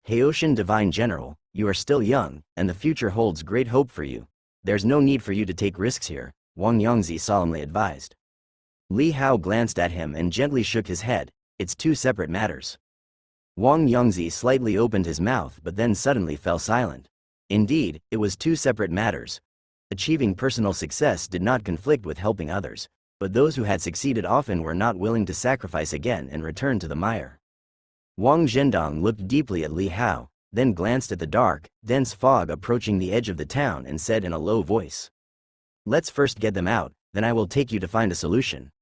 Haoshan Divine General, you are still young, and the future holds great hope for you. There's no need for you to take risks here, Wang Yongzi solemnly advised. Li Hao glanced at him and gently shook his head. It's two separate matters. Wang Yongzi slightly opened his mouth but then suddenly fell silent. Indeed, it was two separate matters. Achieving personal success did not conflict with helping others, but those who had succeeded often were not willing to sacrifice again and return to the mire. Wang Zhendong looked deeply at Li Hao, then glanced at the dark, dense fog approaching the edge of the town and said in a low voice, "Let's first get them out, then I will take you to find a solution."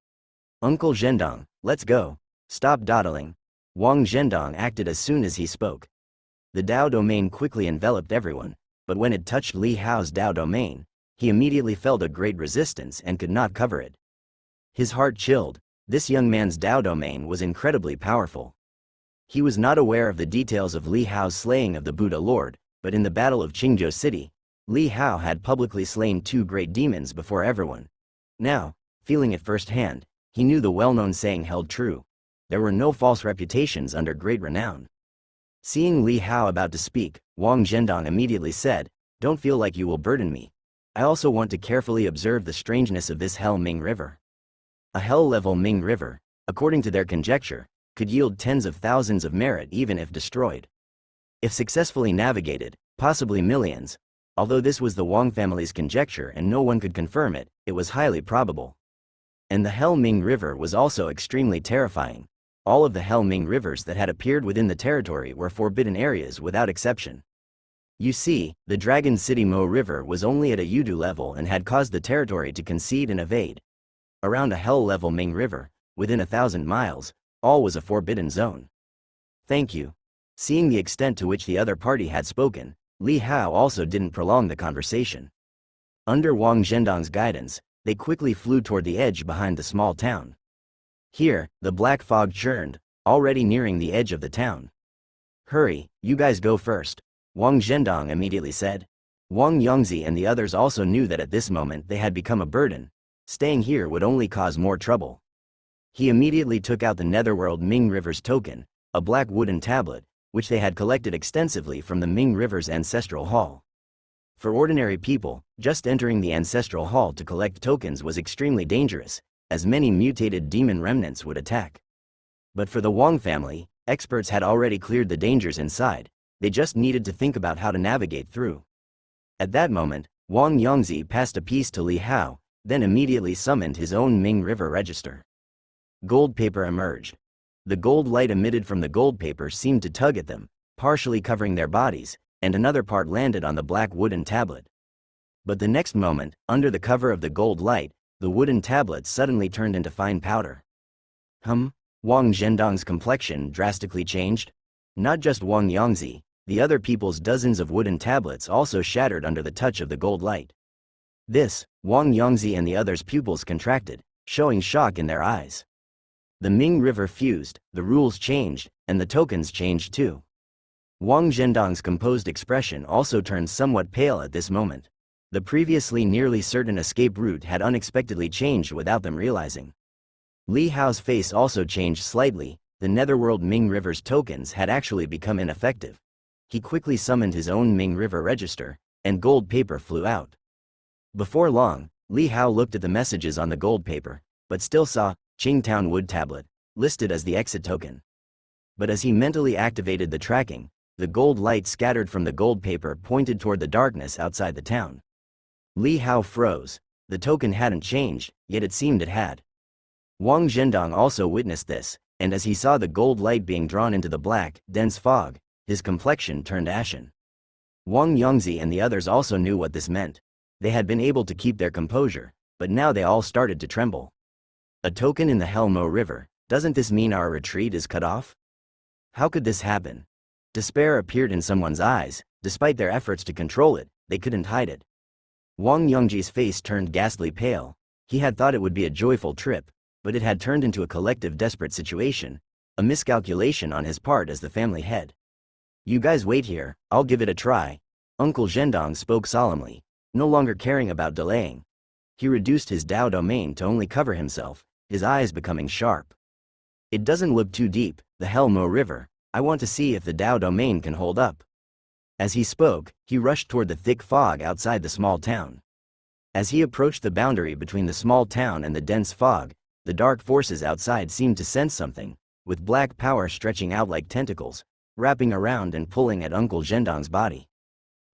"Uncle Zhendong, let's go. Stop dawdling." Wang Zhendong acted as soon as he spoke. The Dao domain quickly enveloped everyone, but when it touched Li Hao's Dao domain, he immediately felt a great resistance and could not cover it. His heart chilled. This young man's Dao domain was incredibly powerful. He was not aware of the details of Li Hao's slaying of the Buddha Lord, but in the Battle of Qingzhou City, Li Hao had publicly slain two great demons before everyone. Now, feeling it firsthand, he knew the well-known saying held true. There were no false reputations under great renown. Seeing Li Hao about to speak, Wang Zhendong immediately said, "Don't feel like you will burden me. I also want to carefully observe the strangeness of this Hell Ming River." A hell-level Ming River, according to their conjecture, could yield tens of thousands of merit even if destroyed. If successfully navigated, possibly millions. Although this was the Wang family's conjecture and no one could confirm it, it was highly probable. And the Hell Ming River was also extremely terrifying. All of the Hell Ming rivers that had appeared within the territory were forbidden areas without exception. You see, the Dragon City Mo River was only at a Yudu level and had caused the territory to concede and evade. Around a Hell-level Ming River, within 1,000 miles, all was a forbidden zone. "Thank you." Seeing the extent to which the other party had spoken, Li Hao also didn't prolong the conversation. Under Wang Zhendong's guidance, they quickly flew toward the edge behind the small town. Here, the black fog churned, already nearing the edge of the town. "Hurry, you guys go first," Wang Zhendong immediately said. Wang Yongzi and the others also knew that at this moment they had become a burden. Staying here would only cause more trouble. He immediately took out the Netherworld Ming River's token, a black wooden tablet, which they had collected extensively from the Ming River's ancestral hall. For ordinary people, just entering the ancestral hall to collect tokens was extremely dangerous, as many mutated demon remnants would attack. But for the Wang family, experts had already cleared the dangers inside. They just needed to think about how to navigate through. At that moment, Wang Yongzi passed a piece to Li Hao, then immediately summoned his own Ming River register. Gold paper emerged. The gold light emitted from the gold paper seemed to tug at them, partially covering their bodies, and another part landed on the black wooden tablet. But the next moment, under the cover of the gold light, the wooden tablet suddenly turned into fine powder. Wang Zhendong's complexion drastically changed. Not just Wang Yongzi, the other people's dozens of wooden tablets also shattered under the touch of the gold light. This, Wang Yongzi and the others' pupils contracted, showing shock in their eyes. The Ming River fused, the rules changed, and the tokens changed too. Wang Zhendong's composed expression also turned somewhat pale at this moment. The previously nearly certain escape route had unexpectedly changed without them realizing. Li Hao's face also changed slightly. The Netherworld Ming River's tokens had actually become ineffective. He quickly summoned his own Ming River register, and gold paper flew out. Before long, Li Hao looked at the messages on the gold paper, but still saw Qingtown Wood Tablet, listed as the exit token. But as he mentally activated the tracking, the gold light scattered from the gold paper pointed toward the darkness outside the town. Li Hao froze. The token hadn't changed, yet it seemed it had. Wang Zhendong also witnessed this, and as he saw the gold light being drawn into the black, dense fog, his complexion turned ashen. Wang Yongzi and the others also knew what this meant. They had been able to keep their composure, but now they all started to tremble. A token in the Helmo River, doesn't this mean our retreat is cut off? How could this happen? Despair appeared in someone's eyes. Despite their efforts to control it, they couldn't hide it. Wang Yongji's face turned ghastly pale. He had thought it would be a joyful trip, but it had turned into a collective desperate situation, a miscalculation on his part as the family head. "You guys wait here, I'll give it a try." Uncle Zhendong spoke solemnly, no longer caring about delaying. He reduced his Dao domain to only cover himself, his eyes becoming sharp. "It doesn't look too deep, the Helmo River. I want to see if the Dao domain can hold up. As he spoke, he rushed toward the thick fog outside the small town. As he approached the boundary between the small town and the dense fog, the dark forces outside seemed to sense something, with black power stretching out like tentacles, wrapping around and pulling at Uncle Zhendong's body.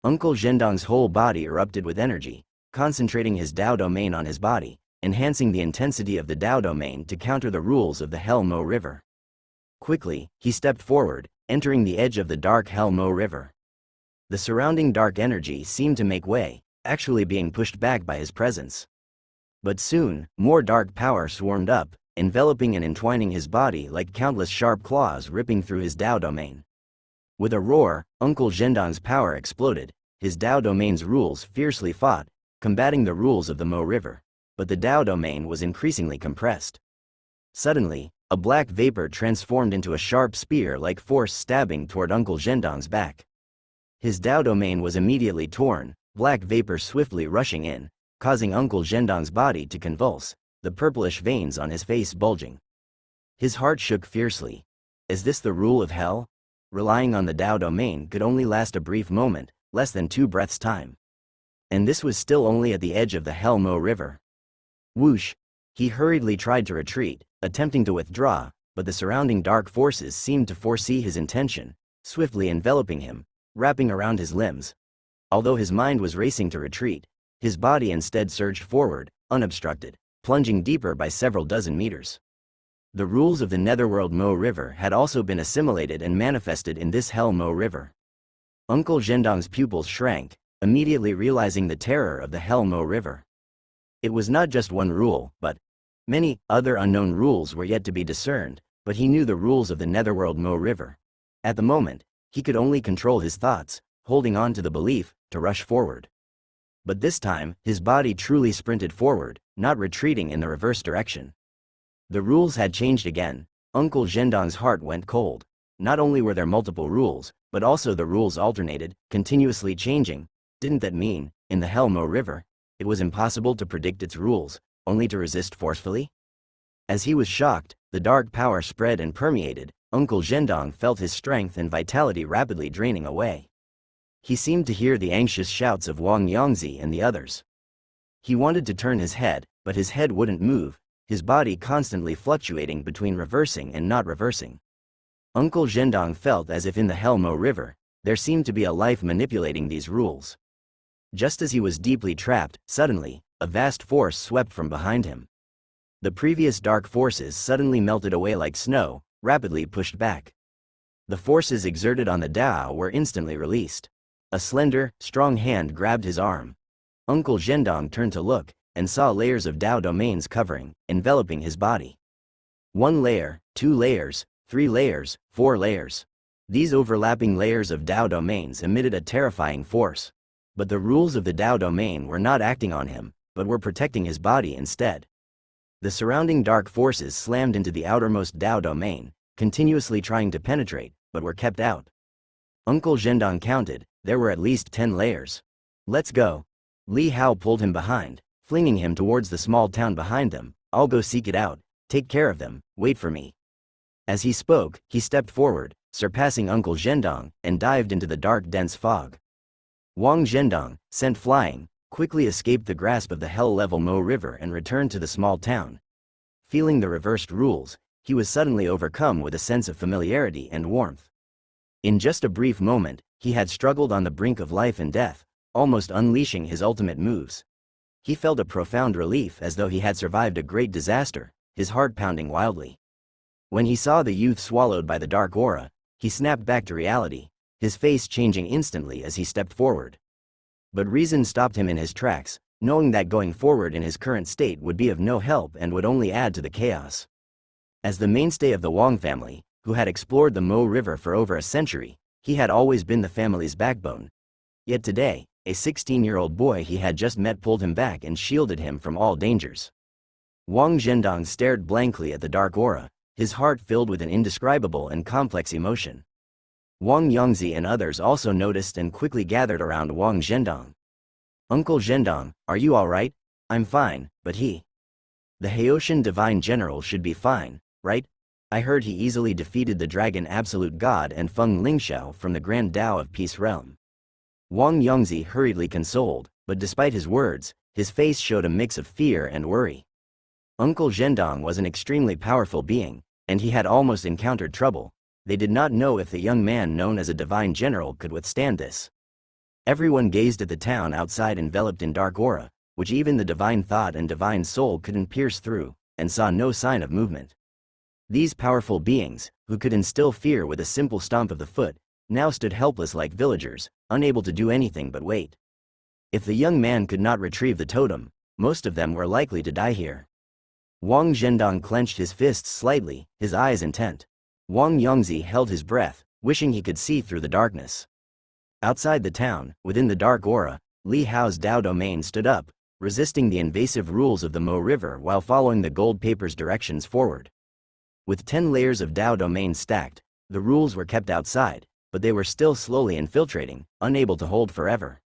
Uncle Zhendong's whole body erupted with energy, concentrating his Dao domain on his body, enhancing the intensity of the Dao domain to counter the rules of the Hell Mo River. Quickly, he stepped forward, entering the edge of the dark Hell Mo River. The surrounding dark energy seemed to make way, actually being pushed back by his presence. But soon, more dark power swarmed up, enveloping and entwining his body like countless sharp claws ripping through his Dao domain. With a roar, Uncle Zhendong's power exploded, his Dao domain's rules fiercely fought, combating the rules of the Mo River, but the Dao domain was increasingly compressed. Suddenly, a black vapor transformed into a sharp spear-like force stabbing toward Uncle Zhendong's back. His Dao domain was immediately torn, black vapor swiftly rushing in, causing Uncle Zhendong's body to convulse, the purplish veins on his face bulging. His heart shook fiercely. Is this the rule of hell? Relying on the Dao domain could only last a brief moment, less than 2 breaths' time. And this was still only at the edge of the Hell Mo River. Whoosh! He hurriedly tried to retreat, attempting to withdraw, but the surrounding dark forces seemed to foresee his intention, swiftly enveloping him, wrapping around his limbs. Although his mind was racing to retreat, his body instead surged forward, unobstructed, plunging deeper by several dozen meters. The rules of the Netherworld Mo River had also been assimilated and manifested in this Hell Mo River. Uncle Zhendong's pupils shrank, immediately realizing the terror of the Hell Mo River. It was not just one rule, but many other unknown rules were yet to be discerned, but he knew the rules of the Netherworld Mo River. At the moment, he could only control his thoughts, holding on to the belief to rush forward. But this time, his body truly sprinted forward, not retreating in the reverse direction. The rules had changed again. Uncle Zhendong's heart went cold. Not only were there multiple rules, but also the rules alternated, continuously changing. Didn't that mean, in the Hell Mo River, it was impossible to predict its rules, only to resist forcefully? As he was shocked, the dark power spread and permeated. Uncle Zhendong felt his strength and vitality rapidly draining away. He seemed to hear the anxious shouts of Wang Yongzi and the others. He wanted to turn his head, but his head wouldn't move, his body constantly fluctuating between reversing and not reversing. Uncle Zhendong felt as if in the Hell Mo River, there seemed to be a life manipulating these rules. Just as he was deeply trapped, suddenly, a vast force swept from behind him. The previous dark forces suddenly melted away like snow, rapidly pushed back. The forces exerted on the Dao were instantly released. A slender, strong hand grabbed his arm. Uncle Zhendong turned to look, and saw layers of Dao domains covering, enveloping his body. 1 layer, 2 layers, 3 layers, 4 layers. These overlapping layers of Dao domains emitted a terrifying force. But the rules of the Dao domain were not acting on him, but were protecting his body instead. The surrounding dark forces slammed into the outermost Dao domain, continuously trying to penetrate, but were kept out. Uncle Zhendong counted, there were at least 10 layers. Let's go. Li Hao pulled him behind, flinging him towards the small town behind them. I'll go seek it out, take care of them, wait for me. As he spoke, he stepped forward, surpassing Uncle Zhendong, and dived into the dark dense fog. Wang Zhendong, sent flying, quickly escaped the grasp of the hell-level Mo River and returned to the small town. Feeling the reversed rules, he was suddenly overcome with a sense of familiarity and warmth. In just a brief moment, he had struggled on the brink of life and death, almost unleashing his ultimate moves. He felt a profound relief as though he had survived a great disaster, his heart pounding wildly. When he saw the youth swallowed by the dark aura, he snapped back to reality, his face changing instantly as he stepped forward. But reason stopped him in his tracks, knowing that going forward in his current state would be of no help and would only add to the chaos. As the mainstay of the Wang family, who had explored the Mo River for over a century, he had always been the family's backbone. Yet today, a 16-year-old boy he had just met pulled him back and shielded him from all dangers. Wang Zhendong stared blankly at the dark aura, his heart filled with an indescribable and complex emotion. Wang Yongzi and others also noticed and quickly gathered around Wang Zhendong. Uncle Zhendong, are you all right? I'm fine, but he. The Haitian Divine General should be fine, right? I heard he easily defeated the dragon absolute god and Feng Lingxiao from the Grand Tao of Peace Realm. Wang Yongzi hurriedly consoled, but despite his words, his face showed a mix of fear and worry. Uncle Zhendong was an extremely powerful being, and he had almost encountered trouble. They did not know if the young man known as a divine general could withstand this. Everyone gazed at the town outside enveloped in dark aura, which even the divine thought and divine soul couldn't pierce through, and saw no sign of movement. These powerful beings, who could instill fear with a simple stomp of the foot, now stood helpless like villagers, unable to do anything but wait. If the young man could not retrieve the totem, most of them were likely to die here. Wang Zhendong clenched his fists slightly, his eyes intent. Wang Yongzi held his breath, wishing he could see through the darkness. Outside the town, within the dark aura, Li Hao's Dao domain stood up, resisting the invasive rules of the Mo River while following the gold paper's directions forward. With 10 layers of Dao domain stacked, the rules were kept outside, but they were still slowly infiltrating, unable to hold forever.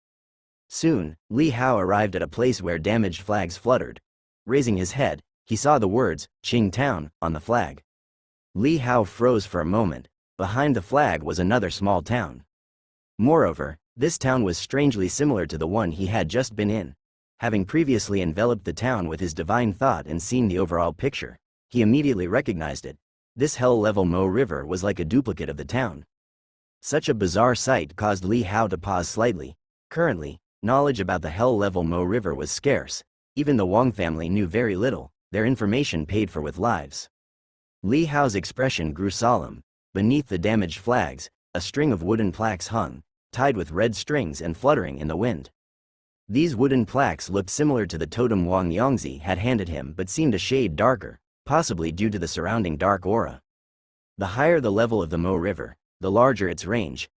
Soon, Li Hao arrived at a place where damaged flags fluttered. Raising his head, he saw the words, Qing Town, on the flag. Li Hao froze for a moment. Behind the flag was another small town. Moreover, this town was strangely similar to the one he had just been in. Having previously enveloped the town with his divine thought and seen the overall picture, he immediately recognized it. This hell-level Mo River was like a duplicate of the town. Such a bizarre sight caused Li Hao to pause slightly. Currently, knowledge about the hell-level Mo River was scarce. Even the Wang family knew very little, their information paid for with lives. Li Hao's expression grew solemn. Beneath the damaged flags, a string of wooden plaques hung, tied with red strings and fluttering in the wind. These wooden plaques looked similar to the totem Wang Yongzi had handed him but seemed a shade darker, possibly due to the surrounding dark aura. The higher the level of the Mo River, the larger its range.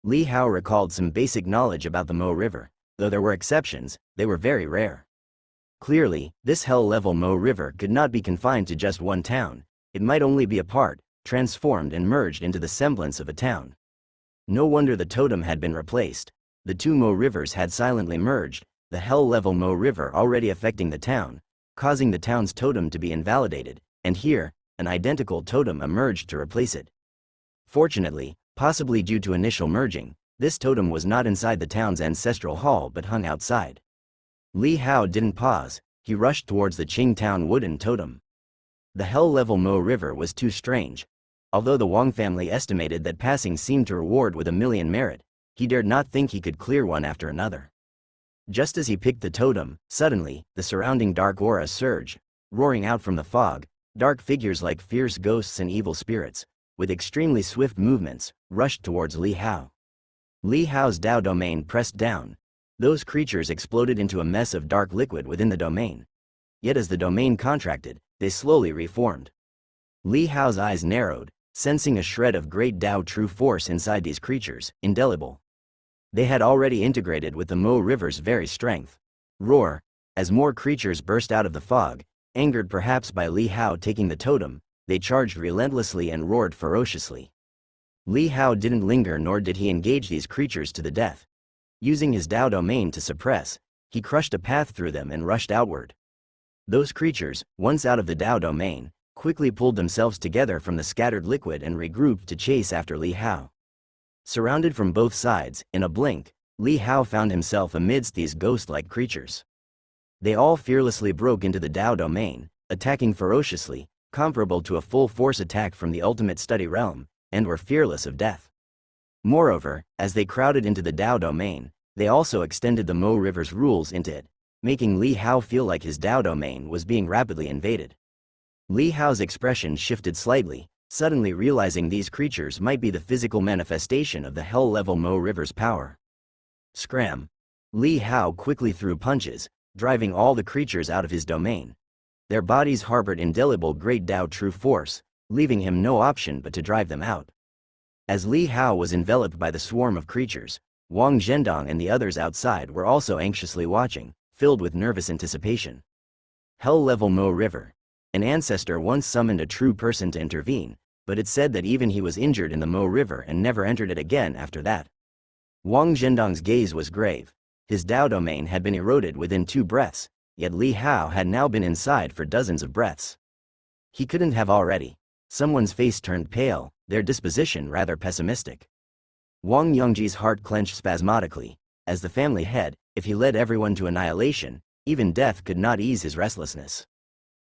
Li Hao recalled some basic knowledge about the Mo River. Though there were exceptions, they were very rare. Clearly, this hell-level Mo River could not be confined to just one town. It might only be a part, transformed and merged into the semblance of a town. No wonder the totem had been replaced. The two Mo Rivers had silently merged, the hell-level Mo River already affecting the town, causing the town's totem to be invalidated, and here, an identical totem emerged to replace it. Fortunately, possibly due to initial merging, this totem was not inside the town's ancestral hall but hung outside. Li Hao didn't pause, he rushed towards the Qing Town wooden totem. The hell-level Mo River was too strange. Although the Wang family estimated that passing seemed to reward with 1,000,000 merit, he dared not think he could clear one after another. Just as he picked the totem, suddenly, the surrounding dark aura surged, roaring out from the fog. Dark figures like fierce ghosts and evil spirits, with extremely swift movements, rushed towards Li Hao. Li Hao's Dao domain pressed down. Those creatures exploded into a mess of dark liquid within the domain. Yet as the domain contracted, they slowly reformed. Li Hao's eyes narrowed, sensing a shred of great Dao true force inside these creatures, indelible. They had already integrated with the Mo River's very strength. Roar! As more creatures burst out of the fog, angered perhaps by Li Hao taking the totem, they charged relentlessly and roared ferociously. Li Hao didn't linger nor did he engage these creatures to the death. Using his Dao domain to suppress, he crushed a path through them and rushed outward. Those creatures, once out of the Dao domain, quickly pulled themselves together from the scattered liquid and regrouped to chase after Li Hao. Surrounded from both sides, in a blink, Li Hao found himself amidst these ghost-like creatures. They all fearlessly broke into the Dao domain, attacking ferociously, comparable to a full-force attack from the ultimate study realm, and were fearless of death. Moreover, as they crowded into the Dao domain, they also extended the Mo River's rules into it, making Li Hao feel like his Dao domain was being rapidly invaded. Li Hao's expression shifted slightly, suddenly realizing these creatures might be the physical manifestation of the hell-level Mo River's power. Scram! Li Hao quickly threw punches, driving all the creatures out of his domain. Their bodies harbored indelible great Dao true force, leaving him no option but to drive them out. As Li Hao was enveloped by the swarm of creatures, Wang Zhendong and the others outside were also anxiously watching, filled with nervous anticipation. Hell-level Mo River. An ancestor once summoned a true person to intervene, but it said that even he was injured in the Mo River and never entered it again after that. Wang Zhendong's gaze was grave. His Dao domain had been eroded within 2 breaths, yet Li Hao had now been inside for dozens of breaths. He couldn't have already. Someone's face turned pale, their disposition rather pessimistic. Wang Yongji's heart clenched spasmodically. As the family head, if he led everyone to annihilation, even death could not ease his restlessness.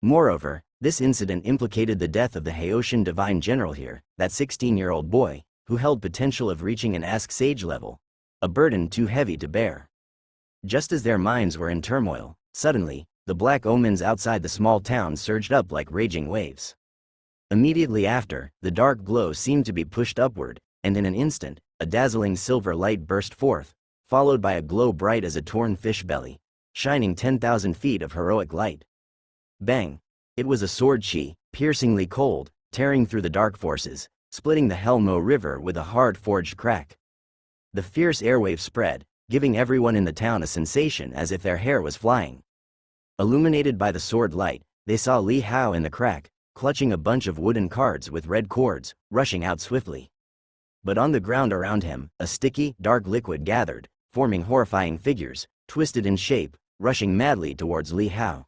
Moreover, this incident implicated the death of the Haitian divine general here, that 16-year-old boy, who held potential of reaching an Ask Sage level, a burden too heavy to bear. Just as their minds were in turmoil, suddenly, the black omens outside the small town surged up like raging waves. Immediately after, the dark glow seemed to be pushed upward, and in an instant, a dazzling silver light burst forth, followed by a glow bright as a torn fish belly, shining 10,000 feet of heroic light. Bang! It was a sword chi, piercingly cold, tearing through the dark forces, splitting the Helmo River with a hard-forged crack. The fierce airwave spread, giving everyone in the town a sensation as if their hair was flying. Illuminated by the sword light, they saw Li Hao in the crack, clutching a bunch of wooden cards with red cords, rushing out swiftly. But on the ground around him, a sticky, dark liquid gathered, forming horrifying figures, twisted in shape, rushing madly towards Li Hao.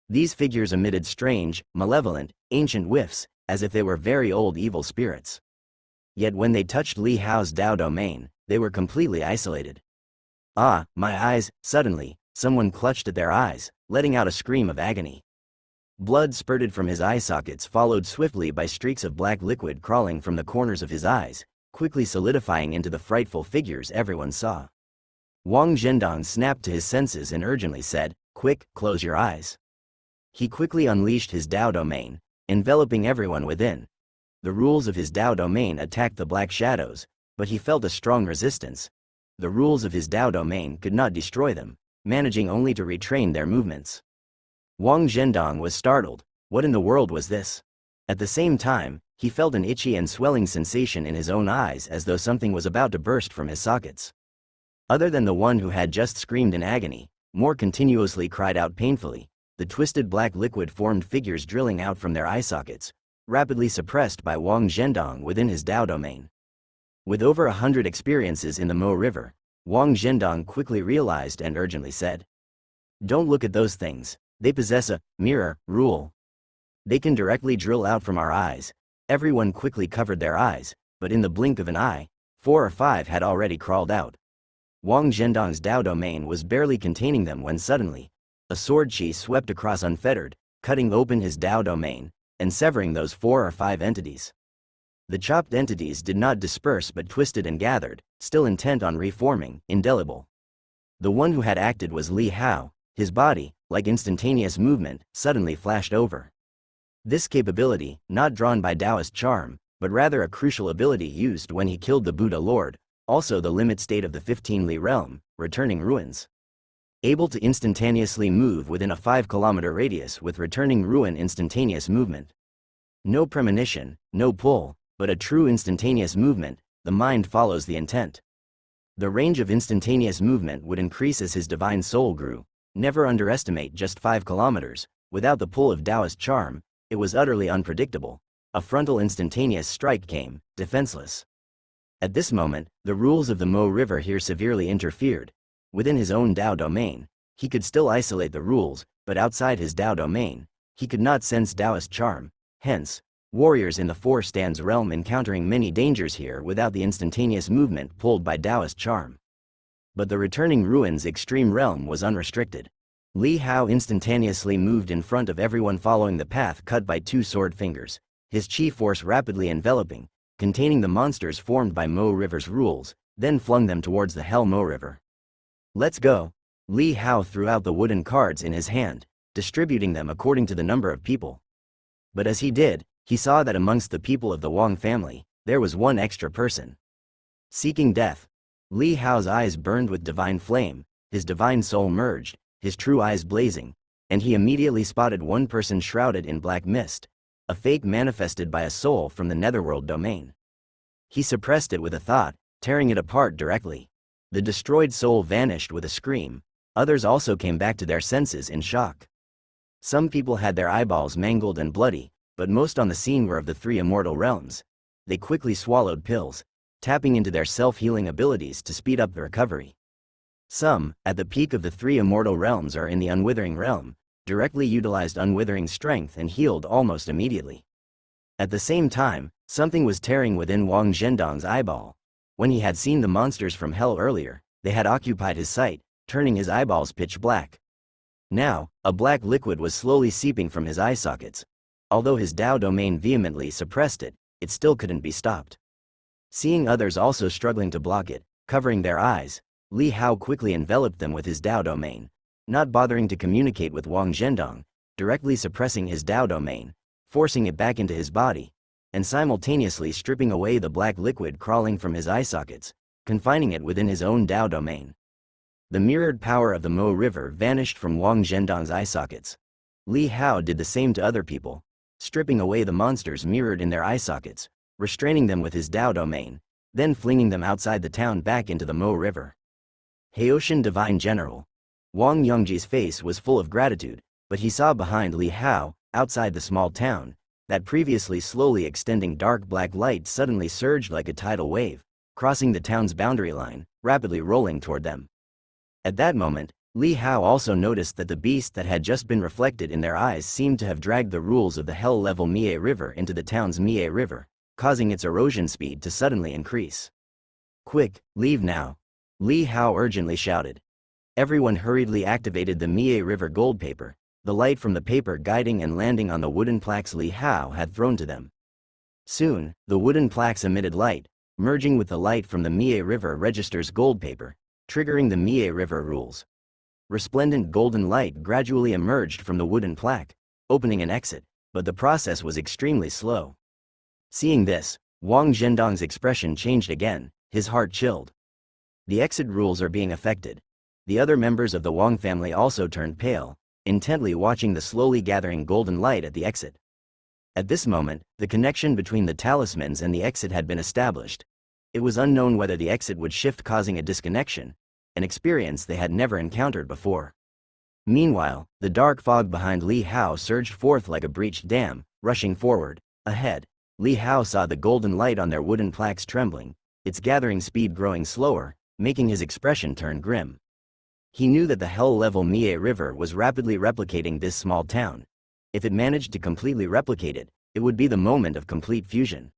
These figures emitted strange, malevolent, ancient whiffs, as if they were very old evil spirits. Yet when they touched Li Hao's Dao domain, they were completely isolated. Ah, my eyes! Suddenly, someone clutched at their eyes, letting out a scream of agony. Blood spurted from his eye sockets, followed swiftly by streaks of black liquid crawling from the corners of his eyes, quickly solidifying into the frightful figures everyone saw. Wang Zhendong snapped to his senses and urgently said, "Quick, close your eyes." He quickly unleashed his Dao domain, enveloping everyone within. The rules of his Dao domain attacked the black shadows, but he felt a strong resistance. The rules of his Dao domain could not destroy them, managing only to retrain their movements. Wang Zhendong was startled. What in the world was this? At the same time, he felt an itchy and swelling sensation in his own eyes as though something was about to burst from his sockets. Other than the one who had just screamed in agony, more continuously cried out painfully, the twisted black liquid-formed figures drilling out from their eye sockets, rapidly suppressed by Wang Zhendong within his Dao domain. With over 100 experiences in the Mo River, Wang Zhendong quickly realized and urgently said, "Don't look at those things, they possess a mirror rule. They can directly drill out from our eyes." Everyone quickly covered their eyes, but in the blink of an eye, 4 or 5 had already crawled out. Wang Zhendong's Dao domain was barely containing them when suddenly, a sword chi swept across unfettered, cutting open his Dao domain, and severing those 4 or 5 entities. The chopped entities did not disperse but twisted and gathered, still intent on reforming, indelible. The one who had acted was Li Hao. His body, like instantaneous movement, suddenly flashed over. This capability, not drawn by Taoist charm, but rather a crucial ability used when he killed the Buddha Lord, also the limit state of the 15 Li realm, returning ruins. Able to instantaneously move within a 5-kilometer radius with returning ruin instantaneous movement. No premonition, no pull, but a true instantaneous movement, the mind follows the intent. The range of instantaneous movement would increase as his divine soul grew. Never underestimate just 5 kilometers, without the pull of Taoist charm, it was utterly unpredictable. A frontal instantaneous strike came, defenseless. At this moment, the rules of the Mo River here severely interfered. Within his own Dao domain, he could still isolate the rules, but outside his Dao domain, he could not sense Taoist charm. Hence, warriors in the Four Stands realm encountering many dangers here without the instantaneous movement pulled by Taoist charm. But the returning ruins extreme realm was unrestricted. Li Hao instantaneously moved in front of everyone following the path cut by 2 sword fingers, his chi force rapidly enveloping, containing the monsters formed by Mo River's rules, then flung them towards the Hell Mo River. "Let's go." Li Hao threw out the wooden cards in his hand, distributing them according to the number of people. But as he did, he saw that amongst the people of the Wang family, there was one extra person. Seeking death. Li Hao's eyes burned with divine flame, his divine soul merged, his true eyes blazing, and he immediately spotted one person shrouded in black mist, a fake manifested by a soul from the netherworld domain. He suppressed it with a thought, tearing it apart directly. The destroyed soul vanished with a scream. Others also came back to their senses in shock. Some people had their eyeballs mangled and bloody, but most on the scene were of the 3 immortal realms. They quickly swallowed pills, tapping into their self-healing abilities to speed up the recovery. Some, at the peak of the 3 immortal realms or in the unwithering realm, directly utilized unwithering strength and healed almost immediately. At the same time, something was tearing within Wang Zhendong's eyeball. When he had seen the monsters from hell earlier, they had occupied his sight, turning his eyeballs pitch black. Now, a black liquid was slowly seeping from his eye sockets. Although his Dao domain vehemently suppressed it, it still couldn't be stopped. Seeing others also struggling to block it, covering their eyes, Li Hao quickly enveloped them with his Dao domain, not bothering to communicate with Wang Zhendong, directly suppressing his Dao domain, forcing it back into his body, and simultaneously stripping away the black liquid crawling from his eye sockets, confining it within his own Dao domain. The mirrored power of the Mo River vanished from Wang Zhendong's eye sockets. Li Hao did the same to other people, stripping away the monsters mirrored in their eye sockets, restraining them with his Dao domain, then flinging them outside the town back into the Mo River. Haoshan Divine General. Wang Yongji's face was full of gratitude, but he saw behind Li Hao, outside the small town, that previously slowly extending dark black light suddenly surged like a tidal wave, crossing the town's boundary line, rapidly rolling toward them. At that moment, Li Hao also noticed that the beast that had just been reflected in their eyes seemed to have dragged the rules of the hell-level Mie River into the town's Mie River, causing its erosion speed to suddenly increase. "Quick, leave now!" Li Hao urgently shouted. Everyone hurriedly activated the Mie River gold paper, the light from the paper guiding and landing on the wooden plaques Li Hao had thrown to them. Soon, the wooden plaques emitted light, merging with the light from the Mie River register's gold paper, triggering the Mie River rules. Resplendent golden light gradually emerged from the wooden plaque, opening an exit, but the process was extremely slow. Seeing this, Wang Zhendong's expression changed again, his heart chilled. The exit rules are being affected. The other members of the Wang family also turned pale, intently watching the slowly gathering golden light at the exit. At this moment, the connection between the talismans and the exit had been established. It was unknown whether the exit would shift, causing a disconnection, an experience they had never encountered before. Meanwhile, the dark fog behind Li Hao surged forth like a breached dam, rushing forward. Ahead, Li Hao saw the golden light on their wooden plaques trembling, its gathering speed growing slower, making his expression turn grim. He knew that the hell-level Mie River was rapidly replicating this small town. If it managed to completely replicate it, it would be the moment of complete fusion.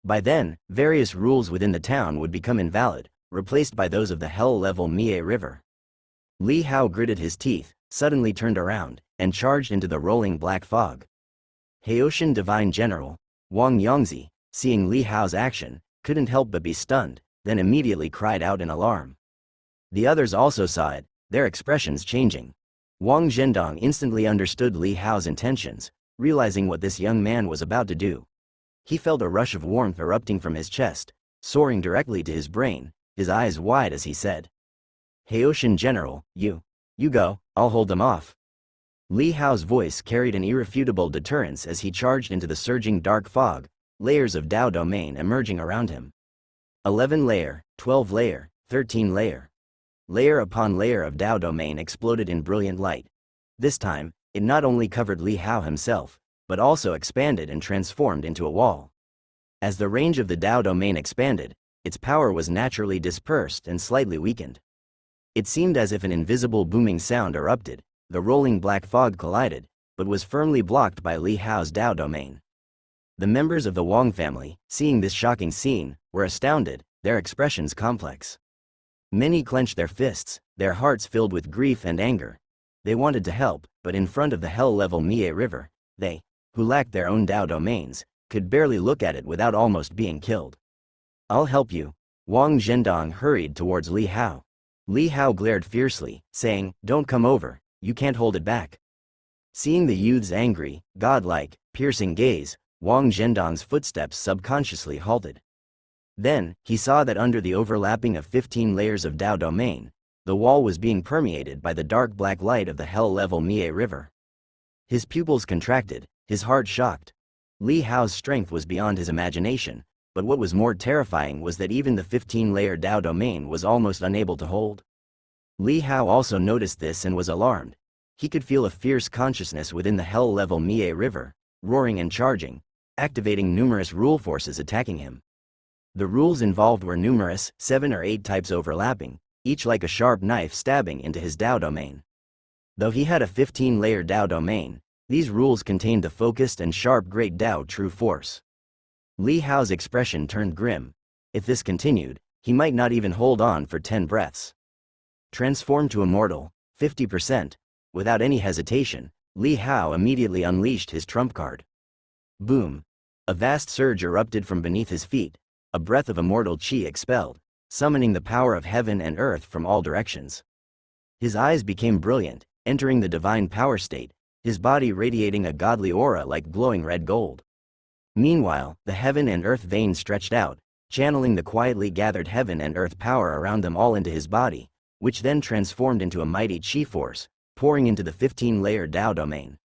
By then, various rules within the town would become invalid, replaced by those of the hell-level Mie River. Li Hao gritted his teeth, suddenly turned around, and charged into the rolling black fog. Haoshan Divine General, Wang Yongzi, seeing Li Hao's action, couldn't help but be stunned, then immediately cried out in alarm. The others also saw it, their expressions changing. Wang Zhendong instantly understood Li Hao's intentions, realizing what this young man was about to do. He felt a rush of warmth erupting from his chest, soaring directly to his brain, his eyes wide as he said, "Haoshan General, you go, I'll hold them off." Li Hao's voice carried an irrefutable deterrence as he charged into the surging dark fog, layers of Dao domain emerging around him. 11 layer, 12 layer, 13 layer. Layer upon layer of Dao domain exploded in brilliant light. This time, it not only covered Li Hao himself, but also expanded and transformed into a wall. As the range of the Dao domain expanded, its power was naturally dispersed and slightly weakened. It seemed as if an invisible booming sound erupted, the rolling black fog collided, but was firmly blocked by Li Hao's Dao domain. The members of the Wang family, seeing this shocking scene, were astounded, their expressions complex. Many clenched their fists, their hearts filled with grief and anger. They wanted to help, but in front of the hell-level Mie River, they, who lacked their own Dao domains, could barely look at it without almost being killed. "I'll help you." Wang Zhendong hurried towards Li Hao. Li Hao glared fiercely, saying, "Don't come over, you can't hold it back." Seeing the youth's angry, godlike, piercing gaze, Wang Zhendong's footsteps subconsciously halted. Then, he saw that under the overlapping of 15 layers of Dao domain, the wall was being permeated by the dark black light of the hell-level Mie River. His pupils contracted, his heart shocked. Li Hao's strength was beyond his imagination, but what was more terrifying was that even the 15-layer Dao domain was almost unable to hold. Li Hao also noticed this and was alarmed. He could feel a fierce consciousness within the hell-level Mie River, roaring and charging, activating numerous rule forces attacking him. The rules involved were numerous, 7 or 8 types overlapping, each like a sharp knife stabbing into his Dao domain. Though he had a 15-layer Dao domain, These rules contained the focused and sharp Great Tao true force. Li Hao's expression turned grim. If this continued, he might not even hold on for 10 breaths. Transformed to immortal, 50%. Without any hesitation, Li Hao immediately unleashed his trump card. Boom! A vast surge erupted from beneath his feet, a breath of immortal qi expelled, summoning the power of heaven and earth from all directions. His eyes became brilliant, entering the divine power state, his body radiating a godly aura like glowing red gold. Meanwhile, the heaven and earth veins stretched out, channeling the quietly gathered heaven and earth power around them all into his body, which then transformed into a mighty qi force, pouring into the 15-layer Tao domain.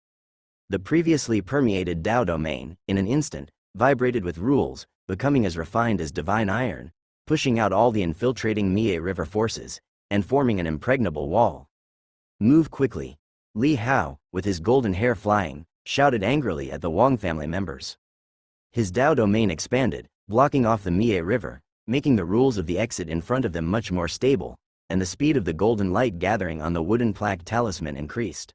The previously permeated Tao domain, in an instant, vibrated with rules, becoming as refined as divine iron, pushing out all the infiltrating Mie River forces, and forming an impregnable wall. Move quickly! Li Hao, with his golden hair flying, shouted angrily at the Wang family members. His Tao domain expanded, blocking off the Mie River, making the rules of the exit in front of them much more stable, and the speed of the golden light gathering on the wooden plaque talisman increased.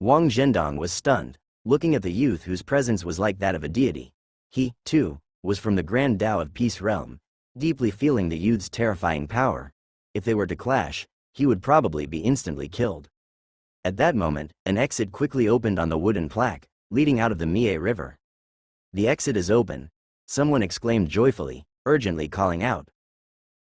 Wang Zhendong was stunned, looking at the youth whose presence was like that of a deity. He, too, was from the grand Tao of Peace realm, deeply feeling the youth's terrifying power. If they were to clash, he would probably be instantly killed. At that moment, an exit quickly opened on the wooden plaque, leading out of the Mie River. The exit is open, someone exclaimed joyfully, urgently calling out.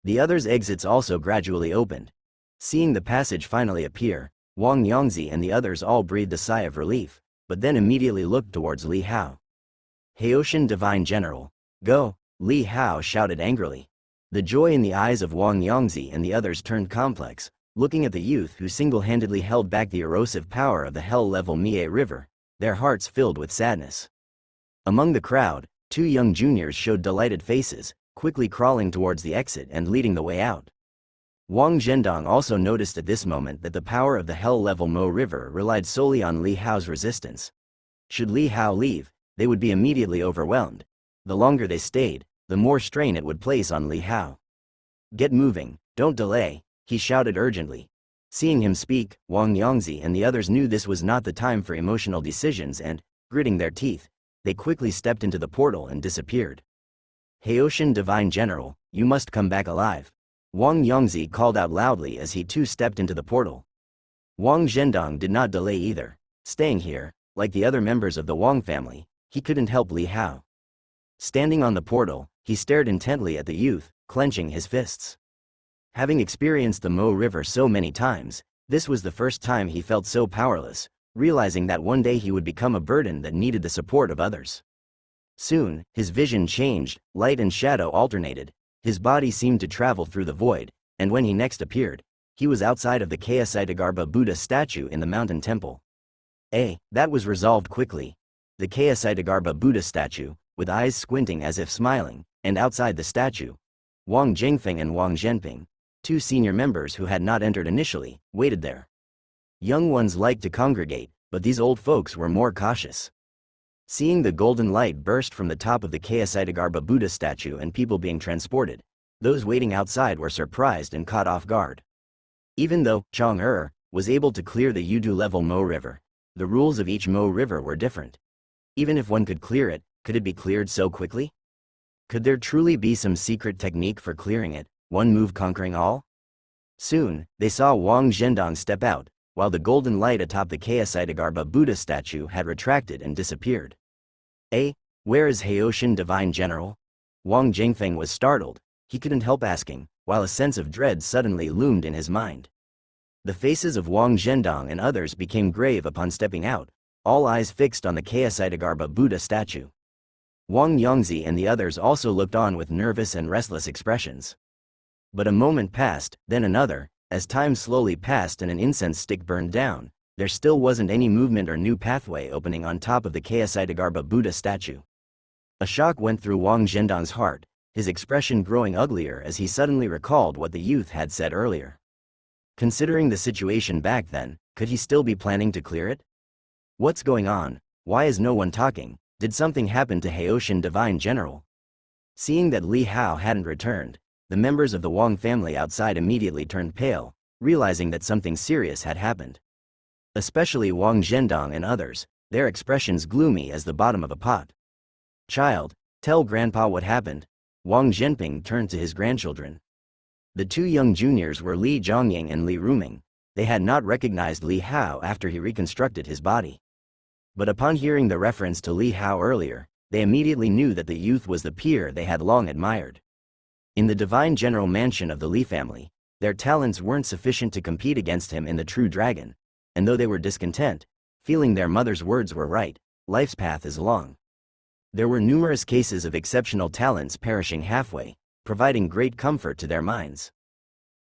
The others' exits also gradually opened. Seeing the passage finally appear, Wang Yongzi and the others all breathed a sigh of relief, but then immediately looked towards Li Hao. Haoshan Divine General, go! Li Hao shouted angrily. The joy in the eyes of Wang Yongzi and the others turned complex, looking at the youth who single-handedly held back the erosive power of the hell-level Mie River, their hearts filled with sadness. Among the crowd, 2 young juniors showed delighted faces, quickly crawling towards the exit and leading the way out. Wang Zhendong also noticed at this moment that the power of the hell-level Mo River relied solely on Li Hao's resistance. Should Li Hao leave, they would be immediately overwhelmed. The longer they stayed, the more strain it would place on Li Hao. Get moving, don't delay, he shouted urgently. Seeing him speak, Wang Yongzi and the others knew this was not the time for emotional decisions and, gritting their teeth, they quickly stepped into the portal and disappeared. Haoshan Divine General, you must come back alive. Wang Yongzi called out loudly as he too stepped into the portal. Wang Zhendong did not delay either. Staying here, like the other members of the Wang family, he couldn't help Li Hao. Standing on the portal, he stared intently at the youth, clenching his fists. Having experienced the Mo River so many times, this was the first time he felt so powerless, realizing that one day he would become a burden that needed the support of others. Soon, his vision changed, light and shadow alternated, his body seemed to travel through the void, and when he next appeared, he was outside of the Kayasitagarbha Buddha statue in the mountain temple. That was resolved quickly. The Kayasitagarbha Buddha statue, with eyes squinting as if smiling, and outside the statue, Wang Jingfeng and Wang Zhenping, 2 senior members who had not entered initially, waited there. Young ones liked to congregate, but these old folks were more cautious. Seeing the golden light burst from the top of the Kayasitagarbha Buddha statue and people being transported, those waiting outside were surprised and caught off guard. Even though Chang'er was able to clear the Yudu-level Mo River, the rules of each Mo River were different. Even if one could clear it, could it be cleared so quickly? Could there truly be some secret technique for clearing it, one move conquering all? Soon, they saw Wang Zhendong step out, while the golden light atop the Kayasitagarbha Buddha statue had retracted and disappeared. Where is Haoshan Divine General? Wang Jingfeng was startled, he couldn't help asking, while a sense of dread suddenly loomed in his mind. The faces of Wang Zhendong and others became grave upon stepping out, all eyes fixed on the Kayasitagarbha Buddha statue. Wang Yongzi and the others also looked on with nervous and restless expressions. But a moment passed, then another, as time slowly passed and an incense stick burned down, there still wasn't any movement or new pathway opening on top of the Kayasitagarbha Buddha statue. A shock went through Wang Zhendong's heart, his expression growing uglier as he suddenly recalled what the youth had said earlier. Considering the situation back then, could he still be planning to clear it? What's going on? Why is no one talking? Did something happen to Haoshan Divine General? Seeing that Li Hao hadn't returned, the members of the Wang family outside immediately turned pale, realizing that something serious had happened. Especially Wang Zhendong and others, their expressions gloomy as the bottom of a pot. "Child, tell Grandpa what happened." Wang Zhenping turned to his grandchildren. The two young juniors were Li Zhongying and Li Ruming. They had not recognized Li Hao after he reconstructed his body. But upon hearing the reference to Li Hao earlier, they immediately knew that the youth was the peer they had long admired. In the divine general mansion of the Li family, their talents weren't sufficient to compete against him in the true dragon, and though they were discontent, feeling their mother's words were right, life's path is long. There were numerous cases of exceptional talents perishing halfway, providing great comfort to their minds.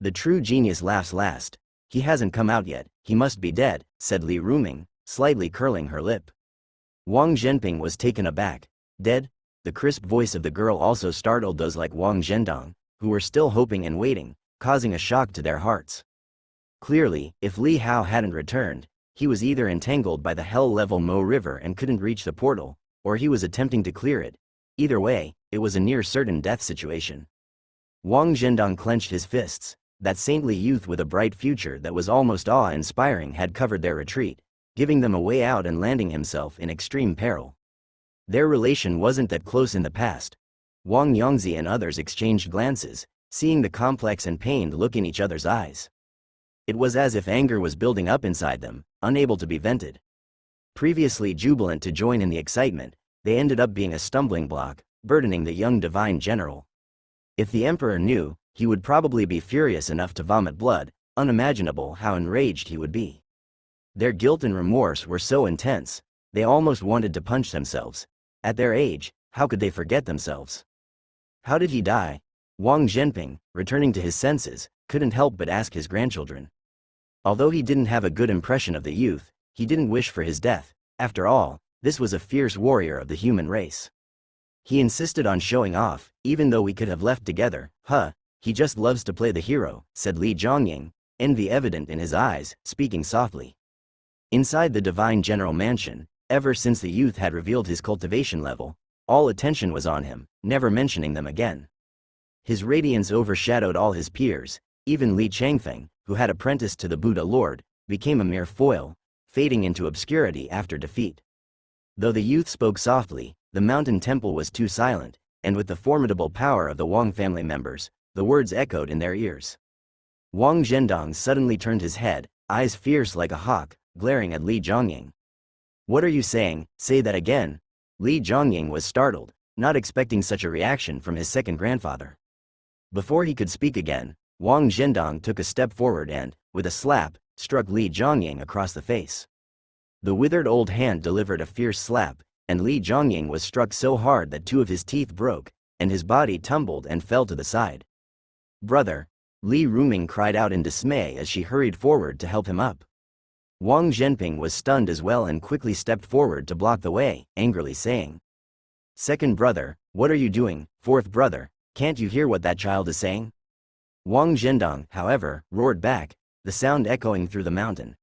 "The true genius laughs last. He hasn't come out yet, he must be dead," said Li Ruming, slightly curling her lip. Wang Zhenping was taken aback. "Dead?" The crisp voice of the girl also startled those like Wang Zhendong, who were still hoping and waiting, causing a shock to their hearts. Clearly, if Li Hao hadn't returned, he was either entangled by the hell-level Mo River and couldn't reach the portal, or he was attempting to clear it. Either way, it was a near-certain death situation. Wang Zhendong clenched his fists. That saintly youth with a bright future that was almost awe-inspiring had covered their retreat, giving them a way out and landing himself in extreme peril. Their relation wasn't that close in the past. Wang Yongzi and others exchanged glances, seeing the complex and pained look in each other's eyes. It was as if anger was building up inside them, unable to be vented. Previously jubilant to join in the excitement, they ended up being a stumbling block, burdening the young divine general. If the emperor knew, he would probably be furious enough to vomit blood, unimaginable how enraged he would be. Their guilt and remorse were so intense, they almost wanted to punch themselves. At their age, how could they forget themselves? "How did he die?" Wang Zhenping, returning to his senses, couldn't help but ask his grandchildren. Although he didn't have a good impression of the youth, he didn't wish for his death. After all, this was a fierce warrior of the human race. He insisted on showing off, even though we could have left together. He just loves to play the hero," said Li Zhongying, envy evident in his eyes, speaking softly. Inside the divine general mansion, ever since the youth had revealed his cultivation level, all attention was on him, never mentioning them again. His radiance overshadowed all his peers. Even Li Changfeng, who had apprenticed to the Buddha Lord, became a mere foil, fading into obscurity after defeat. Though the youth spoke softly, the mountain temple was too silent, and with the formidable power of the Wang family members, the words echoed in their ears. Wang Zhendong suddenly turned his head, eyes fierce like a hawk, glaring at Li Zhongying. "What are you saying? Say that again." Li Zhongying was startled, not expecting such a reaction from his second grandfather. Before he could speak again, Wang Zhendong took a step forward and, with a slap, struck Li Zhongying across the face. The withered old hand delivered a fierce slap, and Li Zhongying was struck so hard that two of his teeth broke, and his body tumbled and fell to the side. "Brother!" Li Ruming cried out in dismay as she hurried forward to help him up. Wang Zhenping was stunned as well and quickly stepped forward to block the way, angrily saying, "Second brother, what are you doing? Fourth brother, can't you hear what that child is saying?" Wang Zhendong, however, roared back, the sound echoing through the mountain.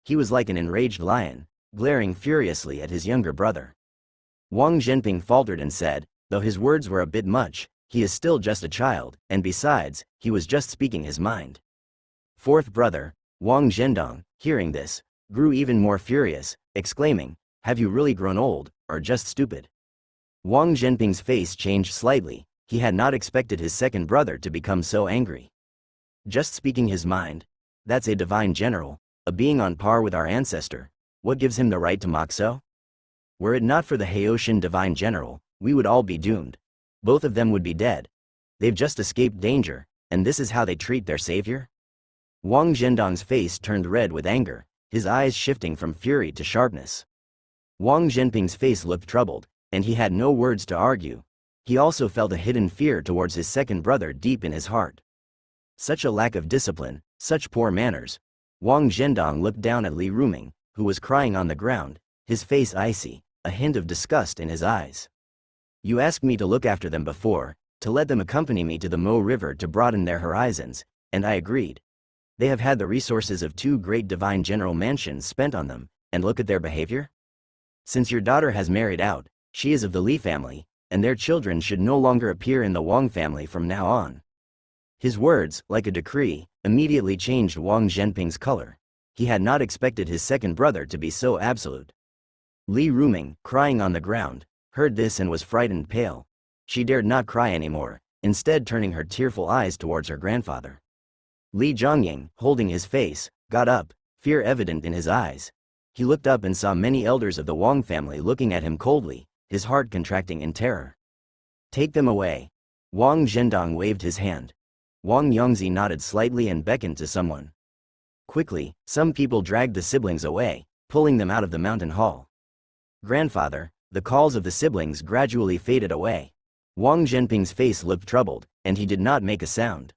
He was like an enraged lion, glaring furiously at his younger brother. Wang Zhenping faltered and said, though his words were a bit much, "He is still just a child, and besides, he was just speaking his mind." Fourth brother, Wang Zhendong, hearing this, grew even more furious, exclaiming, "Have you really grown old, or just stupid?" Wang Zhenping's face changed slightly. He had not expected his second brother to become so angry. Just speaking his mind? That's a divine general, a being on par with our ancestor. What gives him the right to mock so? Were it not for the Haoshan divine general, we would all be doomed. Both of them would be dead. They've just escaped danger, and this is how they treat their savior? Wang Zhendong's face turned red with anger, his eyes shifting from fury to sharpness. Wang Zhenping's face looked troubled, and he had no words to argue. He also felt a hidden fear towards his second brother deep in his heart. Such a lack of discipline, such poor manners. Wang Zhendong looked down at Li Ruming, who was crying on the ground, his face icy, a hint of disgust in his eyes. "You asked me to look after them before, to let them accompany me to the Mo River to broaden their horizons, and I agreed. They have had the resources of two great divine general mansions spent on them, and look at their behavior? Since your daughter has married out, she is of the Li family, and their children should no longer appear in the Wang family from now on." His words, like a decree, immediately changed Wang Zhenping's color. He had not expected his second brother to be so absolute. Li Ruming, crying on the ground, heard this and was frightened pale. She dared not cry anymore, instead turning her tearful eyes towards her grandfather. Li Zhongying, holding his face, got up, fear evident in his eyes. He looked up and saw many elders of the Wang family looking at him coldly, his heart contracting in terror. Take them away. Wang Zhendong waved his hand. Wang Yongzi nodded slightly and beckoned to someone. Quickly, some people dragged the siblings away, pulling them out of the mountain hall. Grandfather, the calls of the siblings gradually faded away. Wang Zhenping's face looked troubled, and he did not make a sound.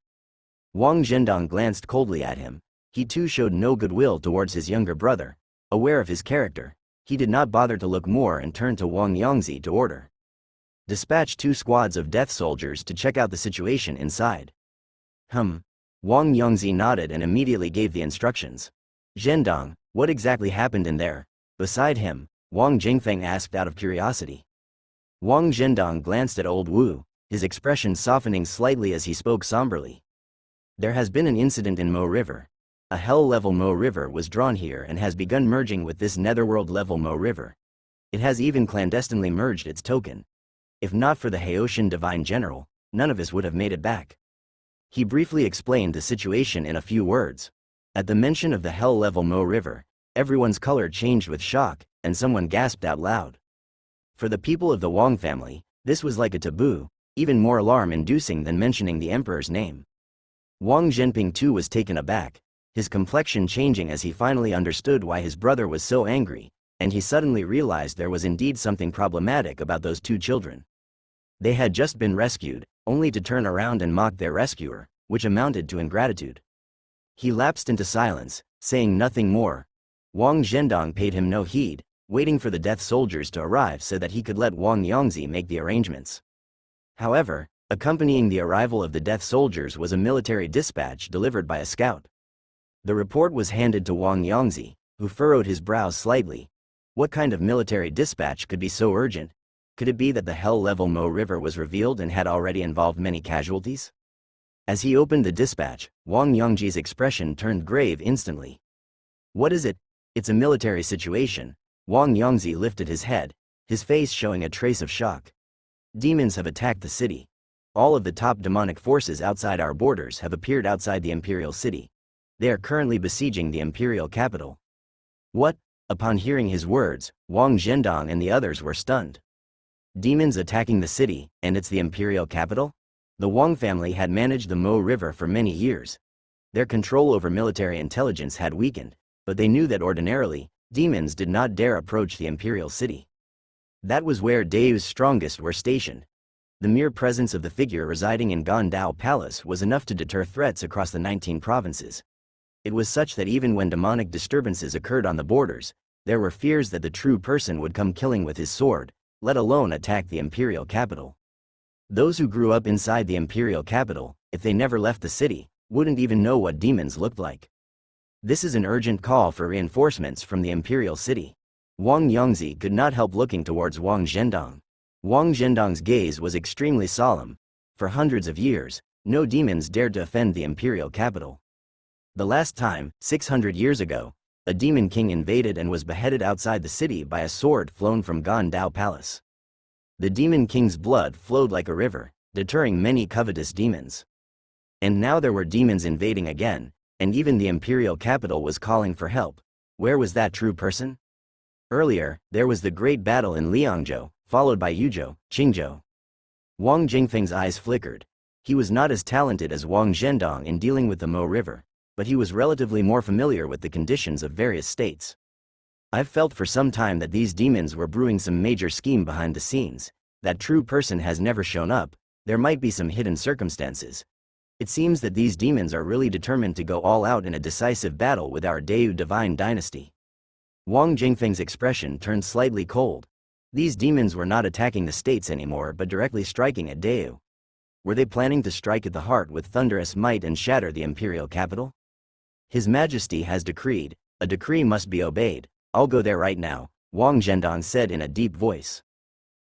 Wang Zhendong glanced coldly at him. He too showed no goodwill towards his younger brother. Aware of his character, he did not bother to look more and turned to Wang Yongzi to order. Dispatch 2 squads of death soldiers to check out the situation inside. Wang Yongzi nodded and immediately gave the instructions. Zhendong, what exactly happened in there? Beside him, Wang Jingfeng asked out of curiosity. Wang Zhendong glanced at old Wu, his expression softening slightly as he spoke somberly. There has been an incident in Mo River. A hell-level Mo River was drawn here and has begun merging with this netherworld-level Mo River. It has even clandestinely merged its token. If not for the Haoshan Divine General, none of us would have made it back. He briefly explained the situation in a few words. At the mention of the hell-level Mo River, everyone's color changed with shock, and someone gasped out loud. For the people of the Wang family, this was like a taboo, even more alarm-inducing than mentioning the emperor's name. Wang Zhenping too was taken aback, his complexion changing as he finally understood why his brother was so angry, and he suddenly realized there was indeed something problematic about those 2 children. They had just been rescued, only to turn around and mock their rescuer, which amounted to ingratitude. He lapsed into silence, saying nothing more. Wang Zhendong paid him no heed, waiting for the death soldiers to arrive so that he could let Wang Yongzi make the arrangements. However, accompanying the arrival of the death soldiers was a military dispatch delivered by a scout. The report was handed to Wang Yongzi, who furrowed his brows slightly. What kind of military dispatch could be so urgent? Could it be that the hell-level Mo River was revealed and had already involved many casualties? As he opened the dispatch, Wang Yongji's expression turned grave instantly. What is it? It's a military situation. Wang Yongzi lifted his head, his face showing a trace of shock. Demons have attacked the city. All of the top demonic forces outside our borders have appeared outside the imperial city. They are currently besieging the imperial capital. What? Upon hearing his words, Wang Zhendong and the others were stunned. Demons attacking the city, and it's the imperial capital? The Wang family had managed the Mo River for many years. Their control over military intelligence had weakened, but they knew that ordinarily, demons did not dare approach the imperial city. That was where Dao's strongest were stationed. The mere presence of the figure residing in Gondao Palace was enough to deter threats across the 19 provinces. It was such that even when demonic disturbances occurred on the borders, there were fears that the true person would come killing with his sword, let alone attack the imperial capital. Those who grew up inside the imperial capital, if they never left the city, wouldn't even know what demons looked like. This is an urgent call for reinforcements from the imperial city. Wang Yongzi could not help looking towards Wang Zhendong. Wang Zhendong's gaze was extremely solemn. For hundreds of years, no demons dared to offend the imperial capital. The last time, 600 years ago, a demon king invaded and was beheaded outside the city by a sword flown from Gondao Palace. The demon king's blood flowed like a river, deterring many covetous demons. And now there were demons invading again, and even the imperial capital was calling for help. Where was that true person? Earlier, there was the great battle in Liangzhou, followed by Yuzhou, Qingzhou. Wang Jingfeng's eyes flickered. He was not as talented as Wang Zhendong in dealing with the Mo River, but he was relatively more familiar with the conditions of various states. I've felt for some time that these demons were brewing some major scheme behind the scenes. That true person has never shown up. There might be some hidden circumstances. It seems that these demons are really determined to go all out in a decisive battle with our Deu divine dynasty. Wang Jingfeng's expression turned slightly cold. These demons were not attacking the states anymore but directly striking at Deu. Were they planning to strike at the heart with thunderous might and shatter the imperial capital? His Majesty has decreed, a decree must be obeyed. I'll go there right now, Wang Zhendong said in a deep voice.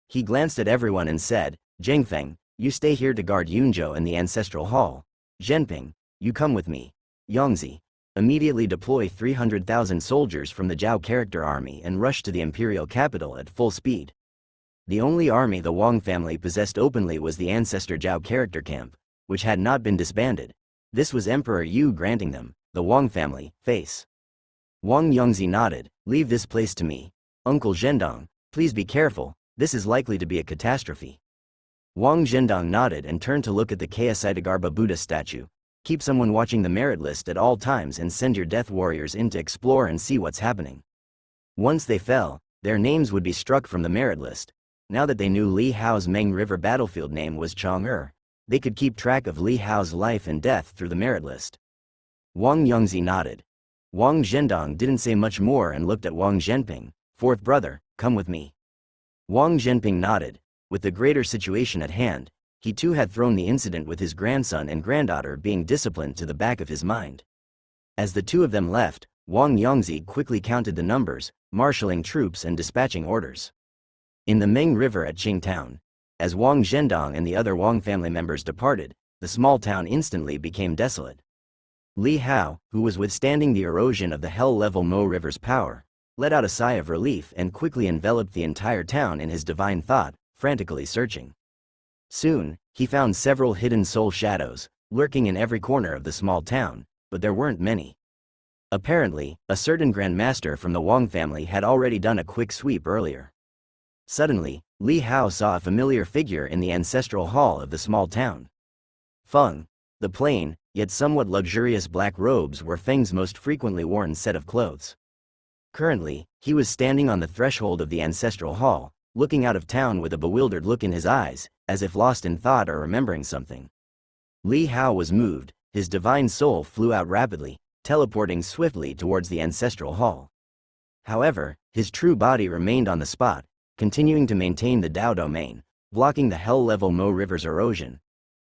He glanced at everyone and said, Jingfeng, you stay here to guard Yunzhou and the ancestral hall. Zhenping, you come with me. Yongzi, Immediately deploy 300,000 soldiers from the Zhao character army and rush to the imperial capital at full speed. The only army the Wang family possessed openly was the ancestor Zhao character camp, which had not been disbanded. This was Emperor Yu granting them, the Wang family, face. Wang Yongzi nodded. "Leave this place to me. Uncle Zhendong, please be careful, this is likely to be a catastrophe." Wang Zhendong nodded and turned to look at the Kayasitagarbha Buddha statue. "Keep someone watching the merit list at all times and send your death warriors in to explore and see what's happening." Once they fell, their names would be struck from the merit list. Now that they knew Li Hao's Meng River battlefield name was Chang'er, they could keep track of Li Hao's life and death through the merit list. Wang Yongzi nodded. Wang Zhendong didn't say much more and looked at Wang Zhenping. "Fourth brother, come with me." Wang Zhenping nodded. With the greater situation at hand, he too had thrown the incident with his grandson and granddaughter being disciplined to the back of his mind. As the two of them left, Wang Yongzi quickly counted the numbers, marshalling troops and dispatching orders. In the Meng River at Qingtown, as Wang Zhendong and the other Wang family members departed, the small town instantly became desolate. Li Hao, who was withstanding the erosion of the hell-level Mo River's power, let out a sigh of relief and quickly enveloped the entire town in his divine thought, frantically searching. Soon, he found several hidden soul shadows, lurking in every corner of the small town, but there weren't many. Apparently, a certain grandmaster from the Wang family had already done a quick sweep earlier. Suddenly, Li Hao saw a familiar figure in the ancestral hall of the small town. Feng. The plain, yet somewhat luxurious black robes were Feng's most frequently worn set of clothes. Currently, he was standing on the threshold of the ancestral hall, looking out of town with a bewildered look in his eyes, as if lost in thought or remembering something. Li Hao was moved, his divine soul flew out rapidly, teleporting swiftly towards the ancestral hall. However, his true body remained on the spot, continuing to maintain the Dao domain, blocking the hell-level Mo River's erosion.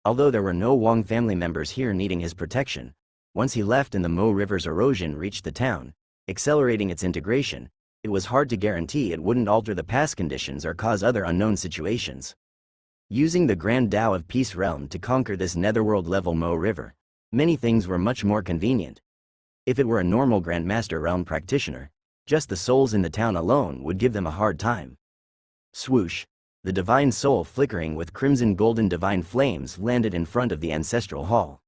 Although there were no Wang family members here needing his protection, once he left and the Mo River's erosion reached the town, accelerating its integration, it was hard to guarantee it wouldn't alter the past conditions or cause other unknown situations. Using the Grand Dao of Peace Realm to conquer this netherworld-level Mo River, many things were much more convenient. If it were a normal Grandmaster Realm practitioner, just the souls in the town alone would give them a hard time. Swoosh! The divine soul flickering with crimson golden divine flames landed in front of the ancestral hall.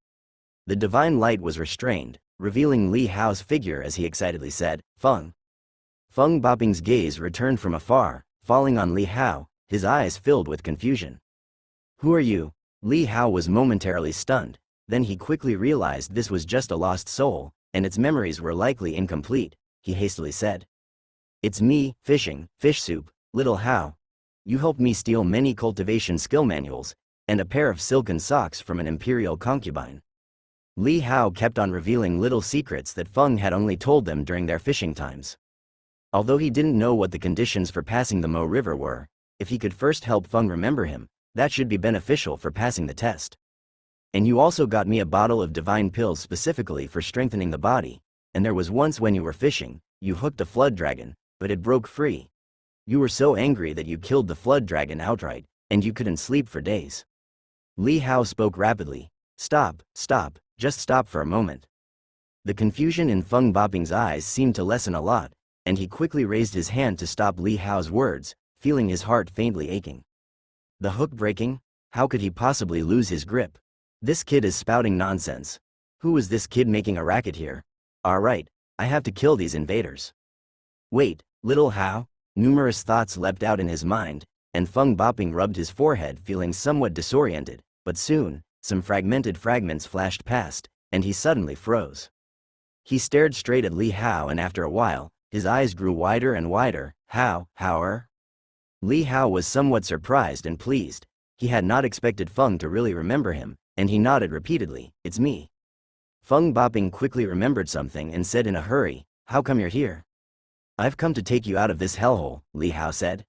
The divine light was restrained, revealing Li Hao's figure as he excitedly said, "Feng." Feng Boping's gaze returned from afar, falling on Li Hao, his eyes filled with confusion. "Who are you?" Li Hao was momentarily stunned, then he quickly realized this was just a lost soul, and its memories were likely incomplete. He hastily said, "It's me, Fish Soup, Little Hao. You helped me steal many cultivation skill manuals, and a pair of silken socks from an imperial concubine." Li Hao kept on revealing little secrets that Feng had only told them during their fishing times. Although he didn't know what the conditions for passing the Mo River were, if he could first help Feng remember him, that should be beneficial for passing the test. "And you also got me a bottle of divine pills specifically for strengthening the body, and there was once when you were fishing, you hooked a flood dragon, but it broke free. You were so angry that you killed the flood dragon outright, and you couldn't sleep for days." Li Hao spoke rapidly. Stop, just stop for a moment." The confusion in Feng Boping's eyes seemed to lessen a lot, and he quickly raised his hand to stop Li Hao's words, feeling his heart faintly aching. The hook breaking? How could he possibly lose his grip? This kid is spouting nonsense. Who is this kid making a racket here? Alright, I have to kill these invaders. Wait, Little Hao? Numerous thoughts leapt out in his mind, and Feng Boping rubbed his forehead feeling somewhat disoriented, but soon, some fragmented fragments flashed past, and he suddenly froze. He stared straight at Li Hao and after a while, his eyes grew wider and wider. How? Li Hao was somewhat surprised and pleased. He had not expected Feng to really remember him, and he nodded repeatedly, "It's me." Feng Boping quickly remembered something and said in a hurry, "How come you're here?" "I've come to take you out of this hellhole," Li Hao said.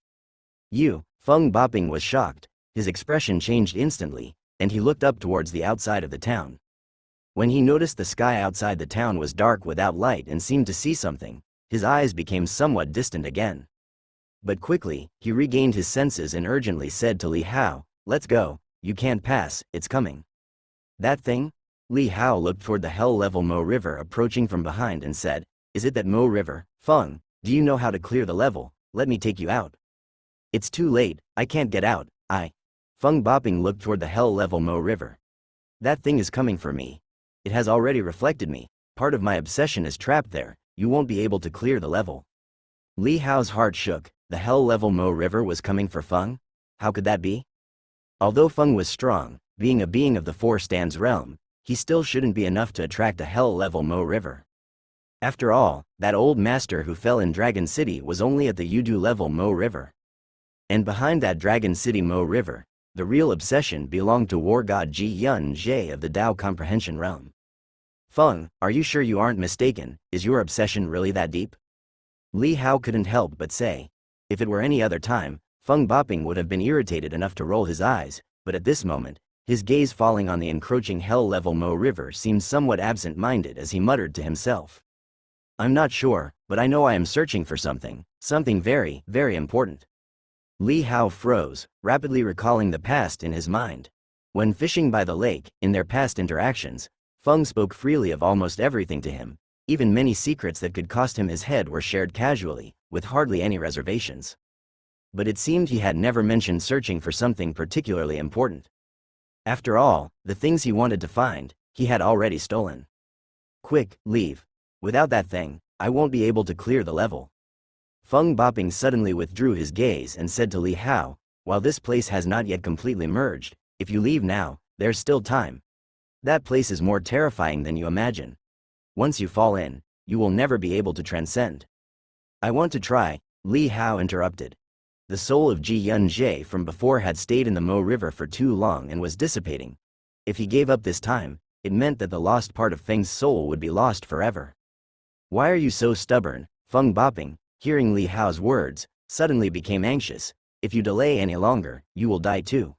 "You?" Feng Boping was shocked. His expression changed instantly, and he looked up towards the outside of the town. When he noticed the sky outside the town was dark without light and seemed to see something, his eyes became somewhat distant again. But quickly, he regained his senses and urgently said to Li Hao, "Let's go, you can't pass, it's coming." "That thing?" Li Hao looked toward the hell-level Mo River approaching from behind and said, "Is it that Mo River, Feng? Do you know how to clear the level? Let me take you out." "It's too late, I can't get out, Feng Boping looked toward the hell-level Mo River. "That thing is coming for me. It has already reflected me. Part of my obsession is trapped there, you won't be able to clear the level." Li Hao's heart shook. The hell-level Mo River was coming for Feng? How could that be? Although Feng was strong, being a being of the Four Stands realm, he still shouldn't be enough to attract a hell-level Mo River. After all, that old master who fell in Dragon City was only at the Yudu level Mo River. And behind that Dragon City Mo River, the real obsession belonged to war god Ji Yun Jie of the Tao Comprehension realm. "Feng, are you sure you aren't mistaken? Is your obsession really that deep?" Li Hao couldn't help but say. If it were any other time, Feng Boping would have been irritated enough to roll his eyes, but at this moment, his gaze falling on the encroaching hell-level Mo River seemed somewhat absent-minded as he muttered to himself. "I'm not sure, but I know I am searching for something very, very important." Li Hao froze, rapidly recalling the past in his mind. When fishing by the lake, in their past interactions, Feng spoke freely of almost everything to him. Even many secrets that could cost him his head were shared casually, with hardly any reservations. But it seemed he had never mentioned searching for something particularly important. After all, the things he wanted to find, he had already stolen. "Quick, leave. Without that thing, I won't be able to clear the level." Feng Boping suddenly withdrew his gaze and said to Li Hao, "While this place has not yet completely merged, if you leave now, there's still time. That place is more terrifying than you imagine. Once you fall in, you will never be able to transcend." "I want to try," Li Hao interrupted. The soul of Ji Yun Jie from before had stayed in the Mo River for too long and was dissipating. If he gave up this time, it meant that the lost part of Feng's soul would be lost forever. "Why are you so stubborn?" Feng Boping, hearing Li Hao's words, suddenly became anxious. "If you delay any longer, you will die too."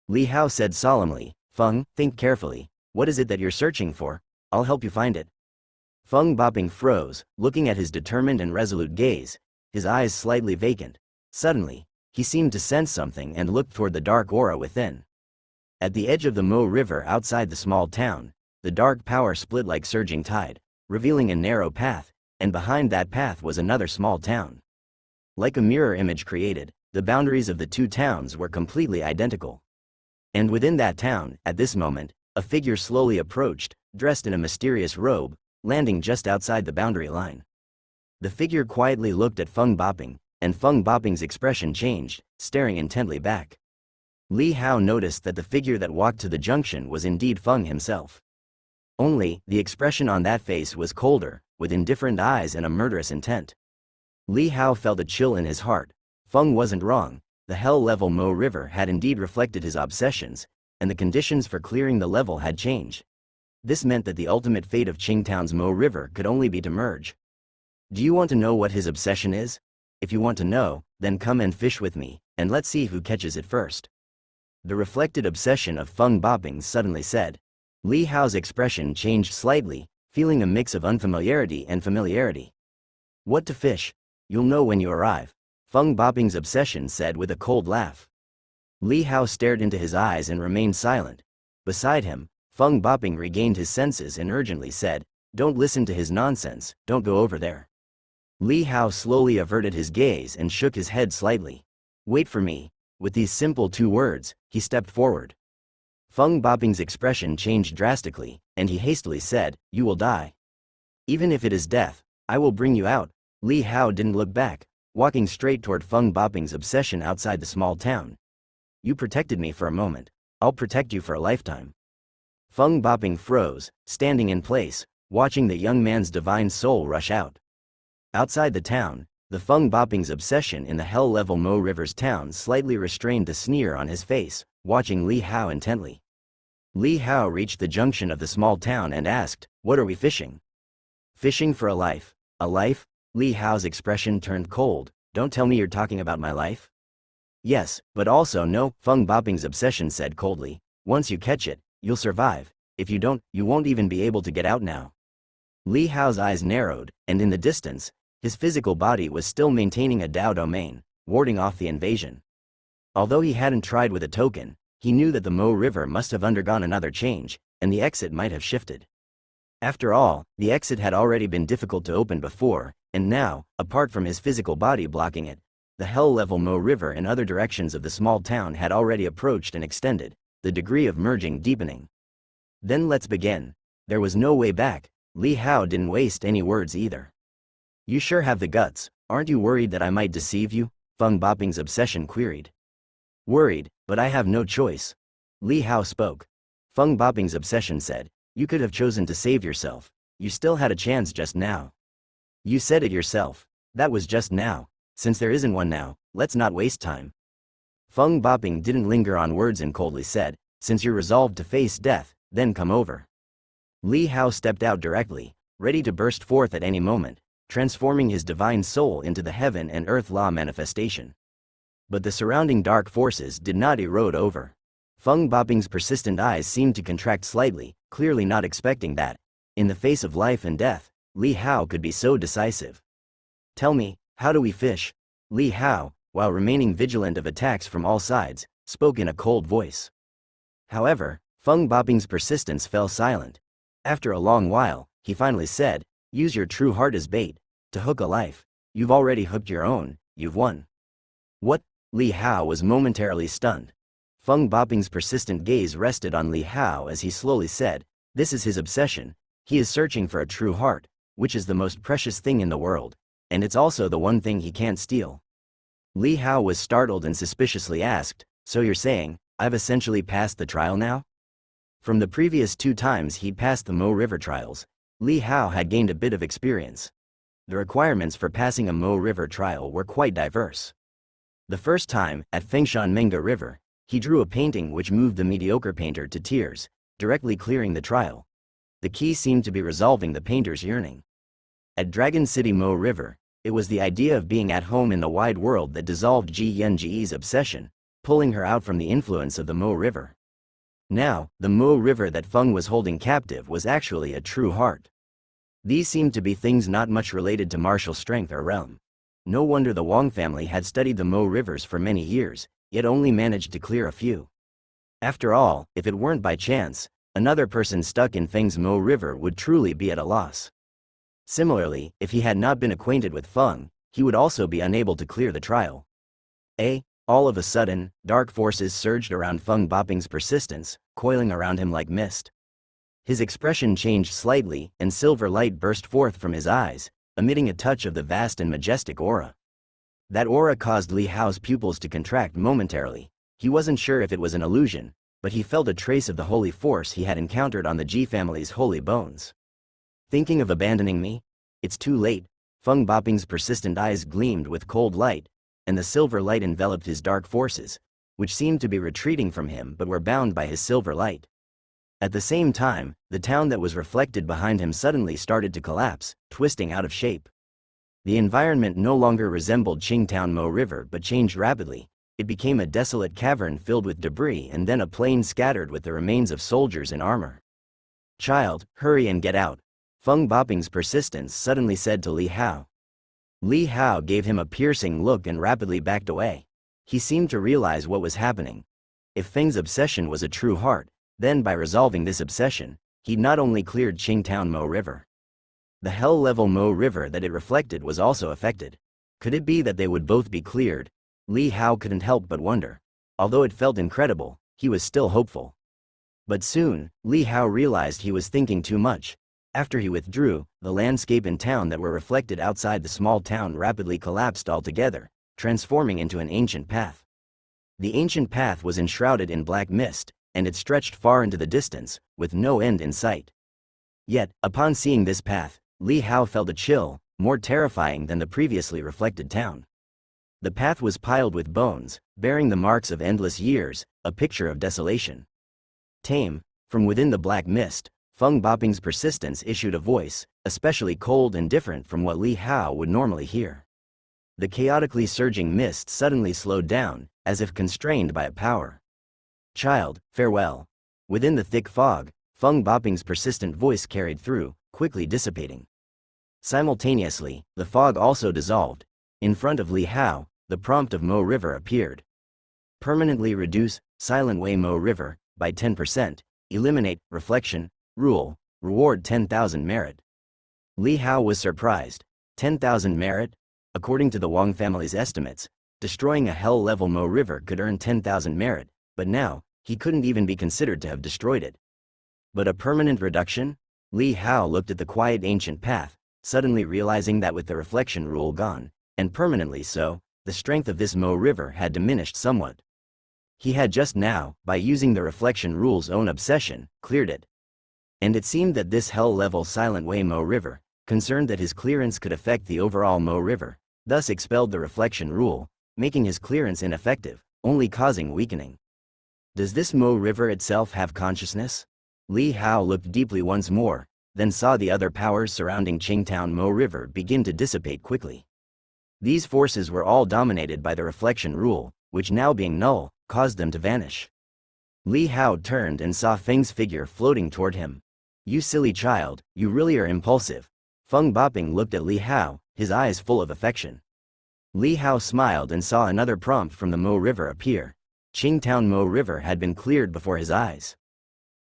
Li Hao said solemnly, "Feng, think carefully. What is it that you're searching for? I'll help you find it." Feng Boping froze, looking at his determined and resolute gaze, his eyes slightly vacant. Suddenly, he seemed to sense something and looked toward the dark aura within. At the edge of the Mo River outside the small town, the dark power split like surging tide, revealing a narrow path, and behind that path was another small town. Like a mirror image created, the boundaries of the two towns were completely identical. And within that town, at this moment, a figure slowly approached, dressed in a mysterious robe, landing just outside the boundary line. The figure quietly looked at Feng Boping, and Feng Boping's expression changed, staring intently back. Li Hao noticed that the figure that walked to the junction was indeed Feng himself. Only, the expression on that face was colder, with indifferent eyes and a murderous intent. Li Hao felt a chill in his heart. Feng wasn't wrong. The hell-level Mo River had indeed reflected his obsessions, and the conditions for clearing the level had changed. This meant that the ultimate fate of Qingtown's Mo River could only be to merge. "Do you want to know what his obsession is? If you want to know, then come and fish with me, and let's see who catches it first." The reflected obsession of Feng Boping suddenly said. Li Hao's expression changed slightly, feeling a mix of unfamiliarity and familiarity. "What to fish? You'll know when you arrive," Feng Boping's obsession said with a cold laugh. Li Hao stared into his eyes and remained silent. Beside him, Feng Boping regained his senses and urgently said, "Don't listen to his nonsense, don't go over there." Li Hao slowly averted his gaze and shook his head slightly. "Wait for me." With these simple two words, he stepped forward. Feng Boping's expression changed drastically, and he hastily said, "You will die. Even if it is death, I will bring you out." Li Hao didn't look back, walking straight toward Feng Boping's obsession outside the small town. "You protected me for a moment. I'll protect you for a lifetime." Feng Boping froze, standing in place, watching the young man's divine soul rush out. Outside the town, the Feng Boping's obsession in the hell-level Mo River's town slightly restrained the sneer on his face, watching Li Hao intently. Li Hao reached the junction of the small town and asked, "What are we fishing?" "Fishing for a life." "A life?" Li Hao's expression turned cold. "Don't tell me you're talking about my life." "Yes, but also no," Feng Boping's obsession said coldly. "Once you catch it, you'll survive. If you don't, you won't even be able to get out now." Li Hao's eyes narrowed, and in the distance, his physical body was still maintaining a Dao domain, warding off the invasion. Although he hadn't tried with a token, he knew that the Mo River must have undergone another change, and the exit might have shifted. After all, the exit had already been difficult to open before, and now, apart from his physical body blocking it, the hell-level Mo River in other directions of the small town had already approached and extended, the degree of merging deepening. Then let's begin. There was no way back. Li Hao didn't waste any words either. You sure have the guts. Aren't you worried that I might deceive you? Feng Boping's obsession queried. Worried, but I have no choice. Li Hao spoke. Feng Boping's obsession said, you could have chosen to save yourself. You still had a chance just now. You said it yourself. That was just now. Since there isn't one now, let's not waste time. Feng Boping didn't linger on words and coldly said, since you're resolved to face death, then come over. Li Hao stepped out directly, ready to burst forth at any moment, transforming his divine soul into the heaven and earth law manifestation. But the surrounding dark forces did not erode over. Feng Boping's persistent eyes seemed to contract slightly, clearly not expecting that, in the face of life and death, Li Hao could be so decisive. Tell me, how do we fish? Li Hao, while remaining vigilant of attacks from all sides, spoke in a cold voice. However, Feng Boping's persistence fell silent. After a long while, he finally said, use your true heart as bait, to hook a life. You've already hooked your own, you've won. What? Li Hao was momentarily stunned. Feng Boping's persistent gaze rested on Li Hao as he slowly said, this is his obsession. He is searching for a true heart, which is the most precious thing in the world, and it's also the one thing he can't steal. Li Hao was startled and suspiciously asked, so you're saying, I've essentially passed the trial now? From the previous 2 times he'd passed the Mo River trials, Li Hao had gained a bit of experience. The requirements for passing a Mo River trial were quite diverse. The first time, at Fengshan River, he drew a painting which moved the mediocre painter to tears, directly clearing the trial. The key seemed to be resolving the painter's yearning. At Dragon City Mo River, it was the idea of being at home in the wide world that dissolved Ji Yanji's obsession, pulling her out from the influence of the Mo River. Now, the Mo River that Feng was holding captive was actually a true heart. These seemed to be things not much related to martial strength or realm. No wonder the Wang family had studied the Mo Rivers for many years, yet only managed to clear a few. After all, if it weren't by chance, another person stuck in Feng's Mo River would truly be at a loss. Similarly, if he had not been acquainted with Feng, he would also be unable to clear the trial. All of a sudden, dark forces surged around Feng Boping's persistence, coiling around him like mist. His expression changed slightly, and silver light burst forth from his eyes, emitting a touch of the vast and majestic aura. That aura caused Li Hao's pupils to contract momentarily. He wasn't sure if it was an illusion, but he felt a trace of the holy force he had encountered on the Ji family's holy bones. Thinking of abandoning me? It's too late. Feng Boping's persistent eyes gleamed with cold light, and the silver light enveloped his dark forces, which seemed to be retreating from him but were bound by his silver light. At the same time, the town that was reflected behind him suddenly started to collapse, twisting out of shape. The environment no longer resembled Qingtown Mo River but changed rapidly. It became a desolate cavern filled with debris and then a plain scattered with the remains of soldiers in armor. Child, hurry and get out. Feng Boping's persistence suddenly said to Li Hao. Li Hao gave him a piercing look and rapidly backed away. He seemed to realize what was happening. If Feng's obsession was a true heart, then by resolving this obsession, he'd not only cleared Qingtown Mo River. The hell-level Mo River that it reflected was also affected. Could it be that they would both be cleared? Li Hao couldn't help but wonder. Although it felt incredible, he was still hopeful. But soon, Li Hao realized he was thinking too much. After he withdrew, the landscape and town that were reflected outside the small town rapidly collapsed altogether, transforming into an ancient path. The ancient path was enshrouded in black mist, and it stretched far into the distance, with no end in sight. Yet, upon seeing this path, Li Hao felt a chill, more terrifying than the previously reflected town. The path was piled with bones, bearing the marks of endless years, a picture of desolation. Tame, from within the black mist, Feng Boping's persistence issued a voice, especially cold and different from what Li Hao would normally hear. The chaotically surging mist suddenly slowed down, as if constrained by a power. Child, farewell. Within the thick fog, Feng Boping's persistent voice carried through, quickly dissipating. Simultaneously, the fog also dissolved. In front of Li Hao, the prompt of Mo River appeared. Permanently reduce Silent Way Mo River by 10%. eliminate, reflection, rule, reward 10,000 merit. Li Hao was surprised. 10,000 merit? According to the Wang family's estimates, destroying a hell-level Mo River could earn 10,000 merit, but now, he couldn't even be considered to have destroyed it. But a permanent reduction? Li Hao looked at the quiet ancient path, suddenly realizing that with the reflection rule gone, and permanently so, the strength of this Mo River had diminished somewhat. He had just now, by using the reflection rule's own obsession, cleared it. And it seemed that this hell-level Silent Way Mo River, concerned that his clearance could affect the overall Mo River, thus expelled the reflection rule, making his clearance ineffective, only causing weakening. Does this Mo River itself have consciousness? Li Hao looked deeply once more, then saw the other powers surrounding Qingtown Mo River begin to dissipate quickly. These forces were all dominated by the reflection rule, which now being null, caused them to vanish. Li Hao turned and saw Feng's figure floating toward him. "You silly child, you really are impulsive." Feng Boping looked at Li Hao, his eyes full of affection. Li Hao smiled and saw another prompt from the Mo River appear. Qingtown Mo River had been cleared before his eyes.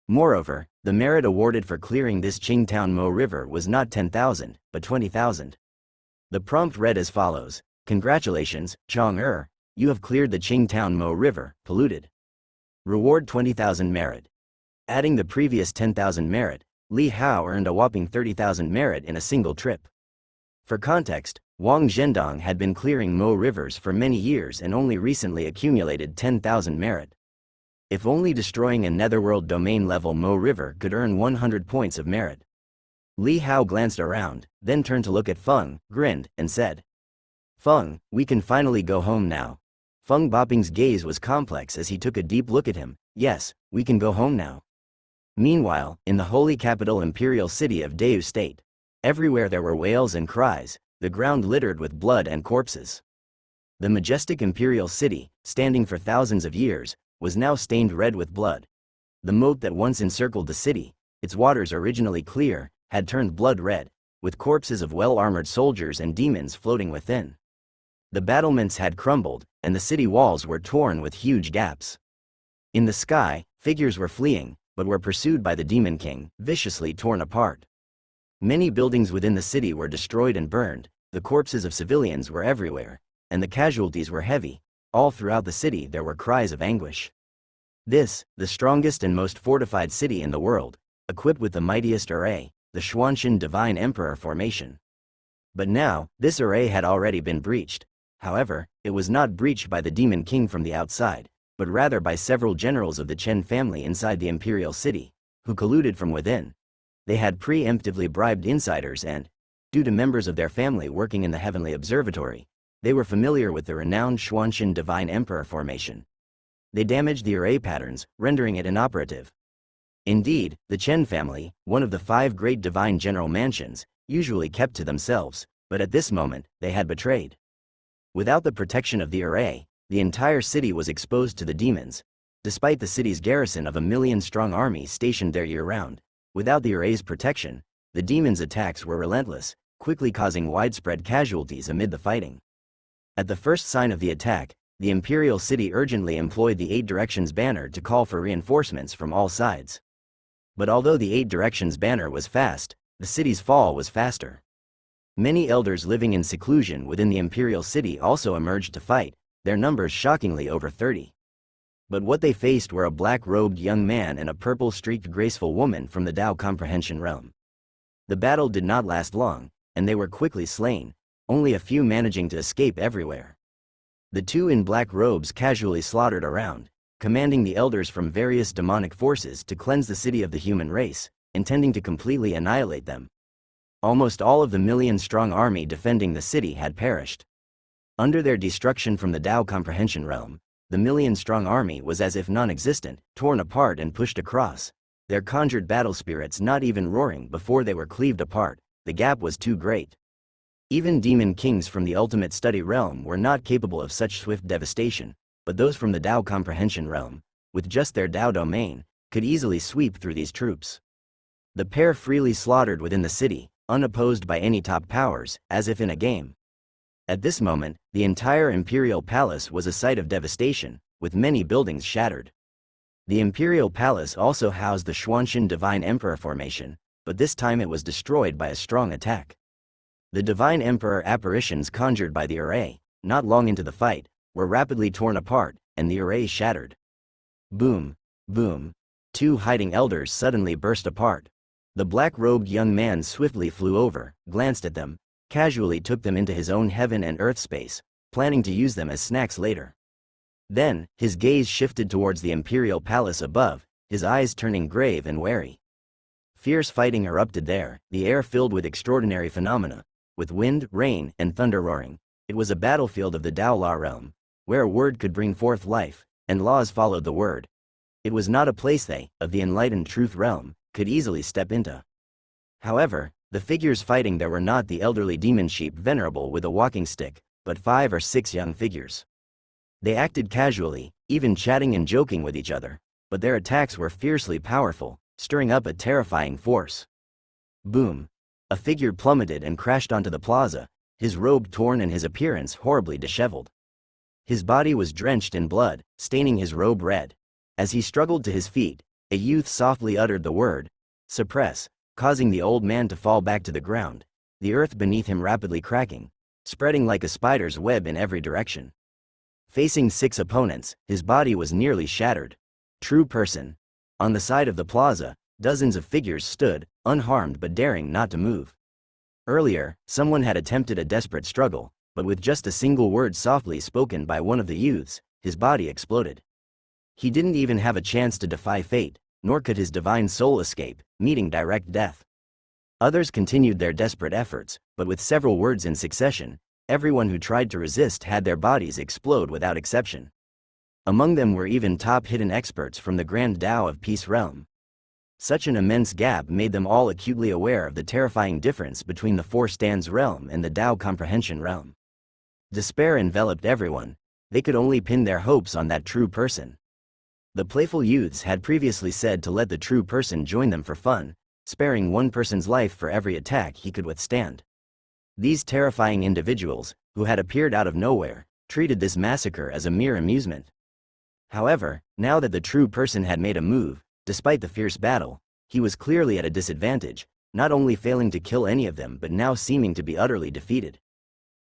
Moreover, the merit awarded for clearing this Qingtown Mo River was not 10,000, but 20,000. The prompt read as follows: "Congratulations, Chong-er, you have cleared the Qingtown Mo River, polluted. Reward 20,000 merit." Adding the previous 10,000 merit, Li Hao earned a whopping 30,000 merit in a single trip. For context, Wang Zhendong had been clearing Mo rivers for many years and only recently accumulated 10,000 merit. If only destroying a netherworld domain-level Mo river could earn 100 points of merit. Li Hao glanced around, then turned to look at Feng, grinned, and said, "Feng, we can finally go home now." Feng Boping's gaze was complex as he took a deep look at him. "Yes, we can go home now." Meanwhile, in the holy capital imperial city of Deu State, everywhere there were wails and cries, the ground littered with blood and corpses. The majestic imperial city, standing for thousands of years, was now stained red with blood. The moat that once encircled the city, its waters originally clear, had turned blood red, with corpses of well-armored soldiers and demons floating within. The battlements had crumbled, and the city walls were torn with huge gaps. In the sky, figures were fleeing, but were pursued by the Demon King, viciously torn apart. Many buildings within the city were destroyed and burned, the corpses of civilians were everywhere, and the casualties were heavy. All throughout the city there were cries of anguish. This, the strongest and most fortified city in the world, equipped with the mightiest array, the Xuanxin Divine Emperor formation. But now, this array had already been breached. However, it was not breached by the Demon King from the outside, but rather by several generals of the Chen family inside the imperial city, who colluded from within. They had preemptively bribed insiders and, due to members of their family working in the Heavenly Observatory, they were familiar with the renowned Xuanxin Divine Emperor formation. They damaged the array patterns, rendering it inoperative. Indeed, the Chen family, one of the 5 great divine general mansions, usually kept to themselves, but at this moment, they had betrayed. Without the protection of the array, the entire city was exposed to the demons. Despite the city's garrison of a 1,000,000-strong army stationed there year-round, without the array's protection, the demons' attacks were relentless, quickly causing widespread casualties amid the fighting. At the first sign of the attack, the imperial city urgently employed the 8 Directions banner to call for reinforcements from all sides. But although the 8 Directions banner was fast, the city's fall was faster. Many elders living in seclusion within the imperial city also emerged to fight, their numbers shockingly over 30. But what they faced were a black-robed young man and a purple-streaked graceful woman from the Dao Comprehension realm. The battle did not last long, and they were quickly slain, only a few managing to escape everywhere. The 2 in black robes casually slaughtered around, commanding the elders from various demonic forces to cleanse the city of the human race, intending to completely annihilate them. Almost all of the 1,000,000-strong army defending the city had perished. Under their destruction from the Dao Comprehension realm, the 1,000,000-strong army was as if non-existent, torn apart and pushed across, their conjured battle spirits not even roaring before they were cleaved apart. The gap was too great. Even demon kings from the ultimate study realm were not capable of such swift devastation, but those from the Dao Comprehension realm, with just their Dao domain, could easily sweep through these troops. The pair freely slaughtered within the city, unopposed by any top powers, as if in a game. At this moment, the entire imperial palace was a site of devastation, with many buildings shattered. The Imperial Palace also housed the Xuanxin Divine Emperor formation, but this time it was destroyed by a strong attack. The Divine Emperor apparitions conjured by the array, not long into the fight, were rapidly torn apart, and the array shattered. Boom, boom. Two hiding elders suddenly burst apart. The black-robed young man swiftly flew over, glanced at them, casually took them into his own heaven and earth space, planning to use them as snacks later. Then, his gaze shifted towards the Imperial Palace above, his eyes turning grave and wary. Fierce fighting erupted there, the air filled with extraordinary phenomena, with wind, rain, and thunder roaring. It was a battlefield of the Dao Law realm, where a word could bring forth life, and laws followed the word. It was not a place they, of the enlightened truth realm, could easily step into. However, the figures fighting there were not the elderly demon sheep venerable with a walking stick, but 5 or 6 young figures. They acted casually, even chatting and joking with each other, but their attacks were fiercely powerful, stirring up a terrifying force. Boom! A figure plummeted and crashed onto the plaza, his robe torn and his appearance horribly disheveled. His body was drenched in blood, staining his robe red. As he struggled to his feet, a youth softly uttered the word, "Suppress," causing the old man to fall back to the ground, the earth beneath him rapidly cracking, spreading like a spider's web in every direction. Facing 6 opponents, his body was nearly shattered. True person. On the side of the plaza, dozens of figures stood, unharmed but daring not to move. Earlier, someone had attempted a desperate struggle, but with just a single word softly spoken by one of the youths, his body exploded. He didn't even have a chance to defy fate, nor could his divine soul escape, meeting direct death. Others continued their desperate efforts, but with several words in succession, everyone who tried to resist had their bodies explode without exception. Among them were even top hidden experts from the Grand Tao of Peace realm. Such an immense gap made them all acutely aware of the terrifying difference between the Four Stands realm and the Tao Comprehension realm. Despair enveloped everyone. They could only pin their hopes on that true person. The playful youths had previously said to let the true person join them for fun, sparing one person's life for every attack he could withstand. These terrifying individuals, who had appeared out of nowhere, treated this massacre as a mere amusement. However, now that the true person had made a move, despite the fierce battle, he was clearly at a disadvantage, not only failing to kill any of them but now seeming to be utterly defeated.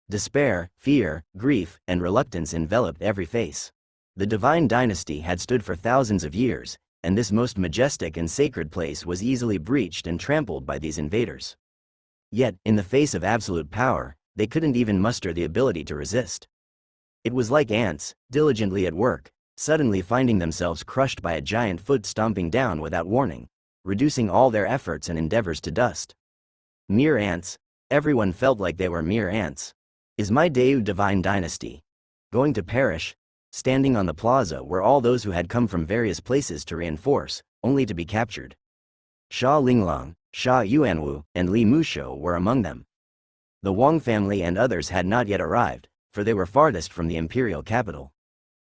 Despair, fear, grief, and reluctance enveloped every face. The divine dynasty had stood for thousands of years, and this most majestic and sacred place was easily breached and trampled by these invaders. Yet, in the face of absolute power, they couldn't even muster the ability to resist. It was like ants, diligently at work, suddenly finding themselves crushed by a giant foot stomping down without warning, reducing all their efforts and endeavors to dust. Mere ants. Everyone felt like they were mere ants. Is my Deu divine dynasty going to perish? Standing on the plaza were all those who had come from various places to reinforce, only to be captured. Sha Linglong, Sha Yuanwu, and Li Mushou were among them. The Wang family and others had not yet arrived, for they were farthest from the imperial capital.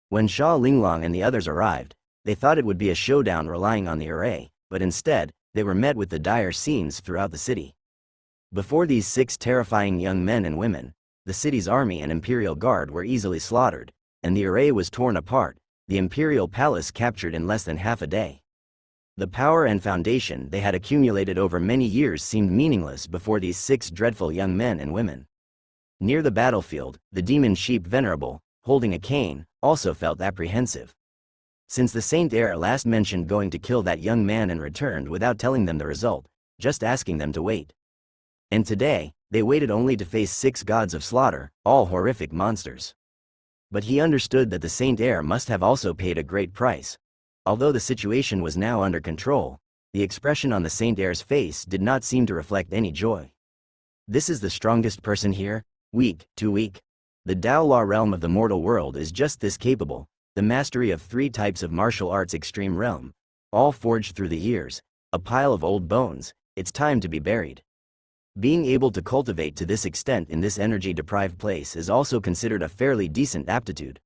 When Sha Linglong and the others arrived, they thought it would be a showdown relying on the array, but instead, they were met with the dire scenes throughout the city. Before these 6 terrifying young men and women, the city's army and imperial guard were easily slaughtered, and the array was torn apart, the imperial palace captured in less than half a day. The power and foundation they had accumulated over many years seemed meaningless before these 6 dreadful young men and women. Near the battlefield, the demon sheep venerable, holding a cane, also felt apprehensive. Since the Saint Heir last mentioned going to kill that young man and returned without telling them the result, just asking them to wait. And today, they waited only to face 6 gods of slaughter, all horrific monsters. But he understood that the Saint Heir must have also paid a great price. Although the situation was now under control, the expression on the Saint Heir's face did not seem to reflect any joy. This is the strongest person here? Weak, too weak. The Dao Law realm of the mortal world is just this capable, the mastery of 3 types of martial arts extreme realm, all forged through the years, a pile of old bones, it's time to be buried. Being able to cultivate to this extent in this energy-deprived place is also considered a fairly decent aptitude.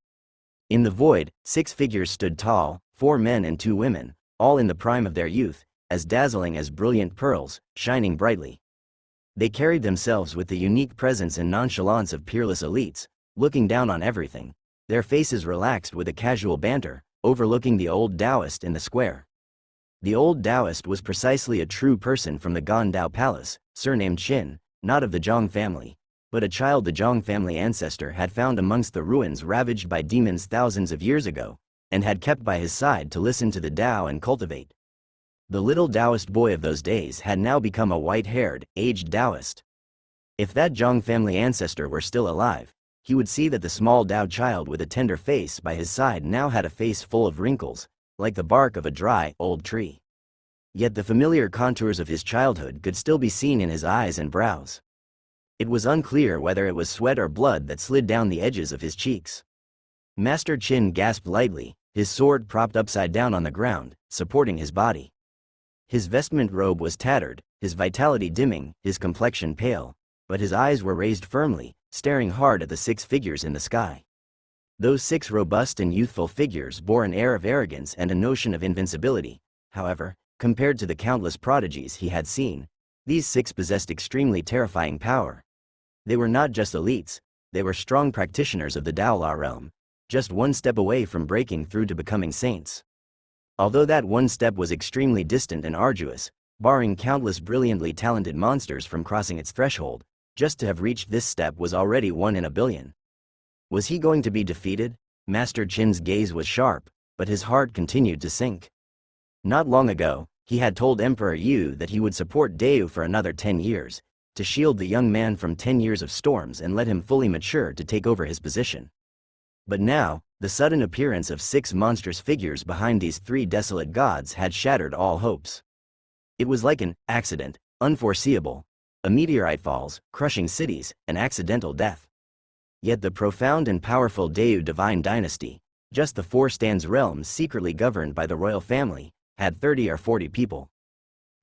In the void, 6 figures stood tall, 4 men and 2 women, all in the prime of their youth, as dazzling as brilliant pearls, shining brightly. They carried themselves with the unique presence and nonchalance of peerless elites, looking down on everything, their faces relaxed with a casual banter, overlooking the old Taoist in the square. The old Taoist was precisely a true person from the Gondao Palace, surnamed Qin, not of the Zhang family, but a child the Zhang family ancestor had found amongst the ruins ravaged by demons thousands of years ago, and had kept by his side to listen to the Tao and cultivate. The little Taoist boy of those days had now become a white-haired, aged Taoist. If that Zhang family ancestor were still alive, he would see that the small Tao child with a tender face by his side now had a face full of wrinkles, like the bark of a dry, old tree. Yet the familiar contours of his childhood could still be seen in his eyes and brows. It was unclear whether it was sweat or blood that slid down the edges of his cheeks. Master Qin gasped lightly, his sword propped upside down on the ground, supporting his body. His vestment robe was tattered, his vitality dimming, his complexion pale, but his eyes were raised firmly, staring hard at the 6 figures in the sky. Those 6 robust and youthful figures bore an air of arrogance and a notion of invincibility. However, compared to the countless prodigies he had seen, these 6 possessed extremely terrifying power. They were not just elites, they were strong practitioners of the Daola realm, just one step away from breaking through to becoming saints. Although that one step was extremely distant and arduous, barring countless brilliantly talented monsters from crossing its threshold, just to have reached this step was already 1 in a billion. Was he going to be defeated? Master Qin's gaze was sharp, but his heart continued to sink. Not long ago, he had told Emperor Yu that he would support Deu for another 10 years, to shield the young man from 10 years of storms and let him fully mature to take over his position. But now, the sudden appearance of 6 monstrous figures behind these 3 desolate gods had shattered all hopes. It was like an accident, unforeseeable. A meteorite falls, crushing cities, an accidental death. Yet the profound and powerful Deu divine dynasty, just the 4 stands realms secretly governed by the royal family, had 30 or 40 people.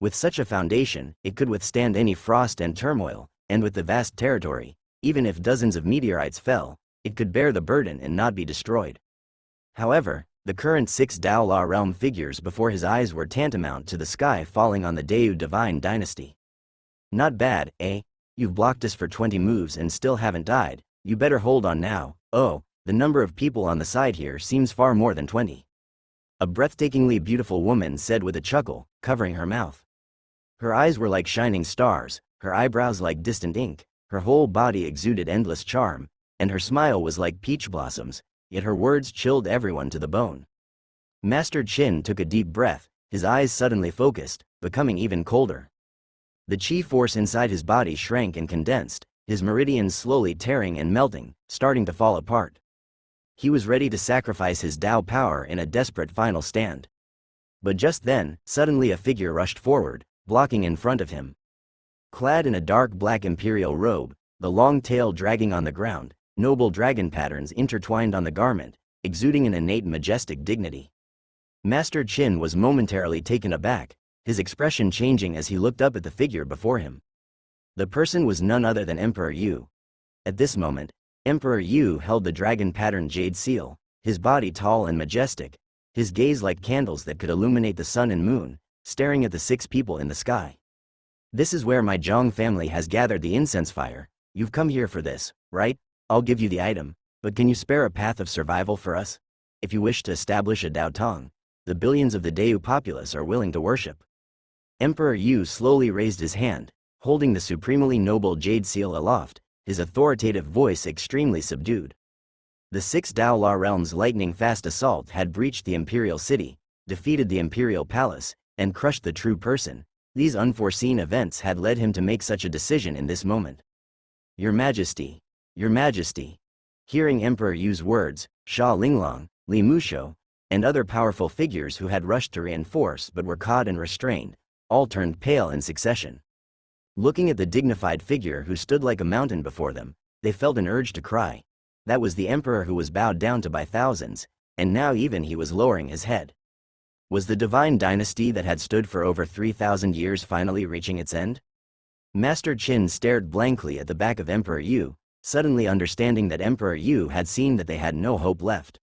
With such a foundation, it could withstand any frost and turmoil, and with the vast territory, even if dozens of meteorites fell, it could bear the burden and not be destroyed. However, the current 6 Daola realm figures before his eyes were tantamount to the sky falling on the Deu divine dynasty. Not bad, eh? You've blocked us for 20 moves and still haven't died. You better hold on now. Oh, the number of people on the side here seems far more than 20. A breathtakingly beautiful woman said with a chuckle, covering her mouth. Her eyes were like shining stars, her eyebrows like distant ink, her whole body exuded endless charm, and her smile was like peach blossoms, yet her words chilled everyone to the bone. Master Qin took a deep breath, his eyes suddenly focused, becoming even colder. The chi force inside his body shrank and condensed, his meridians slowly tearing and melting, starting to fall apart. He was ready to sacrifice his Tao power in a desperate final stand. But just then, suddenly a figure rushed forward, blocking in front of him. Clad in a dark black imperial robe, the long tail dragging on the ground, noble dragon patterns intertwined on the garment, exuding an innate majestic dignity. Master Qin was momentarily taken aback, his expression changing as he looked up at the figure before him. The person was none other than Emperor Yu. At this moment, Emperor Yu held the dragon-patterned jade seal, his body tall and majestic, his gaze like candles that could illuminate the sun and moon, staring at the 6 people in the sky. This is where my Zhang family has gathered the incense fire. You've come here for this, right? I'll give you the item, but can you spare a path of survival for us? If you wish to establish a Dao Tong, the billions of the Deu populace are willing to worship. Emperor Yu slowly raised his hand, holding the supremely noble jade seal aloft, his authoritative voice extremely subdued. The 6 Daola realms' lightning-fast assault had breached the imperial city, defeated the imperial palace, and crushed the true person. These unforeseen events had led him to make such a decision in this moment. Your Majesty, Your Majesty. Hearing Emperor Yu's words, Sha Linglong, Li Musho, and other powerful figures who had rushed to reinforce but were caught and restrained, all turned pale in succession. Looking at the dignified figure who stood like a mountain before them, they felt an urge to cry. That was the emperor who was bowed down to by thousands, and now even he was lowering his head. Was the divine dynasty that had stood for over 3,000 years finally reaching its end? Master Qin stared blankly at the back of Emperor Yu, suddenly understanding that Emperor Yu had seen that they had no hope left.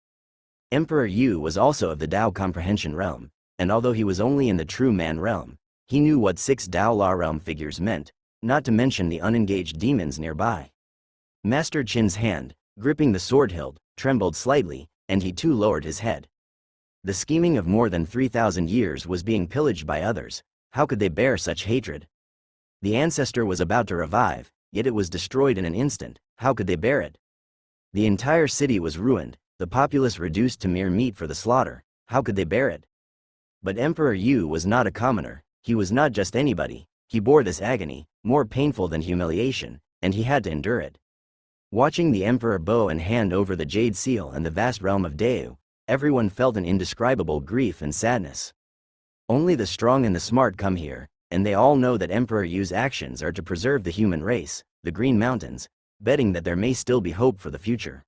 Emperor Yu was also of the Dao comprehension realm, and although he was only in the true man realm, he knew what 6 Daola realm figures meant, not to mention the unengaged demons nearby. Master Qin's hand, gripping the sword hilt, trembled slightly, and he too lowered his head. The scheming of more than 3,000 years was being pillaged by others. How could they bear such hatred? The ancestor was about to revive, yet it was destroyed in an instant. How could they bear it? The entire city was ruined, the populace reduced to mere meat for the slaughter. How could they bear it? But Emperor Yu was not a commoner. He was not just anybody. He bore this agony, more painful than humiliation, and he had to endure it. Watching the emperor bow and hand over the jade seal and the vast realm of Deu, everyone felt an indescribable grief and sadness. Only the strong and the smart come here, and they all know that Emperor Yu's actions are to preserve the human race, the Green Mountains, betting that there may still be hope for the future.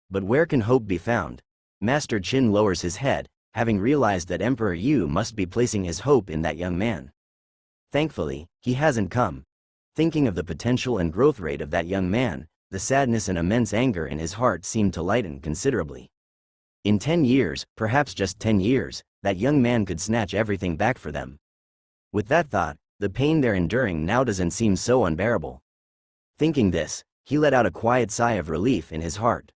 But where can hope be found? Master Qin lowers his head, having realized that Emperor Yu must be placing his hope in that young man. Thankfully, he hasn't come. Thinking of the potential and growth rate of that young man, the sadness and immense anger in his heart seemed to lighten considerably. In 10 years, perhaps just 10 years, that young man could snatch everything back for them. With that thought, the pain they're enduring now doesn't seem so unbearable. Thinking this, he let out a quiet sigh of relief in his heart.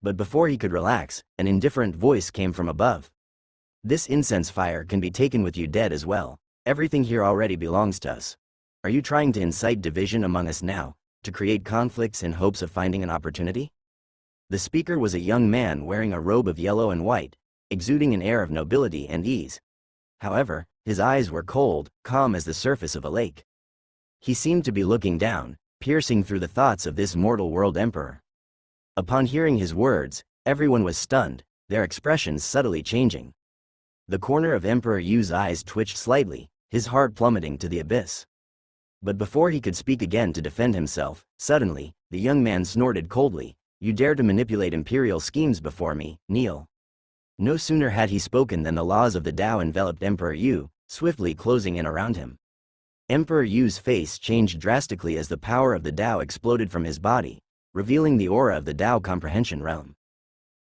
But before he could relax, an indifferent voice came from above. This incense fire can be taken with you dead as well. Everything here already belongs to us. Are you trying to incite division among us now, to create conflicts in hopes of finding an opportunity? The speaker was a young man wearing a robe of yellow and white, exuding an air of nobility and ease. However, his eyes were cold, calm as the surface of a lake. He seemed to be looking down, piercing through the thoughts of this mortal world emperor. Upon hearing his words, everyone was stunned, their expressions subtly changing. The corner of Emperor Yu's eyes twitched slightly, his heart plummeting to the abyss. But before he could speak again to defend himself, suddenly, the young man snorted coldly, "You dare to manipulate imperial schemes before me, kneel." No sooner had he spoken than the laws of the Tao enveloped Emperor Yu, swiftly closing in around him. Emperor Yu's face changed drastically as the power of the Tao exploded from his body, revealing the aura of the Tao comprehension realm.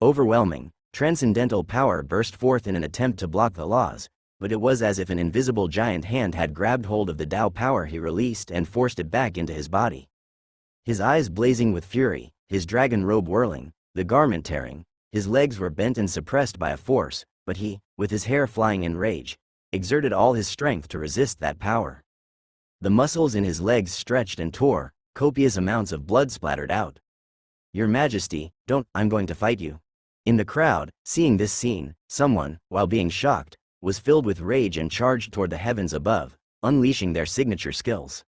Overwhelming, transcendental power burst forth in an attempt to block the laws, but it was as if an invisible giant hand had grabbed hold of the Tao power he released and forced it back into his body. His eyes blazing with fury, his dragon robe whirling, the garment tearing, his legs were bent and suppressed by a force, but he, with his hair flying in rage, exerted all his strength to resist that power. The muscles in his legs stretched and tore, copious amounts of blood splattered out. "Your Majesty, don't, I'm going to fight you." In the crowd, seeing this scene, someone, while being shocked, was filled with rage and charged toward the heavens above, unleashing their signature skills.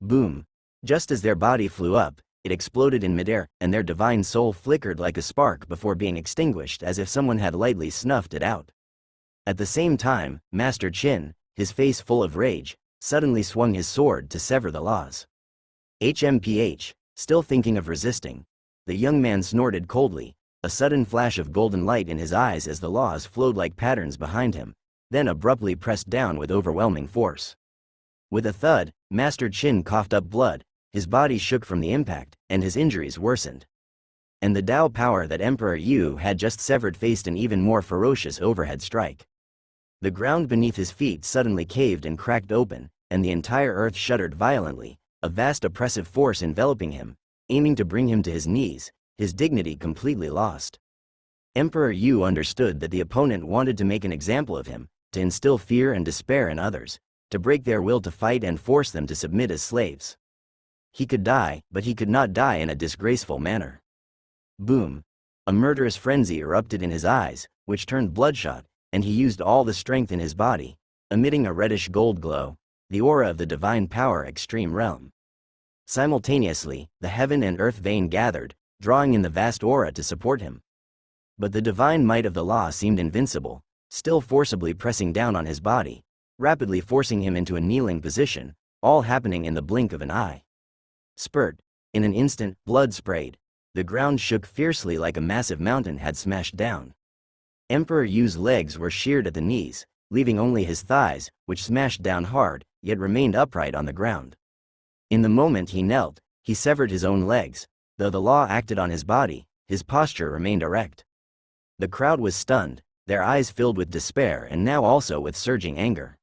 Boom! Just as their body flew up, it exploded in midair, and their divine soul flickered like a spark before being extinguished as if someone had lightly snuffed it out. At the same time, Master Qin, his face full of rage, suddenly swung his sword to sever the laws. HMPH, still thinking of resisting. The young man snorted coldly, a sudden flash of golden light in his eyes as the laws flowed like patterns behind him, then abruptly pressed down with overwhelming force. With a thud, Master Qin coughed up blood, his body shook from the impact, and his injuries worsened. And the Tao power that Emperor Yu had just severed faced an even more ferocious overhead strike. The ground beneath his feet suddenly caved and cracked open, and the entire earth shuddered violently, a vast oppressive force enveloping him, aiming to bring him to his knees, his dignity completely lost. Emperor Yu understood that the opponent wanted to make an example of him, to instill fear and despair in others, to break their will to fight and force them to submit as slaves. He could die, but he could not die in a disgraceful manner. Boom! A murderous frenzy erupted in his eyes, which turned bloodshot, and he used all the strength in his body, emitting a reddish gold glow, the aura of the divine power extreme realm. Simultaneously, the heaven and earth vein gathered, drawing in the vast aura to support him. But the divine might of the law seemed invincible, still forcibly pressing down on his body, rapidly forcing him into a kneeling position, all happening in the blink of an eye. Spurt! In an instant, blood sprayed. The ground shook fiercely like a massive mountain had smashed down. Emperor Yu's legs were sheared at the knees, leaving only his thighs, which smashed down hard, yet remained upright on the ground. In the moment he knelt, he severed his own legs. Though the law acted on his body, his posture remained erect. The crowd was stunned, their eyes filled with despair and now also with surging anger.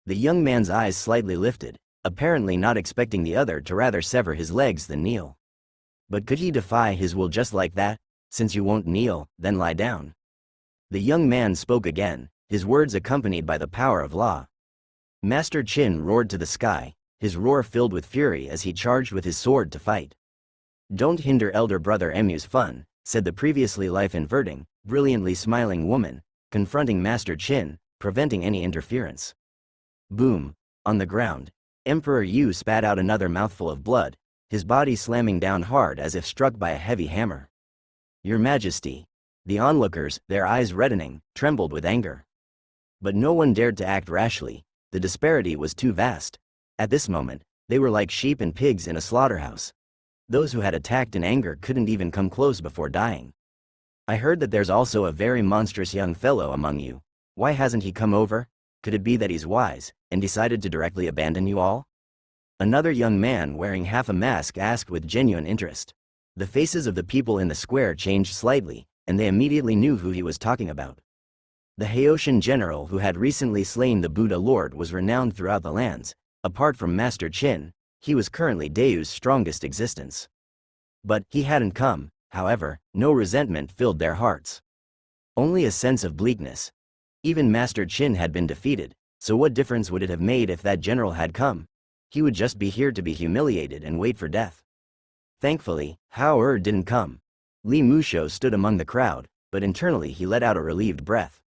The young man's eyes slightly lifted, apparently not expecting the other to rather sever his legs than kneel. But could he defy his will just like that? "Since you won't kneel, then lie down." The young man spoke again, his words accompanied by the power of law. Master Qin roared to the sky, his roar filled with fury as he charged with his sword to fight. "Don't hinder elder brother Emu's fun," said the previously life-inverting, brilliantly smiling woman, confronting Master Qin, preventing any interference. Boom! On the ground, Emperor Yu spat out another mouthful of blood, his body slamming down hard as if struck by a heavy hammer. "Your Majesty." The onlookers, their eyes reddening, trembled with anger. But no one dared to act rashly, the disparity was too vast. At this moment, they were like sheep and pigs in a slaughterhouse. Those who had attacked in anger couldn't even come close before dying. "I heard that there's also a very monstrous young fellow among you. Why hasn't he come over? Could it be that he's wise, and decided to directly abandon you all?" Another young man wearing half a mask asked with genuine interest. The faces of the people in the square changed slightly, and they immediately knew who he was talking about. The Haoshan general who had recently slain the Buddha Lord was renowned throughout the lands. Apart from Master Qin, he was currently Daewoo's strongest existence. But he hadn't come, however, no resentment filled their hearts. Only a sense of bleakness. Even Master Qin had been defeated, so what difference would it have made if that general had come? He would just be here to be humiliated and wait for death. Thankfully, Hao didn't come. Li Musho stood among the crowd, but internally he let out a relieved breath.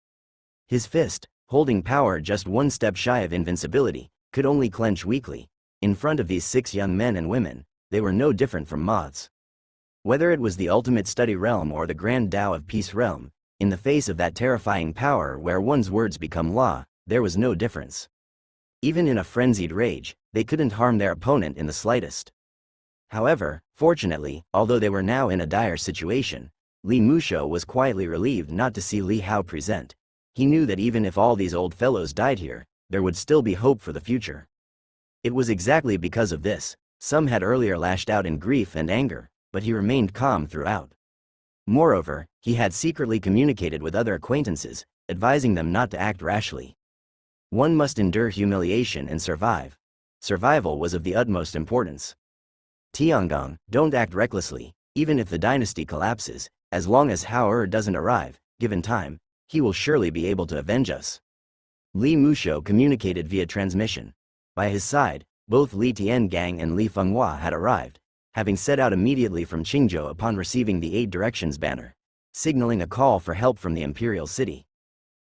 His fist, holding power just one step shy of invincibility, could only clench weakly. In front of these 6 young men and women, they were no different from moths. Whether it was the ultimate study realm or the grand Tao of peace realm, in the face of that terrifying power where one's words become law, there was no difference. Even in a frenzied rage, they couldn't harm their opponent in the slightest. However, fortunately, although they were now in a dire situation, Li Musho was quietly relieved not to see Li Hao present. He knew that even if all these old fellows died here, there would still be hope for the future. It was exactly because of this, some had earlier lashed out in grief and anger, but he remained calm throughout. Moreover, he had secretly communicated with other acquaintances, advising them not to act rashly. One must endure humiliation and survive. Survival was of the utmost importance. Tiangong, don't act recklessly, even if the dynasty collapses, as long as Hao doesn't arrive, given time, he will surely be able to avenge us. Li Musho communicated via transmission. By his side, both Li Tiangang and Li Fenghua had arrived, having set out immediately from Qingzhou upon receiving the 8 Directions banner, signaling a call for help from the Imperial City.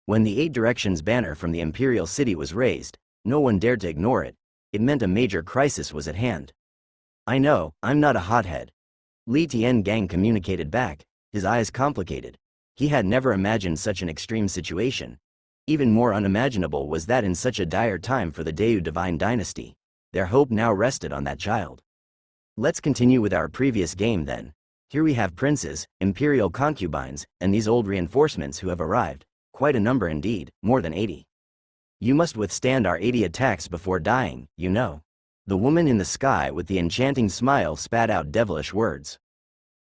When the 8 Directions banner from the Imperial City was raised, no one dared to ignore it. It meant a major crisis was at hand. "I know, I'm not a hothead." Li Tiangang communicated back, his eyes complicated. He had never imagined such an extreme situation. Even more unimaginable was that in such a dire time for the Daewoo Divine Dynasty, their hope now rested on that child. Let's continue with our previous game then. Here we have princes, imperial concubines, and these old reinforcements who have arrived, quite a number indeed, more than 80. "You must withstand our 80 attacks before dying, you know." The woman in the sky with the enchanting smile spat out devilish words.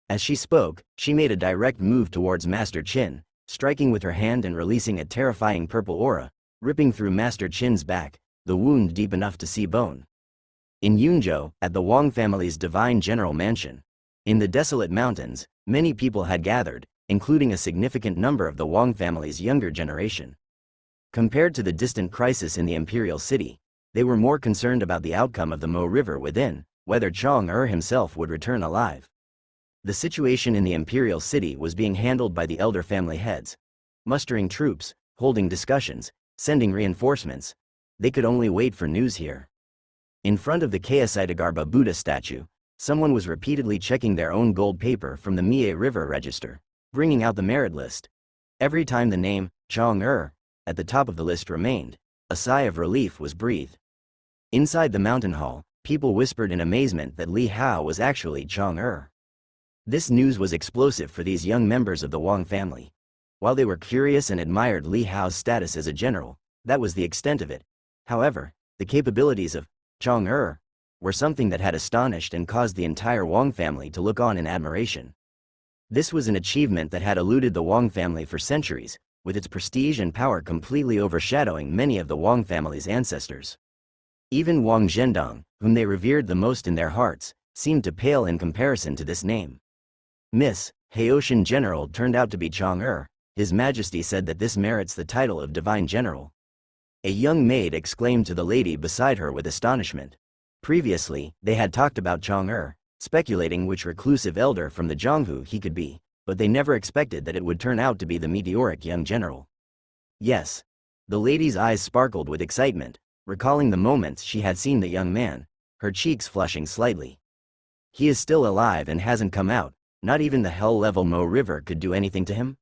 As she spoke, she made a direct move towards Master Qin, striking with her hand and releasing a terrifying purple aura, ripping through Master Qin's back, the wound deep enough to see bone. In Yunzhou, at the Wang family's divine general mansion, in the desolate mountains, many people had gathered, including a significant number of the Wang family's younger generation. Compared to the distant crisis in the imperial city, they were more concerned about the outcome of the Mo River within, whether Chang'e himself would return alive. The situation in the imperial city was being handled by the elder family heads, mustering troops, holding discussions, sending reinforcements. They could only wait for news here. In front of the Kaesitagarba Buddha statue, someone was repeatedly checking their own gold paper from the Mie River register, bringing out the merit list. Every time the name, Chang'e, at the top of the list remained, a sigh of relief was breathed. Inside the mountain hall, people whispered in amazement that Li Hao was actually Chang'e. This news was explosive for these young members of the Wang family. While they were curious and admired Li Hao's status as a general, that was the extent of it. However, the capabilities of Chang'e were something that had astonished and caused the entire Wang family to look on in admiration. This was an achievement that had eluded the Wang family for centuries, with its prestige and power completely overshadowing many of the Wang family's ancestors. Even Wang Zhendong, whom they revered the most in their hearts, seemed to pale in comparison to this name. Miss Haoshan General turned out to be Chang'e, His Majesty said that this merits the title of Divine General. A young maid exclaimed to the lady beside her with astonishment. Previously, they had talked about Chang'er, speculating which reclusive elder from the Zhonghu he could be, but they never expected that it would turn out to be the meteoric young general. Yes. The lady's eyes sparkled with excitement, recalling the moments she had seen the young man, her cheeks flushing slightly. He is still alive and hasn't come out, not even the hell-level Mo River could do anything to him?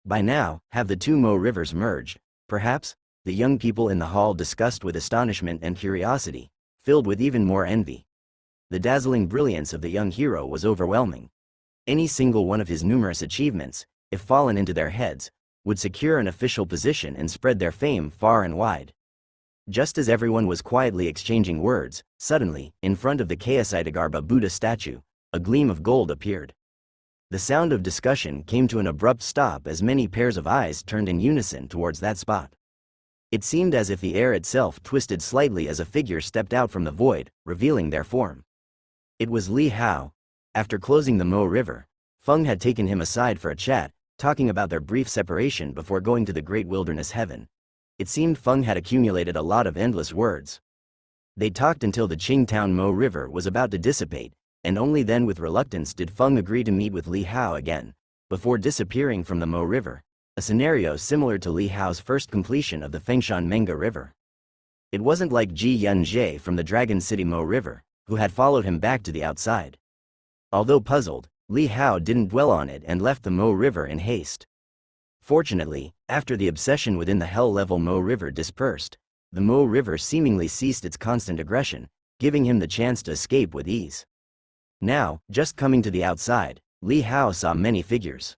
By now, have the two Mo Rivers merged, perhaps? The young people in the hall discussed with astonishment and curiosity, filled with even more envy. The dazzling brilliance of the young hero was overwhelming. Any single one of his numerous achievements, if fallen into their heads, would secure an official position and spread their fame far and wide. Just as everyone was quietly exchanging words, suddenly, in front of the Kayasitagarbha Buddha statue, a gleam of gold appeared. The sound of discussion came to an abrupt stop as many pairs of eyes turned in unison towards that spot. It seemed as if the air itself twisted slightly as a figure stepped out from the void, revealing their form. It was Li Hao. After closing the Mo River, Feng had taken him aside for a chat, talking about their brief separation before going to the great wilderness heaven. It seemed Feng had accumulated a lot of endless words. They talked until the Qingtown Mo River was about to dissipate, and only then with reluctance did Feng agree to meet with Li Hao again, before disappearing from the Mo River, a scenario similar to Li Hao's first completion of the Fengshan Menga River. It wasn't like Ji Yunjie from the Dragon City Mo River, who had followed him back to the outside. Although puzzled, Li Hao didn't dwell on it and left the Mo River in haste. Fortunately, after the obsession within the hell-level Mo River dispersed, the Mo River seemingly ceased its constant aggression, giving him the chance to escape with ease. Now, just coming to the outside, Li Hao saw many figures.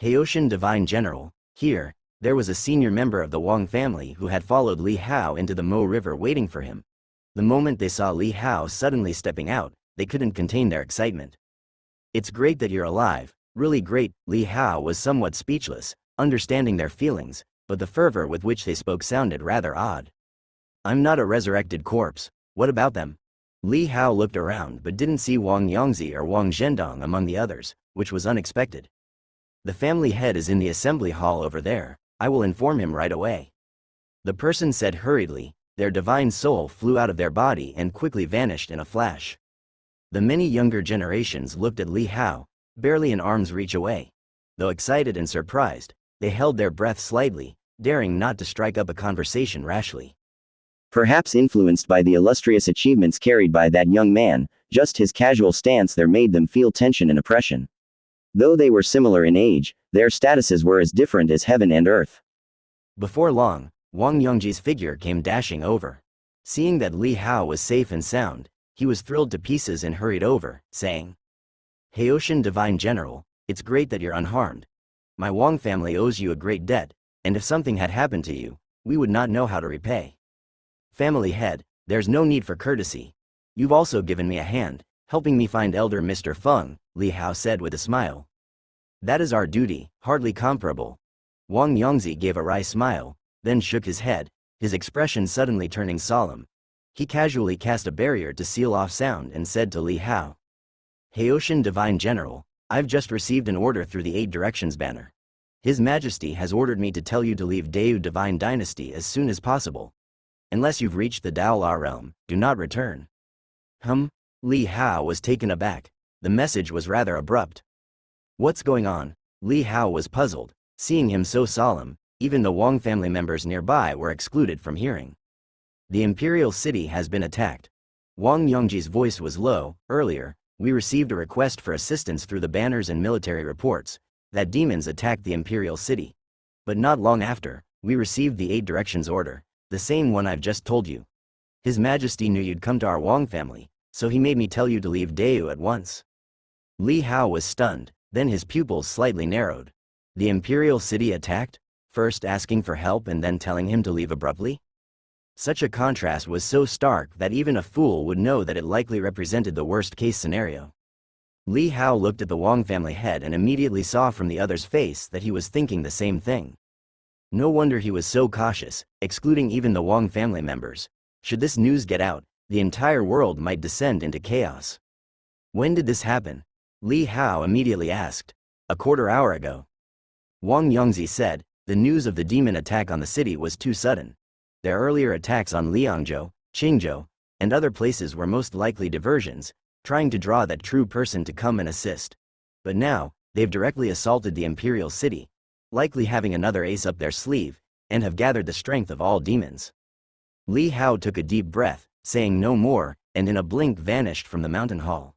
Haoshan Divine General. Here, there was a senior member of the Wang family who had followed Li Hao into the Mo River waiting for him. The moment they saw Li Hao suddenly stepping out, they couldn't contain their excitement. "It's great that you're alive, really great." Li Hao was somewhat speechless, understanding their feelings, but the fervor with which they spoke sounded rather odd. "I'm not a resurrected corpse, what about them?" Li Hao looked around but didn't see Wang Yongzi or Wang Zhendong among the others, which was unexpected. "The family head is in the assembly hall over there, I will inform him right away." The person said hurriedly. Their divine soul flew out of their body and quickly vanished in a flash. The many younger generations looked at Li Hao, barely an arm's reach away. Though excited and surprised, they held their breath slightly, daring not to strike up a conversation rashly. Perhaps influenced by the illustrious achievements carried by that young man, just his casual stance there made them feel tension and oppression. Though they were similar in age, their statuses were as different as heaven and earth. Before long, Wang Yongji's figure came dashing over. Seeing that Li Hao was safe and sound, he was thrilled to pieces and hurried over, saying, "Haoshan Divine General, it's great that you're unharmed. My Wang family owes you a great debt, and if something had happened to you, we would not know how to repay. Family head, there's no need for courtesy. You've also given me a hand, helping me find Elder Mr. Feng," Li Hao said with a smile. "That is our duty, hardly comparable." Wang Yongzi gave a wry smile, then shook his head, his expression suddenly turning solemn. He casually cast a barrier to seal off sound and said to Li Hao, "Haoshan Divine General, I've just received an order through the 8 Directions banner. His Majesty has ordered me to tell you to leave Dayu Divine Dynasty as soon as possible. Unless you've reached the Daola realm, do not return." Li Hao was taken aback. The message was rather abrupt. "What's going on?" Li Hao was puzzled, seeing him so solemn. Even the Wang family members nearby were excluded from hearing. "The imperial city has been attacked." Wang Yongji's voice was low. "Earlier, we received a request for assistance through the banners and military reports that demons attacked the imperial city. But not long after, we received the 8 Directions order, the same one I've just told you. His Majesty knew you'd come to our Wang family, so he made me tell you to leave Dayu at once." Li Hao was stunned, then his pupils slightly narrowed. The imperial city attacked? First asking for help and then telling him to leave abruptly? Such a contrast was so stark that even a fool would know that it likely represented the worst-case scenario. Li Hao looked at the Wang family head and immediately saw from the other's face that he was thinking the same thing. No wonder he was so cautious, excluding even the Wang family members. Should this news get out, the entire world might descend into chaos. "When did this happen?" Li Hao immediately asked. "A quarter hour ago." Wang Yongzi said, the news of the demon attack on the city was too sudden. Their earlier attacks on Liangzhou, Qingzhou, and other places were most likely diversions, trying to draw that true person to come and assist. But now, they've directly assaulted the imperial city, likely having another ace up their sleeve, and have gathered the strength of all demons. Li Hao took a deep breath, saying no more, and in a blink vanished from the mountain hall.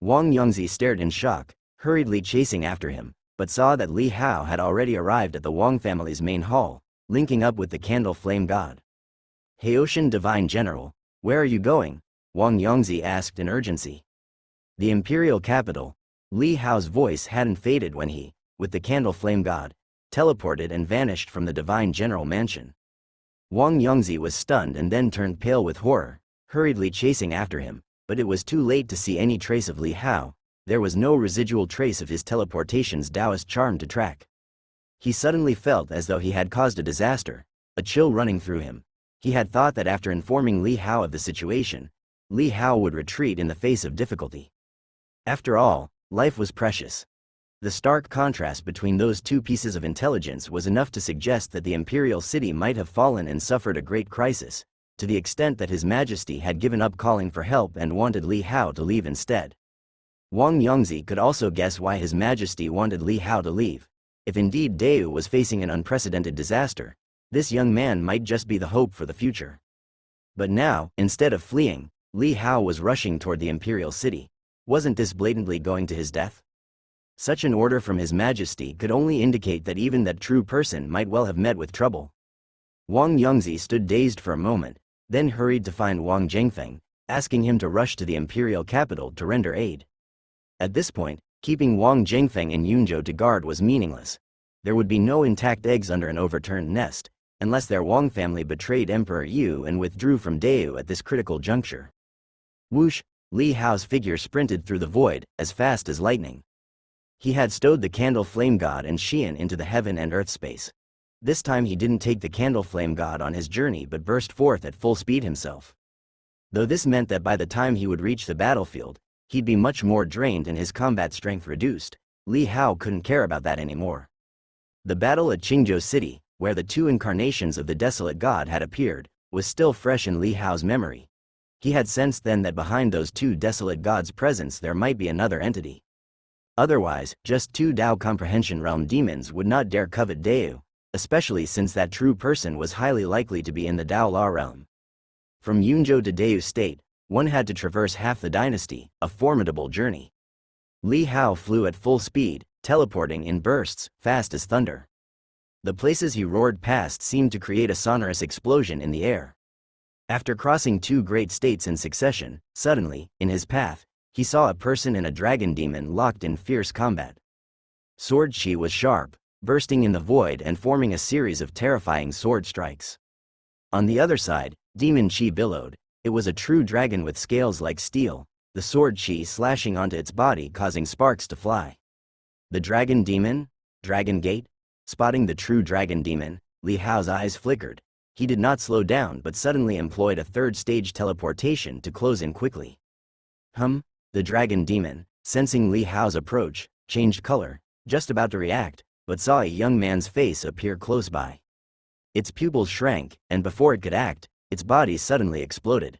Wang Yongzi stared in shock, hurriedly chasing after him, but saw that Li Hao had already arrived at the Wang family's main hall, linking up with the Candle Flame God. Haoshan Divine General, where are you going? Wang Yongzi asked in urgency. The imperial capital. Li Hao's voice hadn't faded when he, with the Candle Flame God, teleported and vanished from the Divine General mansion. Wang Yongzi was stunned and then turned pale with horror, hurriedly chasing after him, but it was too late to see any trace of Li Hao. There was no residual trace of his teleportation's Taoist charm to track. He suddenly felt as though he had caused a disaster, a chill running through him. He had thought that after informing Li Hao of the situation, Li Hao would retreat in the face of difficulty. After all, life was precious. The stark contrast between those two pieces of intelligence was enough to suggest that the imperial city might have fallen and suffered a great crisis, to the extent that His Majesty had given up calling for help and wanted Li Hao to leave instead. Wang Yongzi could also guess why His Majesty wanted Li Hao to leave. If indeed Deu was facing an unprecedented disaster, this young man might just be the hope for the future. But now, instead of fleeing, Li Hao was rushing toward the imperial city. Wasn't this blatantly going to his death? Such an order from His Majesty could only indicate that even that true person might well have met with trouble. Wang Yongzi stood dazed for a moment, then hurried to find Wang Zhengfeng, asking him to rush to the imperial capital to render aid. At this point, keeping Wang Zhengfeng in Yunzhou to guard was meaningless. There would be no intact eggs under an overturned nest, unless their Wang family betrayed Emperor Yu and withdrew from Deu at this critical juncture. Whoosh! Li Hao's figure sprinted through the void, as fast as lightning. He had stowed the Candle Flame God and Xian into the heaven and earth space. This time he didn't take the Candle Flame God on his journey but burst forth at full speed himself. Though this meant that by the time he would reach the battlefield, he'd be much more drained and his combat strength reduced, Li Hao couldn't care about that anymore. The battle at Qingzhou City, where the two incarnations of the Desolate God had appeared, was still fresh in Li Hao's memory. He had sensed then that behind those two Desolate Gods' presence there might be another entity. Otherwise, just two Tao Comprehension Realm demons would not dare covet Deu, especially since that true person was highly likely to be in the Tao Law realm. From Yunzhou to Deu State, one had to traverse half the dynasty, a formidable journey. Li Hao flew at full speed, teleporting in bursts, fast as thunder. The places he roared past seemed to create a sonorous explosion in the air. After crossing two great states in succession, suddenly, in his path, he saw a person and a dragon demon locked in fierce combat. Sword Qi was sharp, bursting in the void and forming a series of terrifying sword strikes. On the other side, Demon Qi billowed. It was a true dragon with scales like steel, the sword Qi slashing onto its body causing sparks to fly. The dragon demon? Dragon Gate? Spotting the true dragon demon, Li Hao's eyes flickered. He did not slow down but suddenly employed a third-stage teleportation to close in quickly. The dragon demon, sensing Li Hao's approach, changed color, just about to react, but saw a young man's face appear close by. Its pupils shrank, and before it could act, its body suddenly exploded.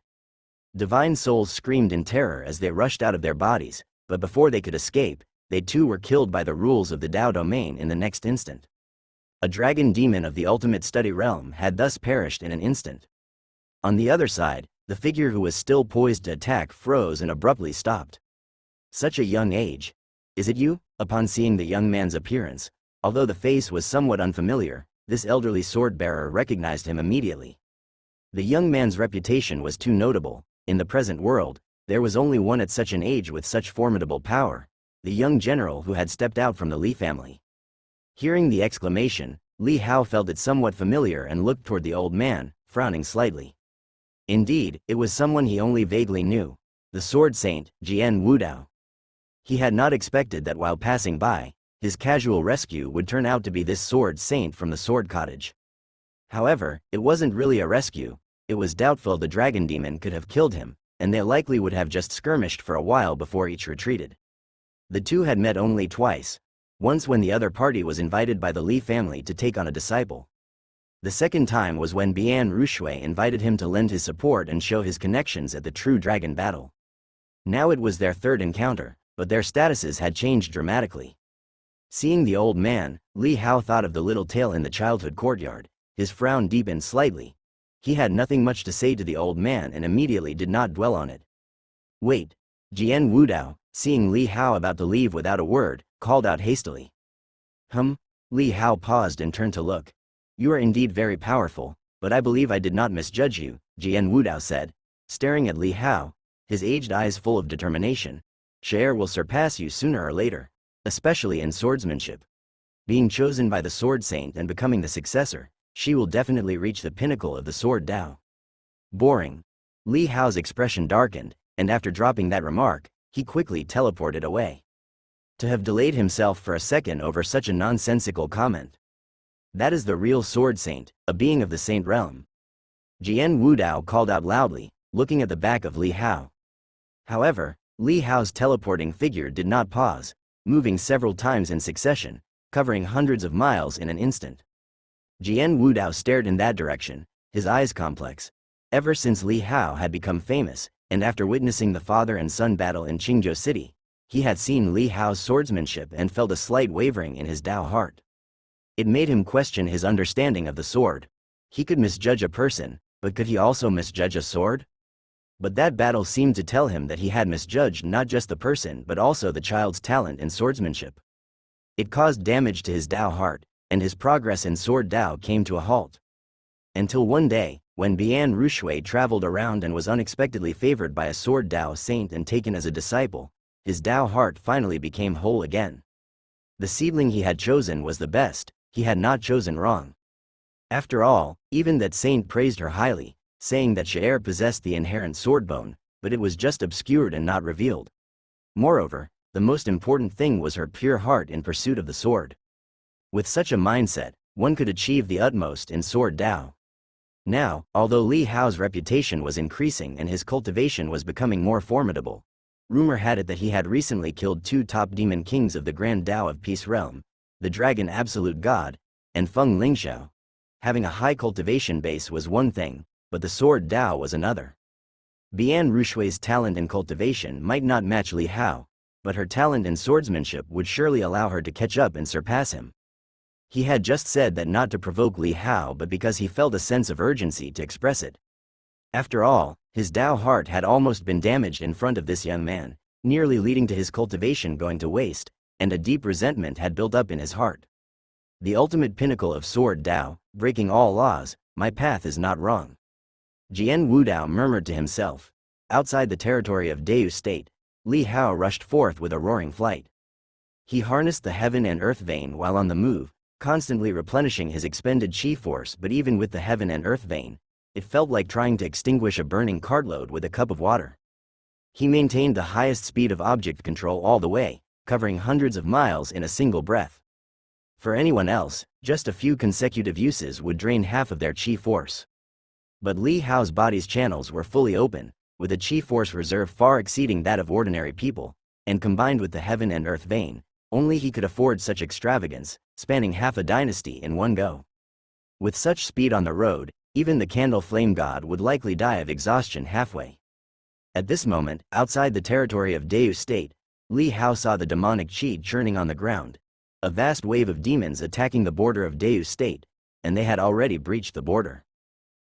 Divine souls screamed in terror as they rushed out of their bodies, but before they could escape, they too were killed by the rules of the Tao domain in the next instant. A dragon demon of the ultimate study realm had thus perished in an instant. On the other side, the figure who was still poised to attack froze and abruptly stopped. Such a young age. Is it you? Upon seeing the young man's appearance, although the face was somewhat unfamiliar, this elderly sword-bearer recognized him immediately. The young man's reputation was too notable. In the present world, there was only one at such an age with such formidable power, the young general who had stepped out from the Li family. Hearing the exclamation, Li Hao felt it somewhat familiar and looked toward the old man, frowning slightly. Indeed, it was someone he only vaguely knew, the sword saint, Jian Wudao. He had not expected that while passing by, his casual rescue would turn out to be this sword saint from the sword cottage. However, it wasn't really a rescue. It was doubtful the dragon demon could have killed him, and they likely would have just skirmished for a while before each retreated. The two had met only twice. Once when the other party was invited by the Li family to take on a disciple. The second time was when Bian Rushui invited him to lend his support and show his connections at the True Dragon battle. Now it was their third encounter, but their statuses had changed dramatically. Seeing the old man, Li Hao thought of the little tale in the childhood courtyard. His frown deepened slightly. He had nothing much to say to the old man and immediately did not dwell on it. Wait. Jian Wudao, seeing Li Hao about to leave without a word, called out hastily. Li Hao paused and turned to look. You are indeed very powerful, but I believe I did not misjudge you, Jian Wudao said, staring at Li Hao, his aged eyes full of determination. Shaer will surpass you sooner or later, especially in swordsmanship. Being chosen by the Sword Saint and becoming the successor, she will definitely reach the pinnacle of the Sword Dao. Boring. Li Hao's expression darkened, and after dropping that remark, he quickly teleported away. To have delayed himself for a second over such a nonsensical comment. That is the real Sword Saint, a being of the Saint Realm. Jian Wudao called out loudly, looking at the back of Li Hao. However, Li Hao's teleporting figure did not pause, moving several times in succession, covering hundreds of miles in an instant. Jian Wudao stared in that direction, his eyes complex. Ever since Li Hao had become famous, and after witnessing the father and son battle in Qingzhou City, he had seen Li Hao's swordsmanship and felt a slight wavering in his Dao heart. It made him question his understanding of the sword. He could misjudge a person, but could he also misjudge a sword? But that battle seemed to tell him that he had misjudged not just the person but also the child's talent in swordsmanship. It caused damage to his Dao heart, and his progress in Sword Dao came to a halt. Until one day, when Bian Rushui traveled around and was unexpectedly favored by a Sword Dao saint and taken as a disciple, his Dao heart finally became whole again. The seedling he had chosen was the best. He had not chosen wrong. After all, even that saint praised her highly, saying that Shaer possessed the inherent sword bone, but it was just obscured and not revealed. Moreover, the most important thing was her pure heart in pursuit of the sword. With such a mindset, one could achieve the utmost in Sword Dao. Now, although Li Hao's reputation was increasing and his cultivation was becoming more formidable, rumor had it that he had recently killed 2 top demon kings of the Grand Dao of Peace Realm, the Dragon Absolute God, and Feng Lingxiao. Having a high cultivation base was one thing, but the Sword Dao was another. Bian Rushui's talent in cultivation might not match Li Hao, but her talent in swordsmanship would surely allow her to catch up and surpass him. He had just said that not to provoke Li Hao but because he felt a sense of urgency to express it. After all, his Dao heart had almost been damaged in front of this young man, nearly leading to his cultivation going to waste, and a deep resentment had built up in his heart. The ultimate pinnacle of Sword Dao, breaking all laws, my path is not wrong. Jian Wudao murmured to himself. Outside the territory of Deu State, Li Hao rushed forth with a roaring flight. He harnessed the heaven and earth vein while on the move, constantly replenishing his expended chi force, but even with the heaven and earth vein, it felt like trying to extinguish a burning cartload with a cup of water. He maintained the highest speed of object control all the way, covering hundreds of miles in a single breath. For anyone else, just a few consecutive uses would drain half of their chi force. But Li Hao's body's channels were fully open, with a chi force reserve far exceeding that of ordinary people, and combined with the heaven and earth vein, only he could afford such extravagance, spanning half a dynasty in one go. With such speed on the road, even the candle flame god would likely die of exhaustion halfway. At this moment, outside the territory of Deu State, Li Hao saw the demonic chi churning on the ground, a vast wave of demons attacking the border of Deu State, and they had already breached the border.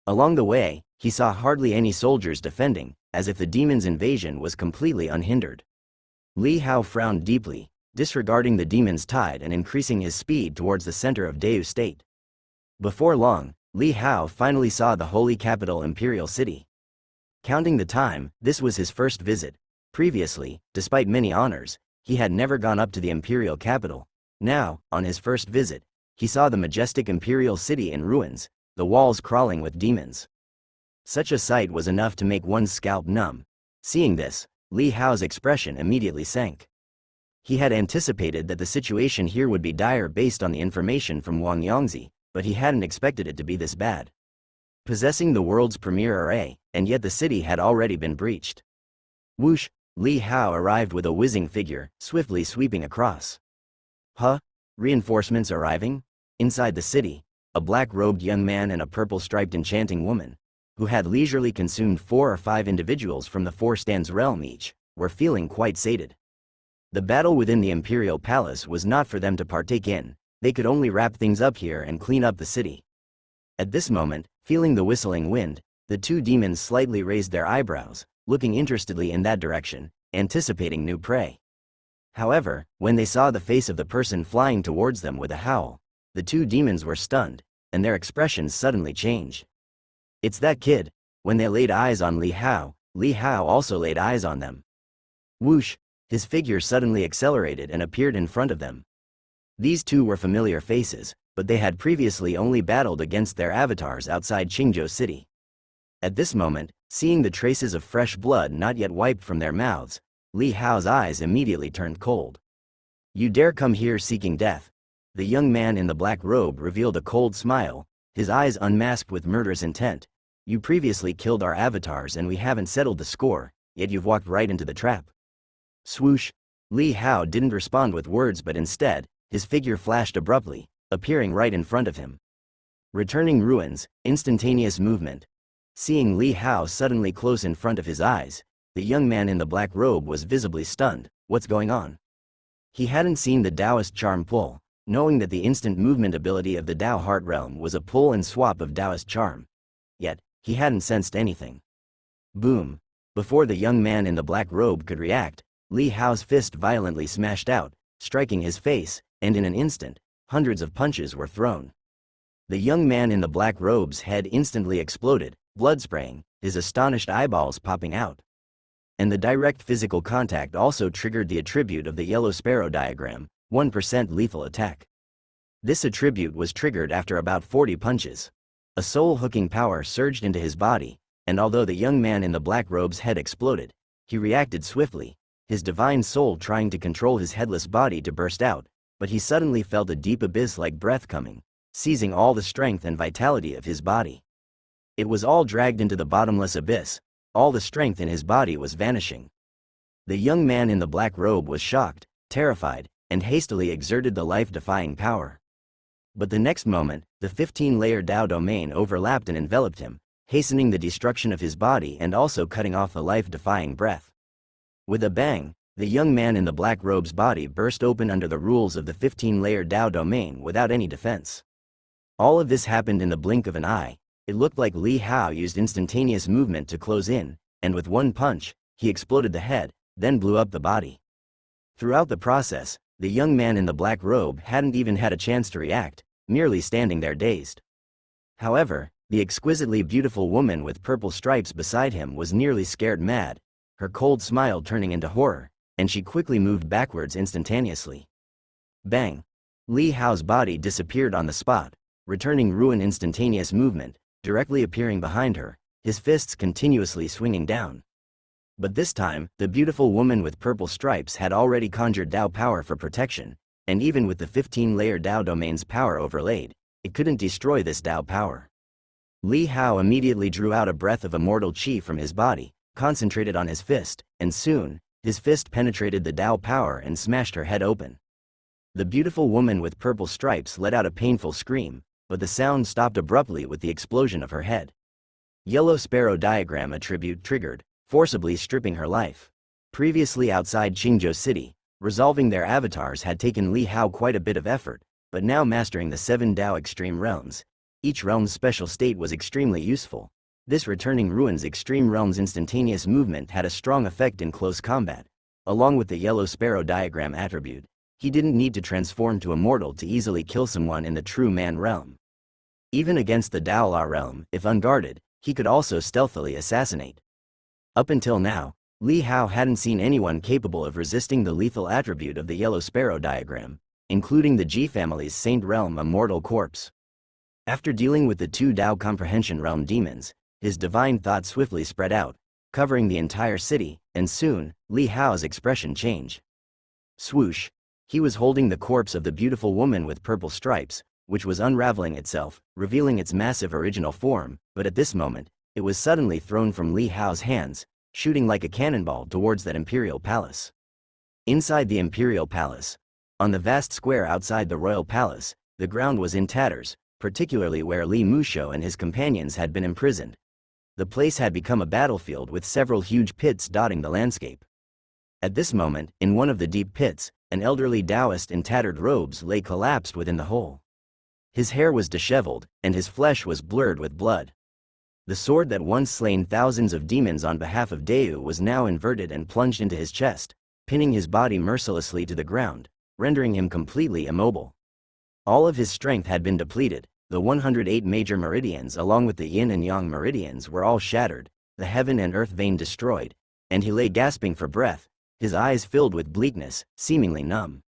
Along the way, he saw hardly any soldiers defending, as if the demons' invasion was completely unhindered. Li Hao frowned deeply, disregarding the demons' tide and increasing his speed towards the center of Deu State. Before long, Li Hao finally saw the holy capital Imperial City. Counting the time, this was his first visit. Previously, despite many honors, he had never gone up to the imperial capital. Now, on his first visit, he saw the majestic imperial city in ruins, the walls crawling with demons. Such a sight was enough to make one's scalp numb. Seeing this, Li Hao's expression immediately sank. He had anticipated that the situation here would be dire based on the information from Wang Yongzi, but he hadn't expected it to be this bad. Possessing the world's premier array, and yet the city had already been breached. Whoosh! Li Hao arrived with a whizzing figure, swiftly sweeping across. Huh? Reinforcements arriving? Inside the city, a black-robed young man and a purple-striped enchanting woman, who had leisurely consumed 4 or 5 individuals from the 4 stands realm each, were feeling quite sated. The battle within the Imperial Palace was not for them to partake in, they could only wrap things up here and clean up the city. At this moment, feeling the whistling wind, the 2 demons slightly raised their eyebrows, looking interestedly in that direction, anticipating new prey. However, when they saw the face of the person flying towards them with a howl, the 2 demons were stunned, and their expressions suddenly changed. It's that kid. When they laid eyes on Li Hao also laid eyes on them. Whoosh! His figure suddenly accelerated and appeared in front of them. These 2 were familiar faces, but they had previously only battled against their avatars outside Qingzhou City. At this moment, seeing the traces of fresh blood not yet wiped from their mouths, Li Hao's eyes immediately turned cold. You dare come here seeking death? The young man in the black robe revealed a cold smile, his eyes unmasked with murderous intent. You previously killed our avatars and we haven't settled the score, yet you've walked right into the trap. Swoosh! Li Hao didn't respond with words, but instead, his figure flashed abruptly, appearing right in front of him. Returning ruins, instantaneous movement. Seeing Li Hao suddenly close in front of his eyes, the young man in the black robe was visibly stunned. What's going on? He hadn't seen the Taoist charm pull, knowing that the instant movement ability of the Tao Heart Realm was a pull and swap of Taoist charm. Yet, he hadn't sensed anything. Boom! Before the young man in the black robe could react, Li Hao's fist violently smashed out, striking his face, and in an instant, hundreds of punches were thrown. The young man in the black robe's head instantly exploded, blood spraying, his astonished eyeballs popping out. And the direct physical contact also triggered the attribute of the yellow sparrow diagram, 1% lethal attack. This attribute was triggered after about 40 punches. A soul-hooking power surged into his body, and although the young man in the black robe's head exploded, he reacted swiftly, his divine soul trying to control his headless body to burst out, but he suddenly felt a deep abyss-like breath coming, seizing all the strength and vitality of his body. It was all dragged into the bottomless abyss. All the strength in his body was vanishing. The young man in the black robe was shocked, terrified, and hastily exerted the life-defying power. But the next moment, the 15-layer Tao domain overlapped and enveloped him, hastening the destruction of his body and also cutting off the life-defying breath. With a bang, the young man in the black robe's body burst open under the rules of the 15-layer Tao domain without any defense. All of this happened in the blink of an eye. It looked like Li Hao used instantaneous movement to close in, and with one punch, he exploded the head, then blew up the body. Throughout the process, the young man in the black robe hadn't even had a chance to react, merely standing there dazed. However, the exquisitely beautiful woman with purple stripes beside him was nearly scared mad, her cold smile turning into horror, and she quickly moved backwards instantaneously. Bang! Li Hao's body disappeared on the spot, returning ruin instantaneous movement, directly appearing behind her, his fists continuously swinging down. But this time, the beautiful woman with purple stripes had already conjured Tao power for protection, and even with the 15-layer Tao domain's power overlaid, it couldn't destroy this Tao power. Li Hao immediately drew out a breath of immortal qi from his body, concentrated on his fist, and soon, his fist penetrated the Tao power and smashed her head open. The beautiful woman with purple stripes let out a painful scream, but the sound stopped abruptly with the explosion of her head. Yellow sparrow diagram attribute triggered, forcibly stripping her life. Previously outside Qingzhou City, resolving their avatars had taken Li Hao quite a bit of effort, but now mastering the 7 Tao extreme realms, each realm's special state was extremely useful. This returning ruins extreme realm's instantaneous movement had a strong effect in close combat. Along with the yellow sparrow diagram attribute, he didn't need to transform to immortal to easily kill someone in the true man realm. Even against the Daola realm, if unguarded, he could also stealthily assassinate. Up until now, Li Hao hadn't seen anyone capable of resisting the lethal attribute of the yellow sparrow diagram, including the Ji family's Saint Realm Immortal Corpse. After dealing with the 2 Tao Comprehension Realm demons, his divine thought swiftly spread out, covering the entire city, and soon, Li Hao's expression changed. Swoosh! He was holding the corpse of the beautiful woman with purple stripes, which was unraveling itself, revealing its massive original form, but at this moment, it was suddenly thrown from Li Hao's hands, shooting like a cannonball towards that imperial palace. Inside the imperial palace, On the vast square outside the royal palace, the ground was in tatters, particularly where Li Musho and his companions had been imprisoned. The place had become a battlefield with several huge pits dotting the landscape. At this moment, in one of the deep pits, an elderly Taoist in tattered robes lay collapsed within the hole. His hair was disheveled, and his flesh was blurred with blood. The sword that once slain thousands of demons on behalf of Deu was now inverted and plunged into his chest, pinning his body mercilessly to the ground, rendering him completely immobile. All of his strength had been depleted, the 108 major meridians along with the yin and yang meridians were all shattered, the heaven and earth vein destroyed, and he lay gasping for breath, his eyes filled with bleakness, seemingly numb.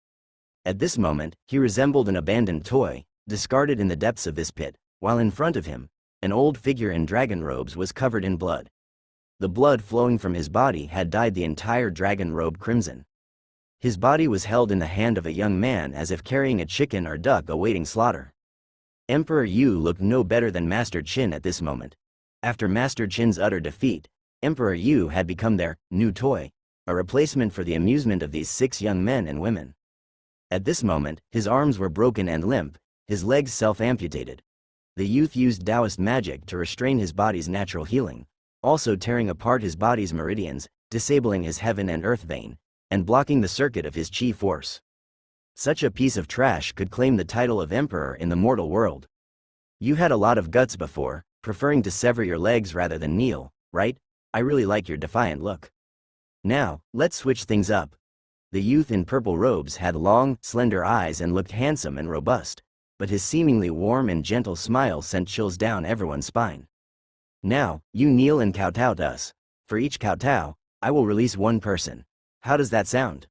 At this moment, he resembled an abandoned toy, discarded in the depths of this pit, while in front of him, an old figure in dragon robes was covered in blood. The blood flowing from his body had dyed the entire dragon robe crimson. His body was held in the hand of a young man as if carrying a chicken or duck awaiting slaughter. Emperor Yu looked no better than Master Qin at this moment. After Master Qin's utter defeat, Emperor Yu had become their new toy, a replacement for the amusement of these 6 young men and women. At this moment, his arms were broken and limp, his legs self-amputated. The youth used Taoist magic to restrain his body's natural healing, also tearing apart his body's meridians, disabling his heaven and earth vein, and blocking the circuit of his chi force. Such a piece of trash could claim the title of emperor in the mortal world. You had a lot of guts before, preferring to sever your legs rather than kneel, right? I really like your defiant look. Now, let's switch things up. The youth in purple robes had long, slender eyes and looked handsome and robust, but his seemingly warm and gentle smile sent chills down everyone's spine. Now, you kneel and kowtow to us. For each kowtow, I will release one person. How does that sound?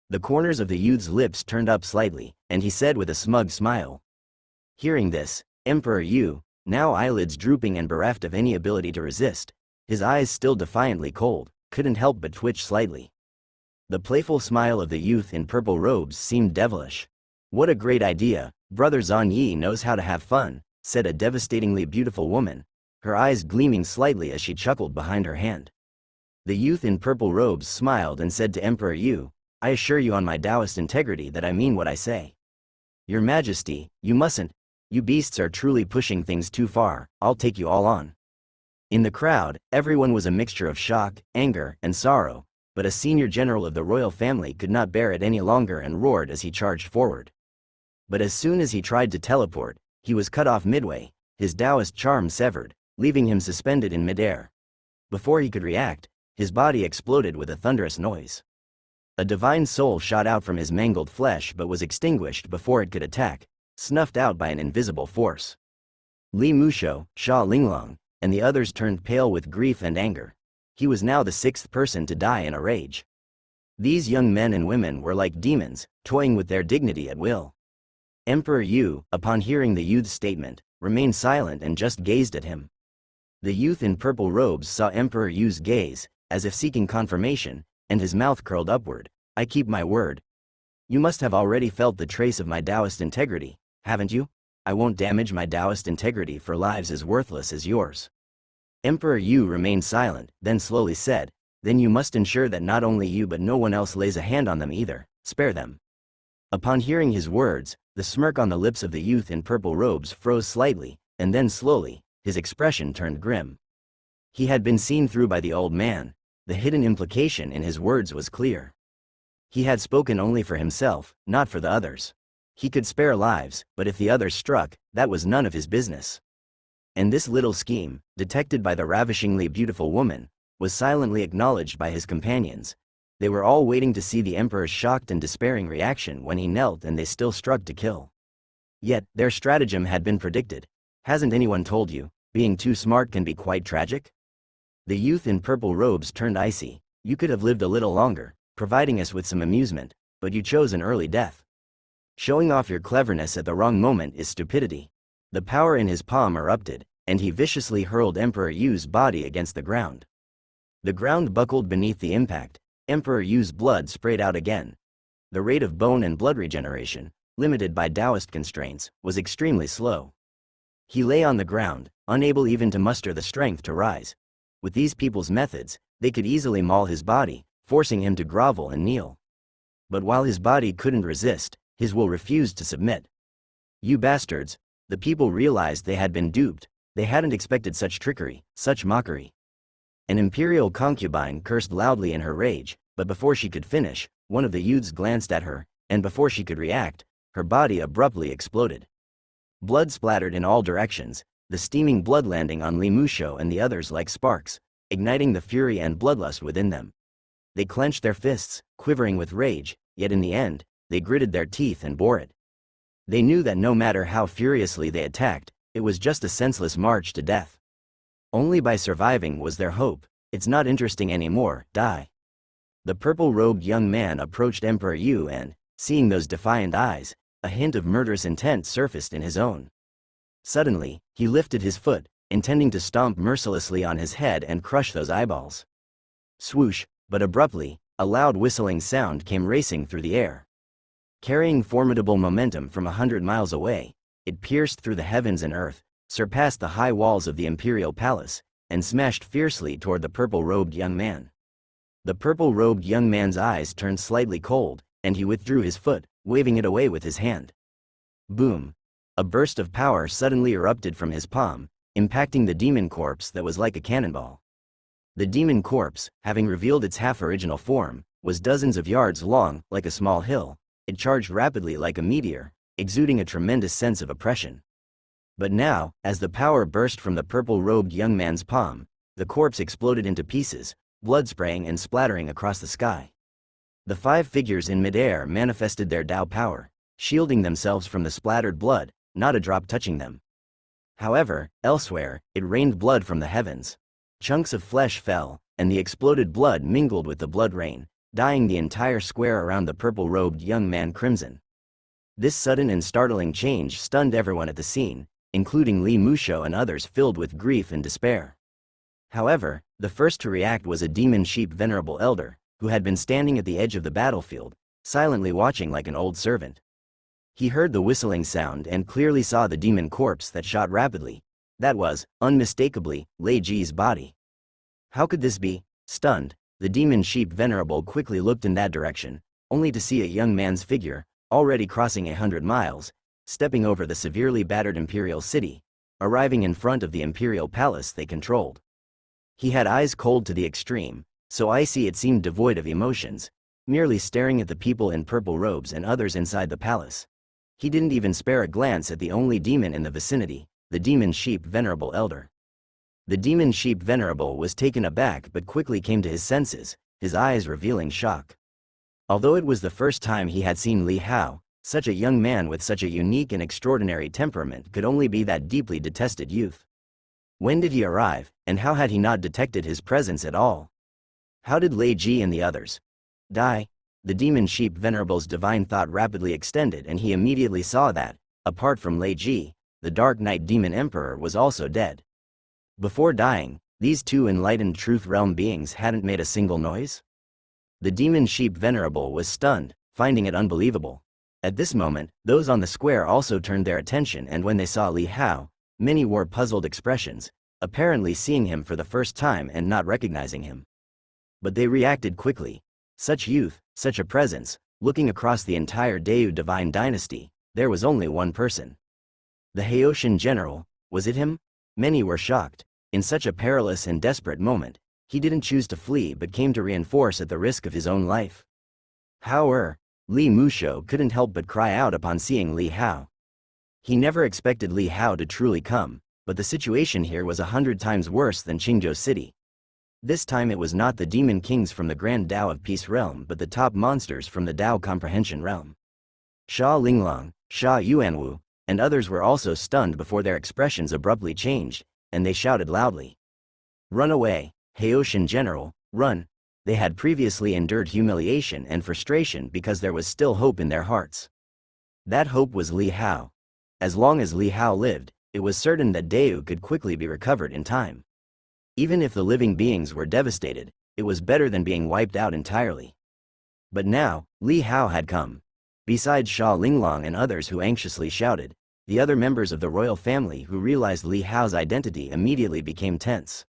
The corners of the youth's lips turned up slightly, and he said with a smug smile. Hearing this, Emperor Yu, now eyelids drooping and bereft of any ability to resist, his eyes still defiantly cold, couldn't help but twitch slightly. The playful smile of the youth in purple robes seemed devilish. What a great idea, Brother Zhang Yi knows how to have fun, said a devastatingly beautiful woman, her eyes gleaming slightly as she chuckled behind her hand. The youth in purple robes smiled and said to Emperor Yu, I assure you on my Taoist integrity that I mean what I say. Your Majesty, you mustn't. You beasts are truly pushing things too far, I'll take you all on. In the crowd, everyone was a mixture of shock, anger, and sorrow, but a senior general of the royal family could not bear it any longer and roared as he charged forward. But as soon as he tried to teleport, he was cut off midway, his Taoist charm severed, leaving him suspended in midair. Before he could react, his body exploded with a thunderous noise. A divine soul shot out from his mangled flesh but was extinguished before it could attack, snuffed out by an invisible force. Li Musho, Sha Linglong, and the others turned pale with grief and anger. He was now the 6th person to die in a rage. These young men and women were like demons, toying with their dignity at will. Emperor Yu, upon hearing the youth's statement, remained silent and just gazed at him. The youth in purple robes saw Emperor Yu's gaze, as if seeking confirmation, and his mouth curled upward. I keep my word. You must have already felt the trace of my Taoist integrity, haven't you? I won't damage my Taoist integrity for lives as worthless as yours. Emperor Yu remained silent, then slowly said, then you must ensure that not only you but no one else lays a hand on them either, spare them. Upon hearing his words, the smirk on the lips of the youth in purple robes froze slightly, and then slowly, his expression turned grim. He had been seen through by the old man. The hidden implication in his words was clear. He had spoken only for himself, not for the others. He could spare lives, but if the others struck, that was none of his business. And this little scheme, detected by the ravishingly beautiful woman, was silently acknowledged by his companions. They were all waiting to see the emperor's shocked and despairing reaction when he knelt, and they still struck to kill. Yet, their stratagem had been predicted. Hasn't anyone told you, being too smart can be quite tragic? The youth in purple robes turned icy. You could have lived a little longer, providing us with some amusement, but you chose an early death. Showing off your cleverness at the wrong moment is stupidity. The power in his palm erupted, and he viciously hurled Emperor Yu's body against the ground. The ground buckled beneath the impact. Emperor Yu's blood sprayed out again. The rate of bone and blood regeneration, limited by Taoist constraints, was extremely slow. He lay on the ground, unable even to muster the strength to rise. With these people's methods, they could easily maul his body, forcing him to grovel and kneel. But while his body couldn't resist, his will refused to submit. "You bastards!" The people realized they had been duped. They hadn't expected such trickery, such mockery. An imperial concubine cursed loudly in her rage, but before she could finish, one of the youths glanced at her, and before she could react, her body abruptly exploded. Blood splattered in all directions, the steaming blood landing on Li Musho and the others like sparks, igniting the fury and bloodlust within them. They clenched their fists, quivering with rage, yet in the end, they gritted their teeth and bore it. They knew that no matter how furiously they attacked, it was just a senseless march to death. Only by surviving was their hope. "It's not interesting anymore, die." The purple-robed young man approached Emperor Yu and, seeing those defiant eyes, a hint of murderous intent surfaced in his own. Suddenly, he lifted his foot, intending to stomp mercilessly on his head and crush those eyeballs. Swoosh, but abruptly, a loud whistling sound came racing through the air. Carrying formidable momentum from 100 miles away, it pierced through the heavens and earth, surpassed the high walls of the imperial palace, and smashed fiercely toward the purple-robed young man. The purple-robed young man's eyes turned slightly cold, and he withdrew his foot, waving it away with his hand. Boom! A burst of power suddenly erupted from his palm, impacting the demon corpse that was like a cannonball. The demon corpse, having revealed its half-original form, was dozens of yards long, like a small hill. It charged rapidly like a meteor, exuding a tremendous sense of oppression. But now, as the power burst from the purple-robed young man's palm, the corpse exploded into pieces, blood spraying and splattering across the sky. The 5 figures in midair manifested their Tao power, shielding themselves from the splattered blood, not a drop touching them. However, elsewhere, it rained blood from the heavens. Chunks of flesh fell, and the exploded blood mingled with the blood rain, dyeing the entire square around the purple-robed young man crimson. This sudden and startling change stunned everyone at the scene, including Li Musho and others filled with grief and despair. However, the first to react was a demon sheep venerable elder, who had been standing at the edge of the battlefield, silently watching like an old servant. He heard the whistling sound and clearly saw the demon corpse that shot rapidly. That was, unmistakably, Lei Ji's body. How could this be? Stunned, the demon sheep venerable quickly looked in that direction, only to see a young man's figure, already crossing 100 miles, stepping over the severely battered imperial city, arriving in front of the imperial palace they controlled. He had eyes cold to the extreme, so icy it seemed devoid of emotions, merely staring at the people in purple robes and others inside the palace. He didn't even spare a glance at the only demon in the vicinity, the demon sheep venerable elder. The demon sheep venerable was taken aback but quickly came to his senses, his eyes revealing shock. Although it was the first time he had seen Li Hao, such a young man with such a unique and extraordinary temperament could only be that deeply detested youth. When did he arrive, and how had he not detected his presence at all? How did Lei Ji and the others die? The demon sheep venerable's divine thought rapidly extended, and he immediately saw that, apart from Lei Ji, the Dark Knight Demon Emperor was also dead. Before dying, these 2 enlightened Truth Realm beings hadn't made a single noise? The demon sheep venerable was stunned, finding it unbelievable. At this moment, those on the square also turned their attention, and when they saw Li Hao, many wore puzzled expressions, apparently seeing him for the first time and not recognizing him. But they reacted quickly. Such youth, such a presence, looking across the entire Deu divine dynasty, there was only one person. The Haoshan general, was it him? Many were shocked. In such a perilous and desperate moment, he didn't choose to flee but came to reinforce at the risk of his own life. Li Musho couldn't help but cry out upon seeing Li Hao. He never expected Li Hao to truly come, but the situation here was 100 times worse than Qingzhou City. This time it was not the demon kings from the Grand Tao of Peace Realm but the top monsters from the Tao Comprehension Realm. Sha Linglong, Sha Yuanwu, and others were also stunned before their expressions abruptly changed, and they shouted loudly. "Run away, Haoshan General, run!" They had previously endured humiliation and frustration because there was still hope in their hearts. That hope was Li Hao. As long as Li Hao lived, it was certain that Deu could quickly be recovered in time. Even if the living beings were devastated, it was better than being wiped out entirely. But now, Li Hao had come. Besides Sha Linglong and others who anxiously shouted, the other members of the royal family who realized Li Hao's identity immediately became tense.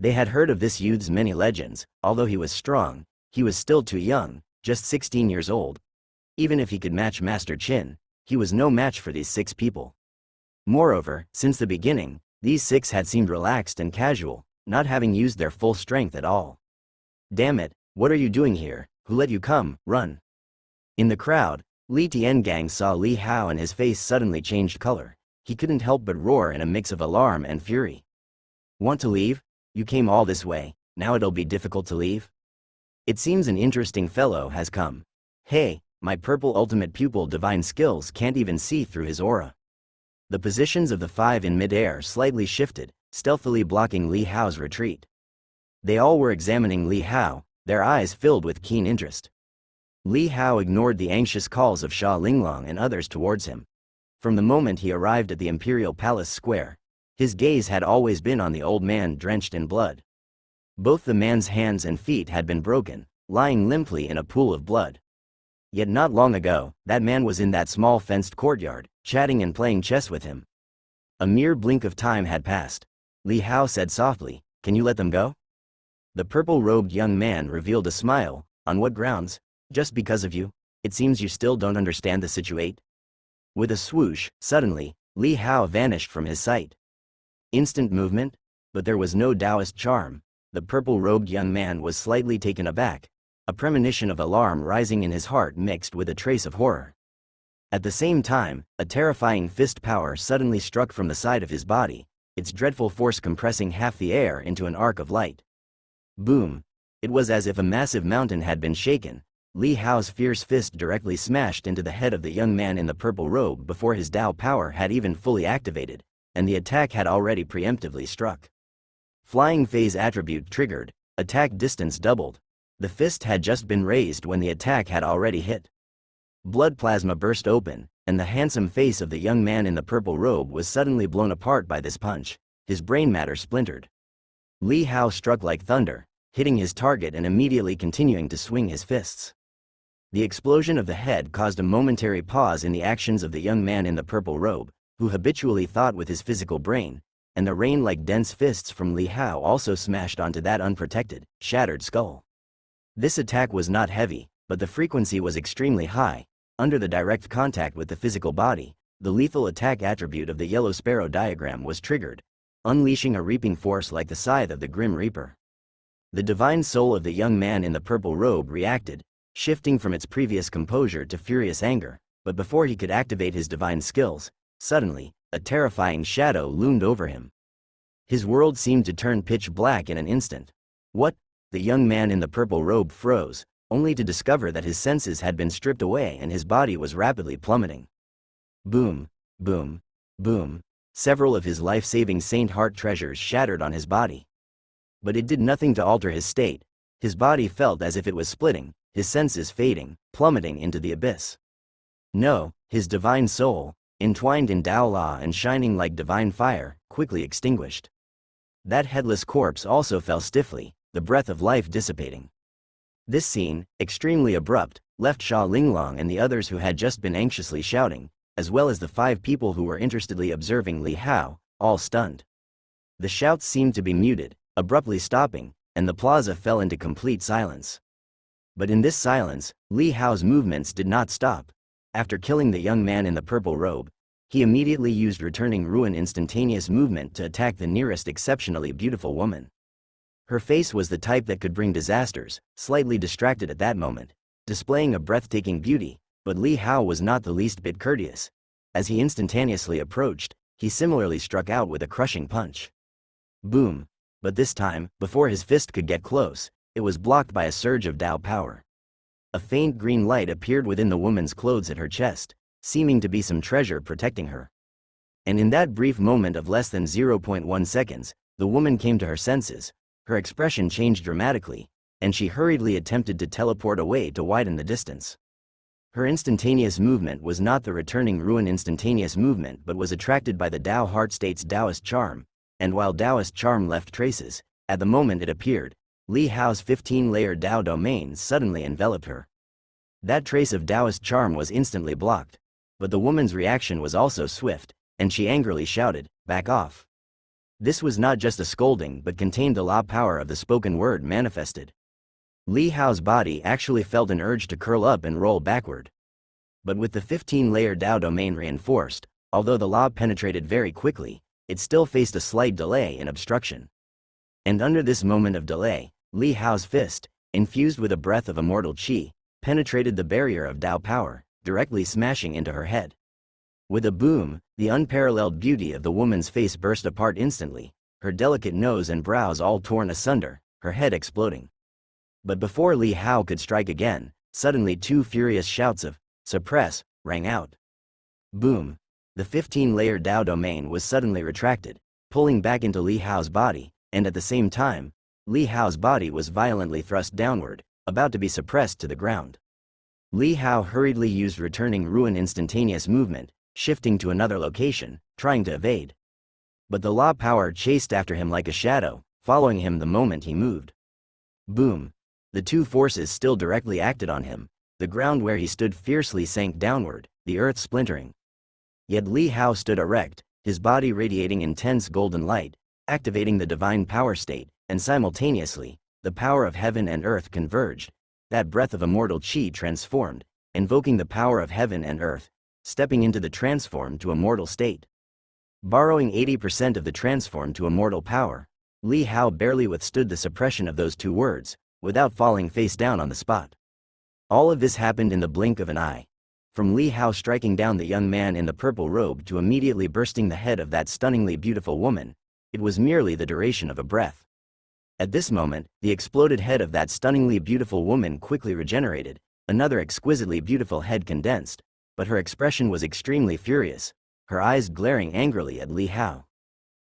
They had heard of this youth's many legends. Although he was strong, he was still too young, just 16 years old. Even if he could match Master Qin, he was no match for these 6 people. Moreover, since the beginning, these 6 had seemed relaxed and casual, not having used their full strength at all. Damn it, what are you doing here? Who let you come? Run. In the crowd, Li Tiangang saw Li Hao and his face suddenly changed color. He couldn't help but roar in a mix of alarm and fury. Want to leave? You came all this way, now it'll be difficult to leave? It seems an interesting fellow has come. Hey, my purple ultimate pupil divine skills can't even see through his aura. The positions of the 5 in mid-air slightly shifted, stealthily blocking Li Hao's retreat. They all were examining Li Hao, their eyes filled with keen interest. Li Hao ignored the anxious calls of Sha Linglong and others towards him. From the moment he arrived at the Imperial Palace Square, his gaze had always been on the old man drenched in blood. Both the man's hands and feet had been broken, lying limply in a pool of blood. Yet not long ago, that man was in that small fenced courtyard, chatting and playing chess with him. A mere blink of time had passed. Li Hao said softly, "Can you let them go?" The purple-robed young man revealed a smile. "On what grounds? Just because of you? It seems you still don't understand the situation." With a swoosh, suddenly, Li Hao vanished from his sight. Instant movement? But there was no Taoist charm. The purple-robed young man was slightly taken aback, a premonition of alarm rising in his heart mixed with a trace of horror. At the same time, a terrifying fist power suddenly struck from the side of his body, its dreadful force compressing half the air into an arc of light. Boom! It was as if a massive mountain had been shaken. Li Hao's fierce fist directly smashed into the head of the young man in the purple robe before his Tao power had even fully activated, and the attack had already preemptively struck. Flying phase attribute triggered, attack distance doubled. The fist had just been raised when the attack had already hit. Blood plasma burst open, and the handsome face of the young man in the purple robe was suddenly blown apart by this punch. His brain matter splintered. Li Hao struck like thunder, hitting his target and immediately continuing to swing his fists. The explosion of the head caused a momentary pause in the actions of the young man in the purple robe, who habitually thought with his physical brain, and the rain-like dense fists from Li Hao also smashed onto that unprotected, shattered skull. This attack was not heavy, but the frequency was extremely high. Under the direct contact with the physical body, the lethal attack attribute of the Yellow Sparrow diagram was triggered, unleashing a reaping force like the scythe of the Grim Reaper. The divine soul of the young man in the purple robe reacted, shifting from its previous composure to furious anger, but before he could activate his divine skills, suddenly, a terrifying shadow loomed over him. His world seemed to turn pitch black in an instant. What? The young man in the purple robe froze, only to discover that his senses had been stripped away and his body was rapidly plummeting. Boom, boom, boom. Several of his life-saving Saint Heart treasures shattered on his body. But it did nothing to alter his state. His body felt as if it was splitting, his senses fading, plummeting into the abyss. No, his divine soul, entwined in Tao Law and shining like divine fire, quickly extinguished. That headless corpse also fell stiffly, the breath of life dissipating. This scene, extremely abrupt, left Sha Linglong and the others who had just been anxiously shouting, as well as the 5 people who were interestedly observing Li Hao, all stunned. The shouts seemed to be muted, abruptly stopping, and the plaza fell into complete silence. But in this silence, Li Hao's movements did not stop. After killing the young man in the purple robe, he immediately used returning ruin instantaneous movement to attack the nearest exceptionally beautiful woman. Her face was the type that could bring disasters, slightly distracted at that moment, displaying a breathtaking beauty, but Li Hao was not the least bit courteous. As he instantaneously approached, he similarly struck out with a crushing punch. Boom! But this time, before his fist could get close, it was blocked by a surge of Tao power. A faint green light appeared within the woman's clothes at her chest, seeming to be some treasure protecting her. And in that brief moment of less than 0.1 seconds, the woman came to her senses. Her expression changed dramatically, and she hurriedly attempted to teleport away to widen the distance. Her instantaneous movement was not the returning ruin instantaneous movement but was attracted by the Tao heart state's Taoist charm, and while Taoist charm left traces, at the moment it appeared, Li Hao's 15-layered Tao domain suddenly enveloped her. That trace of Taoist charm was instantly blocked, but the woman's reaction was also swift, and she angrily shouted, "Back off." This was not just a scolding but contained the law power of the spoken word manifested. Li Hao's body actually felt an urge to curl up and roll backward. But with the 15-layer Dao domain reinforced, although the law penetrated very quickly, it still faced a slight delay in obstruction. And under this moment of delay, Li Hao's fist, infused with a breath of immortal qi, penetrated the barrier of Dao power, directly smashing into her head. With a boom, the unparalleled beauty of the woman's face burst apart instantly, her delicate nose and brows all torn asunder, her head exploding. But before Li Hao could strike again, suddenly two furious shouts of "Suppress!" rang out. Boom! The 15-layer Dao domain was suddenly retracted, pulling back into Li Hao's body, and at the same time, Li Hao's body was violently thrust downward, about to be suppressed to the ground. Li Hao hurriedly used returning ruin instantaneous movement, shifting to another location, trying to evade. But the law power chased after him like a shadow, following him the moment he moved. Boom! The two forces still directly acted on him. The ground where he stood fiercely sank downward, the earth splintering. Yet Li Hao stood erect, his body radiating intense golden light, activating the divine power state, and simultaneously, the power of heaven and earth converged. That breath of immortal qi transformed, invoking the power of heaven and earth, stepping into the transformed to immortal state. Borrowing 80% of the transformed to immortal power, Li Hao barely withstood the suppression of those two words, without falling face down on the spot. All of this happened in the blink of an eye. From Li Hao striking down the young man in the purple robe to immediately bursting the head of that stunningly beautiful woman, it was merely the duration of a breath. At this moment, the exploded head of that stunningly beautiful woman quickly regenerated, another exquisitely beautiful head condensed, but her expression was extremely furious, her eyes glaring angrily at Li Hao.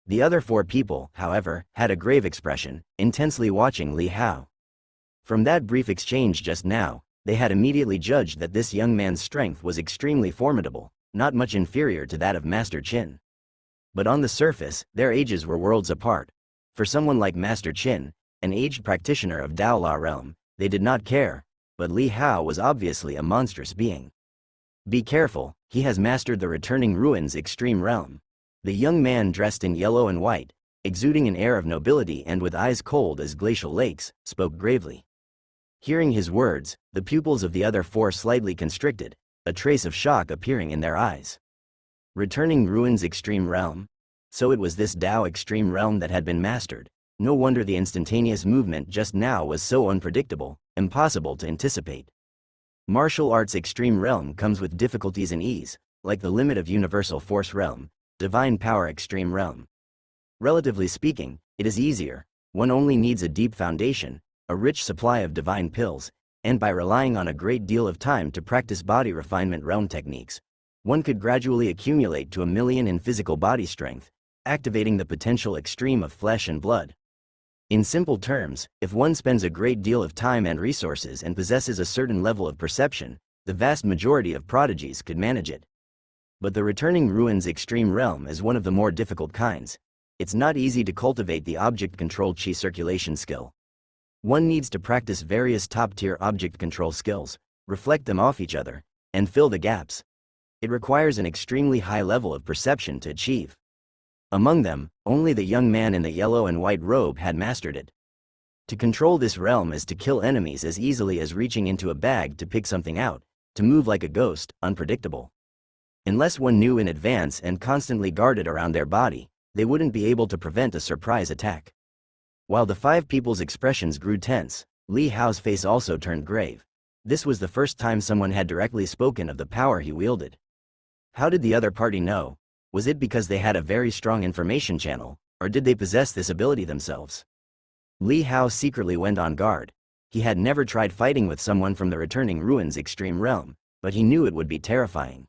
The other four people, however, had a grave expression, intensely watching Li Hao. From that brief exchange just now, they had immediately judged that this young man's strength was extremely formidable, not much inferior to that of Master Qin. But on the surface, their ages were worlds apart. For someone like Master Qin, an aged practitioner of Dao Law realm, they did not care, but Li Hao was obviously a monstrous being. Be careful, he has mastered the returning ruins extreme realm. The young man dressed in yellow and white, exuding an air of nobility and with eyes cold as glacial lakes, spoke gravely. Hearing his words, the pupils of the other four slightly constricted, a trace of shock appearing in their eyes. Returning ruins extreme realm? So it was this Dao extreme realm that had been mastered. No wonder the instantaneous movement just now was so unpredictable, impossible to anticipate. Martial arts extreme realm comes with difficulties and ease, like the limit of universal force realm, divine power extreme realm. Relatively speaking, it is easier. One only needs a deep foundation, a rich supply of divine pills, and by relying on a great deal of time to practice body refinement realm techniques, one could gradually accumulate to 1,000,000 in physical body strength, activating the potential extreme of flesh and blood. In simple terms, if one spends a great deal of time and resources and possesses a certain level of perception, the vast majority of prodigies could manage it. But the returning ruins extreme realm is one of the more difficult kinds. It's not easy to cultivate the object control qi circulation skill. One needs to practice various top-tier object control skills, reflect them off each other, and fill the gaps. It requires an extremely high level of perception to achieve. Among them, only the young man in the yellow and white robe had mastered it. To control this realm is to kill enemies as easily as reaching into a bag to pick something out, to move like a ghost, unpredictable. Unless one knew in advance and constantly guarded around their body, they wouldn't be able to prevent a surprise attack. While the five people's expressions grew tense, Li Hao's face also turned grave. This was the first time someone had directly spoken of the power he wielded. How did the other party know? Was it because they had a very strong information channel, or did they possess this ability themselves? Li Hao secretly went on guard. He had never tried fighting with someone from the returning ruins extreme realm, but he knew it would be terrifying.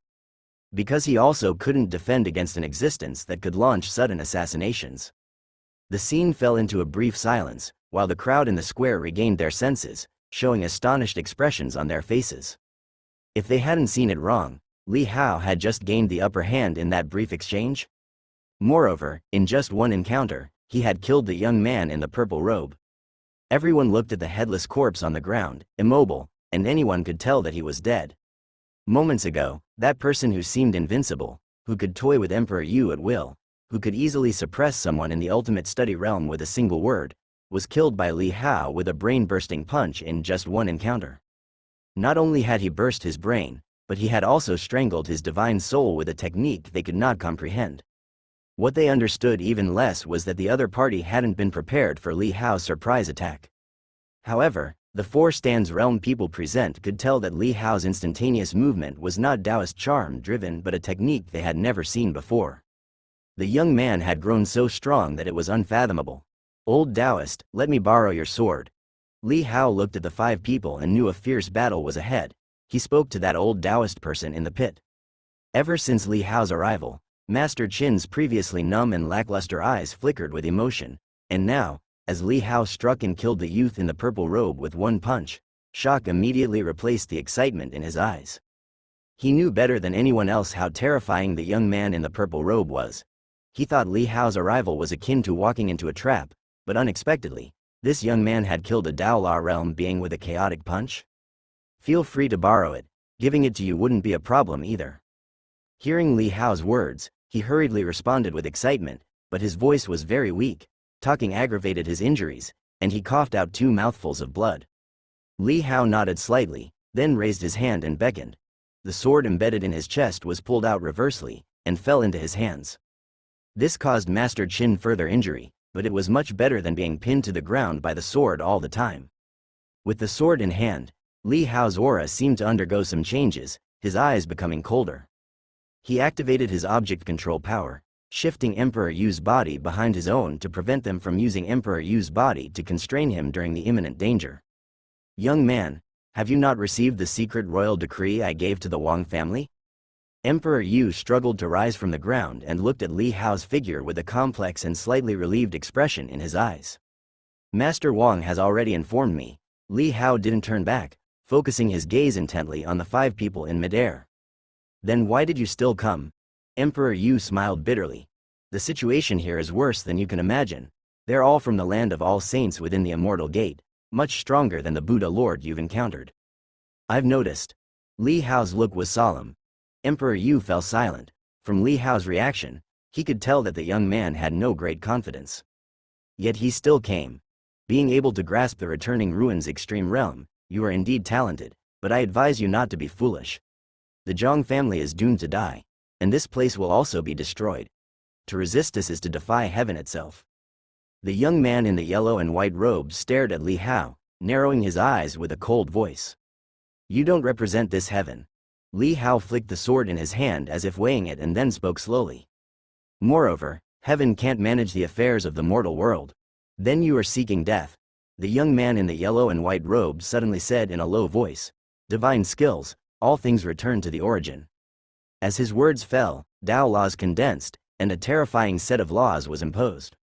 Because he also couldn't defend against an existence that could launch sudden assassinations. The scene fell into a brief silence, while the crowd in the square regained their senses, showing astonished expressions on their faces. If they hadn't seen it wrong, Li Hao had just gained the upper hand in that brief exchange. Moreover, in just one encounter, he had killed the young man in the purple robe. Everyone looked at the headless corpse on the ground, immobile, and anyone could tell that he was dead. Moments ago, that person who seemed invincible, who could toy with Emperor Yu at will, who could easily suppress someone in the ultimate study realm with a single word, was killed by Li Hao with a brain-bursting punch in just one encounter. Not only had he burst his brain, but he had also strangled his divine soul with a technique they could not comprehend. What they understood even less was that the other party hadn't been prepared for Li Hao's surprise attack. However, the 4 stands realm people present could tell that Li Hao's instantaneous movement was not Taoist charm-driven but a technique they had never seen before. The young man had grown so strong that it was unfathomable. "Old Taoist, let me borrow your sword." Li Hao looked at the 5 people and knew a fierce battle was ahead. He spoke to that old Taoist person in the pit. Ever since Li Hao's arrival, Master Qin's previously numb and lackluster eyes flickered with emotion, and now, as Li Hao struck and killed the youth in the purple robe with one punch, shock immediately replaced the excitement in his eyes. He knew better than anyone else how terrifying the young man in the purple robe was. He thought Li Hao's arrival was akin to walking into a trap, but unexpectedly, this young man had killed a Daola realm being with a chaotic punch. "Feel free to borrow it, giving it to you wouldn't be a problem either." Hearing Li Hao's words, he hurriedly responded with excitement, but his voice was very weak. Talking aggravated his injuries, and he coughed out 2 mouthfuls of blood. Li Hao nodded slightly, then raised his hand and beckoned. The sword embedded in his chest was pulled out reversely, and fell into his hands. This caused Master Qin further injury, but it was much better than being pinned to the ground by the sword all the time. With the sword in hand, Li Hao's aura seemed to undergo some changes, his eyes becoming colder. He activated his object control power, shifting Emperor Yu's body behind his own to prevent them from using Emperor Yu's body to constrain him during the imminent danger. "Young man, have you not received the secret royal decree I gave to the Wang family?" Emperor Yu struggled to rise from the ground and looked at Li Hao's figure with a complex and slightly relieved expression in his eyes. "Master Wang has already informed me." Li Hao didn't turn back, focusing his gaze intently on the 5 people in midair. "Then why did you still come?" Emperor Yu smiled bitterly. "The situation here is worse than you can imagine. They're all from the land of all saints within the Immortal Gate, much stronger than the Buddha Lord you've encountered." "I've noticed." Li Hao's look was solemn. Emperor Yu fell silent. From Li Hao's reaction, he could tell that the young man had no great confidence. Yet he still came. "Being able to grasp the returning ruins extreme realm, you are indeed talented, but I advise you not to be foolish. The Zhang family is doomed to die, and this place will also be destroyed. To resist us is to defy heaven itself." The young man in the yellow and white robe stared at Li Hao, narrowing his eyes with a cold voice. "You don't represent this heaven." Li Hao flicked the sword in his hand as if weighing it and then spoke slowly. "Moreover, heaven can't manage the affairs of the mortal world. Then you are seeking death." The young man in the yellow and white robe suddenly said in a low voice, "Divine skills, all things return to the origin." As his words fell, Tao laws condensed, and a terrifying set of laws was imposed.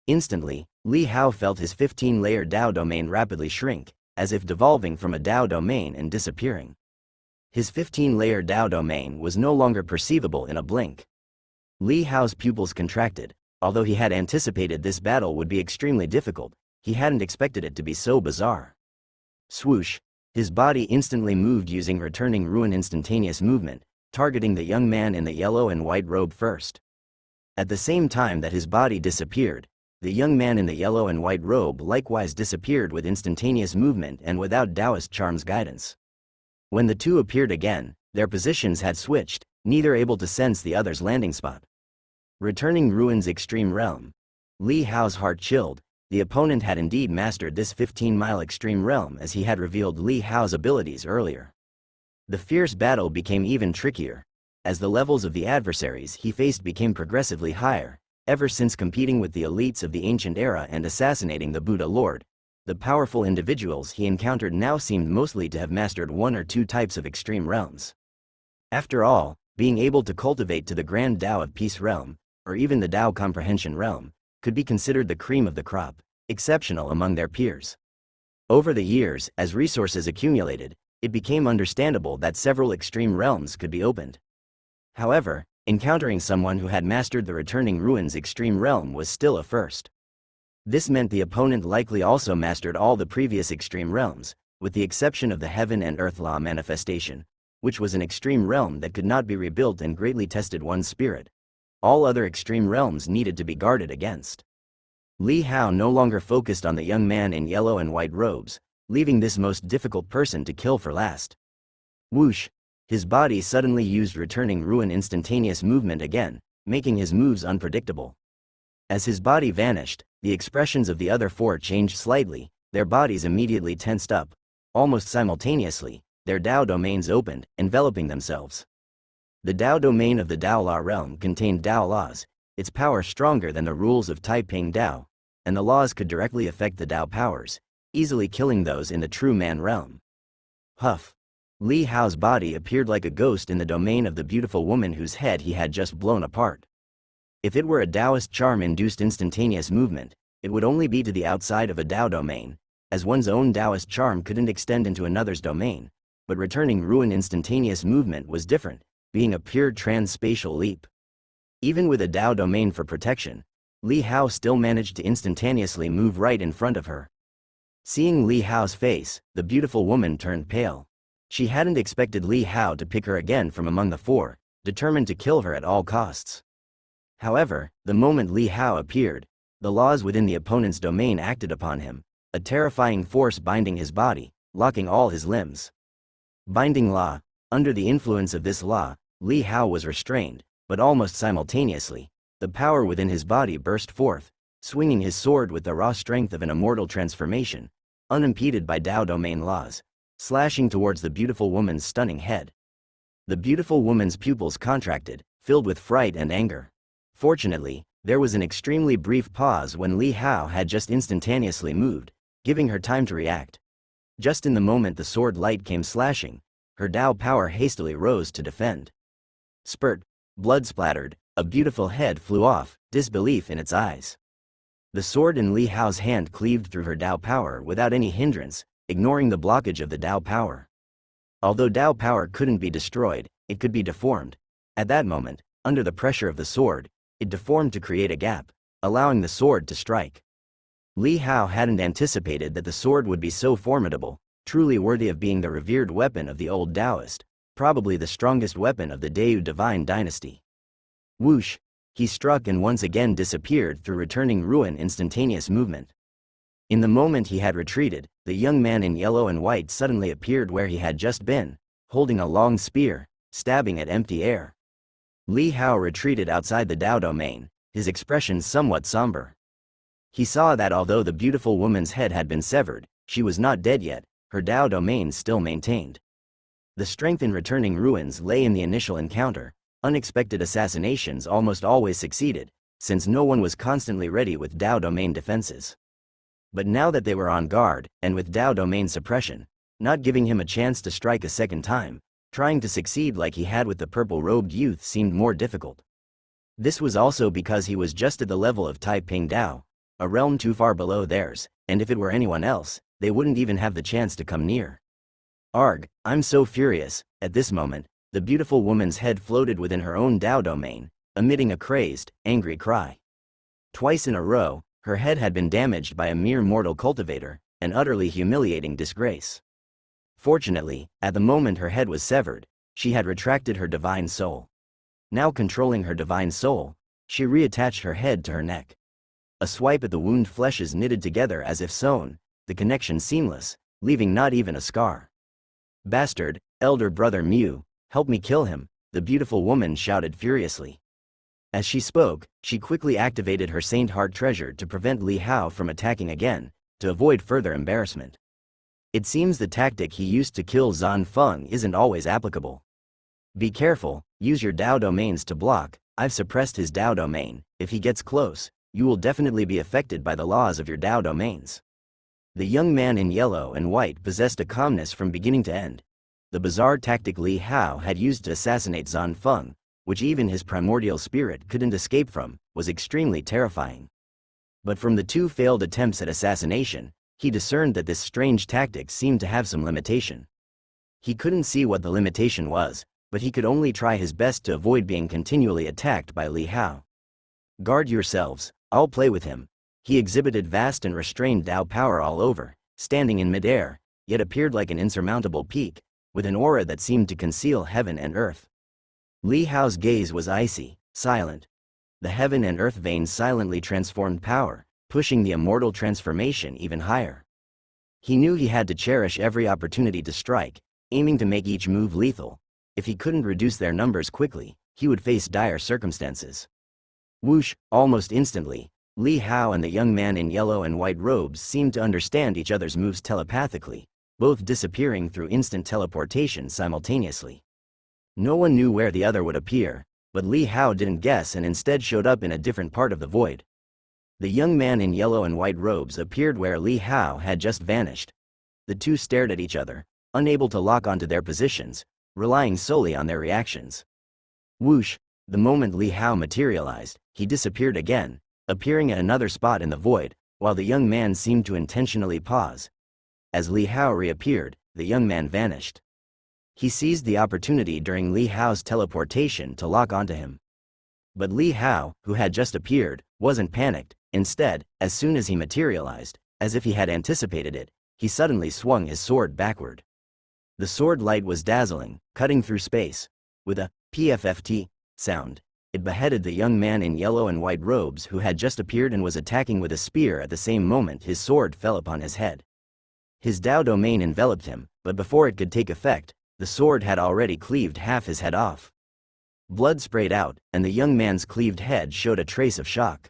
Instantly, Li Hao felt his 15-layer Tao domain rapidly shrink, as if devolving from a Tao domain and disappearing. His 15-layer Tao domain was no longer perceivable in a blink. Li Hao's pupils contracted. Although he had anticipated this battle would be extremely difficult, he hadn't expected it to be so bizarre. Swoosh! His body instantly moved using returning ruin instantaneous movement, targeting the young man in the yellow and white robe first. At the same time that his body disappeared, the young man in the yellow and white robe likewise disappeared with instantaneous movement and without Taoist charm's guidance. When the two appeared again, their positions had switched, neither able to sense the other's landing spot. Returning ruins extreme realm. Li Hao's heart chilled. The opponent had indeed mastered this 15-mile extreme realm as he had revealed Li Hao's abilities earlier. The fierce battle became even trickier, as the levels of the adversaries he faced became progressively higher. Ever since competing with the elites of the ancient era and assassinating the Buddha Lord, the powerful individuals he encountered now seemed mostly to have mastered 1 or 2 types of extreme realms. After all, being able to cultivate to the grand Tao of Peace realm, or even the Tao Comprehension realm, could be considered the cream of the crop, exceptional among their peers. Over the years, as resources accumulated, it became understandable that several extreme realms could be opened. However, encountering someone who had mastered the returning ruins extreme realm was still a first. This meant the opponent likely also mastered all the previous extreme realms, with the exception of the Heaven and Earth Law manifestation, which was an extreme realm that could not be rebuilt and greatly tested one's spirit. All other extreme realms needed to be guarded against. Li Hao no longer focused on the young man in yellow and white robes, leaving this most difficult person to kill for last. Whoosh! His body suddenly used returning ruin instantaneous movement again, making his moves unpredictable. As his body vanished, the expressions of the other four changed slightly, their bodies immediately tensed up. Almost simultaneously, their Dao domains opened, enveloping themselves. The Dao domain of the Dao Law realm contained Dao laws, its power stronger than the rules of Taiping Dao, and the laws could directly affect the Dao powers, easily killing those in the True Man realm. Huff! Li Hao's body appeared like a ghost in the domain of the beautiful woman whose head he had just blown apart. If it were a Taoist charm-induced instantaneous movement, it would only be to the outside of a Dao domain, as one's own Taoist charm couldn't extend into another's domain, but returning ruin instantaneous movement was different, being a pure trans-spatial leap. Even with a Dao domain for protection, Li Hao still managed to instantaneously move right in front of her. Seeing Li Hao's face, the beautiful woman turned pale. She hadn't expected Li Hao to pick her again from among the four, determined to kill her at all costs. However, the moment Li Hao appeared, the laws within the opponent's domain acted upon him, a terrifying force binding his body, locking all his limbs. Binding law. Under the influence of this law, Li Hao was restrained, but almost simultaneously, the power within his body burst forth, swinging his sword with the raw strength of an immortal transformation, unimpeded by Dao domain laws, slashing towards the beautiful woman's stunning head. The beautiful woman's pupils contracted, filled with fright and anger. Fortunately, there was an extremely brief pause when Li Hao had just instantaneously moved, giving her time to react. Just in the moment the sword light came slashing, her Dao power hastily rose to defend. Spurt, blood splattered, a beautiful head flew off, disbelief in its eyes. The sword in Li Hao's hand cleaved through her Dao power without any hindrance, ignoring the blockage of the Dao power. Although Dao power couldn't be destroyed, it could be deformed. At that moment, under the pressure of the sword, it deformed to create a gap, allowing the sword to strike. Li Hao hadn't anticipated that the sword would be so formidable, truly worthy of being the revered weapon of the old Taoist, probably the strongest weapon of the Deu divine dynasty. Whoosh! He struck and once again disappeared through returning ruin instantaneous movement. In the moment he had retreated, the young man in yellow and white suddenly appeared where he had just been, holding a long spear, stabbing at empty air. Li Hao retreated outside the Dao domain, his expression somewhat somber. He saw that although the beautiful woman's head had been severed, she was not dead yet, her Dao domain still maintained. The strength in returning ruins lay in the initial encounter. Unexpected assassinations almost always succeeded, since no one was constantly ready with Dao domain defenses. But now that they were on guard, and with Dao domain suppression, not giving him a chance to strike a second time, trying to succeed like he had with the purple-robed youth seemed more difficult. This was also because he was just at the level of Taiping Dao, a realm too far below theirs, and if it were anyone else, they wouldn't even have the chance to come near. Arg, I'm so furious. At this moment, the beautiful woman's head floated within her own Dao domain, emitting a crazed, angry cry. Twice in a row, her head had been damaged by a mere mortal cultivator, an utterly humiliating disgrace. Fortunately, at the moment her head was severed, she had retracted her divine soul. Now controlling her divine soul, she reattached her head to her neck. A swipe at the wound fleshes knitted together as if sewn, the connection seamless, leaving not even a scar. Bastard, elder brother Mew, help me kill him, the beautiful woman shouted furiously. As she spoke, she quickly activated her Saint Heart treasure to prevent Li Hao from attacking again, to avoid further embarrassment. It seems the tactic he used to kill Zan Feng isn't always applicable. Be careful, use your Dao domains to block. I've suppressed his Dao domain. If he gets close, you will definitely be affected by the laws of your Dao domains. The young man in yellow and white possessed a calmness from beginning to end. The bizarre tactic Li Hao had used to assassinate Zan Feng, which even his primordial spirit couldn't escape from, was extremely terrifying. But from the two failed attempts at assassination, he discerned that this strange tactic seemed to have some limitation. He couldn't see what the limitation was, but he could only try his best to avoid being continually attacked by Li Hao. Guard yourselves, I'll play with him. He exhibited vast and restrained Dao power all over, standing in midair, yet appeared like an insurmountable peak, with an aura that seemed to conceal heaven and earth. Li Hao's gaze was icy, silent. The heaven and earth veins silently transformed power, pushing the immortal transformation even higher. He knew he had to cherish every opportunity to strike, aiming to make each move lethal. If he couldn't reduce their numbers quickly, he would face dire circumstances. Whoosh! Almost instantly, Li Hao and the young man in yellow and white robes seemed to understand each other's moves telepathically, both disappearing through instant teleportation simultaneously. No one knew where the other would appear, but Li Hao didn't guess and instead showed up in a different part of the void. The young man in yellow and white robes appeared where Li Hao had just vanished. The two stared at each other, unable to lock onto their positions, relying solely on their reactions. Whoosh! The moment Li Hao materialized, he disappeared again, appearing at another spot in the void, while the young man seemed to intentionally pause. As Li Hao reappeared, the young man vanished. He seized the opportunity during Li Hao's teleportation to lock onto him. But Li Hao, who had just appeared, wasn't panicked. Instead, as soon as he materialized, as if he had anticipated it, he suddenly swung his sword backward. The sword light was dazzling, cutting through space. With a PFFT sound, it beheaded the young man in yellow and white robes who had just appeared and was attacking with a spear at the same moment his sword fell upon his head. His Dao domain enveloped him, but before it could take effect, the sword had already cleaved half his head off. Blood sprayed out, and the young man's cleaved head showed a trace of shock.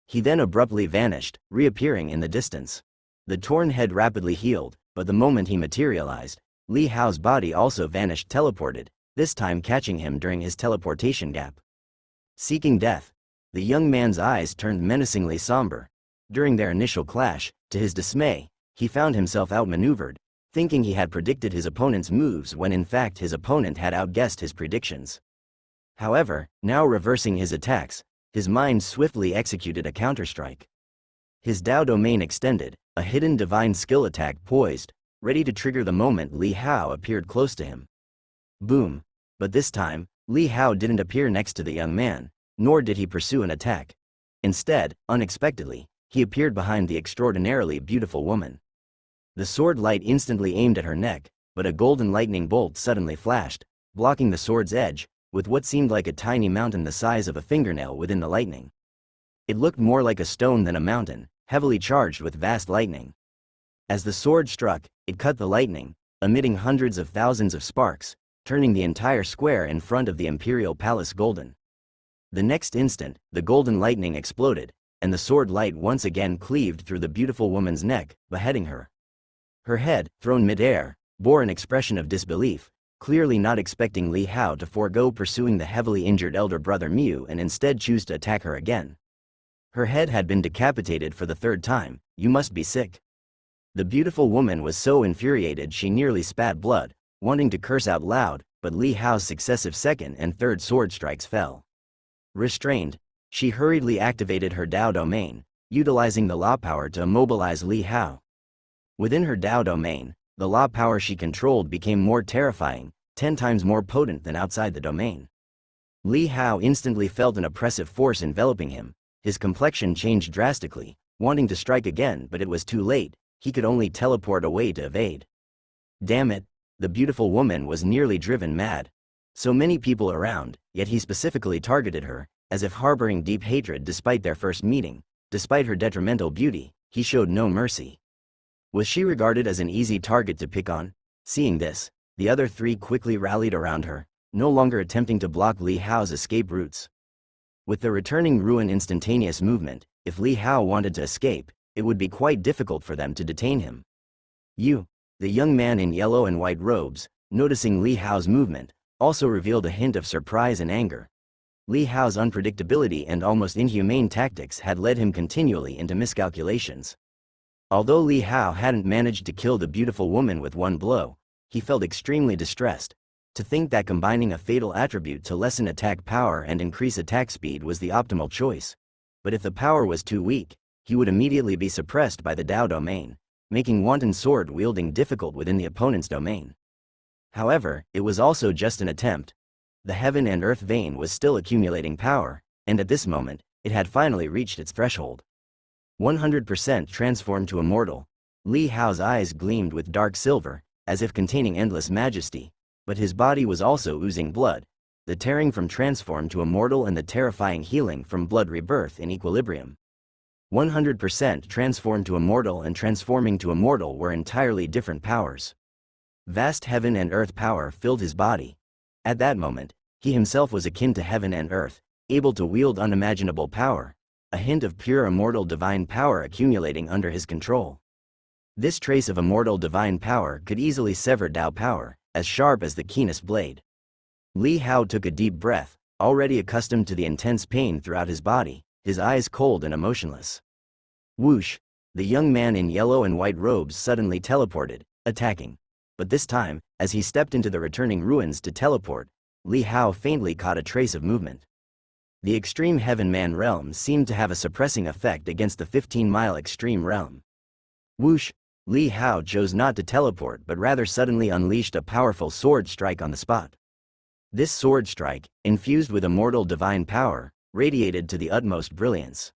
He then abruptly vanished, reappearing in the distance. The torn head rapidly healed, but the moment he materialized, Li Hao's body also vanished teleported, this time catching him during his teleportation gap. Seeking death, the young man's eyes turned menacingly somber. During their initial clash, to his dismay, he found himself outmaneuvered, thinking he had predicted his opponent's moves when in fact his opponent had outguessed his predictions. However, now reversing his attacks, his mind swiftly executed a counterstrike. His Dao domain extended, a hidden divine skill attack poised, ready to trigger the moment Li Hao appeared close to him. Boom! But this time, Li Hao didn't appear next to the young man, nor did he pursue an attack. Instead, unexpectedly, he appeared behind the extraordinarily beautiful woman. The sword light instantly aimed at her neck, but a golden lightning bolt suddenly flashed, blocking the sword's edge, with what seemed like a tiny mountain the size of a fingernail within the lightning. It looked more like a stone than a mountain, heavily charged with vast lightning. As the sword struck, it cut the lightning, emitting hundreds of thousands of sparks, turning the entire square in front of the imperial palace golden. The next instant, the golden lightning exploded, and the sword light once again cleaved through the beautiful woman's neck, beheading her. Her head, thrown mid-air, bore an expression of disbelief, clearly not expecting Li Hao to forego pursuing the heavily injured elder brother Miu and instead choose to attack her again. Her head had been decapitated for the third time. You must be sick. The beautiful woman was so infuriated she nearly spat blood, wanting to curse out loud, but Li Hao's successive second and third sword strikes fell. Restrained, she hurriedly activated her Dao domain, utilizing the law power to immobilize Li Hao. Within her Dao domain, the law power she controlled became more terrifying, 10 times more potent than outside the domain. Li Hao instantly felt an oppressive force enveloping him. His complexion changed drastically, wanting to strike again, but it was too late. He could only teleport away to evade. Damn it, the beautiful woman was nearly driven mad. So many people around, yet he specifically targeted her, as if harboring deep hatred despite their first meeting. Despite her detrimental beauty, he showed no mercy. Was she regarded as an easy target to pick on? Seeing this, the other three quickly rallied around her, no longer attempting to block Li Hao's escape routes. With the returning ruin instantaneous movement, if Li Hao wanted to escape, it would be quite difficult for them to detain him. You, the young man in yellow and white robes, noticing Li Hao's movement, also revealed a hint of surprise and anger. Li Hao's unpredictability and almost inhumane tactics had led him continually into miscalculations. Although Li Hao hadn't managed to kill the beautiful woman with one blow, he felt extremely distressed. To think that combining a fatal attribute to lessen attack power and increase attack speed was the optimal choice. But if the power was too weak, he would immediately be suppressed by the Dao domain, making wanton sword wielding difficult within the opponent's domain. However, it was also just an attempt. The heaven and earth vein was still accumulating power, and at this moment, it had finally reached its threshold. 100% transformed to immortal. Li Hao's eyes gleamed with dark silver, as if containing endless majesty, but his body was also oozing blood, the tearing from transform to immortal and the terrifying healing from blood rebirth in equilibrium. 100% transformed to immortal and transforming to immortal were entirely different powers. Vast heaven and earth power filled his body. At that moment, he himself was akin to heaven and earth, able to wield unimaginable power, a hint of pure immortal divine power accumulating under his control. This trace of immortal divine power could easily sever Tao power, as sharp as the keenest blade. Li Hao took a deep breath, already accustomed to the intense pain throughout his body, his eyes cold and emotionless. Whoosh! The young man in yellow and white robes suddenly teleported, attacking. But this time, as he stepped into the returning ruins to teleport, Li Hao faintly caught a trace of movement. The extreme heaven man realm seemed to have a suppressing effect against the 15-mile extreme realm. Whoosh! Li Hao chose not to teleport but rather suddenly unleashed a powerful sword strike on the spot. This sword strike, infused with immortal divine power, radiated to the utmost brilliance.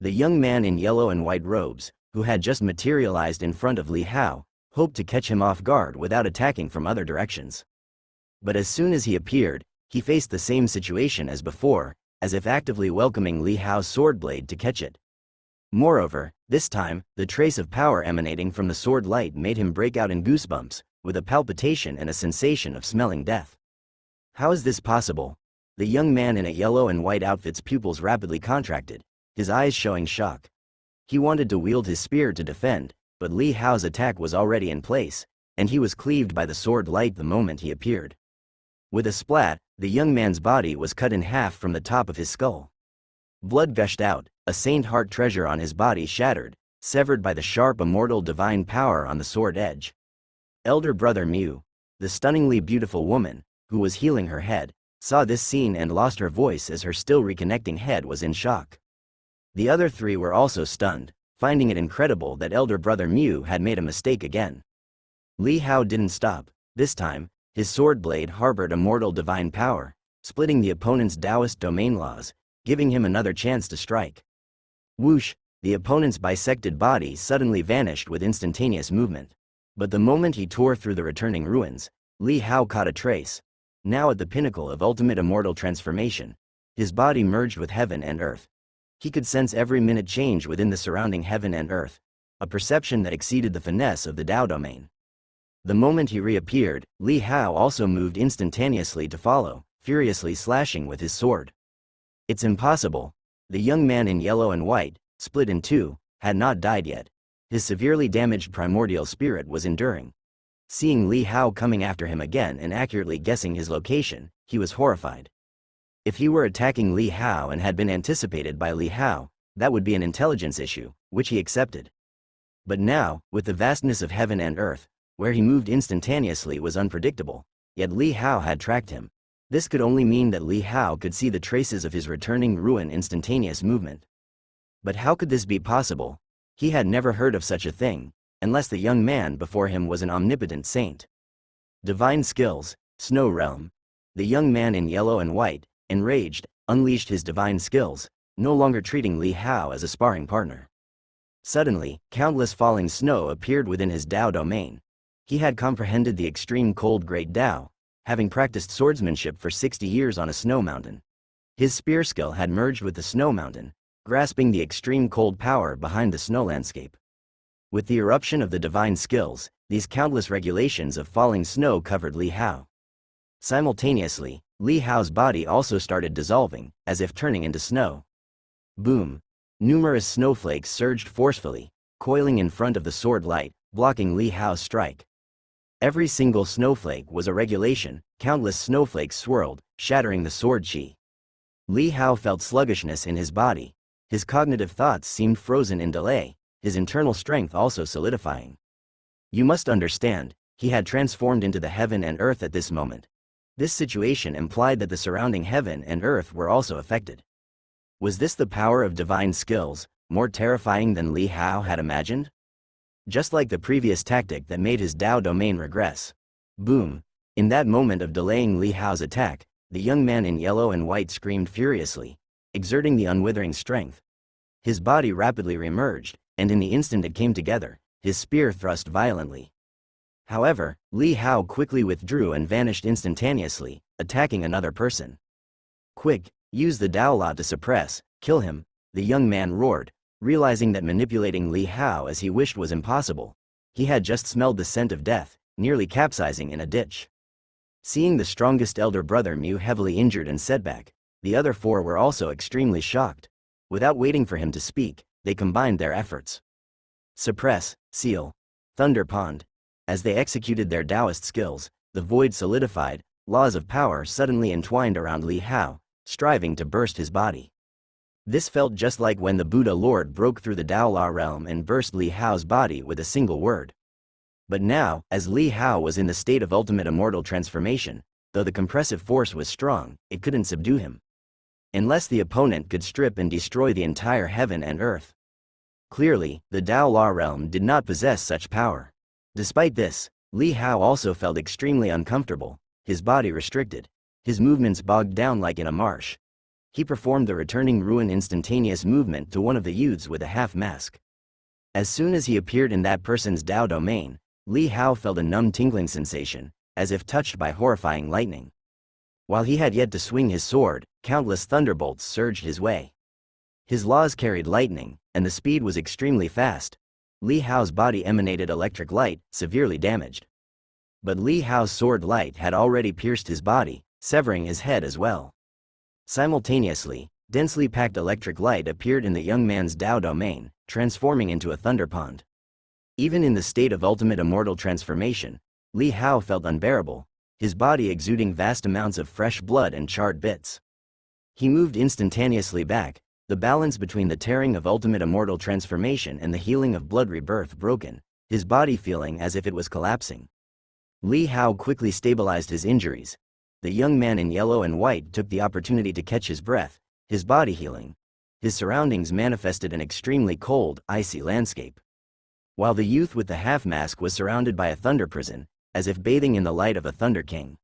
The young man in yellow and white robes, who had just materialized in front of Li Hao, hoped to catch him off guard without attacking from other directions. But as soon as he appeared, he faced the same situation as before, as if actively welcoming Li Hao's sword blade to catch it. Moreover, this time, the trace of power emanating from the sword light made him break out in goosebumps, with a palpitation and a sensation of smelling death. How is this possible? The young man in a yellow and white outfit's pupils rapidly contracted, his eyes showing shock. He wanted to wield his spear to defend, but Li Hao's attack was already in place, and he was cleaved by the sword light the moment he appeared. With a splat, the young man's body was cut in half from the top of his skull. Blood gushed out, a saint heart treasure on his body shattered, severed by the sharp immortal divine power on the sword edge. Elder brother Mu, the stunningly beautiful woman, who was healing her head, saw this scene and lost her voice as her still reconnecting head was in shock. The other three were also stunned, finding it incredible that elder brother Mu had made a mistake again. Li Hao didn't stop. This time, his sword blade harbored immortal divine power, splitting the opponent's Taoist domain laws, giving him another chance to strike. Whoosh! The opponent's bisected body suddenly vanished with instantaneous movement. But the moment he tore through the returning ruins, Li Hao caught a trace. Now at the pinnacle of ultimate immortal transformation, his body merged with heaven and earth. He could sense every minute change within the surrounding heaven and earth, a perception that exceeded the finesse of the Tao domain. The moment he reappeared, Li Hao also moved instantaneously to follow, furiously slashing with his sword. It's impossible. The young man in yellow and white, split in two, had not died yet. His severely damaged primordial spirit was enduring. Seeing Li Hao coming after him again and accurately guessing his location, he was horrified. If he were attacking Li Hao and had been anticipated by Li Hao, that would be an intelligence issue, which he accepted. But now, with the vastness of heaven and earth, where he moved instantaneously was unpredictable, yet Li Hao had tracked him. This could only mean that Li Hao could see the traces of his returning ruin instantaneous movement. But how could this be possible? He had never heard of such a thing, unless the young man before him was an omnipotent saint. Divine skills, Snow Realm. The young man in yellow and white, enraged, unleashed his divine skills, no longer treating Li Hao as a sparring partner. Suddenly, countless falling snow appeared within his Tao domain. He had comprehended the extreme cold great Tao, having practiced swordsmanship for 60 years on a snow mountain. His spear skill had merged with the snow mountain, grasping the extreme cold power behind the snow landscape. With the eruption of the divine skills, these countless regulations of falling snow covered Li Hao. Simultaneously, Li Hao's body also started dissolving, as if turning into snow. Boom! Numerous snowflakes surged forcefully, coiling in front of the sword light, blocking Li Hao's strike. Every single snowflake was a regulation, countless snowflakes swirled, shattering the sword chi. Li Hao felt sluggishness in his body. His cognitive thoughts seemed frozen in delay, his internal strength also solidifying. You must understand, he had transformed into the heaven and earth at this moment. This situation implied that the surrounding heaven and earth were also affected. Was this the power of divine skills, more terrifying than Li Hao had imagined? Just like the previous tactic that made his Tao domain regress. Boom! In that moment of delaying Li Hao's attack, the young man in yellow and white screamed furiously, exerting the unwithering strength. His body rapidly remerged, and in the instant it came together, his spear thrust violently. However, Li Hao quickly withdrew and vanished instantaneously, attacking another person. Quick, use the Tao Law to suppress, kill him, the young man roared, Realizing that manipulating Li Hao as he wished was impossible, he had just smelled the scent of death, nearly capsizing in a ditch. Seeing the strongest elder brother Mu heavily injured and set back, the other four were also extremely shocked. Without waiting for him to speak, they combined their efforts. Suppress, Seal, Thunder Pond. As they executed their Taoist skills, the void solidified, laws of power suddenly entwined around Li Hao, striving to burst his body. This felt just like when the Buddha Lord broke through the Tao Law realm and burst Li Hao's body with a single word. But now, as Li Hao was in the state of ultimate immortal transformation, though the compressive force was strong, it couldn't subdue him. Unless the opponent could strip and destroy the entire heaven and earth. Clearly, the Tao Law realm did not possess such power. Despite this, Li Hao also felt extremely uncomfortable, his body restricted, his movements bogged down like in a marsh. He performed the returning ruin instantaneous movement to one of the youths with a half mask. As soon as he appeared in that person's Tao domain, Li Hao felt a numb tingling sensation, as if touched by horrifying lightning. While he had yet to swing his sword, countless thunderbolts surged his way. His laws carried lightning, and the speed was extremely fast. Li Hao's body emanated electric light, severely damaged. But Li Hao's sword light had already pierced his body, severing his head as well. Simultaneously, densely packed electric light appeared in the young man's Tao domain, transforming into a thunder pond. Even in the state of ultimate immortal transformation, Li Hao felt unbearable, his body exuding vast amounts of fresh blood and charred bits. He moved instantaneously back, the balance between the tearing of ultimate immortal transformation and the healing of blood rebirth broken, his body feeling as if it was collapsing. Li Hao quickly stabilized his injuries. The young man in yellow and white took the opportunity to catch his breath, his body healing. His surroundings manifested an extremely cold, icy landscape. While the youth with the half-mask was surrounded by a thunder prison, as if bathing in the light of a thunder king.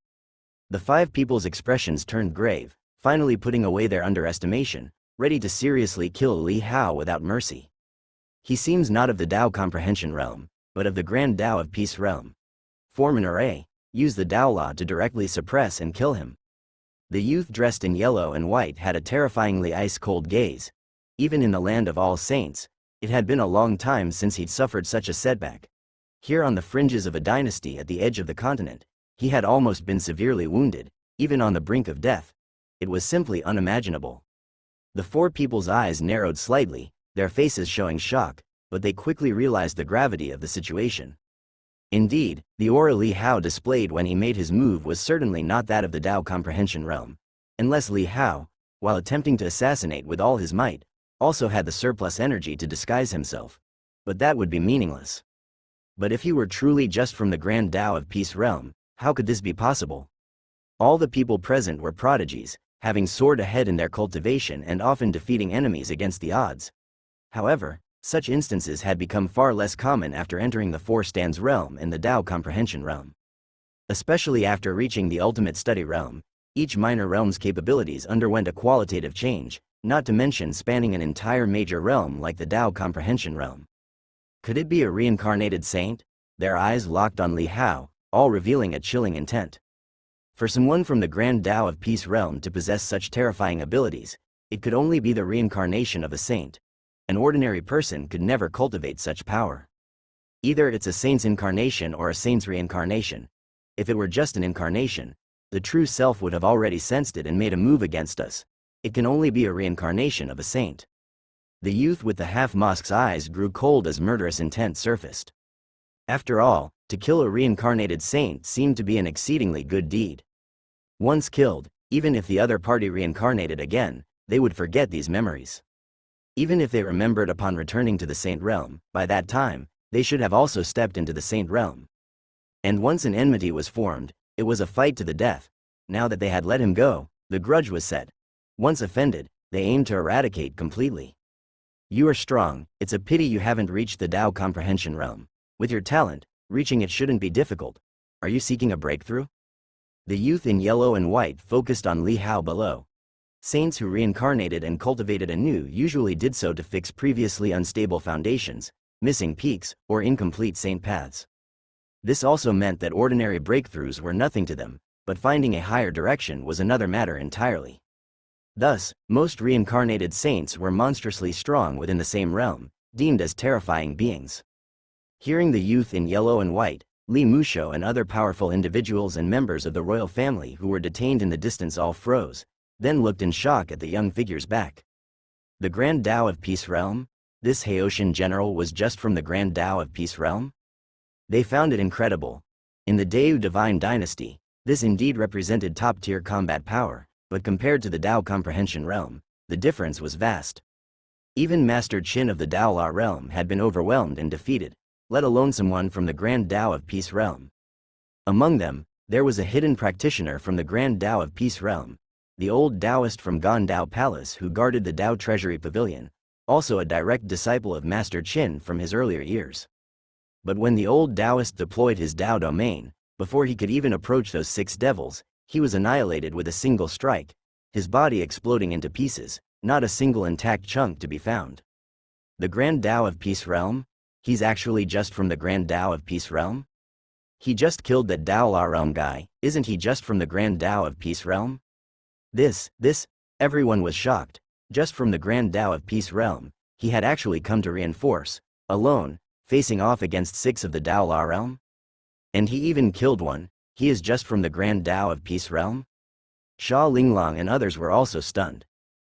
The five people's expressions turned grave, finally putting away their underestimation, ready to seriously kill Li Hao without mercy. He seems not of the Tao comprehension realm, but of the grand Tao of peace realm. Form an array, use the Tao law to directly suppress and kill him. The youth dressed in yellow and white had a terrifyingly ice-cold gaze. Even in the land of all saints, it had been a long time since he'd suffered such a setback. Here on the fringes of a dynasty at the edge of the continent, he had almost been severely wounded, even on the brink of death. It was simply unimaginable. The four people's eyes narrowed slightly, their faces showing shock, but they quickly realized the gravity of the situation. Indeed, the aura Li Hao displayed when he made his move was certainly not that of the Tao comprehension realm. Unless Li Hao, while attempting to assassinate with all his might, also had the surplus energy to disguise himself. But that would be meaningless. But if he were truly just from the grand Tao of peace realm, how could this be possible? All the people present were prodigies, having soared ahead in their cultivation and often defeating enemies against the odds. However, such instances had become far less common after entering the Four Stands realm and the Tao comprehension realm. Especially after reaching the ultimate study realm, each minor realm's capabilities underwent a qualitative change, not to mention spanning an entire major realm like the Tao comprehension realm. Could it be a reincarnated saint? Their eyes locked on Li Hao, all revealing a chilling intent. For someone from the grand Tao of peace realm to possess such terrifying abilities, it could only be the reincarnation of a saint. An ordinary person could never cultivate such power. Either it's a saint's incarnation or a saint's reincarnation. If it were just an incarnation, the true self would have already sensed it and made a move against us. It can only be a reincarnation of a saint. The youth with the half-mask's eyes grew cold as murderous intent surfaced. After all, to kill a reincarnated saint seemed to be an exceedingly good deed. Once killed, even if the other party reincarnated again, they would forget these memories. Even if they remembered upon returning to the saint realm, by that time, they should have also stepped into the saint realm. And once an enmity was formed, it was a fight to the death. Now that they had let him go, the grudge was set. Once offended, they aimed to eradicate completely. You are strong, it's a pity you haven't reached the Tao comprehension realm. With your talent, reaching it shouldn't be difficult. Are you seeking a breakthrough? The youth in yellow and white focused on Li Hao below. Saints who reincarnated and cultivated anew usually did so to fix previously unstable foundations, missing peaks, or incomplete saint paths. This also meant that ordinary breakthroughs were nothing to them, but finding a higher direction was another matter entirely. Thus, most reincarnated saints were monstrously strong within the same realm, deemed as terrifying beings. Hearing the youth in yellow and white, Li Musho and other powerful individuals and members of the royal family who were detained in the distance all froze, then looked in shock at the young figure's back. The Grand Tao of Peace Realm? This Haitian general was just from the Grand Tao of Peace Realm? They found it incredible. In the Dao Divine Dynasty, this indeed represented top-tier combat power, but compared to the Tao Comprehension Realm, the difference was vast. Even Master Qin of the Tao Law Realm had been overwhelmed and defeated, let alone someone from the Grand Tao of Peace Realm. Among them, there was a hidden practitioner from the Grand Tao of Peace Realm, the old Taoist from Gan Tao Palace who guarded the Tao Treasury Pavilion, also a direct disciple of Master Qin from his earlier years. But when the old Taoist deployed his Tao domain, before he could even approach those 6 devils, he was annihilated with a single strike, his body exploding into pieces, not a single intact chunk to be found. The Grand Tao of Peace Realm? He's actually just from the Grand Tao of Peace Realm? He just killed that Tao Law Realm guy, isn't he just from the Grand Tao of Peace Realm? Everyone was shocked. Just from the Grand Tao of Peace Realm, he had actually come to reinforce, alone, facing off against 6 of the Tao Law Realm? And he even killed one. He is just from the Grand Tao of Peace Realm? Sha Linglong and others were also stunned.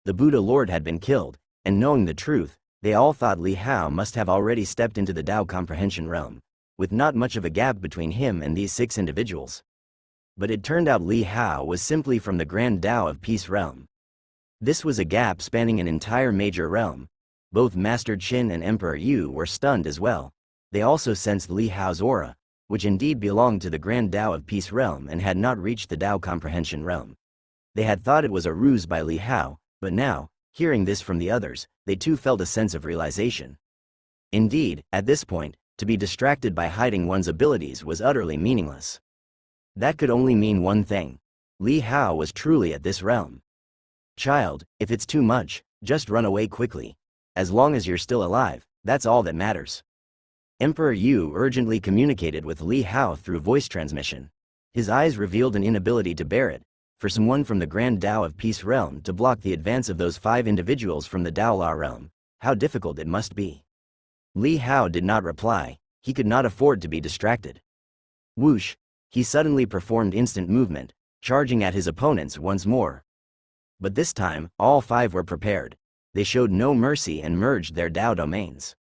The Buddha Lord had been killed, and knowing the truth, they all thought Li Hao must have already stepped into the Tao Comprehension Realm, with not much of a gap between him and these 6 individuals. But it turned out Li Hao was simply from the Grand Tao of Peace Realm. This was a gap spanning an entire major realm. Both Master Qin and Emperor Yu were stunned as well. They also sensed Li Hao's aura, which indeed belonged to the Grand Tao of Peace Realm and had not reached the Tao Comprehension Realm. They had thought it was a ruse by Li Hao, but now, hearing this from the others, they too felt a sense of realization. Indeed, at this point, to be distracted by hiding one's abilities was utterly meaningless. That could only mean one thing. Li Hao was truly at this realm. Child, if it's too much, just run away quickly. As long as you're still alive, that's all that matters. Emperor Yu urgently communicated with Li Hao through voice transmission. His eyes revealed an inability to bear it, for someone from the Grand Tao of Peace Realm to block the advance of those 5 individuals from the Tao Law Realm. How difficult it must be. Li Hao did not reply. He could not afford to be distracted. Whoosh! He suddenly performed instant movement, charging at his opponents once more. But this time, all 5 were prepared. They showed no mercy and merged their Tao domains.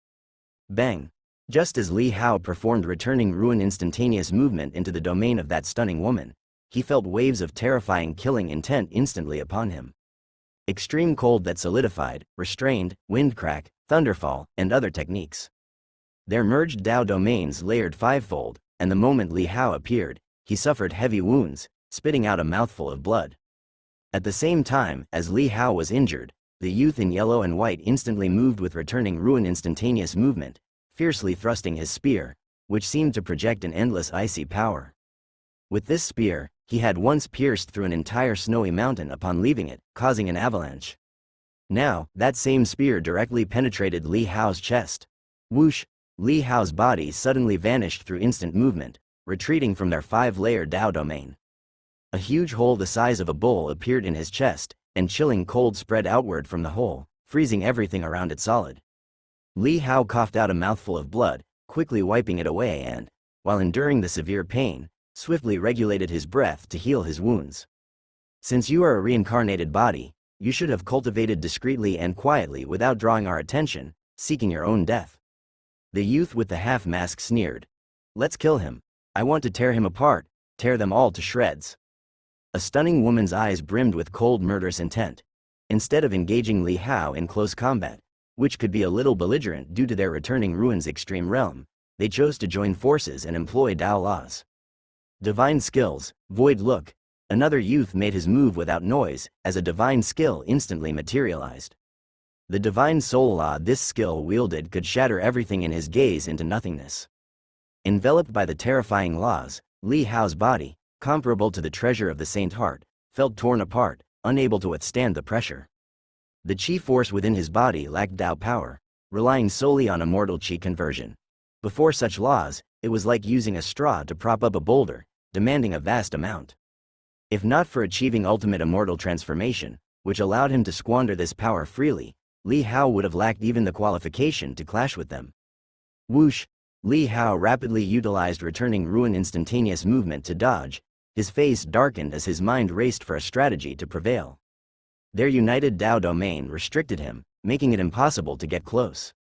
Bang! Just as Li Hao performed returning ruin instantaneous movement into the domain of that stunning woman, he felt waves of terrifying killing intent instantly upon him. Extreme cold that solidified, restrained, windcrack, thunderfall, and other techniques. Their merged Tao domains layered 5-fold, and the moment Li Hao appeared, he suffered heavy wounds, spitting out a mouthful of blood. At the same time, as Li Hao was injured, the youth in yellow and white instantly moved with returning ruin instantaneous movement, fiercely thrusting his spear, which seemed to project an endless icy power. With this spear, he had once pierced through an entire snowy mountain upon leaving it, causing an avalanche. Now, that same spear directly penetrated Li Hao's chest. Whoosh! Li Hao's body suddenly vanished through instant movement, retreating from their 5-layer Tao domain. A huge hole the size of a bowl appeared in his chest, and chilling cold spread outward from the hole, freezing everything around it solid. Li Hao coughed out a mouthful of blood, quickly wiping it away and, while enduring the severe pain, swiftly regulated his breath to heal his wounds. Since you are a reincarnated body, you should have cultivated discreetly and quietly without drawing our attention, seeking your own death. The youth with the half-mask sneered. Let's kill him. I want to tear him apart, tear them all to shreds. A stunning woman's eyes brimmed with cold murderous intent. Instead of engaging Li Hao in close combat, which could be a little belligerent due to their returning ruins extreme realm, they chose to join forces and employ Tao laws. Divine skills, void look. Another youth made his move without noise, as a divine skill instantly materialized. The divine soul law this skill wielded could shatter everything in his gaze into nothingness. Enveloped by the terrifying laws, Li Hao's body, comparable to the treasure of the Saint Heart, felt torn apart, unable to withstand the pressure. The chi force within his body lacked Tao power, relying solely on immortal chi conversion. Before such laws, it was like using a straw to prop up a boulder, demanding a vast amount. If not for achieving ultimate immortal transformation, which allowed him to squander this power freely. Li Hao would have lacked even the qualification to clash with them. Whoosh! Li Hao rapidly utilized returning ruin instantaneous movement to dodge. His face darkened as his mind raced for a strategy to prevail. Their united Dao domain restricted him, making it impossible to get close.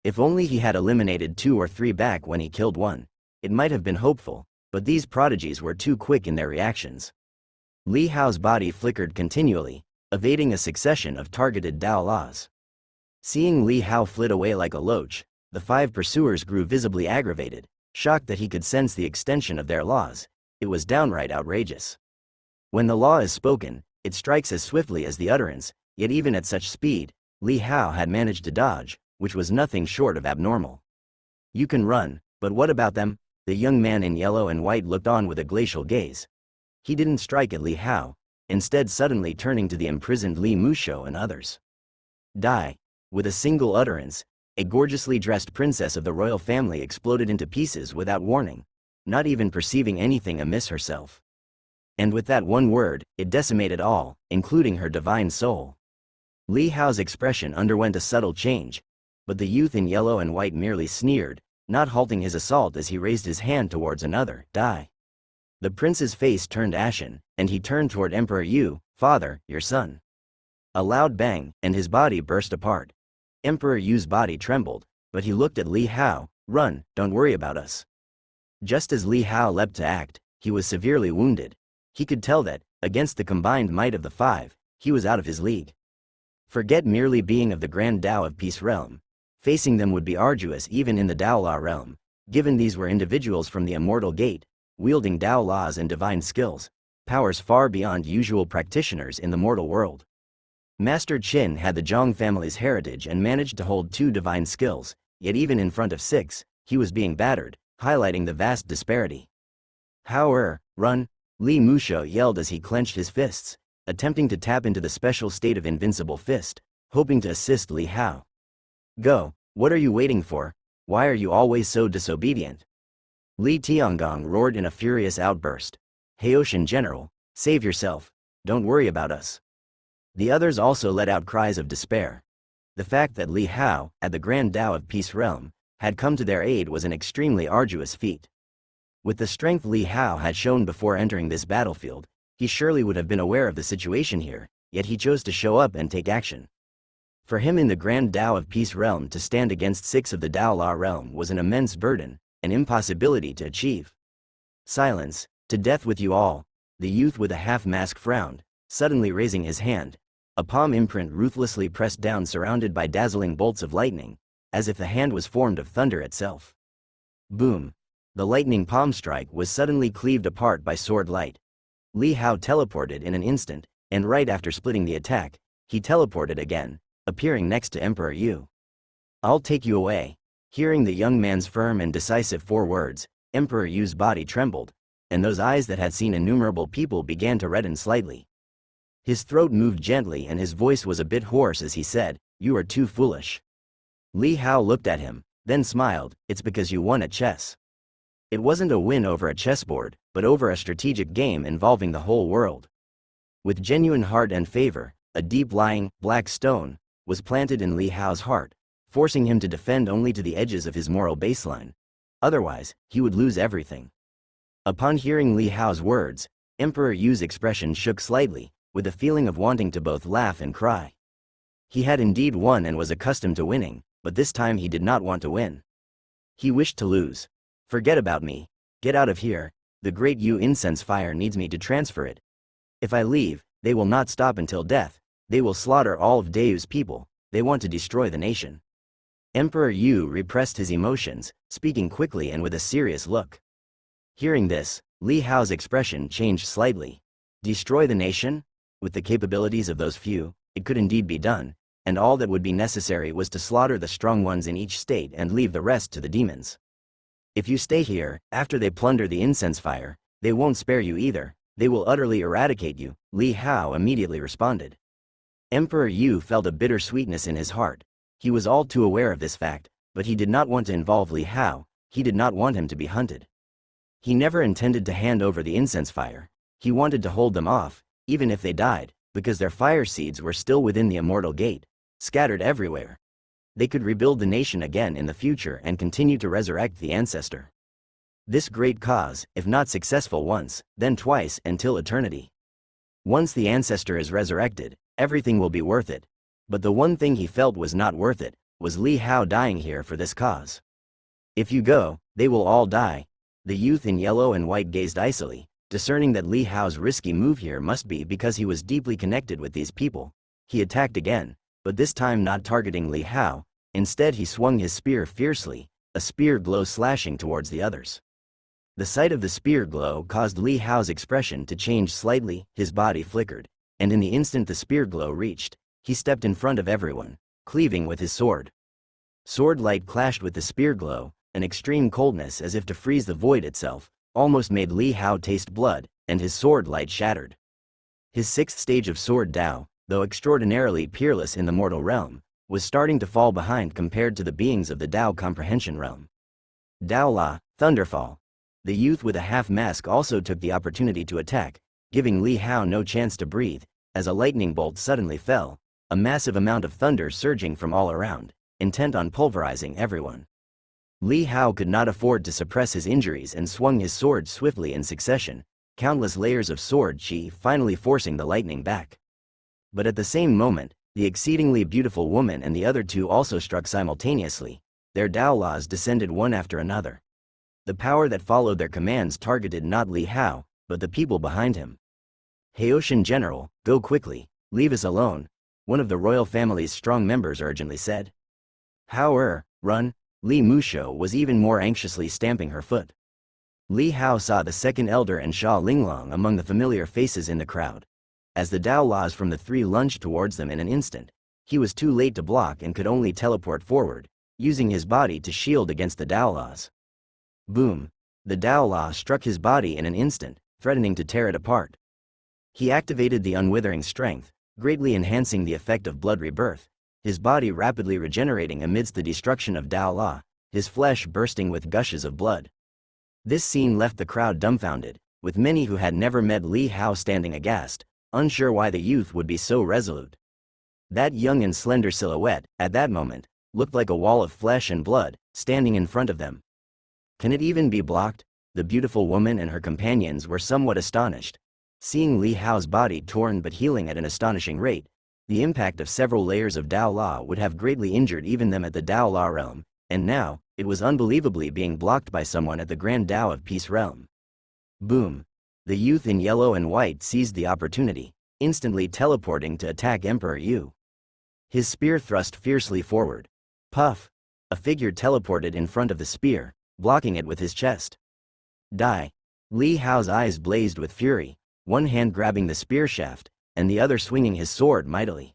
If only he had eliminated 2 or 3 back when he killed one, it might have been hopeful, but these prodigies were too quick in their reactions. Li Hao's body flickered continually, evading a succession of targeted Dao laws. Seeing Li Hao flit away like a loach, the 5 pursuers grew visibly aggravated, shocked that he could sense the extension of their laws. It was downright outrageous. When the law is spoken, it strikes as swiftly as the utterance, yet even at such speed, Li Hao had managed to dodge, which was nothing short of abnormal. You can run, but what about them? The young man in yellow and white looked on with a glacial gaze. He didn't strike at Li Hao, instead suddenly turning to the imprisoned Li Musho and others. Die! With a single utterance, a gorgeously dressed princess of the royal family exploded into pieces without warning, not even perceiving anything amiss herself. And with that one word, it decimated all, including her divine soul. Li Hao's expression underwent a subtle change, but the youth in yellow and white merely sneered, not halting his assault as he raised his hand towards another. Die! The prince's face turned ashen, and he turned toward Emperor Yu. Father, your son. A loud bang, and his body burst apart. Emperor Yu's body trembled, but he looked at Li Hao. Run, don't worry about us. Just as Li Hao leapt to act, he was severely wounded. He could tell that, against the combined might of the 5, he was out of his league. Forget merely being of the Grand Dao of Peace realm. Facing them would be arduous even in the Dao Law realm, given these were individuals from the Immortal Gate, wielding Dao laws and divine skills, powers far beyond usual practitioners in the mortal world. Master Qin had the Zhang family's heritage and managed to hold 2 divine skills, yet even in front of 6, he was being battered, highlighting the vast disparity. Run! Li Musho yelled as he clenched his fists, attempting to tap into the special state of Invincible Fist, hoping to assist Li Hao. Go, what are you waiting for? Why are you always so disobedient? Li Tiangong roared in a furious outburst. Haoshan General, save yourself, don't worry about us. The others also let out cries of despair. The fact that Li Hao, at the Grand Dao of Peace realm, had come to their aid was an extremely arduous feat. With the strength Li Hao had shown before entering this battlefield, he surely would have been aware of the situation here, yet he chose to show up and take action. For him in the Grand Dao of Peace realm to stand against 6 of the Dao Law realm was an immense burden, an impossibility to achieve. Silence, to death with you all, the youth with a half-mask frowned, suddenly raising his hand, a palm imprint ruthlessly pressed down surrounded by dazzling bolts of lightning, as if the hand was formed of thunder itself. Boom! The lightning palm strike was suddenly cleaved apart by sword light. Li Hao teleported in an instant, and right after splitting the attack, he teleported again, appearing next to Emperor Yu. I'll take you away. Hearing the young man's firm and decisive 4 words, Emperor Yu's body trembled, and those eyes that had seen innumerable people began to redden slightly. His throat moved gently and his voice was a bit hoarse as he said, "You are too foolish." Li Hao looked at him, then smiled. It's because you won at chess. It wasn't a win over a chessboard, but over a strategic game involving the whole world. With genuine heart and favor, a deep-lying, black stone was planted in Li Hao's heart, forcing him to defend only to the edges of his moral baseline. Otherwise, he would lose everything. Upon hearing Li Hao's words, Emperor Yu's expression shook slightly, with a feeling of wanting to both laugh and cry. He had indeed won and was accustomed to winning, but this time he did not want to win. He wished to lose. Forget about me. Get out of here. The great Yu incense fire needs me to transfer it. If I leave, they will not stop until death. They will slaughter all of Dao's people. They want to destroy the nation. Emperor Yu repressed his emotions, speaking quickly and with a serious look. Hearing this, Li Hao's expression changed slightly. Destroy the nation? With the capabilities of those few, it could indeed be done, and all that would be necessary was to slaughter the strong ones in each state and leave the rest to the demons. If you stay here, after they plunder the incense fire, they won't spare you either. They will utterly eradicate you, Li Hao immediately responded. Emperor Yu felt a bitter sweetness in his heart. He was all too aware of this fact, but he did not want to involve Li Hao. He did not want him to be hunted. He never intended to hand over the incense fire. He wanted to hold them off, even if they died, because their fire seeds were still within the immortal gate, scattered everywhere. They could rebuild the nation again in the future and continue to resurrect the ancestor. This great cause, if not successful once, then twice until eternity. Once the ancestor is resurrected, everything will be worth it. But the one thing he felt was not worth it, was Li Hao dying here for this cause. If you go, they will all die. The youth in yellow and white gazed icily, discerning that Li Hao's risky move here must be because he was deeply connected with these people. He attacked again, but this time not targeting Li Hao. Instead he swung his spear fiercely, a spear glow slashing towards the others. The sight of the spear glow caused Li Hao's expression to change slightly, his body flickered, and in the instant the spear glow reached, he stepped in front of everyone, cleaving with his sword. Sword light clashed with the spear glow, an extreme coldness as if to freeze the void itself, almost made Li Hao taste blood, and his sword light shattered. His sixth stage of sword Dao, though extraordinarily peerless in the mortal realm, was starting to fall behind compared to the beings of the Dao comprehension realm. Dao La, Thunderfall. The youth with a half mask also took the opportunity to attack, giving Li Hao no chance to breathe, as a lightning bolt suddenly fell, a massive amount of thunder surging from all around, intent on pulverizing everyone. Li Hao could not afford to suppress his injuries and swung his sword swiftly in succession, countless layers of sword chi finally forcing the lightning back. But at the same moment, the exceedingly beautiful woman and the other two also struck simultaneously. Their Dao laws descended one after another. The power that followed their commands targeted not Li Hao, but the people behind him. Haoshan General, go quickly, leave us alone, one of the royal family's strong members urgently said. Hao run, Li Musho was even more anxiously stamping her foot. Li Hao saw the second elder and Sha Linglong among the familiar faces in the crowd. As the Dao laws from the three lunged towards them in an instant, he was too late to block and could only teleport forward, using his body to shield against the Dao laws. Boom! The Dao law struck his body in an instant, threatening to tear it apart. He activated the unwithering strength, greatly enhancing the effect of blood rebirth, his body rapidly regenerating amidst the destruction of Dao law, his flesh bursting with gushes of blood. This scene left the crowd dumbfounded, with many who had never met Li Hao standing aghast, unsure why the youth would be so resolute. That young and slender silhouette, at that moment, looked like a wall of flesh and blood, standing in front of them. Can it even be blocked? The beautiful woman and her companions were somewhat astonished. Seeing Li Hao's body torn but healing at an astonishing rate, the impact of several layers of Dao law would have greatly injured even them at the Dao law realm, and now, it was unbelievably being blocked by someone at the Grand Dao of Peace realm. Boom! The youth in yellow and white seized the opportunity, instantly teleporting to attack Emperor Yu. His spear thrust fiercely forward. Puff! A figure teleported in front of the spear, blocking it with his chest. Die! Li Hao's eyes blazed with fury, one hand grabbing the spear shaft, and the other swinging his sword mightily.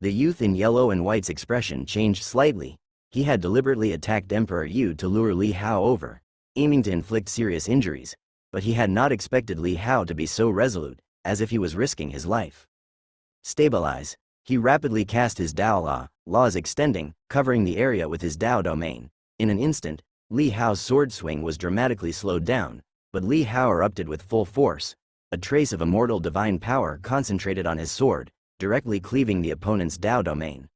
The youth in yellow and white's expression changed slightly. He had deliberately attacked Emperor Yu to lure Li Hao over, aiming to inflict serious injuries, but he had not expected Li Hao to be so resolute, as if he was risking his life. Stabilize! He rapidly cast his Dao laws extending, covering the area with his Dao domain. In an instant, Li Hao's sword swing was dramatically slowed down, but Li Hao erupted with full force, a trace of immortal divine power concentrated on his sword, directly cleaving the opponent's Dao domain.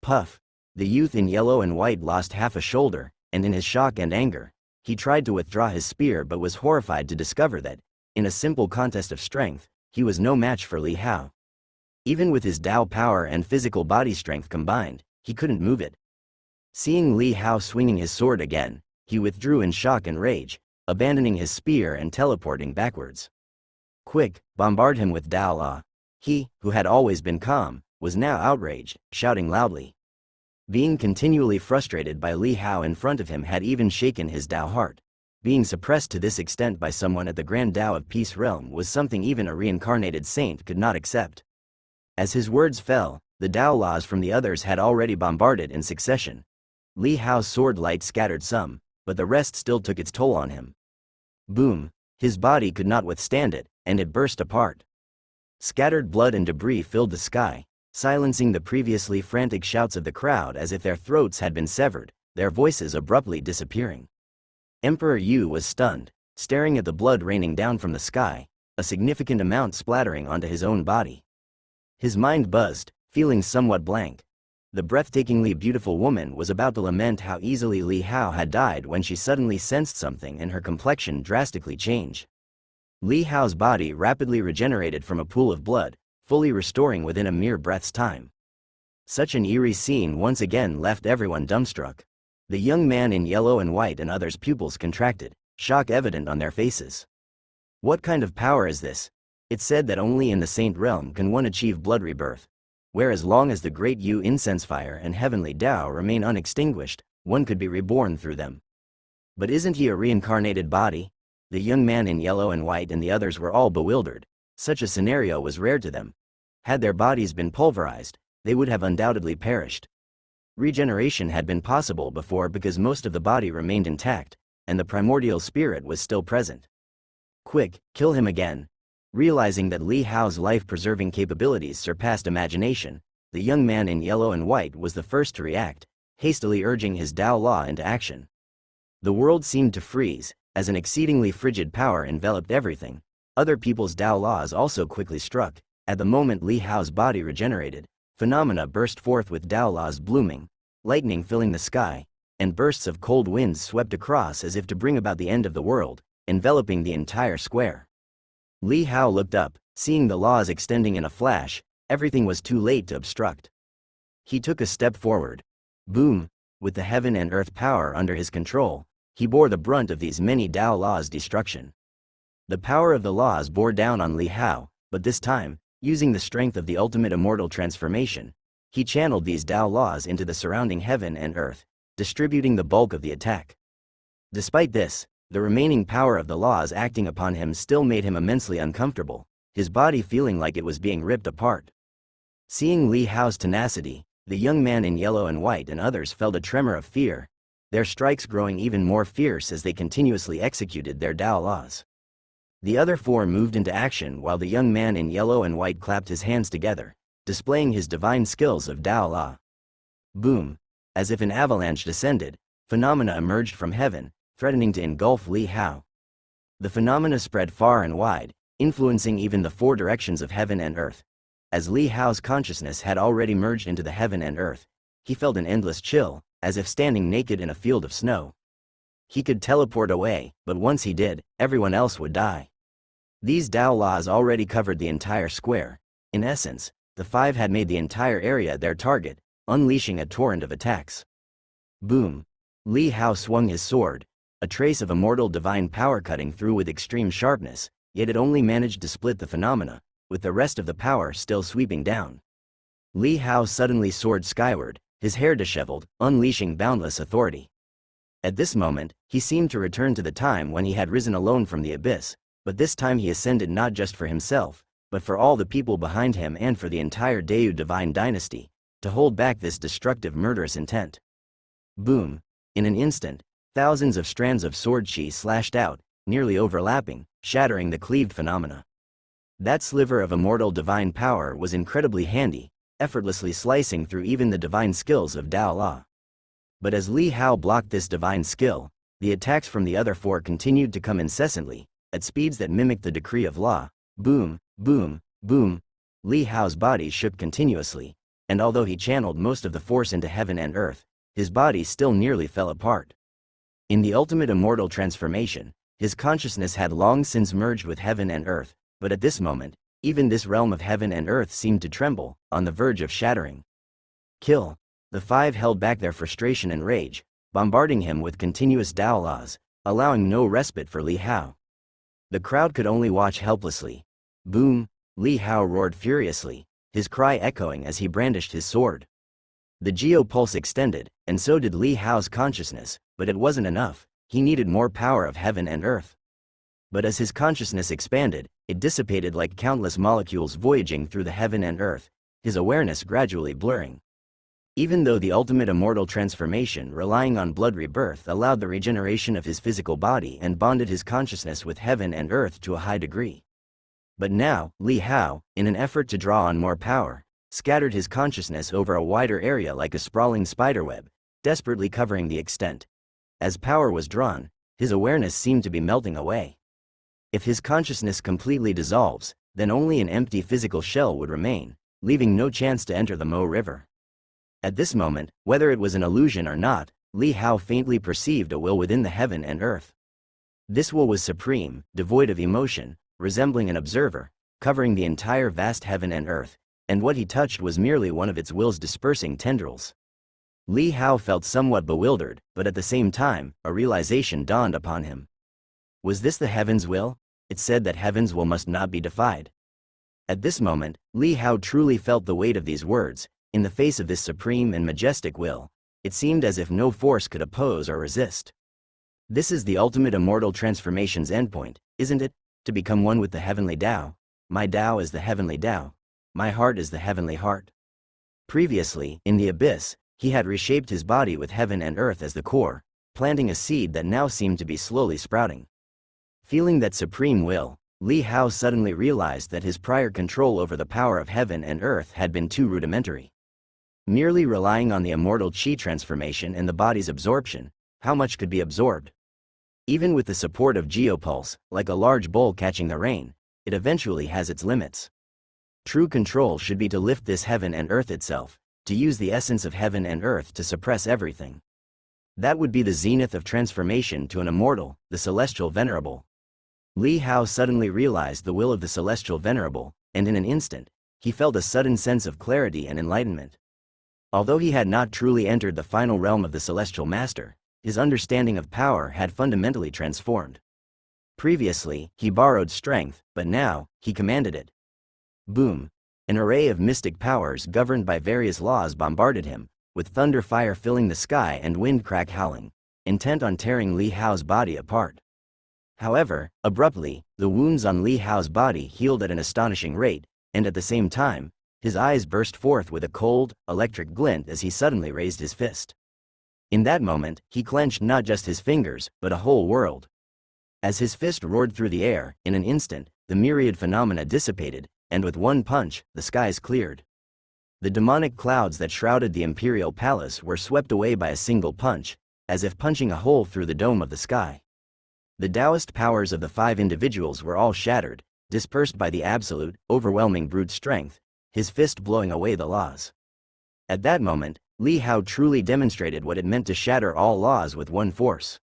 Puff! The youth in yellow and white lost half a shoulder, and in his shock and anger, he tried to withdraw his spear but was horrified to discover that, in a simple contest of strength, he was no match for Li Hao. Even with his Dao power and physical body strength combined, he couldn't move it. Seeing Li Hao swinging his sword again, he withdrew in shock and rage, abandoning his spear and teleporting backwards. Quick, bombard him with Dao law. He, who had always been calm, was now outraged, shouting loudly. Being continually frustrated by Li Hao in front of him had even shaken his Dao heart. Being suppressed to this extent by someone at the Grand Dao of Peace realm was something even a reincarnated saint could not accept. As his words fell, the Dao laws from the others had already bombarded in succession. Li Hao's sword light scattered some, but the rest still took its toll on him. Boom! His body could not withstand it, and it burst apart. Scattered blood and debris filled the sky, silencing the previously frantic shouts of the crowd as if their throats had been severed, their voices abruptly disappearing. Emperor Yu was stunned, staring at the blood raining down from the sky, a significant amount splattering onto his own body. His mind buzzed, feeling somewhat blank. The breathtakingly beautiful woman was about to lament how easily Li Hao had died when she suddenly sensed something and her complexion drastically change. Li Hao's body rapidly regenerated from a pool of blood, fully restoring within a mere breath's time. Such an eerie scene once again left everyone dumbstruck. The young man in yellow and white and others' pupils contracted, shock evident on their faces. What kind of power is this? It's said that only in the Saint Realm can one achieve blood rebirth, where as long as the great Yu incense fire and heavenly Tao remain unextinguished, one could be reborn through them. But isn't he a reincarnated body? The young man in yellow and white and the others were all bewildered. Such a scenario was rare to them. Had their bodies been pulverized, they would have undoubtedly perished. Regeneration had been possible before because most of the body remained intact, and the primordial spirit was still present. Quick, kill him again. Realizing that Li Hao's life-preserving capabilities surpassed imagination, the young man in yellow and white was the first to react, hastily urging his Tao Law into action. The world seemed to freeze, as an exceedingly frigid power enveloped everything. Other people's Tao Laws also quickly struck. At the moment Li Hao's body regenerated, phenomena burst forth with Tao Laws blooming, lightning filling the sky, and bursts of cold winds swept across as if to bring about the end of the world, enveloping the entire square. Li Hao looked up, seeing the laws extending in a flash. Everything was too late to obstruct. He took a step forward. Boom! With the heaven and earth power under his control, he bore the brunt of these many Tao Laws' destruction. The power of the laws bore down on Li Hao, but this time, using the strength of the ultimate immortal transformation, he channeled these Tao Laws into the surrounding heaven and earth, distributing the bulk of the attack. Despite this, the remaining power of the laws acting upon him still made him immensely uncomfortable, his body feeling like it was being ripped apart. Seeing Li Hao's tenacity, the young man in yellow and white and others felt a tremor of fear, their strikes growing even more fierce as they continuously executed their Tao Laws. The other four moved into action while the young man in yellow and white clapped his hands together, displaying his divine skills of Tao Law. Boom! As if an avalanche descended, phenomena emerged from heaven, threatening to engulf Li Hao. The phenomena spread far and wide, influencing even the four directions of heaven and earth. As Li Hao's consciousness had already merged into the heaven and earth, he felt an endless chill, as if standing naked in a field of snow. He could teleport away, but once he did, everyone else would die. These Tao Laws already covered the entire square. In essence, the five had made the entire area their target, unleashing a torrent of attacks. Boom! Li Hao swung his sword, a trace of immortal divine power cutting through with extreme sharpness, yet it only managed to split the phenomena, with the rest of the power still sweeping down. Li Hao suddenly soared skyward, his hair disheveled, unleashing boundless authority. At this moment, he seemed to return to the time when he had risen alone from the abyss, but this time he ascended not just for himself, but for all the people behind him and for the entire Deu divine dynasty, to hold back this destructive murderous intent. Boom! In an instant, thousands of strands of sword chi slashed out, nearly overlapping, shattering the cleaved phenomena. That sliver of immortal divine power was incredibly handy, effortlessly slicing through even the divine skills of Tao Law. But as Li Hao blocked this divine skill, the attacks from the other four continued to come incessantly, at speeds that mimicked the decree of law. Boom, boom, boom. Li Hao's body shook continuously, and although he channeled most of the force into heaven and earth, his body still nearly fell apart. In the ultimate immortal transformation, his consciousness had long since merged with heaven and earth, but at this moment, even this realm of heaven and earth seemed to tremble, on the verge of shattering. Kill! The five held back their frustration and rage, bombarding him with continuous Tao Laws, allowing no respite for Li Hao. The crowd could only watch helplessly. Boom! Li Hao roared furiously, his cry echoing as he brandished his sword. The geo-pulse extended, and so did Li Hao's consciousness, but it wasn't enough, he needed more power of heaven and earth. But as his consciousness expanded, it dissipated like countless molecules voyaging through the heaven and earth, his awareness gradually blurring. Even though the ultimate immortal transformation relying on blood rebirth allowed the regeneration of his physical body and bonded his consciousness with heaven and earth to a high degree. But now, Li Hao, in an effort to draw on more power, scattered his consciousness over a wider area like a sprawling spiderweb, desperately covering the extent. As power was drawn, his awareness seemed to be melting away. If his consciousness completely dissolves, then only an empty physical shell would remain, leaving no chance to enter the Mo River. At this moment, whether it was an illusion or not, Li Hao faintly perceived a will within the heaven and earth. This will was supreme, devoid of emotion, resembling an observer, covering the entire vast heaven and earth, and what he touched was merely one of its will's dispersing tendrils. Li Hao felt somewhat bewildered, but at the same time, a realization dawned upon him. Was this the heaven's will? It said that heaven's will must not be defied. At this moment, Li Hao truly felt the weight of these words. In the face of this supreme and majestic will, it seemed as if no force could oppose or resist. This is the ultimate immortal transformation's endpoint, isn't it? To become one with the heavenly Tao. My Tao is the heavenly Tao. My heart is the heavenly heart. Previously, in the abyss, he had reshaped his body with heaven and earth as the core, planting a seed that now seemed to be slowly sprouting. Feeling that supreme will, Li Hao suddenly realized that his prior control over the power of heaven and earth had been too rudimentary. Merely relying on the immortal qi transformation and the body's absorption, how much could be absorbed? Even with the support of geopulse, like a large bowl catching the rain, it eventually has its limits. True control should be to lift this heaven and earth itself, to use the essence of heaven and earth to suppress everything. That would be the zenith of transformation to an immortal, the celestial venerable. Li Hao suddenly realized the will of the celestial venerable, and in an instant, he felt a sudden sense of clarity and enlightenment. Although he had not truly entered the final realm of the celestial master, his understanding of power had fundamentally transformed. Previously, he borrowed strength, but now, he commanded it. Boom! An array of mystic powers governed by various laws bombarded him, with thunder fire filling the sky and wind crack howling, intent on tearing Li Hao's body apart. However, abruptly, the wounds on Li Hao's body healed at an astonishing rate, and at the same time, his eyes burst forth with a cold, electric glint as he suddenly raised his fist. In that moment, he clenched not just his fingers, but a whole world. As his fist roared through the air, in an instant, the myriad phenomena dissipated, and with one punch, the skies cleared. The demonic clouds that shrouded the imperial palace were swept away by a single punch, as if punching a hole through the dome of the sky. The Taoist powers of the 5 individuals were all shattered, dispersed by the absolute, overwhelming brute strength, his fist blowing away the laws. At that moment, Li Hao truly demonstrated what it meant to shatter all laws with one force.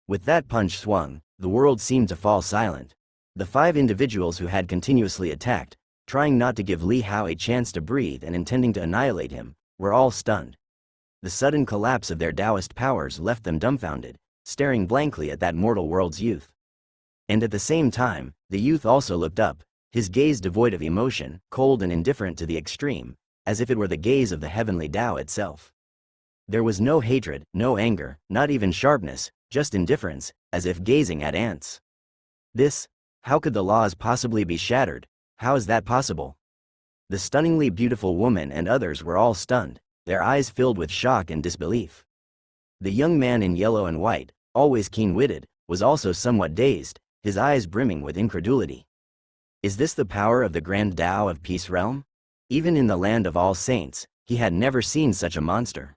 With that punch swung, the world seemed to fall silent. The 5 individuals who had continuously attacked, trying not to give Li Hao a chance to breathe and intending to annihilate him, were all stunned. The sudden collapse of their Taoist powers left them dumbfounded, staring blankly at that mortal world's youth. And at the same time, the youth also looked up, his gaze devoid of emotion, cold and indifferent to the extreme, as if it were the gaze of the heavenly Tao itself. There was no hatred, no anger, not even sharpness, just indifference, as if gazing at ants. How could the laws possibly be shattered? How is that possible? The stunningly beautiful woman and others were all stunned, their eyes filled with shock and disbelief. The young man in yellow and white, always keen-witted, was also somewhat dazed, his eyes brimming with incredulity. Is this the power of the grand Tao of Peace Realm? Even in the land of all saints, he had never seen such a monster.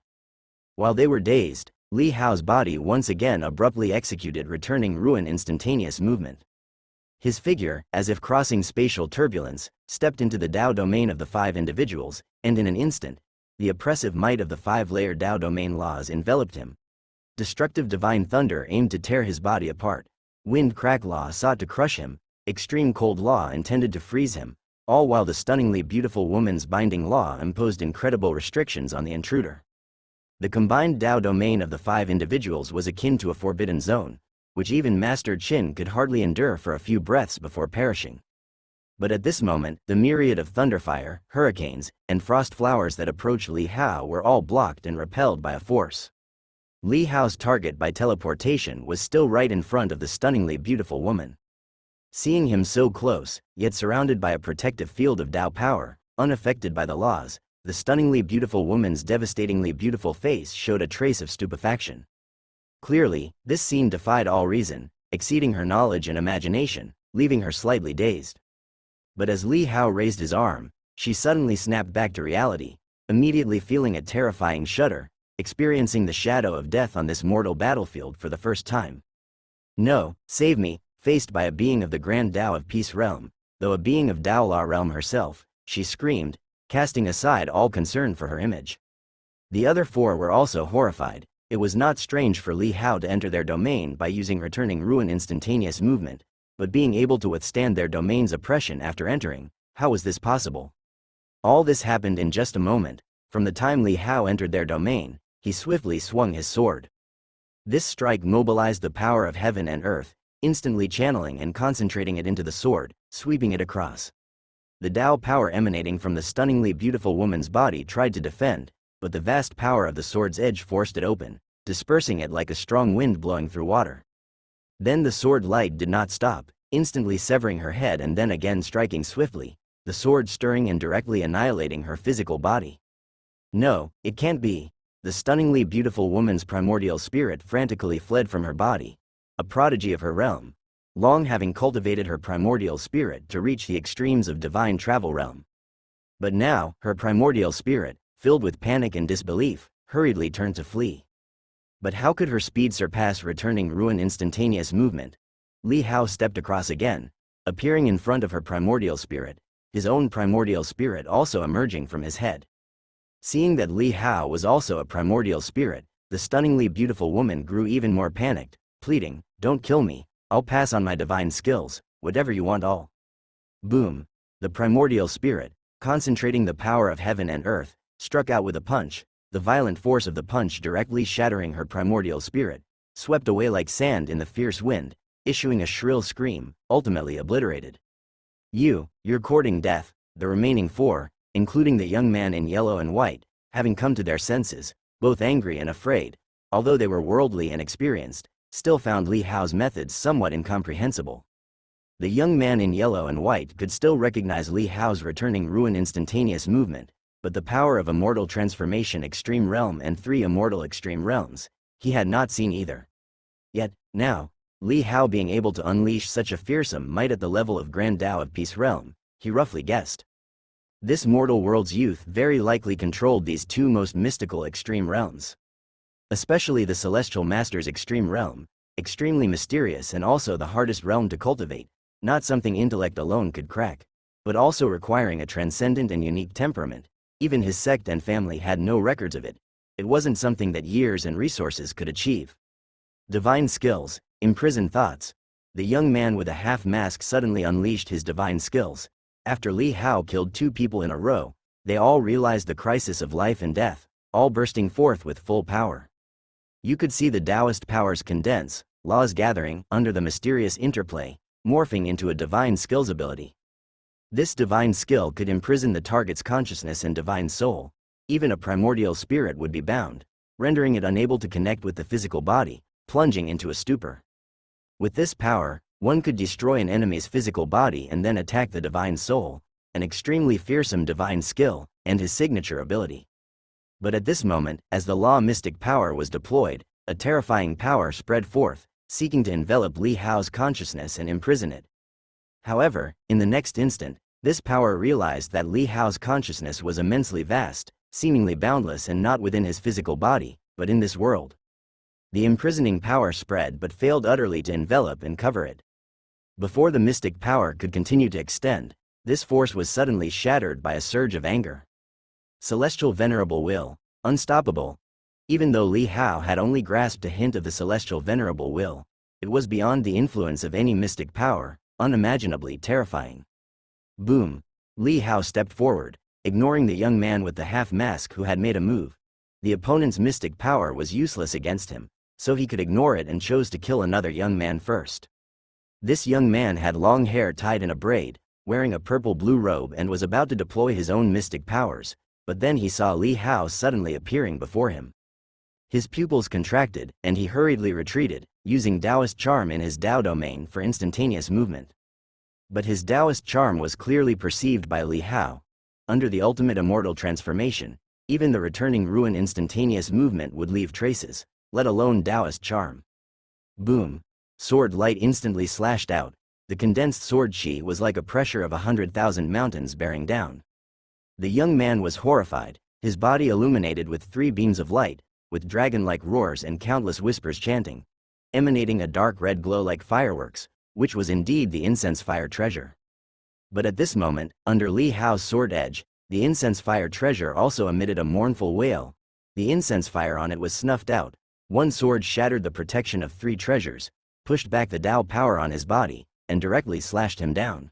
While they were dazed, Li Hao's body once again abruptly executed returning ruin instantaneous movement. His figure, as if crossing spatial turbulence, stepped into the Tao domain of the 5 individuals, and in an instant, the oppressive might of the 5-layered Tao domain laws enveloped him. Destructive divine thunder aimed to tear his body apart. Wind crack law sought to crush him. Extreme cold law intended to freeze him, all while the stunningly beautiful woman's binding law imposed incredible restrictions on the intruder. The combined Tao domain of the 5 individuals was akin to a forbidden zone, which even Master Qin could hardly endure for a few breaths before perishing. But at this moment, the myriad of thunderfire, hurricanes, and frost flowers that approached Li Hao were all blocked and repelled by a force. Li Hao's target by teleportation was still right in front of the stunningly beautiful woman. Seeing him so close, yet surrounded by a protective field of Tao power, unaffected by the laws, the stunningly beautiful woman's devastatingly beautiful face showed a trace of stupefaction. Clearly, this scene defied all reason, exceeding her knowledge and imagination, leaving her slightly dazed. But as Li Hao raised his arm, she suddenly snapped back to reality, immediately feeling a terrifying shudder, experiencing the shadow of death on this mortal battlefield for the first time. No, save me, faced by a being of the grand Tao of Peace Realm, though a being of Tao Law Realm herself, she screamed, casting aside all concern for her image. The other four were also horrified. It was not strange for Li Hao to enter their domain by using returning ruin instantaneous movement, but being able to withstand their domain's oppression after entering, how was this possible? All this happened in just a moment. From the time Li Hao entered their domain, he swiftly swung his sword. This strike mobilized the power of heaven and earth, instantly channeling and concentrating it into the sword, sweeping it across. The Tao power emanating from the stunningly beautiful woman's body tried to defend, but the vast power of the sword's edge forced it open, dispersing it like a strong wind blowing through water. Then the sword light did not stop, instantly severing her head and then again striking swiftly, the sword stirring and directly annihilating her physical body. No, it can't be. The stunningly beautiful woman's primordial spirit frantically fled from her body, a prodigy of her realm, long having cultivated her primordial spirit to reach the extremes of divine travel realm. But now, her primordial spirit, filled with panic and disbelief, hurriedly turned to flee. But how could her speed surpass returning ruin instantaneous movement? Li Hao stepped across again, appearing in front of her primordial spirit, his own primordial spirit also emerging from his head. Seeing that Li Hao was also a primordial spirit, the stunningly beautiful woman grew even more panicked, pleading, "Don't kill me, I'll pass on my divine skills, whatever you want all." Boom! The primordial spirit, concentrating the power of heaven and earth, struck out with a punch, the violent force of the punch directly shattering her primordial spirit, swept away like sand in the fierce wind, issuing a shrill scream, ultimately obliterated. You're courting death." The remaining four, including the young man in yellow and white, having come to their senses, both angry and afraid, although they were worldly and experienced, still found Li Hao's methods somewhat incomprehensible. The young man in yellow and white could still recognize Li Hao's returning ruin instantaneous movement, but the power of immortal transformation extreme realm and 3 immortal extreme realms, he had not seen either. Yet, now, Li Hao being able to unleash such a fearsome might at the level of Grand Tao of Peace Realm, he roughly guessed. This mortal world's youth very likely controlled these 2 most mystical extreme realms. Especially the Celestial Master's extreme realm, extremely mysterious and also the hardest realm to cultivate, not something intellect alone could crack, but also requiring a transcendent and unique temperament. Even his sect and family had no records of it. It wasn't something that years and resources could achieve. Divine skills, imprisoned thoughts. The young man with a half mask suddenly unleashed his divine skills. After Li Hao killed 2 people in a row, they all realized the crisis of life and death, all bursting forth with full power. You could see the Taoist powers condense, laws gathering under the mysterious interplay, morphing into a divine skills ability. This divine skill could imprison the target's consciousness and divine soul. Even a primordial spirit would be bound, rendering it unable to connect with the physical body, plunging into a stupor. With this power, one could destroy an enemy's physical body and then attack the divine soul, an extremely fearsome divine skill, and his signature ability. But at this moment, as the law mystic power was deployed, a terrifying power spread forth, seeking to envelop Li Hao's consciousness and imprison it. However, in the next instant, this power realized that Li Hao's consciousness was immensely vast, seemingly boundless and not within his physical body, but in this world. The imprisoning power spread but failed utterly to envelop and cover it. Before the mystic power could continue to extend, this force was suddenly shattered by a surge of anger. Celestial venerable will, unstoppable. Even though Li Hao had only grasped a hint of the celestial venerable will, it was beyond the influence of any mystic power, unimaginably terrifying. Boom! Li Hao stepped forward, ignoring the young man with the half mask who had made a move. The opponent's mystic power was useless against him, so he could ignore it and chose to kill another young man first. This young man had long hair tied in a braid, wearing a purple-blue robe and was about to deploy his own mystic powers, but then he saw Li Hao suddenly appearing before him. His pupils contracted, and he hurriedly retreated, using Taoist charm in his Tao domain for instantaneous movement. But his Taoist charm was clearly perceived by Li Hao. Under the ultimate immortal transformation, even the returning ruin instantaneous movement would leave traces, let alone Taoist charm. Boom! Sword light instantly slashed out. The condensed sword chi was like a pressure of 100,000 mountains bearing down. The young man was horrified, his body illuminated with 3 beams of light, with dragon-like roars and countless whispers chanting, emanating a dark red glow like fireworks, which was indeed the incense fire treasure. But at this moment, under Li Hao's sword edge, The incense fire treasure also emitted a mournful wail. The incense fire on it was snuffed out. One sword shattered the protection of 3 treasures, pushed back the Tao power on his body, and directly slashed him down.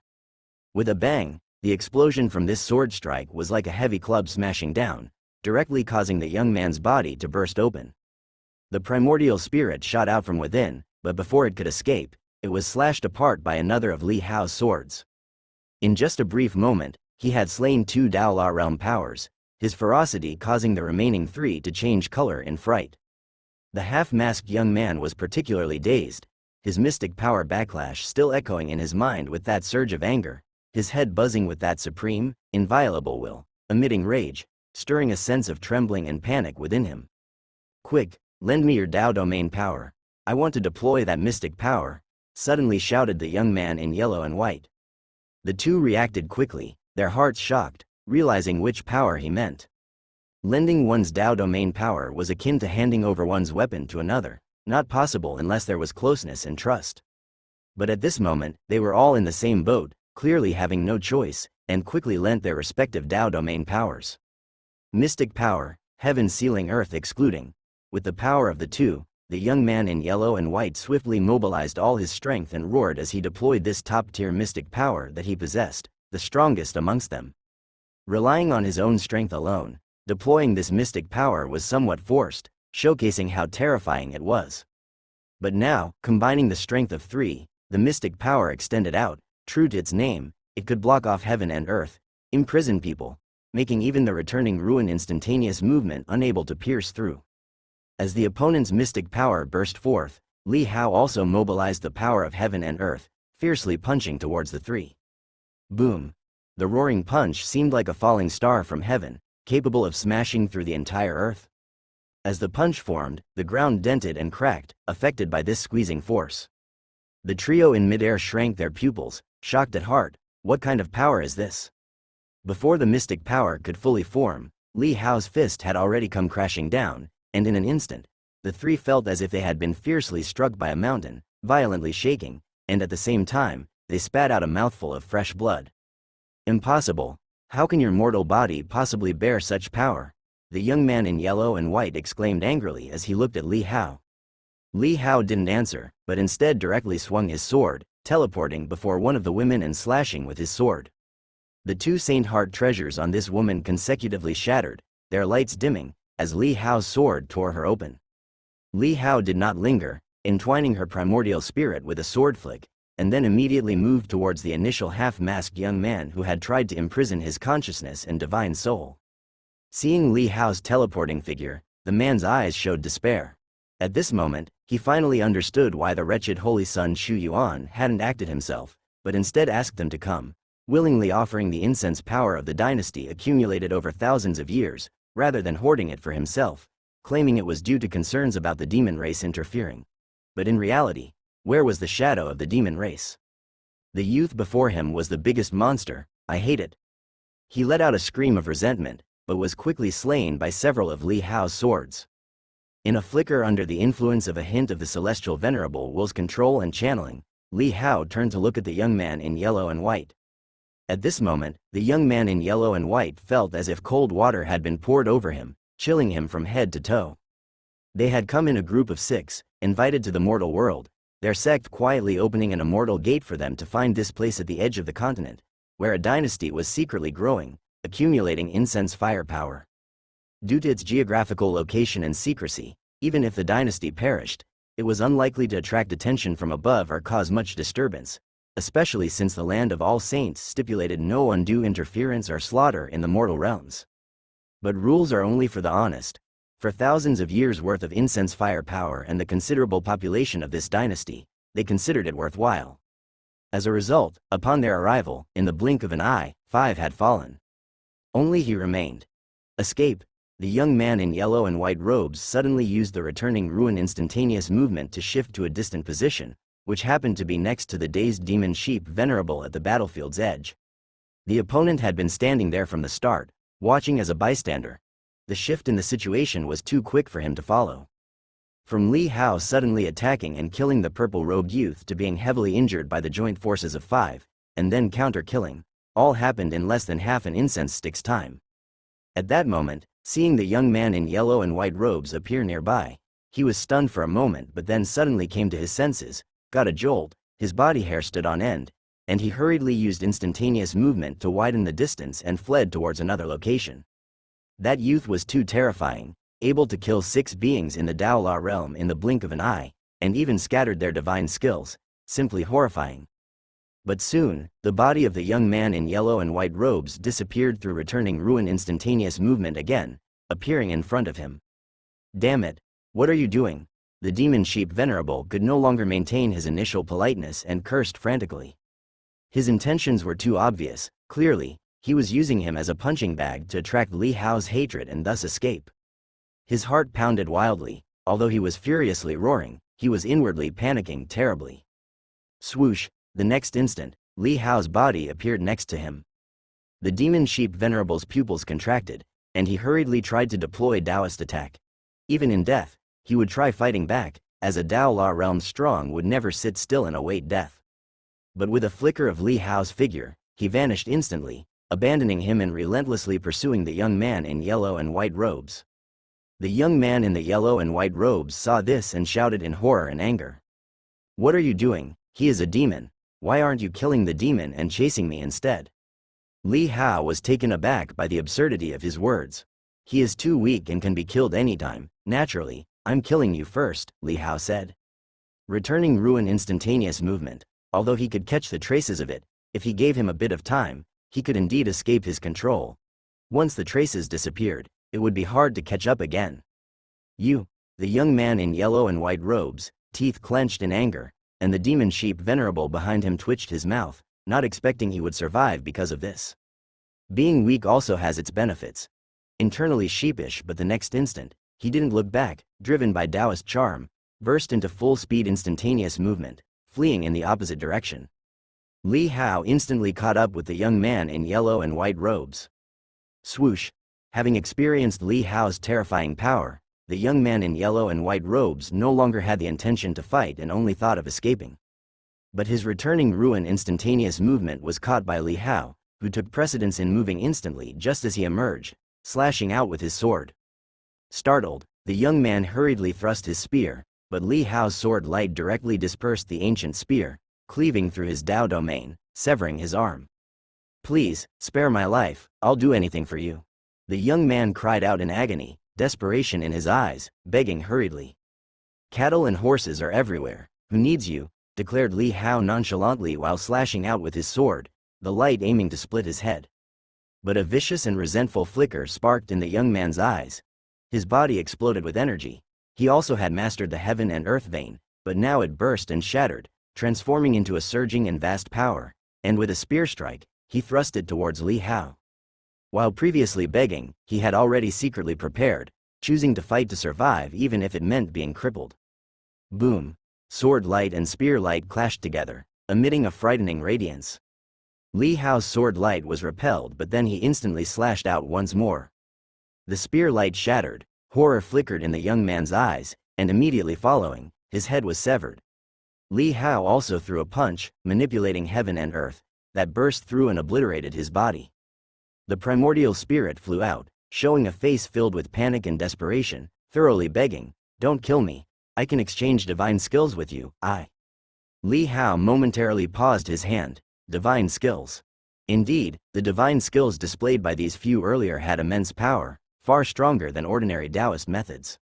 With a bang, the explosion from this sword strike was like a heavy club smashing down, directly causing the young man's body to burst open. The primordial spirit shot out from within, but before it could escape, it was slashed apart by another of Li Hao's swords. In just a brief moment, he had slain 2 Tao Law realm powers, his ferocity causing the remaining 3 to change color in fright. The half-masked young man was particularly dazed, his mystic power backlash still echoing in his mind with that surge of anger, his head buzzing with that supreme, inviolable will, emitting rage, stirring a sense of trembling and panic within him. "Quick, lend me your Tao domain power. I want to deploy that mystic power," suddenly shouted the young man in yellow and white. The 2 reacted quickly, their hearts shocked, realizing which power he meant. Lending one's Tao domain power was akin to handing over one's weapon to another, not possible unless there was closeness and trust. But at this moment, they were all in the same boat, clearly having no choice, and quickly lent their respective Tao domain powers. Mystic power, heaven sealing earth excluding. With the power of the 2, the young man in yellow and white swiftly mobilized all his strength and roared as he deployed this top-tier mystic power that he possessed, the strongest amongst them. Relying on his own strength alone, deploying this mystic power was somewhat forced, showcasing how terrifying it was. But now, combining the strength of 3, the mystic power extended out, true to its name, it could block off heaven and earth, imprison people, making even the returning ruin instantaneous movement unable to pierce through. As the opponent's mystic power burst forth, Li Hao also mobilized the power of heaven and earth, fiercely punching towards the 3. Boom! The roaring punch seemed like a falling star from heaven, capable of smashing through the entire earth. As the punch formed, the ground dented and cracked, affected by this squeezing force. The trio in midair shrank their pupils, shocked at heart. What kind of power is this? Before the mystic power could fully form, Li Hao's fist had already come crashing down, and in an instant, the 3 felt as if they had been fiercely struck by a mountain, violently shaking, and at the same time, they spat out a mouthful of fresh blood. "Impossible! How can your mortal body possibly bear such power?" the young man in yellow and white exclaimed angrily as he looked at Li Hao. Li Hao didn't answer, but instead directly swung his sword, teleporting before one of the women and slashing with his sword. The 2 Saint Heart treasures on this woman consecutively shattered, their lights dimming, as Li Hao's sword tore her open. Li Hao did not linger, entwining her primordial spirit with a sword flick, and then immediately moved towards the initial half-masked young man who had tried to imprison his consciousness and divine soul. Seeing Li Hao's teleporting figure, the man's eyes showed despair. At this moment, he finally understood why the wretched Holy Son Shu Yuan hadn't acted himself, but instead asked them to come, willingly offering the incense power of the dynasty accumulated over thousands of years, rather than hoarding it for himself, claiming it was due to concerns about the demon race interfering. But in reality, where was the shadow of the demon race? The youth before him was the biggest monster. "I hate it." He let out a scream of resentment, but was quickly slain by several of Li Hao's swords. In a flicker under the influence of a hint of the celestial venerable will's control and channeling, Li Hao turned to look at the young man in yellow and white. At this moment, the young man in yellow and white felt as if cold water had been poured over him, chilling him from head to toe. They had come in a group of 6, invited to the mortal world, their sect quietly opening an immortal gate for them to find this place at the edge of the continent, where a dynasty was secretly growing, accumulating incense firepower. Due to its geographical location and secrecy, even if the dynasty perished, it was unlikely to attract attention from above or cause much disturbance, especially since the Land of All Saints stipulated no undue interference or slaughter in the mortal realms. But rules are only for the honest. For thousands of years' worth of incense firepower and the considerable population of this dynasty, they considered it worthwhile. As a result, upon their arrival, in the blink of an eye, 5 had fallen. Only he remained. Escape. The young man in yellow and white robes suddenly used the returning ruin instantaneous movement to shift to a distant position, which happened to be next to the dazed demon sheep venerable at the battlefield's edge. The opponent had been standing there from the start, watching as a bystander. The shift in the situation was too quick for him to follow. From Li Hao suddenly attacking and killing the purple-robed youth to being heavily injured by the joint forces of 5, and then counter-killing, all happened in less than half an incense stick's time. At that moment, seeing the young man in yellow and white robes appear nearby, he was stunned for a moment but then suddenly came to his senses, got a jolt, his body hair stood on end, and he hurriedly used instantaneous movement to widen the distance and fled towards another location. That youth was too terrifying, able to kill 6 beings in the Daola realm in the blink of an eye, and even scattered their divine skills, simply horrifying. But soon, the body of the young man in yellow and white robes disappeared through returning ruin instantaneous movement again, appearing in front of him. Damn it, what are you doing? The demon sheep venerable could no longer maintain his initial politeness and cursed frantically. His intentions were too obvious, clearly, he was using him as a punching bag to attract Li Hao's hatred and thus escape. His heart pounded wildly, although he was furiously roaring, he was inwardly panicking terribly. Swoosh, the next instant, Li Hao's body appeared next to him. The demon sheep venerable's pupils contracted, and he hurriedly tried to deploy Taoist attack. Even in death, he would try fighting back, as a Daola realm strong would never sit still and await death. But with a flicker of Li Hao's figure, he vanished instantly, abandoning him and relentlessly pursuing the young man in yellow and white robes. The young man in the yellow and white robes saw this and shouted in horror and anger. "What are you doing? He is a demon. Why aren't you killing the demon and chasing me instead?" Li Hao was taken aback by the absurdity of his words. "He is too weak and can be killed anytime. Naturally, I'm killing you first," Li Hao said. Returning ruin instantaneous movement, although he could catch the traces of it, if he gave him a bit of time, he could indeed escape his control. Once the traces disappeared, it would be hard to catch up again. "You," the young man in yellow and white robes, teeth clenched in anger, and the demon sheep venerable behind him twitched his mouth, not expecting he would survive because of this. Being weak also has its benefits. Internally sheepish, but the next instant, he didn't look back, driven by Taoist charm, burst into full-speed instantaneous movement, fleeing in the opposite direction. Li Hao instantly caught up with the young man in yellow and white robes. Swoosh! Having experienced Li Hao's terrifying power, the young man in yellow and white robes no longer had the intention to fight and only thought of escaping. But his returning ruin instantaneous movement was caught by Li Hao, who took precedence in moving instantly just as he emerged, slashing out with his sword. Startled, the young man hurriedly thrust his spear, but Li Hao's sword light directly dispersed the ancient spear, cleaving through his Dao domain, severing his arm. "Please, spare my life, I'll do anything for you." The young man cried out in agony, desperation in his eyes, begging hurriedly. "Cattle and horses are everywhere. Who needs you?" declared Li Hao nonchalantly while slashing out with his sword, the light aiming to split his head. But a vicious and resentful flicker sparked in the young man's eyes. His body exploded with energy. He also had mastered the heaven and earth vein, but now it burst and shattered, transforming into a surging and vast power, and with a spear strike, he thrust it towards Li Hao. While previously begging, he had already secretly prepared, choosing to fight to survive even if it meant being crippled. Boom! Sword light and spear light clashed together, emitting a frightening radiance. Li Hao's sword light was repelled, but then he instantly slashed out once more. The spear light shattered, horror flickered in the young man's eyes, and immediately following, his head was severed. Li Hao also threw a punch, manipulating heaven and earth, that burst through and obliterated his body. The primordial spirit flew out, showing a face filled with panic and desperation, thoroughly begging, "Don't kill me. I can exchange divine skills with you, Li Hao momentarily paused his hand. Divine skills. Indeed, the divine skills displayed by these few earlier had immense power, far stronger than ordinary Taoist methods.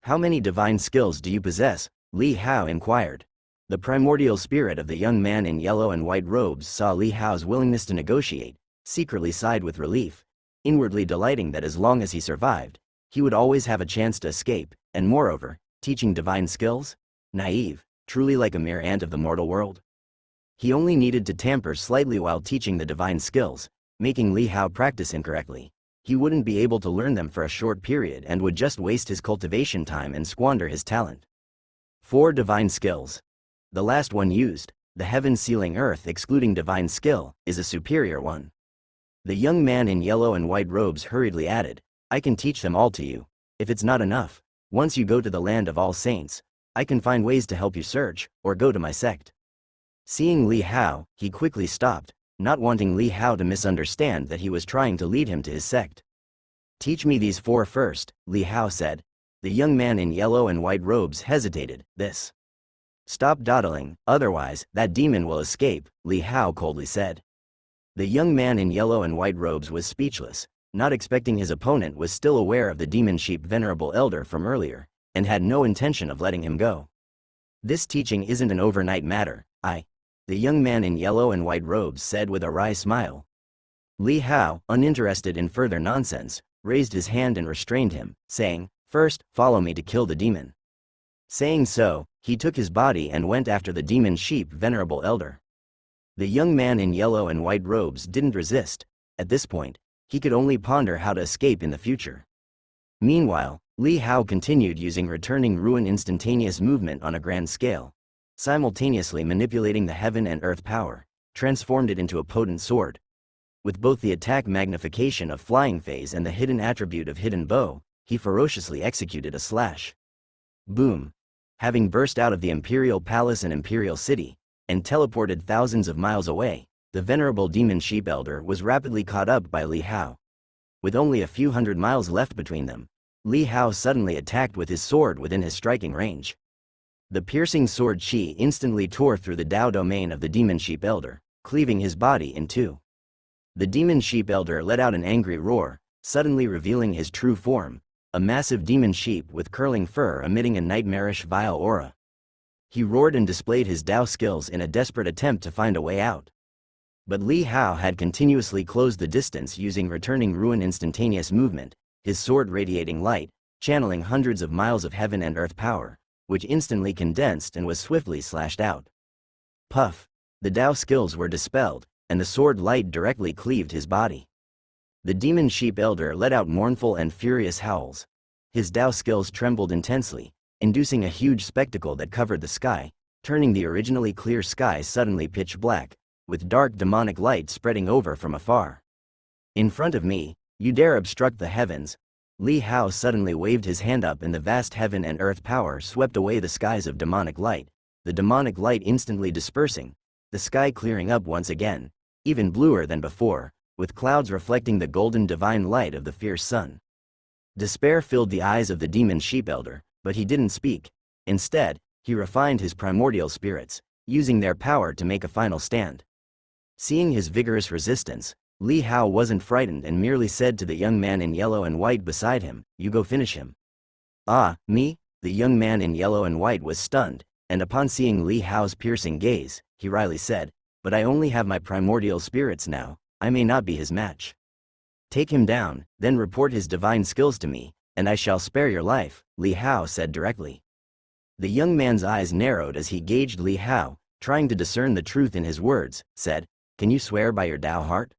"How many divine skills do you possess?" Li Hao inquired. The primordial spirit of the young man in yellow and white robes saw Li Hao's willingness to negotiate, secretly sighed with relief, inwardly delighting that as long as he survived, he would always have a chance to escape, and moreover, teaching divine skills? Naive, truly like a mere ant of the mortal world. He only needed to tamper slightly while teaching the divine skills, making Li Hao practice incorrectly. He wouldn't be able to learn them for a short period and would just waste his cultivation time and squander his talent. 4 divine skills. The last one used, the heaven sealing earth excluding divine skill, is a superior one. The young man in yellow and white robes hurriedly added, "I can teach them all to you. If it's not enough, once you go to the land of all saints, I can find ways to help you search, or go to my sect." Seeing Li Hao, he quickly stopped, not wanting Li Hao to misunderstand that he was trying to lead him to his sect. "Teach me these four first," Li Hao said. The young man in yellow and white robes hesitated. "This. Stop dawdling, otherwise, that demon will escape," Li Hao coldly said. The young man in yellow and white robes was speechless, not expecting his opponent was still aware of the demon sheep venerable elder from earlier, and had no intention of letting him go. "This teaching isn't an overnight matter, the young man in yellow and white robes said with a wry smile. Li Hao, uninterested in further nonsense, raised his hand and restrained him, saying, "First, follow me to kill the demon." Saying so, he took his body and went after the demon sheep venerable elder. The young man in yellow and white robes didn't resist. At this point, he could only ponder how to escape in the future. Meanwhile, Li Hao continued using returning ruin instantaneous movement on a grand scale, simultaneously manipulating the heaven and earth power, transformed it into a potent sword. With both the attack magnification of flying phase and the hidden attribute of hidden bow, he ferociously executed a slash. Boom! Having burst out of the imperial palace and imperial city, and teleported thousands of miles away, the venerable demon sheep elder was rapidly caught up by Li Hao. With only a few hundred miles left between them, Li Hao suddenly attacked with his sword within his striking range. The piercing sword chi instantly tore through the Dao domain of the demon sheep elder, cleaving his body in two. The demon sheep elder let out an angry roar, suddenly revealing his true form, a massive demon sheep with curling fur emitting a nightmarish vile aura. He roared and displayed his Dao skills in a desperate attempt to find a way out. But Li Hao had continuously closed the distance using returning ruin instantaneous movement, his sword radiating light, channeling hundreds of miles of heaven and earth power, which instantly condensed and was swiftly slashed out. Puff! The Dao skills were dispelled, and the sword light directly cleaved his body. The demon sheep elder let out mournful and furious howls. His Dao skills trembled intensely, inducing a huge spectacle that covered the sky, turning the originally clear sky suddenly pitch black, with dark demonic light spreading over from afar. "In front of me, you dare obstruct the heavens?" Li Hao suddenly waved his hand up and the vast heaven and earth power swept away the skies of demonic light, the demonic light instantly dispersing, the sky clearing up once again, even bluer than before, with clouds reflecting the golden divine light of the fierce sun. Despair filled the eyes of the demon sheep elder, but he didn't speak. Instead, he refined his primordial spirits, using their power to make a final stand. Seeing his vigorous resistance, Li Hao wasn't frightened and merely said to the young man in yellow and white beside him, "You go finish him." "Ah, me?" The young man in yellow and white was stunned, and upon seeing Li Hao's piercing gaze, he wryly said, "But I only have my primordial spirits now, I may not be his match." "Take him down, then report his divine skills to me, and I shall spare your life," Li Hao said directly. The young man's eyes narrowed as he gauged Li Hao, trying to discern the truth in his words, said, "Can you swear by your Dao heart?"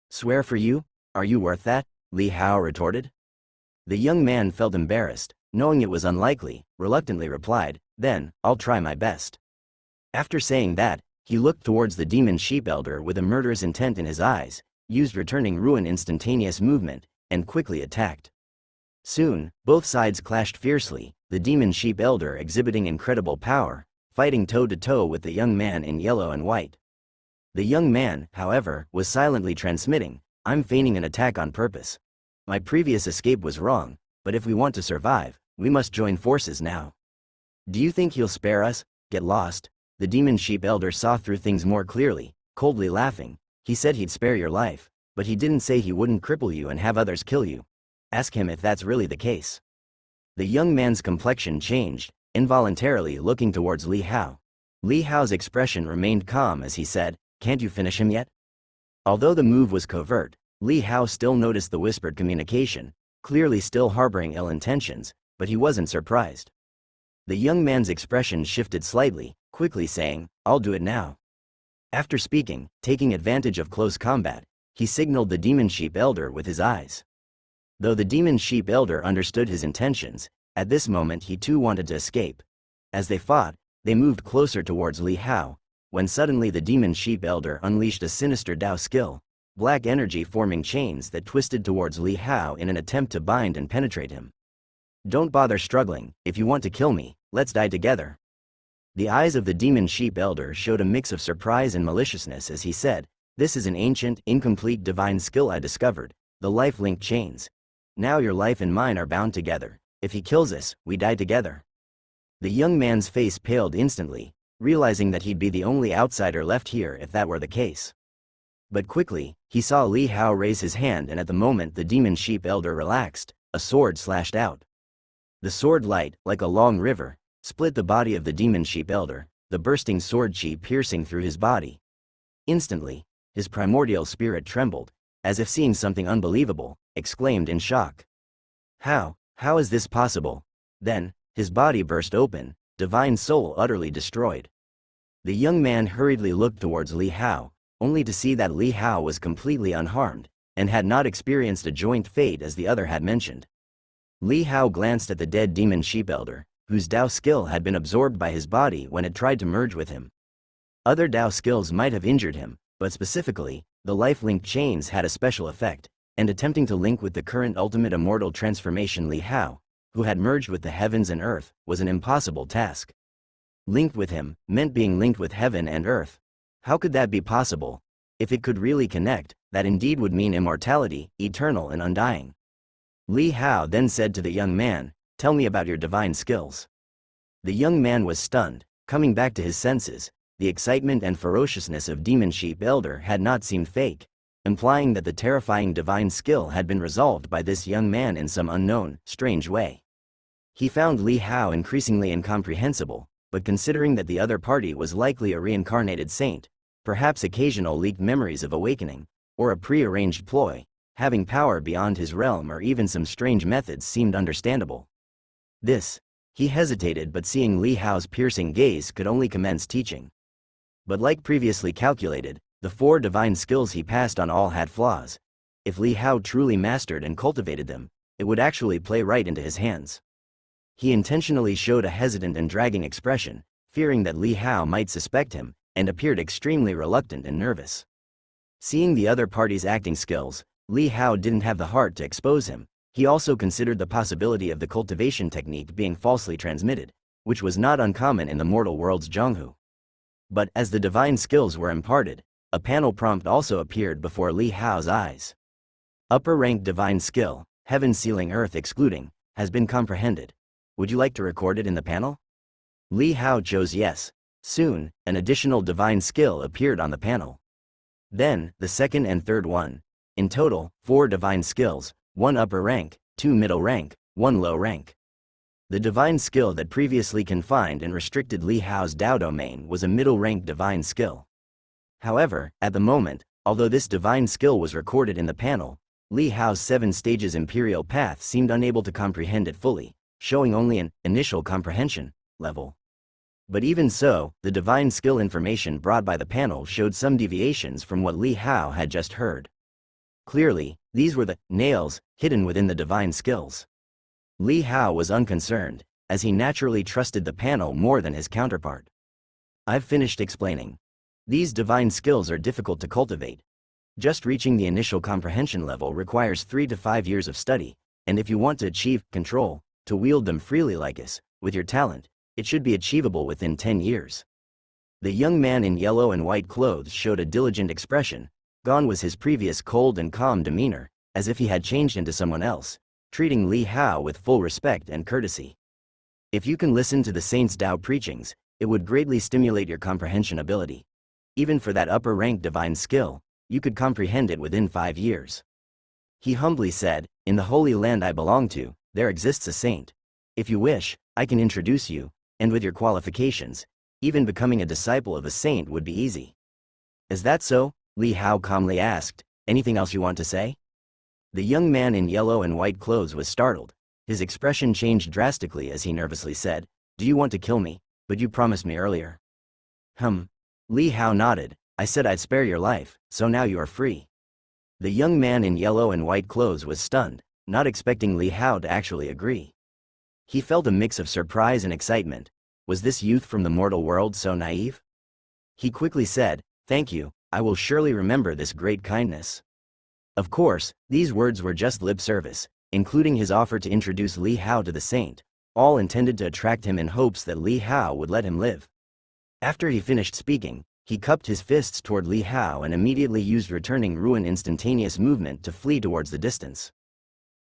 "Swear for you? Are you worth that?" Li Hao retorted. The young man felt embarrassed, knowing it was unlikely, reluctantly replied, "Then, I'll try my best." After saying that, he looked towards the demon sheep elder with a murderous intent in his eyes, used returning ruin instantaneous movement, and quickly attacked. Soon, both sides clashed fiercely, the demon sheep elder exhibiting incredible power, fighting toe-to-toe with the young man in yellow and white. The young man, however, was silently transmitting, "I'm feigning an attack on purpose. My previous escape was wrong, but if we want to survive, we must join forces now. Do you think he'll spare us? Get lost." The demon sheep elder saw through things more clearly, coldly laughing. "He said he'd spare your life, but he didn't say he wouldn't cripple you and have others kill you. Ask him if that's really the case." The young man's complexion changed, involuntarily looking towards Li Hao. Li Hao's expression remained calm as he said, "Can't you finish him yet?" Although the move was covert, Li Hao still noticed the whispered communication, clearly still harboring ill intentions, but he wasn't surprised. The young man's expression shifted slightly, quickly saying, "I'll do it now." After speaking, taking advantage of close combat, he signaled the demon sheep elder with his eyes. Though the demon sheep elder understood his intentions, at this moment he too wanted to escape. As they fought, they moved closer towards Li Hao, when suddenly the demon sheep elder unleashed a sinister Dao skill, black energy forming chains that twisted towards Li Hao in an attempt to bind and penetrate him. "Don't bother struggling, if you want to kill me, let's die together." The eyes of the demon sheep elder showed a mix of surprise and maliciousness as he said, This is an ancient, incomplete divine skill I discovered, the life-link chains. Now your life and mine are bound together. If he kills us, we die together. The young man's face paled instantly, realizing that he'd be the only outsider left here if that were the case. But quickly, he saw Li Hao raise his hand, and at the moment the demon sheep elder relaxed, a sword slashed out. The sword light, like a long river, split the body of the demon sheep elder, the bursting sword chi piercing through his body. Instantly, his primordial spirit trembled, as if seeing something unbelievable, exclaimed in shock. How is this possible? Then, his body burst open, divine soul utterly destroyed. The young man hurriedly looked towards Li Hao, only to see that Li Hao was completely unharmed, and had not experienced a joint fate as the other had mentioned. Li Hao glanced at the dead demon sheep elder, whose Dao skill had been absorbed by his body when it tried to merge with him. Other Dao skills might have injured him, but specifically, the life-link chains had a special effect, and attempting to link with the current ultimate immortal transformation Li Hao, who had merged with the heavens and earth, was an impossible task. Linked with him meant being linked with heaven and earth. How could that be possible? If it could really connect, that indeed would mean immortality, eternal and undying. Li Hao then said to the young man, "Tell me about your divine skills." The young man was stunned, coming back to his senses. The excitement and ferociousness of Demon Sheep Elder had not seemed fake, implying that the terrifying divine skill had been resolved by this young man in some unknown, strange way. He found Li Hao increasingly incomprehensible, but considering that the other party was likely a reincarnated saint, perhaps occasional leaked memories of awakening, or a pre-arranged ploy, having power beyond his realm or even some strange methods seemed understandable. He hesitated, but seeing Li Hao's piercing gaze could only commence teaching. But like previously calculated, the 4 divine skills he passed on all had flaws. If Li Hao truly mastered and cultivated them, it would actually play right into his hands. He intentionally showed a hesitant and dragging expression, fearing that Li Hao might suspect him, and appeared extremely reluctant and nervous. Seeing the other party's acting skills, Li Hao didn't have the heart to expose him. He also considered the possibility of the cultivation technique being falsely transmitted, which was not uncommon in the mortal world's Zhonghu. But as the divine skills were imparted, a panel prompt also appeared before Li Hao's eyes. Upper rank divine skill, heaven sealing earth excluding, has been comprehended. Would you like to record it in the panel? Li Hao chose yes. Soon, an additional divine skill appeared on the panel. Then, the second and third one. In total, 4 divine skills, 1 upper rank, 2 middle rank, 1 low rank. The divine skill that previously confined and restricted Li Hao's Dao domain was a middle-rank divine skill. However, at the moment, although this divine skill was recorded in the panel, Li Hao's 7 stages imperial path seemed unable to comprehend it fully, showing only an initial comprehension level. But even so, the divine skill information brought by the panel showed some deviations from what Li Hao had just heard. Clearly, these were the nails hidden within the divine skills. Li Hao was unconcerned, as he naturally trusted the panel more than his counterpart. I've finished explaining. These divine skills are difficult to cultivate. Just reaching the initial comprehension level requires 3 to 5 years of study, and if you want to achieve control, to wield them freely like us, with your talent, it should be achievable within 10 years. The young man in yellow and white clothes showed a diligent expression. Gone was his previous cold and calm demeanor, as if he had changed into someone else, treating Li Hao with full respect and courtesy. If you can listen to the Saint's Dao preachings, it would greatly stimulate your comprehension ability. Even for that upper-rank divine skill, you could comprehend it within 5 years. He humbly said, "In the holy land I belong to, there exists a saint. If you wish, I can introduce you, and with your qualifications, even becoming a disciple of a saint would be easy." "Is that so?" Li Hao calmly asked. "Anything else you want to say?" The young man in yellow and white clothes was startled. His expression changed drastically as he nervously said, "Do you want to kill me? But you promised me earlier." Li Hao nodded. "I said I'd spare your life, so now you are free." The young man in yellow and white clothes was stunned, not expecting Li Hao to actually agree. He felt a mix of surprise and excitement. Was this youth from the mortal world so naive? He quickly said, "Thank you, I will surely remember this great kindness." Of course, these words were just lip service, including his offer to introduce Li Hao to the saint, all intended to attract him in hopes that Li Hao would let him live. After he finished speaking, He cupped his fists toward Li Hao and immediately used returning ruin instantaneous movement to flee towards the distance.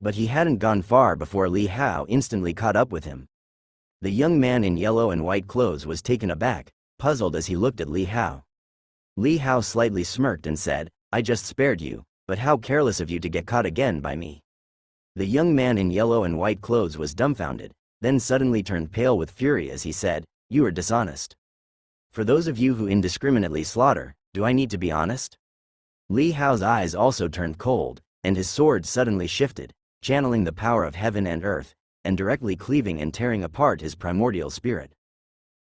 But he hadn't gone far before Li Hao instantly caught up with him. The young man in yellow and white clothes was taken aback, puzzled as he looked at Li Hao. Li Hao slightly smirked and said, "I just spared you, but how careless of you to get caught again by me." The young man in yellow and white clothes was dumbfounded, then suddenly turned pale with fury as he said, "You are dishonest. For those of you who indiscriminately slaughter, do I need to be honest?" Li Hao's eyes also turned cold, and his sword suddenly shifted, channeling the power of heaven and earth, and directly cleaving and tearing apart his primordial spirit.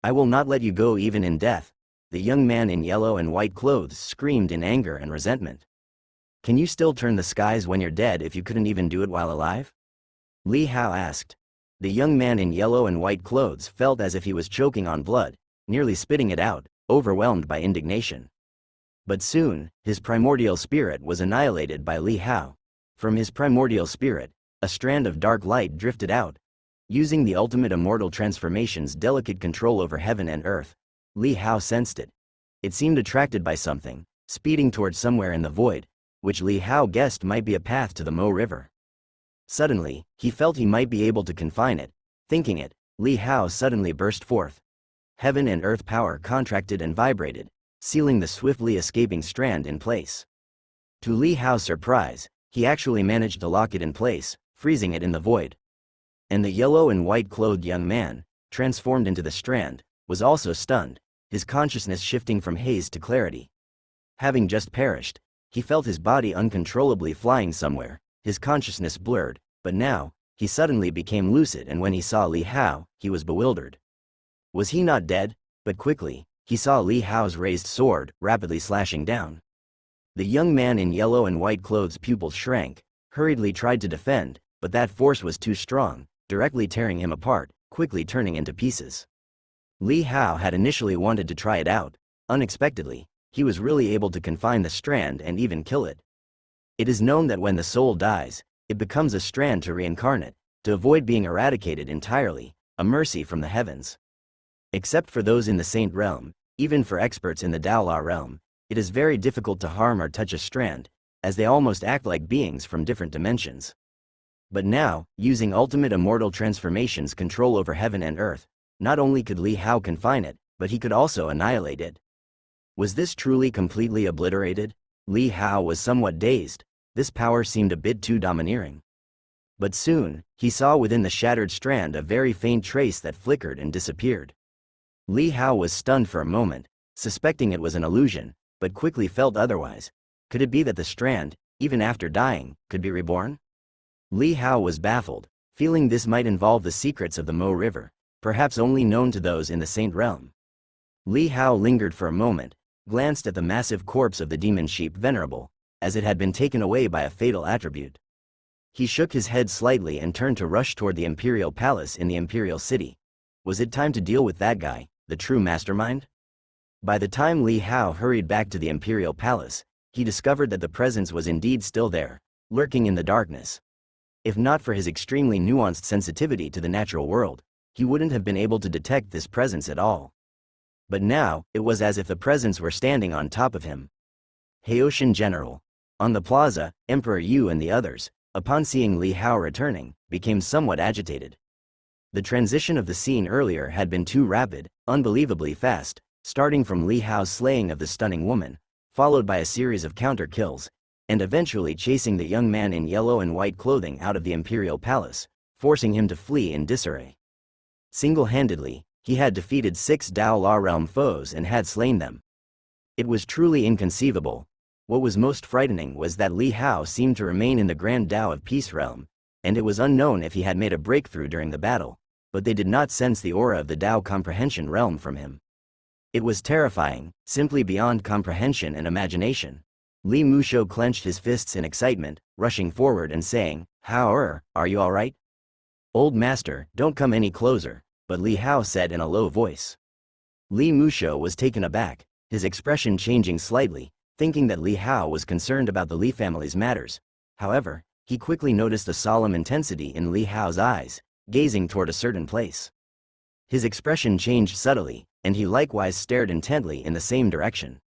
"I will not let you go even in death," the young man in yellow and white clothes screamed in anger and resentment. "Can you still turn the skies when you're dead if you couldn't even do it while alive?" Li Hao asked. The young man in yellow and white clothes felt as if he was choking on blood, nearly spitting it out, overwhelmed by indignation. But soon, his primordial spirit was annihilated by Li Hao. From his primordial spirit, a strand of dark light drifted out. Using the ultimate immortal transformation's delicate control over heaven and earth, Li Hao sensed it. It seemed attracted by something, speeding towards somewhere in the void, which Li Hao guessed might be a path to the Mo River. Suddenly, he felt he might be able to confine it. Thinking it, Li Hao suddenly burst forth. Heaven and earth power contracted and vibrated, sealing the swiftly escaping strand in place. To Li Hao's surprise, he actually managed to lock it in place, freezing it in the void. And the yellow and white clothed young man, transformed into the strand, was also stunned, his consciousness shifting from haze to clarity. Having just perished, he felt his body uncontrollably flying somewhere, his consciousness blurred, but now, he suddenly became lucid, and when he saw Li Hao, he was bewildered. Was he not dead? But quickly, he saw Li Hao's raised sword, rapidly slashing down. The young man in yellow and white clothes' pupils shrank, hurriedly tried to defend, but that force was too strong, directly tearing him apart, quickly turning into pieces. Li Hao had initially wanted to try it out. Unexpectedly, he was really able to confine the strand and even kill it. It is known that when the soul dies, it becomes a strand to reincarnate, to avoid being eradicated entirely, a mercy from the heavens. Except for those in the saint realm, even for experts in the Daola realm, it is very difficult to harm or touch a strand, as they almost act like beings from different dimensions. But now, using ultimate immortal transformation's control over heaven and earth, not only could Li Hao confine it, but he could also annihilate it. Was this truly completely obliterated? Li Hao was somewhat dazed. This power seemed a bit too domineering. But soon, he saw within the shattered strand a very faint trace that flickered and disappeared. Li Hao was stunned for a moment, suspecting it was an illusion, but quickly felt otherwise. Could it be that the strand, even after dying, could be reborn? Li Hao was baffled, feeling this might involve the secrets of the Mo River, perhaps only known to those in the Saint Realm. Li Hao lingered for a moment, glanced at the massive corpse of the demon sheep Venerable, as it had been taken away by a fatal attribute. He shook his head slightly and turned to rush toward the Imperial Palace in the Imperial City. Was it time to deal with that guy, the true mastermind? By the time Li Hao hurried back to the Imperial Palace, he discovered that the presence was indeed still there, lurking in the darkness. If not for his extremely nuanced sensitivity to the natural world, he wouldn't have been able to detect this presence at all. But now, it was as if the presence were standing on top of him. Haoshan General. On the plaza, Emperor Yu and the others, upon seeing Li Hao returning, became somewhat agitated. The transition of the scene earlier had been too rapid, unbelievably fast, starting from Li Hao's slaying of the stunning woman, followed by a series of counter-kills, and eventually chasing the young man in yellow and white clothing out of the Imperial Palace, forcing him to flee in disarray. Single-handedly, he had defeated 6 Dao Law Realm foes and had slain them. It was truly inconceivable. What was most frightening was that Li Hao seemed to remain in the Grand Dao of Peace Realm, and it was unknown if he had made a breakthrough during the battle, but they did not sense the aura of the Dao Comprehension Realm from him. It was terrifying, simply beyond comprehension and imagination. Li Musho clenched his fists in excitement, rushing forward and saying, "Hao, are you all right?" "Old master, don't come any closer," but Li Hao said in a low voice. Li Musho was taken aback, his expression changing slightly, thinking that Li Hao was concerned about the Li family's matters. However, he quickly noticed a solemn intensity in Li Hao's eyes, gazing toward a certain place. His expression changed subtly, and he likewise stared intently in the same direction.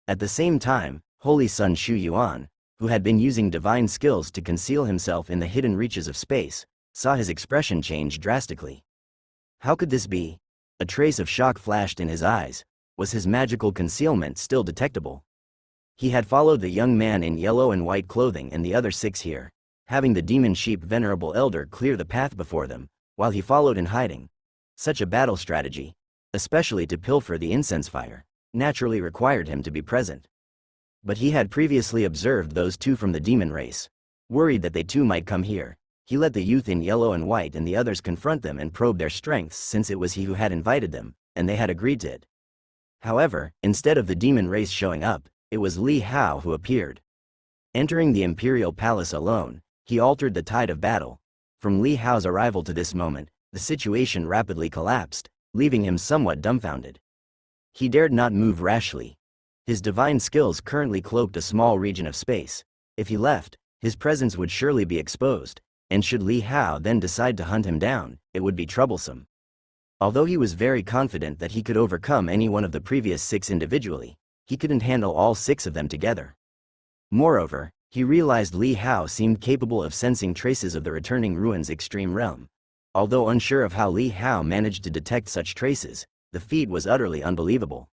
At the same time, Holy Sun Shu Yuan, who had been using divine skills to conceal himself in the hidden reaches of space, saw his expression change drastically. How could this be? A trace of shock flashed in his eyes. Was his magical concealment still detectable? He had followed the young man in yellow and white clothing and the other 6 here, having the demon sheep venerable elder clear the path before them, while he followed in hiding. Such a battle strategy, especially to pilfer the incense fire, naturally required him to be present. But he had previously observed those 2 from the demon race. Worried that they too might come here, he let the youth in yellow and white and the others confront them and probe their strengths, since it was he who had invited them, and they had agreed to it. However, instead of the demon race showing up, it was Li Hao who appeared. Entering the imperial palace alone, he altered the tide of battle. From Li Hao's arrival to this moment, the situation rapidly collapsed, leaving him somewhat dumbfounded. He dared not move rashly. His divine skills currently cloaked a small region of space. If he left, his presence would surely be exposed, and should Li Hao then decide to hunt him down, it would be troublesome. Although he was very confident that he could overcome any one of the previous 6 individually, he couldn't handle all 6 of them together. Moreover, he realized Li Hao seemed capable of sensing traces of the returning ruins extreme realm. Although unsure of how Li Hao managed to detect such traces, the feat was utterly unbelievable.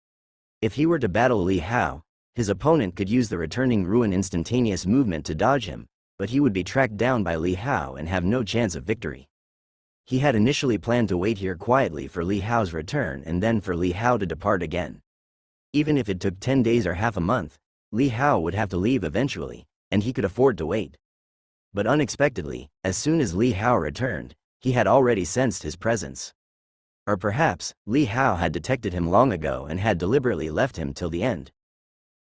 If he were to battle Li Hao, his opponent could use the returning ruin instantaneous movement to dodge him, but he would be tracked down by Li Hao and have no chance of victory. He had initially planned to wait here quietly for Li Hao's return and then for Li Hao to depart again. Even if it took 10 days or half a month, Li Hao would have to leave eventually, and he could afford to wait. But unexpectedly, as soon as Li Hao returned, he had already sensed his presence. Or perhaps, Li Hao had detected him long ago and had deliberately left him till the end.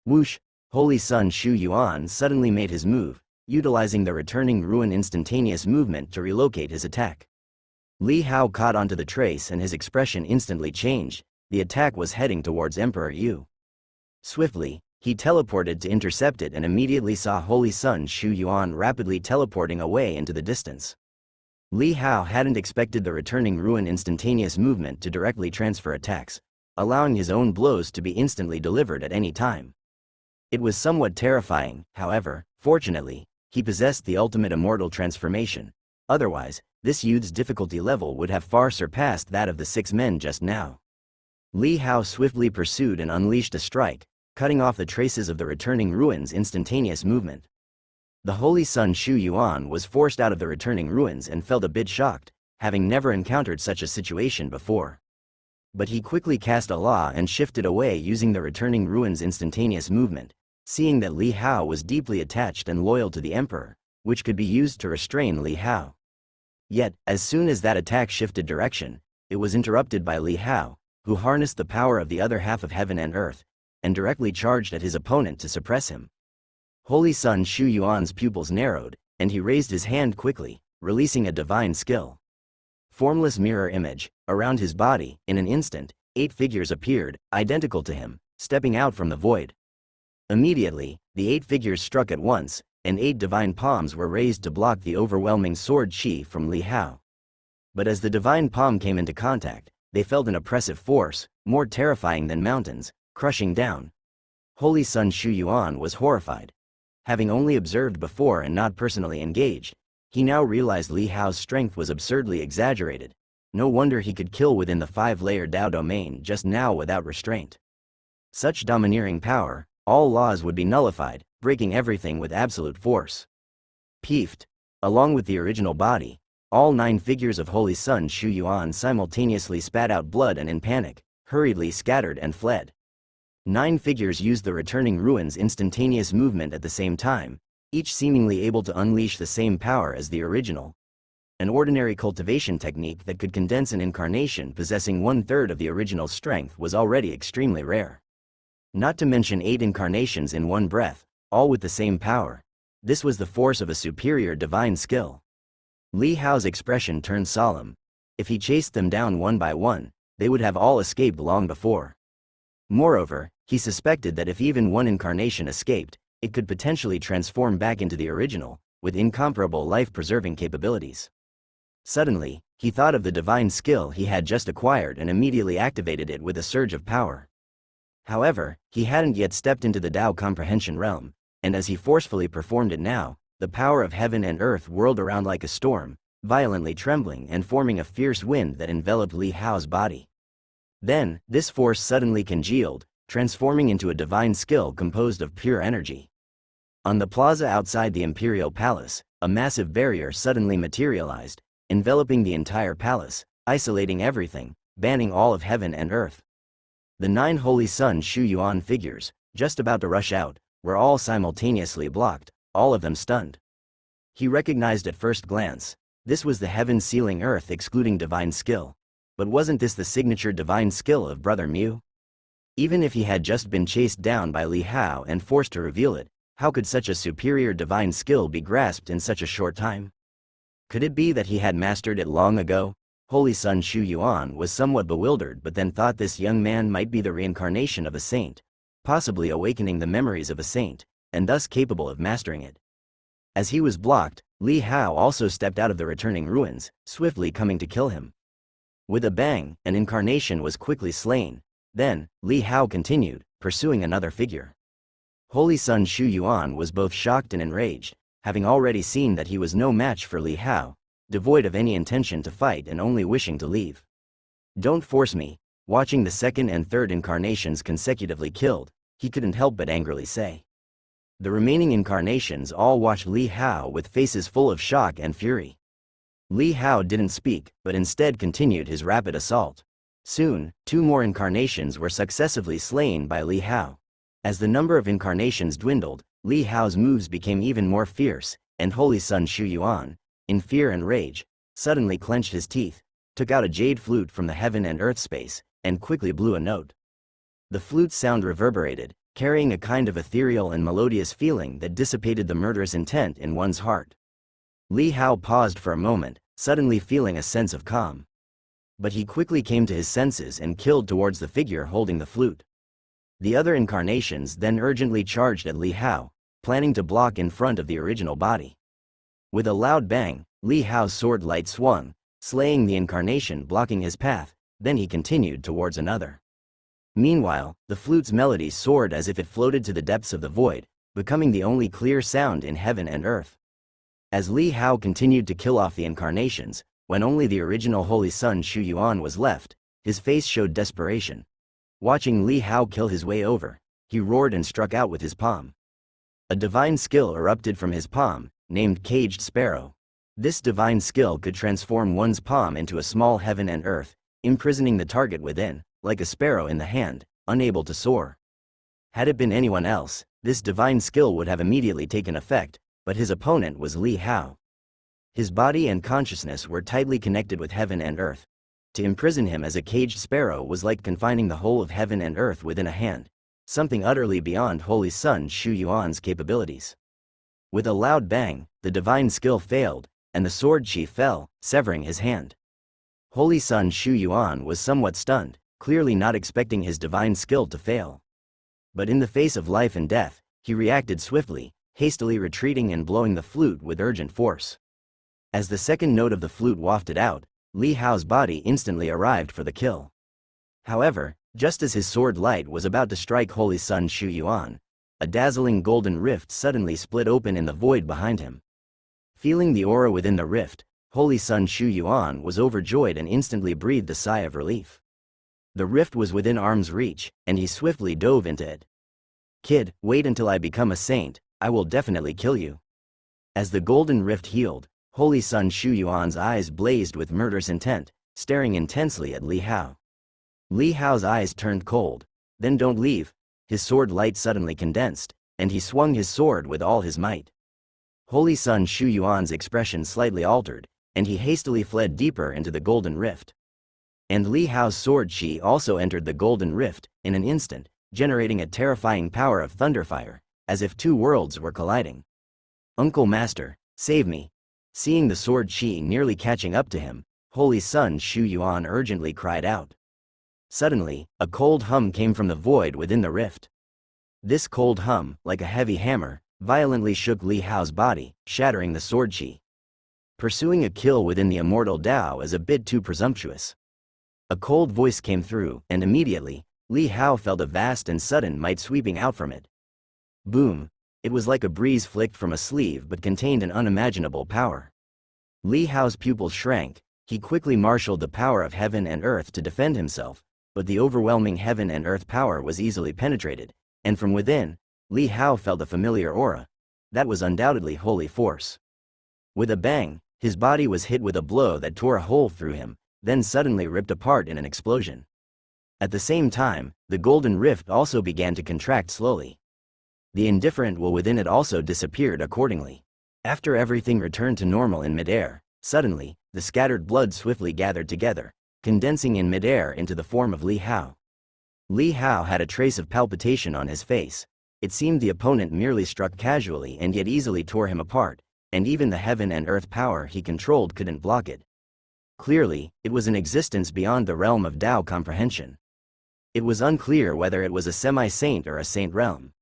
Whoosh! Holy Sun Shu Yuan suddenly made his move, utilizing the returning ruin instantaneous movement to relocate his attack. Li Hao caught onto the trace and his expression instantly changed. The attack was heading towards Emperor Yu. Swiftly, he teleported to intercept it and immediately saw Holy Sun Shu Yuan rapidly teleporting away into the distance. Li Hao hadn't expected the returning ruin instantaneous movement to directly transfer attacks, allowing his own blows to be instantly delivered at any time. It was somewhat terrifying. However, fortunately, he possessed the ultimate immortal transformation. Otherwise, this youth's difficulty level would have far surpassed that of the 6 men just now. Li Hao swiftly pursued and unleashed a strike, cutting off the traces of the returning ruins' instantaneous movement. The Holy Sun Shu Yuan was forced out of the returning ruins and felt a bit shocked, having never encountered such a situation before. But he quickly cast a law and shifted away using the returning ruins' instantaneous movement, seeing that Li Hao was deeply attached and loyal to the Emperor, which could be used to restrain Li Hao. Yet, as soon as that attack shifted direction, it was interrupted by Li Hao, who harnessed the power of the other half of heaven and earth, and directly charged at his opponent to suppress him. Holy Sun Shu Yuan's pupils narrowed, and he raised his hand quickly, releasing a divine skill. Formless mirror image, around his body, in an instant, 8 figures appeared, identical to him, stepping out from the void. Immediately, the 8 figures struck at once, and 8 divine palms were raised to block the overwhelming sword chi from Li Hao. But as the divine palm came into contact, they felt an oppressive force, more terrifying than mountains, crushing down. Holy Sun Shu Yuan was horrified. Having only observed before and not personally engaged, he now realized Li Hao's strength was absurdly exaggerated. No wonder he could kill within the 5-layer Dao domain just now without restraint. Such domineering power, all laws would be nullified, breaking everything with absolute force. Peeved. Along with the original body, all 9 figures of Holy Sun Shu Yuan simultaneously spat out blood and in panic, hurriedly scattered and fled. 9 figures used the returning ruins' instantaneous movement at the same time, each seemingly able to unleash the same power as the original. An ordinary cultivation technique that could condense an incarnation possessing 1/3 of the original strength was already extremely rare. Not to mention 8 incarnations in one breath, all with the same power. This was the force of a superior divine skill. Li Hao's expression turned solemn. If he chased them down one by one, they would have all escaped long before. Moreover, he suspected that if even one incarnation escaped, it could potentially transform back into the original, with incomparable life-preserving capabilities. Suddenly, he thought of the divine skill he had just acquired and immediately activated it with a surge of power. However, he hadn't yet stepped into the Tao comprehension realm, and as he forcefully performed it now, the power of heaven and earth whirled around like a storm, violently trembling and forming a fierce wind that enveloped Li Hao's body. Then, this force suddenly congealed, transforming into a divine skill composed of pure energy. On the plaza outside the imperial palace, a massive barrier suddenly materialized, enveloping the entire palace, isolating everything, banning all of heaven and earth. The 9 Holy Sun Shu Yuan figures, just about to rush out, were all simultaneously blocked, all of them stunned. He recognized at first glance, this was the heaven sealing earth excluding divine skill. But wasn't this the signature divine skill of Brother Mu? Even if he had just been chased down by Li Hao and forced to reveal it, how could such a superior divine skill be grasped in such a short time? Could it be that he had mastered it long ago? Holy Sun Shu Yuan was somewhat bewildered but then thought this young man might be the reincarnation of a saint, possibly awakening the memories of a saint, and thus capable of mastering it. As he was blocked, Li Hao also stepped out of the returning ruins, swiftly coming to kill him. With a bang, an incarnation was quickly slain. Then, Li Hao continued, pursuing another figure. Holy Sun Shu Yuan was both shocked and enraged, having already seen that he was no match for Li Hao, devoid of any intention to fight and only wishing to leave. Don't force me. Watching the second and third incarnations consecutively killed, he couldn't help but angrily say. The remaining incarnations all watched Li Hao with faces full of shock and fury. Li Hao didn't speak, but instead continued his rapid assault. Soon, 2 more incarnations were successively slain by Li Hao. As the number of incarnations dwindled, Li Hao's moves became even more fierce, and Holy Sun Shu Yuan, in fear and rage, suddenly clenched his teeth, took out a jade flute from the heaven and earth space, and quickly blew a note. The flute's sound reverberated, carrying a kind of ethereal and melodious feeling that dissipated the murderous intent in one's heart. Li Hao paused for a moment, suddenly feeling a sense of calm. But he quickly came to his senses and killed towards the figure holding the flute. The other incarnations then urgently charged at Li Hao, planning to block in front of the original body. With a loud bang, Li Hao's sword light swung, slaying the incarnation blocking his path, then he continued towards another. Meanwhile, the flute's melody soared as if it floated to the depths of the void, becoming the only clear sound in heaven and earth. As Li Hao continued to kill off the incarnations, when only the original Holy Sun Shu Yuan was left, his face showed desperation. Watching Li Hao kill his way over, he roared and struck out with his palm. A divine skill erupted from his palm, named Caged Sparrow. This divine skill could transform one's palm into a small heaven and earth, imprisoning the target within, like a sparrow in the hand, unable to soar. Had it been anyone else, this divine skill would have immediately taken effect, but his opponent was Li Hao. His body and consciousness were tightly connected with heaven and earth. To imprison him as a caged sparrow was like confining the whole of heaven and earth within a hand, something utterly beyond Holy Sun Shu Yuan's capabilities. With a loud bang, the divine skill failed, and the sword chi fell, severing his hand. Holy Sun Shu Yuan was somewhat stunned, clearly not expecting his divine skill to fail. But in the face of life and death, he reacted swiftly, hastily retreating and blowing the flute with urgent force. As the second note of the flute wafted out, Li Hao's body instantly arrived for the kill. However, just as his sword light was about to strike Holy Sun Shu Yuan, a dazzling golden rift suddenly split open in the void behind him. Feeling the aura within the rift, Holy Sun Shu Yuan was overjoyed and instantly breathed a sigh of relief. The rift was within arm's reach, and he swiftly dove into it. "Kid, wait until I become a saint, I will definitely kill you." As the golden rift healed, Holy Sun Shu Yuan's eyes blazed with murderous intent, staring intensely at Li Hao. Li Hao's eyes turned cold. Then "Don't leave." His sword light suddenly condensed, and he swung his sword with all his might. Holy Sun Shu Yuan's expression slightly altered, and he hastily fled deeper into the golden rift. And Li Hao's sword chi also entered the golden rift, in an instant, generating a terrifying power of thunderfire, as if 2 worlds were colliding. "Uncle Master, save me." Seeing the sword chi nearly catching up to him, Holy Sun Shu Yuan urgently cried out. Suddenly, a cold hum came from the void within the rift. This cold hum, like a heavy hammer, violently shook Li Hao's body, shattering the sword chi. Pursuing a kill within the immortal Tao is a bit too presumptuous. A cold voice came through, and immediately, Li Hao felt a vast and sudden might sweeping out from it. Boom! It was like a breeze flicked from a sleeve but contained an unimaginable power. Li Hao's pupils shrank. He quickly marshaled the power of heaven and earth to defend himself, but the overwhelming heaven and earth power was easily penetrated, and from within, Li Hao felt a familiar aura. That was undoubtedly holy force. With a bang, his body was hit with a blow that tore a hole through him, then suddenly ripped apart in an explosion. At the same time, the golden rift also began to contract slowly. The indifferent will within it also disappeared accordingly. After everything returned to normal in midair, suddenly, the scattered blood swiftly gathered together, condensing in midair into the form of Li Hao. Li Hao had a trace of palpitation on his face. It seemed the opponent merely struck casually and yet easily tore him apart, and even the heaven and earth power he controlled couldn't block it. Clearly, it was an existence beyond the realm of Tao comprehension. It was unclear whether it was a semi-saint or a saint realm.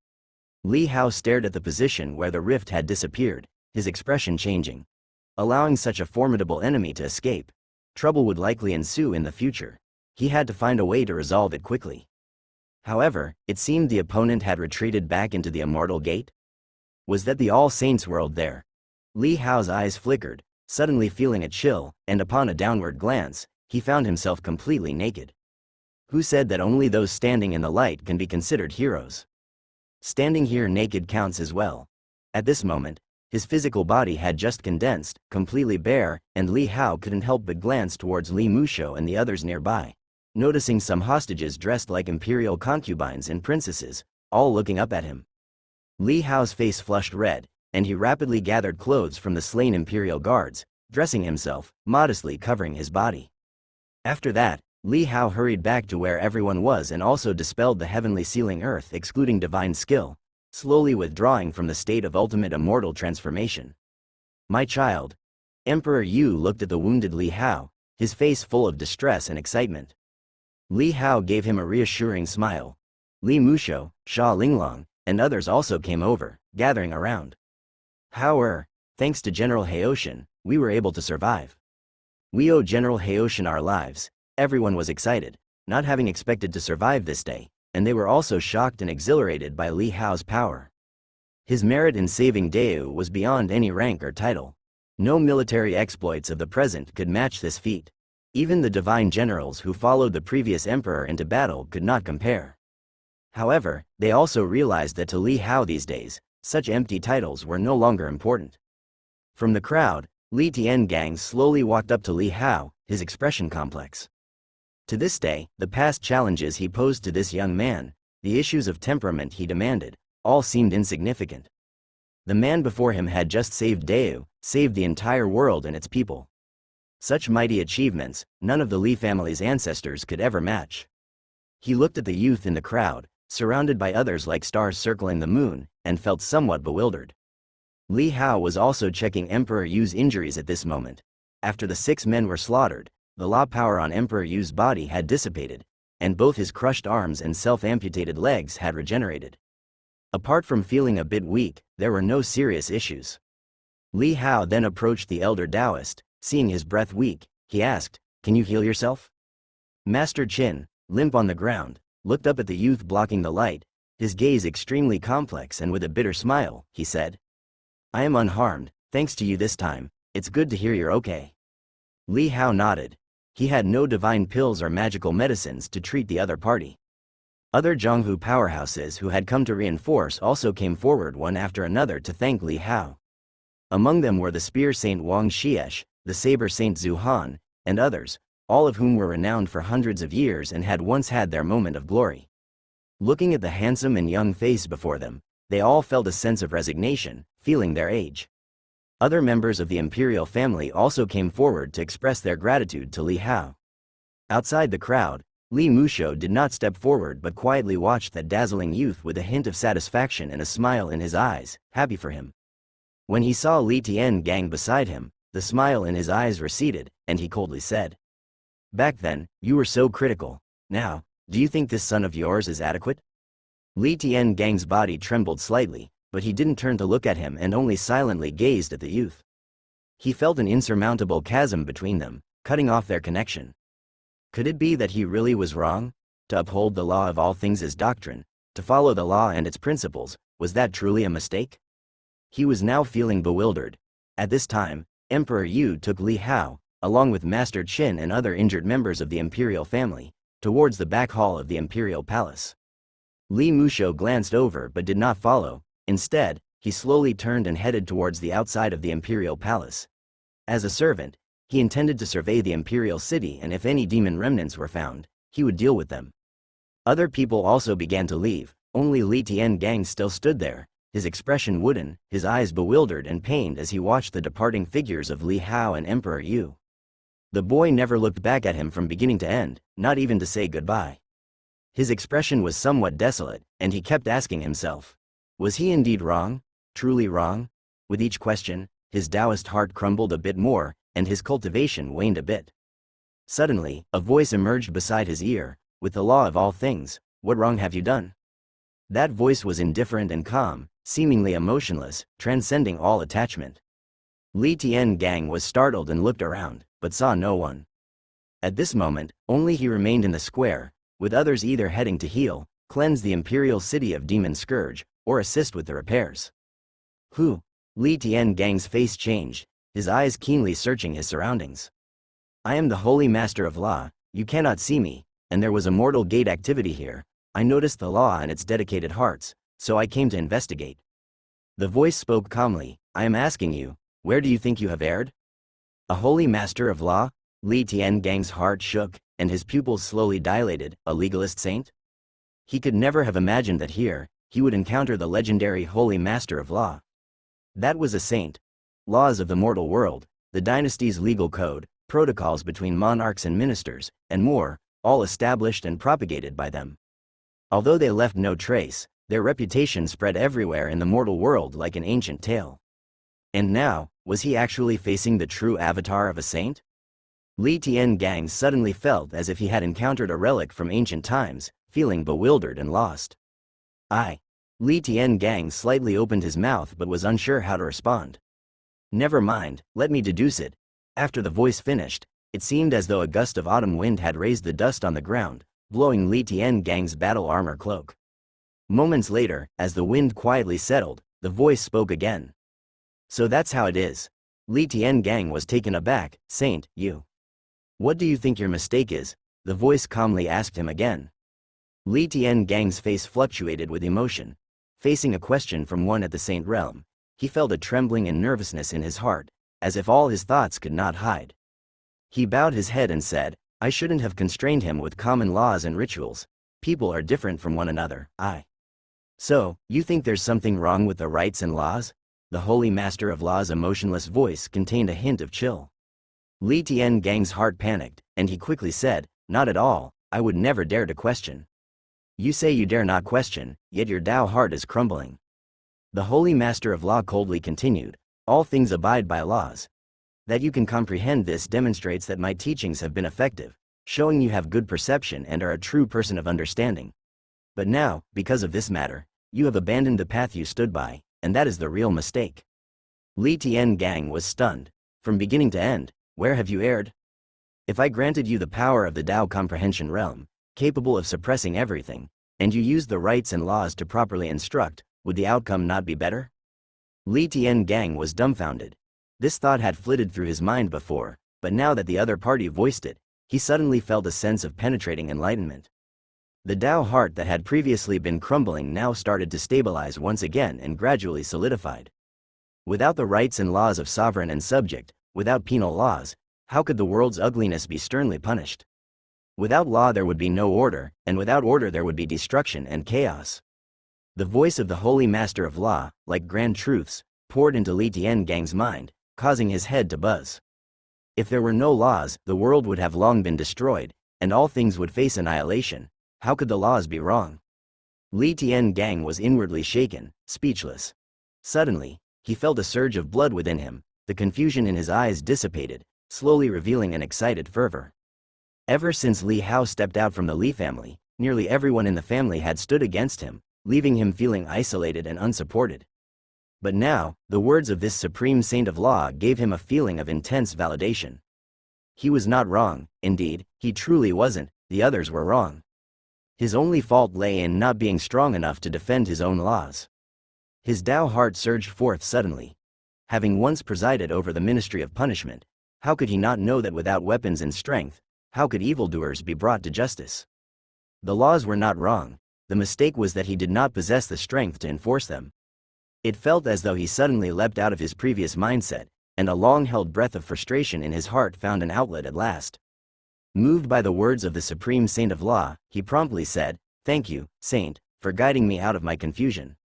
Li Hao stared at the position where the rift had disappeared, his expression changing. Allowing such a formidable enemy to escape, trouble would likely ensue in the future. He had to find a way to resolve it quickly. However, it seemed the opponent had retreated back into the immortal gate. Was that the All Saints world there? Li Hao's eyes flickered, suddenly feeling a chill, and upon a downward glance, he found himself completely naked. Who said that only those standing in the light can be considered heroes? Standing here naked counts as well. At this moment, his physical body had just condensed, completely bare, and Li Hao couldn't help but glance towards Li Musho and the others nearby, noticing some hostages dressed like imperial concubines and princesses, all looking up at him. Li Hao's face flushed red, and he rapidly gathered clothes from the slain imperial guards, dressing himself, modestly covering his body. After that, Li Hao hurried back to where everyone was and also dispelled the heavenly sealing earth excluding divine skill, slowly withdrawing from the state of ultimate immortal transformation. My child. Emperor Yu looked at the wounded Li Hao, his face full of distress and excitement. Li Hao gave him a reassuring smile. Li Musho, Sha Linglong, and others also came over, gathering around. Thanks to General Haoshan, we were able to survive. We owe General Haoshan our lives. Everyone was excited, not having expected to survive this day, and they were also shocked and exhilarated by Li Hao's power. His merit in saving Deu was beyond any rank or title. No military exploits of the present could match this feat. Even the divine generals who followed the previous emperor into battle could not compare. However, they also realized that to Li Hao these days, such empty titles were no longer important. From the crowd, Li Tiangang slowly walked up to Li Hao, his expression complex. To this day, the past challenges he posed to this young man, the issues of temperament he demanded, all seemed insignificant. The man before him had just saved Deu, saved the entire world and its people. Such mighty achievements, none of the Li family's ancestors could ever match. He looked at the youth in the crowd, surrounded by others like stars circling the moon, and felt somewhat bewildered. Li Hao was also checking Emperor Yu's injuries at this moment. After the 6 men were slaughtered, the law power on Emperor Yu's body had dissipated, and both his crushed arms and self-amputated legs had regenerated. Apart from feeling a bit weak, there were no serious issues. Li Hao then approached the elder Taoist. Seeing his breath weak, he asked, "Can you heal yourself?" Master Qin, limp on the ground, looked up at the youth blocking the light, his gaze extremely complex, and with a bitter smile, he said, "I am unharmed, thanks to you this time. It's good to hear you're okay." Li Hao nodded. He had no divine pills or magical medicines to treat the other party. Other Zhonghu powerhouses who had come to reinforce also came forward one after another to thank Li Hao. Among them were the Spear Saint Wang Xiesh, the Saber Saint Zhu Han, and others, all of whom were renowned for hundreds of years and had once had their moment of glory. Looking at the handsome and young face before them, they all felt a sense of resignation, feeling their age. Other members of the imperial family also came forward to express their gratitude to Li Hao. Outside the crowd, Li Musho did not step forward but quietly watched that dazzling youth with a hint of satisfaction and a smile in his eyes, happy for him. When he saw Li Tiangang beside him, the smile in his eyes receded, and he coldly said, "Back then, you were so critical. Now, do you think this son of yours is adequate?" Li Tiangang's body trembled slightly, but he didn't turn to look at him and only silently gazed at the youth. He felt an insurmountable chasm between them, cutting off their connection. Could it be that he really was wrong? To uphold the law of all things as doctrine, to follow the law and its principles, was that truly a mistake? He was now feeling bewildered. At this time, Emperor Yu took Li Hao, along with Master Qin and other injured members of the imperial family, towards the back hall of the imperial palace. Li Musho glanced over but did not follow. Instead, he slowly turned and headed towards the outside of the imperial palace. As a servant, he intended to survey the imperial city, and if any demon remnants were found, he would deal with them. Other people also began to leave. Only Li Tiangang still stood there, his expression wooden, his eyes bewildered and pained as he watched the departing figures of Li Hao and Emperor Yu. The boy never looked back at him from beginning to end, not even to say goodbye. His expression was somewhat desolate, and he kept asking himself, was he indeed wrong? Truly wrong? With each question, his Taoist heart crumbled a bit more, and his cultivation waned a bit. Suddenly, a voice emerged beside his ear, with the law of all things, what wrong have you done? That voice was indifferent and calm, seemingly emotionless, transcending all attachment. Li Tiangang was startled and looked around, but saw no one. At this moment, only he remained in the square, with others either heading to heal, cleanse the imperial city of Demon Scourge, or assist with the repairs. Who? Li Tiangang's face changed, his eyes keenly searching his surroundings. I am the Holy Master of Law, you cannot see me, and there was a mortal gate activity here. I noticed the law and its dedicated hearts, so I came to investigate. The voice spoke calmly, I am asking you, where do you think you have erred? A Holy Master of Law? Li Tiangang's heart shook, and his pupils slowly dilated, a legalist saint? He could never have imagined that here, he would encounter the legendary Holy Master of Law. That was a saint. Laws of the mortal world, the dynasty's legal code, protocols between monarchs and ministers, and more, all established and propagated by them. Although they left no trace, their reputation spread everywhere in the mortal world like an ancient tale. And now, was he actually facing the true avatar of a saint? Li Tiangang suddenly felt as if he had encountered a relic from ancient times, feeling bewildered and lost. Li Tiangang slightly opened his mouth but was unsure how to respond. Never mind, let me deduce it. After the voice finished, it seemed as though a gust of autumn wind had raised the dust on the ground, blowing Li Tiangang's battle armor cloak. Moments later, as the wind quietly settled, the voice spoke again. So that's how it is. Li Tiangang was taken aback. Saint, you. What do you think your mistake is? The voice calmly asked him again. Li Tiangang's face fluctuated with emotion. Facing a question from one at the saint realm, he felt a trembling and nervousness in his heart, as if all his thoughts could not hide. He bowed his head and said, I shouldn't have constrained him with common laws and rituals. People are different from one another. So, you think there's something wrong with the rites and laws? The Holy Master of Law's emotionless voice contained a hint of chill. Li Tiangang's heart panicked, and he quickly said, not at all, I would never dare to question. You say you dare not question, yet your Tao heart is crumbling. The Holy Master of Law coldly continued, all things abide by laws. That you can comprehend this demonstrates that my teachings have been effective, showing you have good perception and are a true person of understanding. But now, because of this matter, you have abandoned the path you stood by, and that is the real mistake. Li Tiangang was stunned. From beginning to end, where have you erred? If I granted you the power of the Tao comprehension realm, capable of suppressing everything, and you used the rites and laws to properly instruct, would the outcome not be better? Li Tiangang was dumbfounded. This thought had flitted through his mind before, but now that the other party voiced it, he suddenly felt a sense of penetrating enlightenment. The Tao heart that had previously been crumbling now started to stabilize once again and gradually solidified. Without the rights and laws of sovereign and subject, without penal laws, how could the world's ugliness be sternly punished? Without law there would be no order, and without order there would be destruction and chaos. The voice of the Holy Master of Law, like grand truths, poured into Li Tiangang's mind, causing his head to buzz. If there were no laws, the world would have long been destroyed, and all things would face annihilation. How could the laws be wrong? Li Tiangang was inwardly shaken, speechless. Suddenly, he felt a surge of blood within him, the confusion in his eyes dissipated, slowly revealing an excited fervor. Ever since Li Hao stepped out from the Li family, nearly everyone in the family had stood against him, leaving him feeling isolated and unsupported. But now, the words of this supreme saint of law gave him a feeling of intense validation. He was not wrong, indeed, he truly wasn't, the others were wrong. His only fault lay in not being strong enough to defend his own laws. His Tao heart surged forth suddenly. Having once presided over the ministry of punishment, how could he not know that without weapons and strength, how could evildoers be brought to justice? The laws were not wrong, the mistake was that he did not possess the strength to enforce them. It felt as though he suddenly leapt out of his previous mindset, and a long-held breath of frustration in his heart found an outlet at last. Moved by the words of the supreme saint of law, he promptly said, "Thank you, saint, for guiding me out of my confusion.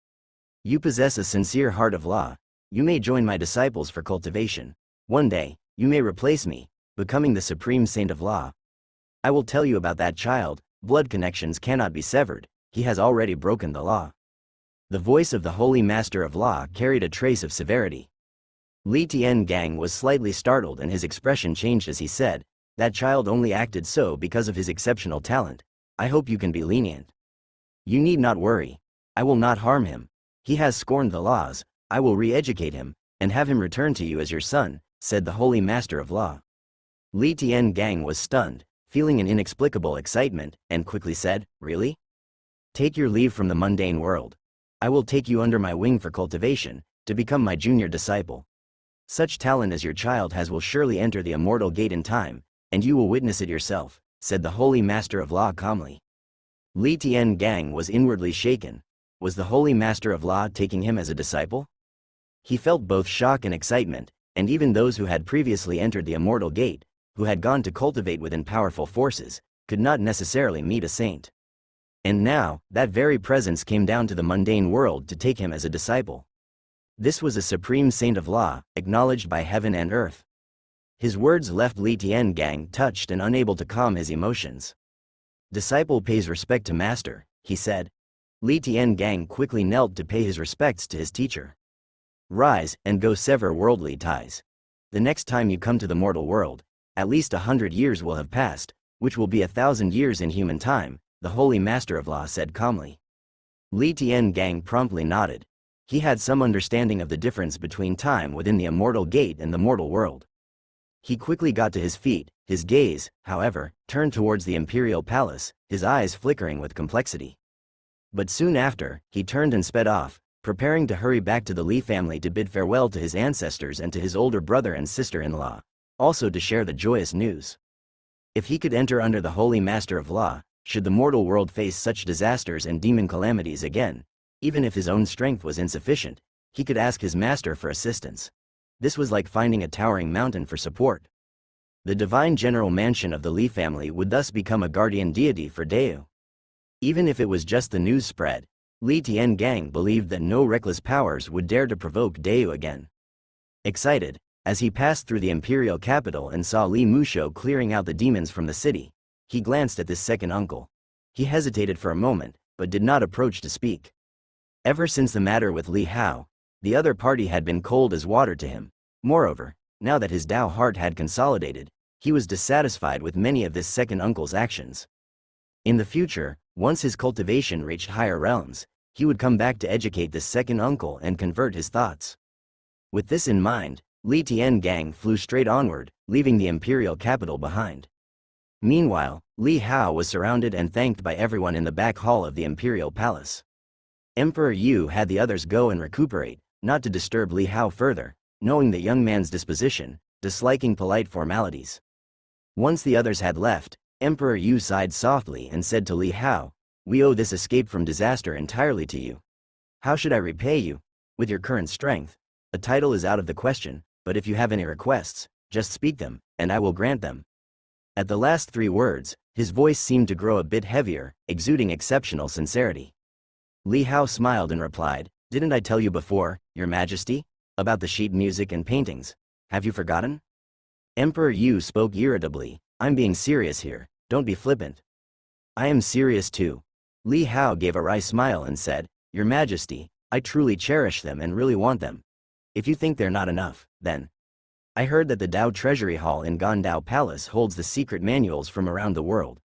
You possess a sincere heart of law. You may join my disciples for cultivation. One day, you may replace me, becoming the supreme saint of law. I will tell you about that child. Blood connections cannot be severed, he has already broken the law." The voice of the holy master of law carried a trace of severity. Li Tiangang was slightly startled and his expression changed as he said, "That child only acted so because of his exceptional talent. I hope you can be lenient. You need not worry. I will not harm him. He has scorned the laws. I will re-educate him, and have him return to you as your son," said the holy master of law. Li Tiangang was stunned, feeling an inexplicable excitement, and quickly said, "Really? Take your leave from the mundane world. I will take you under my wing for cultivation, to become my junior disciple. Such talent as your child has will surely enter the immortal gate in time, and you will witness it yourself," said the holy master of law calmly. Li Tiangang was inwardly shaken. Was the holy master of law taking him as a disciple? He felt both shock and excitement, and even those who had previously entered the immortal gate, who had gone to cultivate within powerful forces, could not necessarily meet a saint. And now, that very presence came down to the mundane world to take him as a disciple. This was a supreme saint of law, acknowledged by heaven and earth. His words left Li Tiangang touched and unable to calm his emotions. "Disciple pays respect to master," he said. Li Tiangang quickly knelt to pay his respects to his teacher. "Rise, and go sever worldly ties. The next time you come to the mortal world, at least 100 years will have passed, which will be 1,000 years in human time," the holy master of law said calmly. Li Tiangang promptly nodded. He had some understanding of the difference between time within the immortal gate and the mortal world. He quickly got to his feet, his gaze, however, turned towards the imperial palace, his eyes flickering with complexity. But soon after, he turned and sped off, preparing to hurry back to the Li family to bid farewell to his ancestors and to his older brother and sister-in-law, also to share the joyous news. If he could enter under the holy master of law, should the mortal world face such disasters and demon calamities again, even if his own strength was insufficient, he could ask his master for assistance. This was like finding a towering mountain for support. The divine general mansion of the Li family would thus become a guardian deity for Deu. Even if it was just the news spread, Li Tiangang believed that no reckless powers would dare to provoke Deu again. Excited, as he passed through the imperial capital and saw Li Musho clearing out the demons from the city, he glanced at this second uncle. He hesitated for a moment, but did not approach to speak. Ever since the matter with Li Hao, the other party had been cold as water to him. Moreover, now that his Tao heart had consolidated, he was dissatisfied with many of this second uncle's actions. In the future, once his cultivation reached higher realms, he would come back to educate this second uncle and convert his thoughts. With this in mind, Li Tiangang flew straight onward, leaving the imperial capital behind. Meanwhile, Li Hao was surrounded and thanked by everyone in the back hall of the imperial palace. Emperor Yu had the others go and recuperate, not to disturb Li Hao further, knowing the young man's disposition, disliking polite formalities. Once the others had left, Emperor Yu sighed softly and said to Li Hao, "We owe this escape from disaster entirely to you. How should I repay you? With your current strength, a title is out of the question, but if you have any requests, just speak them, and I will grant them." At the last 3 words, his voice seemed to grow a bit heavier, exuding exceptional sincerity. Li Hao smiled and replied, "Didn't I tell you before, Your Majesty, about the sheet music and paintings? Have you forgotten?" Emperor Yu spoke irritably, "I'm being serious here, don't be flippant." "I am serious too." Li Hao gave a wry smile and said, "Your Majesty, I truly cherish them and really want them. If you think they're not enough, then I heard that the Dao Treasury Hall in Gondao Palace holds the secret manuals from around the world.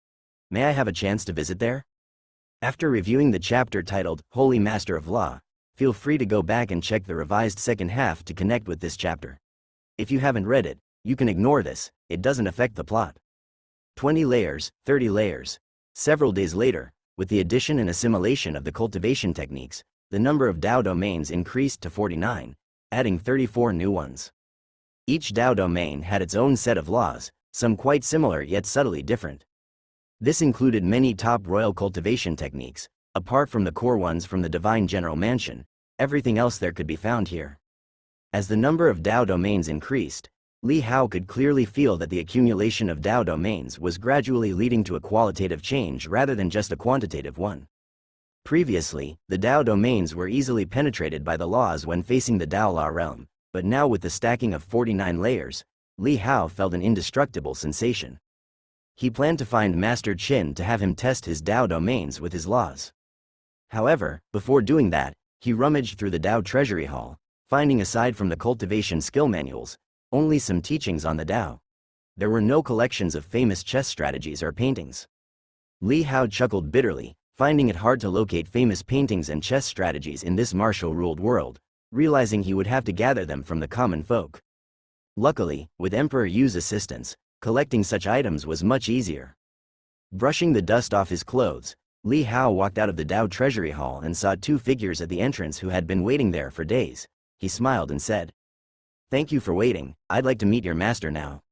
May I have a chance to visit there?" After reviewing the chapter titled Holy Master of Law, Feel free to go back and check the revised second half to connect with this chapter. If you haven't read it, you can ignore this, it doesn't affect the plot. 20 layers, 30 layers. Several days later, with the addition and assimilation of the cultivation techniques, the number of Dao domains increased to 49, adding 34 new ones. Each Dao domain had its own set of laws, some quite similar yet subtly different. This included many top royal cultivation techniques. Apart from the core ones from the Divine General Mansion, everything else there could be found here. As the number of Dao domains increased, Li Hao could clearly feel that the accumulation of Dao domains was gradually leading to a qualitative change rather than just a quantitative one. Previously, the Dao domains were easily penetrated by the laws when facing the Dao Law realm, but now with the stacking of 49 layers, Li Hao felt an indestructible sensation. He planned to find Master Qin to have him test his Dao domains with his laws. However, before doing that, he rummaged through the Dao Treasury Hall, finding aside from the cultivation skill manuals, only some teachings on the Dao. There were no collections of famous chess strategies or paintings. Li Hao chuckled bitterly, finding it hard to locate famous paintings and chess strategies in this martial-ruled world, realizing he would have to gather them from the common folk. Luckily, with Emperor Yu's assistance, collecting such items was much easier. Brushing the dust off his clothes, Li Hao walked out of the Dao Treasury Hall and saw two figures at the entrance who had been waiting there for days. He smiled and said, "Thank you for waiting, I'd like to meet your master now."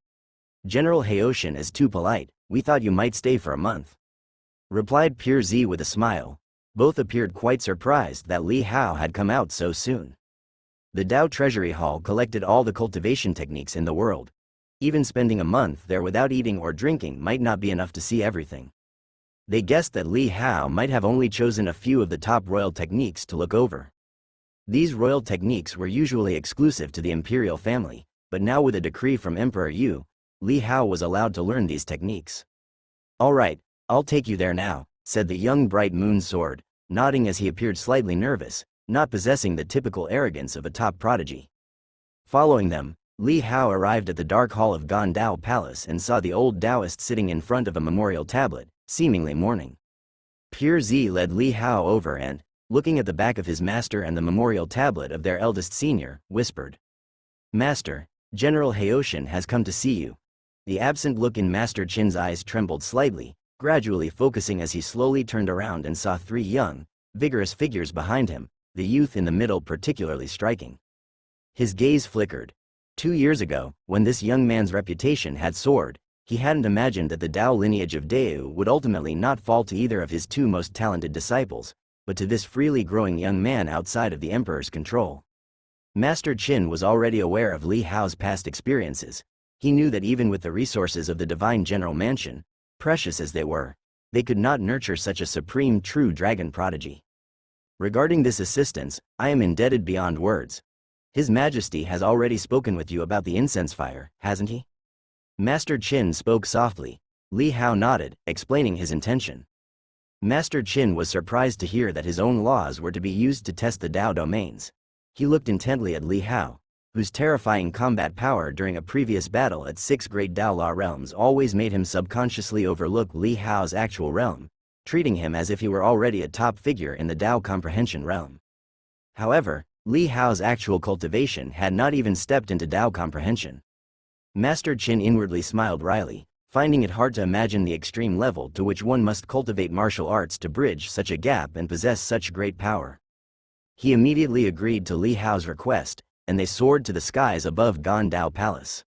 "General Haoshin is too polite, we thought you might stay for a month," replied Pure Z with a smile. Both appeared quite surprised that Li Hao had come out so soon. The Dao Treasury Hall collected all the cultivation techniques in the world. Even spending a month there without eating or drinking might not be enough to see everything. They guessed that Li Hao might have only chosen a few of the top royal techniques to look over. These royal techniques were usually exclusive to the imperial family, but now with a decree from Emperor Yu, Li Hao was allowed to learn these techniques. "All right, I'll take you there now," said the young Bright Moon Sword, nodding as he appeared slightly nervous, not possessing the typical arrogance of a top prodigy. Following them, Li Hao arrived at the Dark Hall of Gan Dao Palace and saw the old Taoist sitting in front of a memorial tablet, seemingly mourning. Pure Z led Li Hao over and, looking at the back of his master and the memorial tablet of their eldest senior, whispered, "Master, General Haoshin has come to see you." The absent look in Master Qin's eyes trembled slightly, gradually focusing as he slowly turned around and saw three young, vigorous figures behind him, the youth in the middle particularly striking. His gaze flickered. 2 years ago, when this young man's reputation had soared, he hadn't imagined that the Dao lineage of Deu would ultimately not fall to either of his two most talented disciples, but to this freely growing young man outside of the Emperor's control. Master Qin was already aware of Li Hao's past experiences. He knew that even with the resources of the Divine General Mansion, precious as they were, they could not nurture such a supreme true dragon prodigy. "Regarding this assistance, I am indebted beyond words. His Majesty has already spoken with you about the incense fire, hasn't he?" Master Qin spoke softly. Li Hao nodded, explaining his intention. Master Qin was surprised to hear that his own laws were to be used to test the Dao domains. He looked intently at Li Hao, whose terrifying combat power during a previous battle at 6 great Dao Law realms always made him subconsciously overlook Li Hao's actual realm, treating him as if he were already a top figure in the Dao comprehension realm. However, Li Hao's actual cultivation had not even stepped into Dao comprehension. Master Qin inwardly smiled wryly, finding it hard to imagine the extreme level to which one must cultivate martial arts to bridge such a gap and possess such great power. He immediately agreed to Li Hao's request, and they soared to the skies above Gan Dao Palace.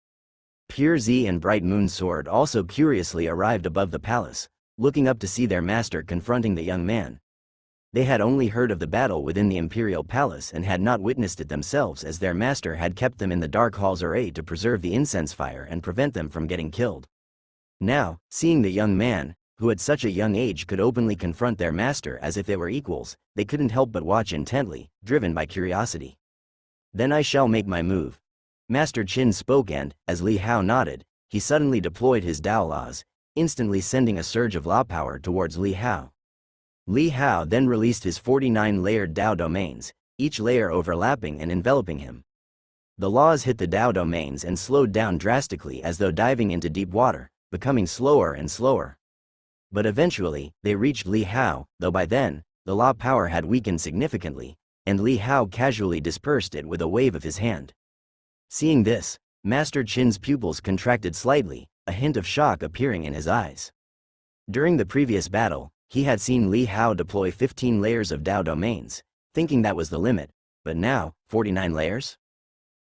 Pure Z and Bright Moon Sword also curiously arrived above the palace, looking up to see their master confronting the young man. They had only heard of the battle within the Imperial Palace and had not witnessed it themselves, as their master had kept them in the Dark Halls array to preserve the incense fire and prevent them from getting killed. Now, seeing the young man, who at such a young age could openly confront their master as if they were equals, they couldn't help but watch intently, driven by curiosity. "Then I shall make my move." Master Qin spoke and, as Li Hao nodded, he suddenly deployed his Dao laws, instantly sending a surge of law power towards Li Hao. Li Hao then released his 49 layered Dao domains, each layer overlapping and enveloping him. The laws hit the Dao domains and slowed down drastically as though diving into deep water, becoming slower and slower. But eventually, they reached Li Hao, though by then, the law power had weakened significantly, and Li Hao casually dispersed it with a wave of his hand. Seeing this, Master Qin's pupils contracted slightly, a hint of shock appearing in his eyes. During the previous battle, he had seen Li Hao deploy 15 layers of Dao domains, thinking that was the limit, but now, 49 layers?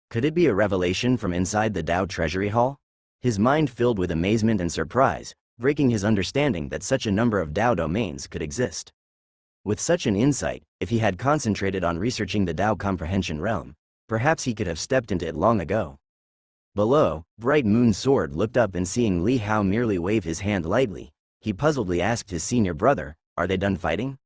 Could it be a revelation from inside the Dao Treasury Hall? His mind filled with amazement and surprise, breaking his understanding that such a number of Dao domains could exist. With such an insight, if he had concentrated on researching the Dao comprehension realm, perhaps he could have stepped into it long ago. Below, Bright Moon's sword looked up, and seeing Li Hao merely wave his hand lightly, he puzzledly asked his senior brother, "Are they done fighting?"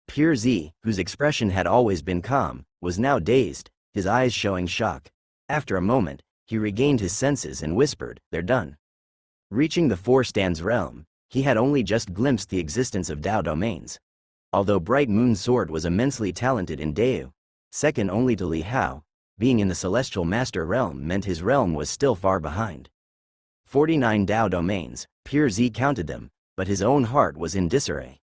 Pure Z, whose expression had always been calm, was now dazed, his eyes showing shock. After a moment, he regained his senses and whispered, "They're done." Reaching the Four Stands realm, he had only just glimpsed the existence of Dao domains. Although Bright Moon's sword was immensely talented in Dao, second only to Li Hao, being in the Celestial Master realm meant his realm was still far behind. 49 Dao domains, Pure Z counted them, but his own heart was in disarray.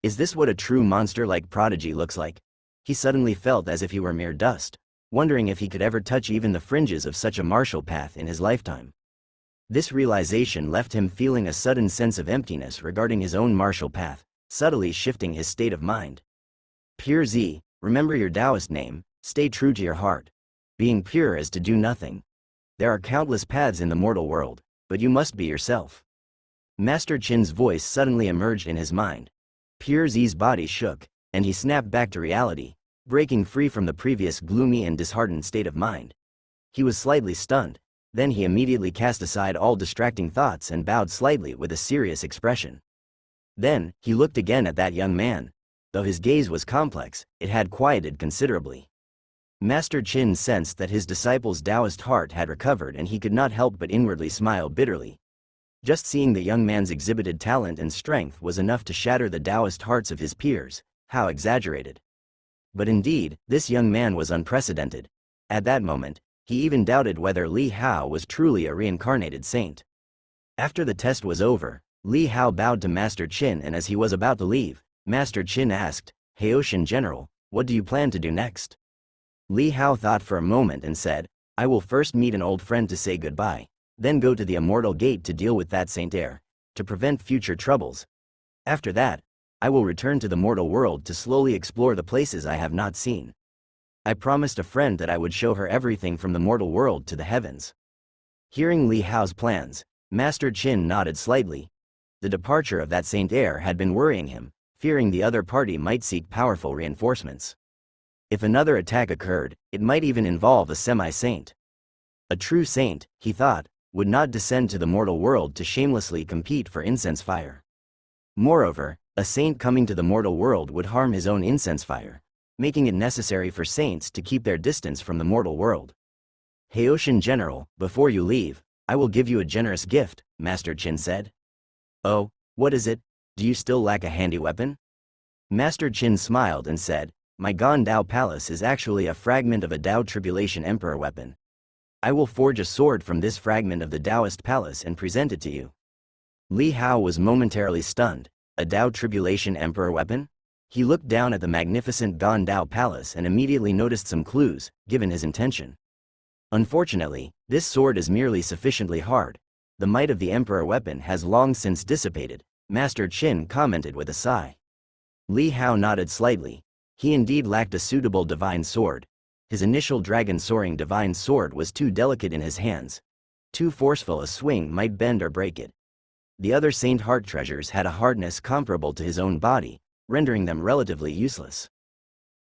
Is this what a true monster-like prodigy looks like? He suddenly felt as if he were mere dust, wondering if he could ever touch even the fringes of such a martial path in his lifetime. This realization left him feeling a sudden sense of emptiness regarding his own martial path, subtly shifting his state of mind. Pure Z, remember your Taoist name, stay true to your heart. Being pure is to do nothing. There are countless paths in the mortal world, but you must be yourself. Master Qin's voice suddenly emerged in his mind. Pure Z's body shook, and he snapped back to reality, breaking free from the previous gloomy and disheartened state of mind. He was slightly stunned, then he immediately cast aside all distracting thoughts and bowed slightly with a serious expression. Then, he looked again at that young man. Though his gaze was complex, it had quieted considerably. Master Qin sensed that his disciple's Taoist heart had recovered, and he could not help but inwardly smile bitterly. Just seeing the young man's exhibited talent and strength was enough to shatter the Taoist hearts of his peers. How exaggerated. But indeed, this young man was unprecedented. At that moment, he even doubted whether Li Hao was truly a reincarnated saint. After the test was over, Li Hao bowed to Master Qin, and as he was about to leave, Master Qin asked, "Haoshan General, what do you plan to do next?" Li Hao thought for a moment and said, "I will first meet an old friend to say goodbye, then go to the Immortal Gate to deal with that Saint Heir, to prevent future troubles. After that, I will return to the mortal world to slowly explore the places I have not seen. I promised a friend that I would show her everything from the mortal world to the heavens." Hearing Li Hao's plans, Master Qin nodded slightly. The departure of that Saint Heir had been worrying him, fearing the other party might seek powerful reinforcements. If another attack occurred, it might even involve a semi-saint. A true saint, he thought, would not descend to the mortal world to shamelessly compete for incense fire. Moreover, a saint coming to the mortal world would harm his own incense fire, making it necessary for saints to keep their distance from the mortal world. "Haoshan General, before you leave, I will give you a generous gift," Master Qin said. "Oh, what is it? Do you still lack a handy weapon?" Master Qin smiled and said, "My Gan Dao Palace is actually a fragment of a Dao Tribulation Emperor weapon. I will forge a sword from this fragment of the Taoist Palace and present it to you." Li Hao was momentarily stunned. A Dao Tribulation Emperor weapon? He looked down at the magnificent Gan Dao Palace and immediately noticed some clues, given his intention. Unfortunately, this sword is merely sufficiently hard. The might of the Emperor weapon has long since dissipated, Master Qin commented with a sigh. Li Hao nodded slightly. He indeed lacked a suitable divine sword. His initial dragon-soaring divine sword was too delicate in his hands. Too forceful a swing might bend or break it. The other Saint Heart treasures had a hardness comparable to his own body, rendering them relatively useless.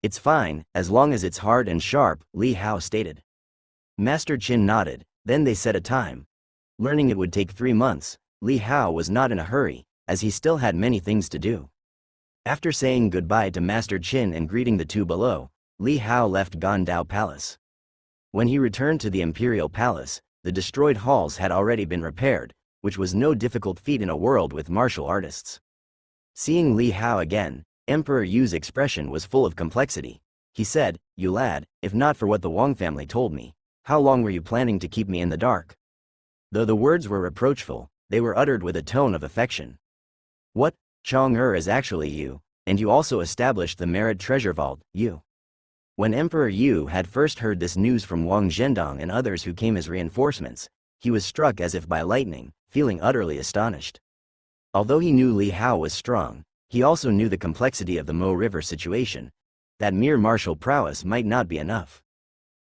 "It's fine, as long as it's hard and sharp," Li Hao stated. Master Qin nodded, then they set a time. Learning it would take 3 months, Li Hao was not in a hurry, as he still had many things to do. After saying goodbye to Master Qin and greeting the two below, Li Hao left Gan Dao Palace. When he returned to the Imperial Palace, the destroyed halls had already been repaired, which was no difficult feat in a world with martial artists. Seeing Li Hao again, Emperor Yu's expression was full of complexity. He said, "You lad, if not for what the Wang family told me, how long were you planning to keep me in the dark?" Though the words were reproachful, they were uttered with a tone of affection. "What? Chong is actually you, and you also established the Merid Treasure Vault, you?" When Emperor Yu had first heard this news from Wang Zhendong and others who came as reinforcements, he was struck as if by lightning, feeling utterly astonished. Although he knew Li Hao was strong, he also knew the complexity of the Mo River situation, that mere martial prowess might not be enough.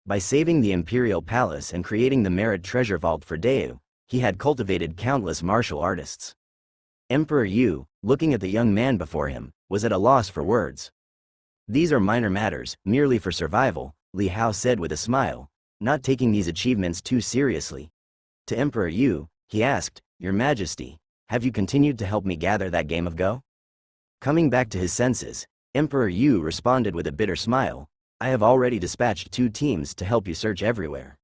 By saving the imperial palace and creating the merit treasure vault for Deu, he had cultivated countless martial artists. Emperor Yu, looking at the young man before him, was at a loss for words. "These are minor matters, merely for survival," Li Hao said with a smile, not taking these achievements too seriously. To Emperor Yu, he asked, "Your Majesty, have you continued to help me gather that game of Go?" Coming back to his senses, Emperor Yu responded with a bitter smile, "I have already dispatched 2 teams to help you search everywhere."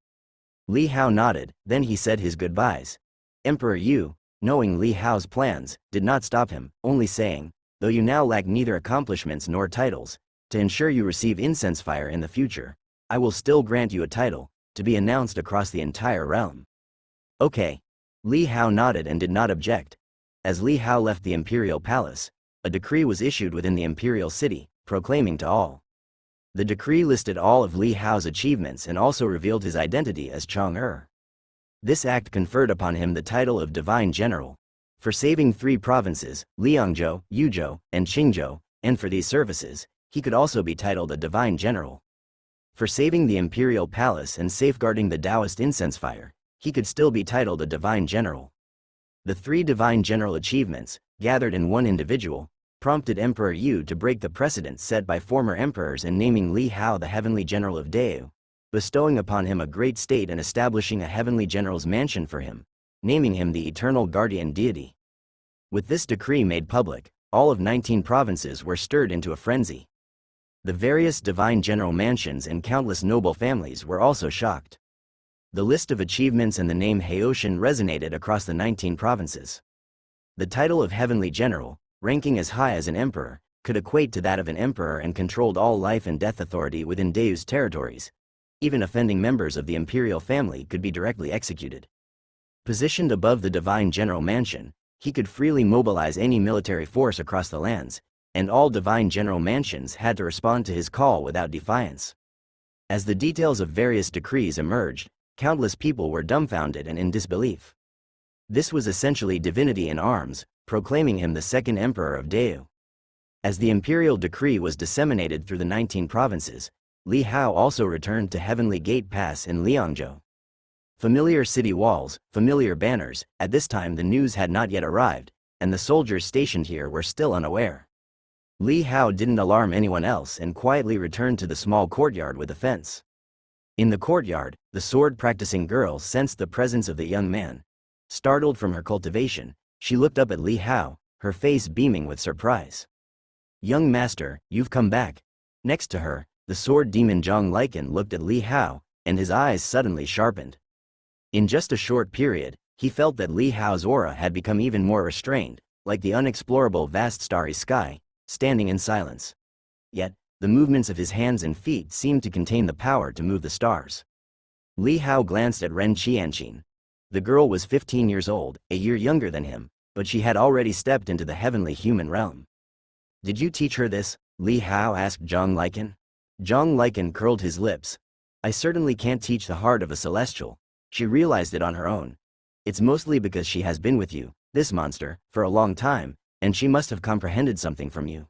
Li Hao nodded, then he said his goodbyes. Emperor Yu, knowing Li Hao's plans, did not stop him, only saying, "Though you now lack neither accomplishments nor titles, to ensure you receive incense fire in the future, I will still grant you a title, to be announced across the entire realm." "Okay." Li Hao nodded and did not object. As Li Hao left the imperial palace, a decree was issued within the imperial city, proclaiming to all. The decree listed all of Li Hao's achievements and also revealed his identity as Chang'er. This act conferred upon him the title of Divine General. For saving 3 provinces, Liangzhou, Yuzhou, and Qingzhou, and for these services, he could also be titled a Divine General. For saving the imperial palace and safeguarding the Taoist incense fire, he could still be titled a Divine General. The 3 Divine General achievements, gathered in one individual, prompted Emperor Yu to break the precedent set by former emperors in naming Li Hao the Heavenly General of Deu, bestowing upon him a great state and establishing a Heavenly General's mansion for him, naming him the Eternal Guardian Deity. With this decree made public, all of 19 provinces were stirred into a frenzy. The various Divine General mansions and countless noble families were also shocked. The list of achievements and the name Haoshan resonated across the 19 provinces. The title of Heavenly General, ranking as high as an emperor, could equate to that of an emperor and controlled all life and death authority within Deu's territories. Even offending members of the imperial family could be directly executed. Positioned above the Divine General Mansion, he could freely mobilize any military force across the lands, and all Divine General Mansions had to respond to his call without defiance. As the details of various decrees emerged, countless people were dumbfounded and in disbelief. This was essentially divinity in arms, proclaiming him the second emperor of Deu. As the imperial decree was disseminated through the 19 provinces, Li Hao also returned to Heavenly Gate Pass in Liangzhou. Familiar city walls, familiar banners, at this time the news had not yet arrived, and the soldiers stationed here were still unaware. Li Hao didn't alarm anyone else and quietly returned to the small courtyard with a fence. In the courtyard, the sword-practicing girl sensed the presence of the young man. Startled from her cultivation, she looked up at Li Hao, her face beaming with surprise. "Young master, you've come back." Next to her, the sword demon Zhang Liken looked at Li Hao, and his eyes suddenly sharpened. In just a short period, he felt that Li Hao's aura had become even more restrained, like the unexplorable vast starry sky, standing in silence. Yet, the movements of his hands and feet seemed to contain the power to move the stars. Li Hao glanced at Ren Qianqin. The girl was 15 years old, a year younger than him, but she had already stepped into the heavenly human realm. "Did you teach her this?" Li Hao asked Zhang Liken. Zhang Liken curled his lips. "I certainly can't teach the heart of a celestial. She realized it on her own. It's mostly because she has been with you, this monster, for a long time, and she must have comprehended something from you."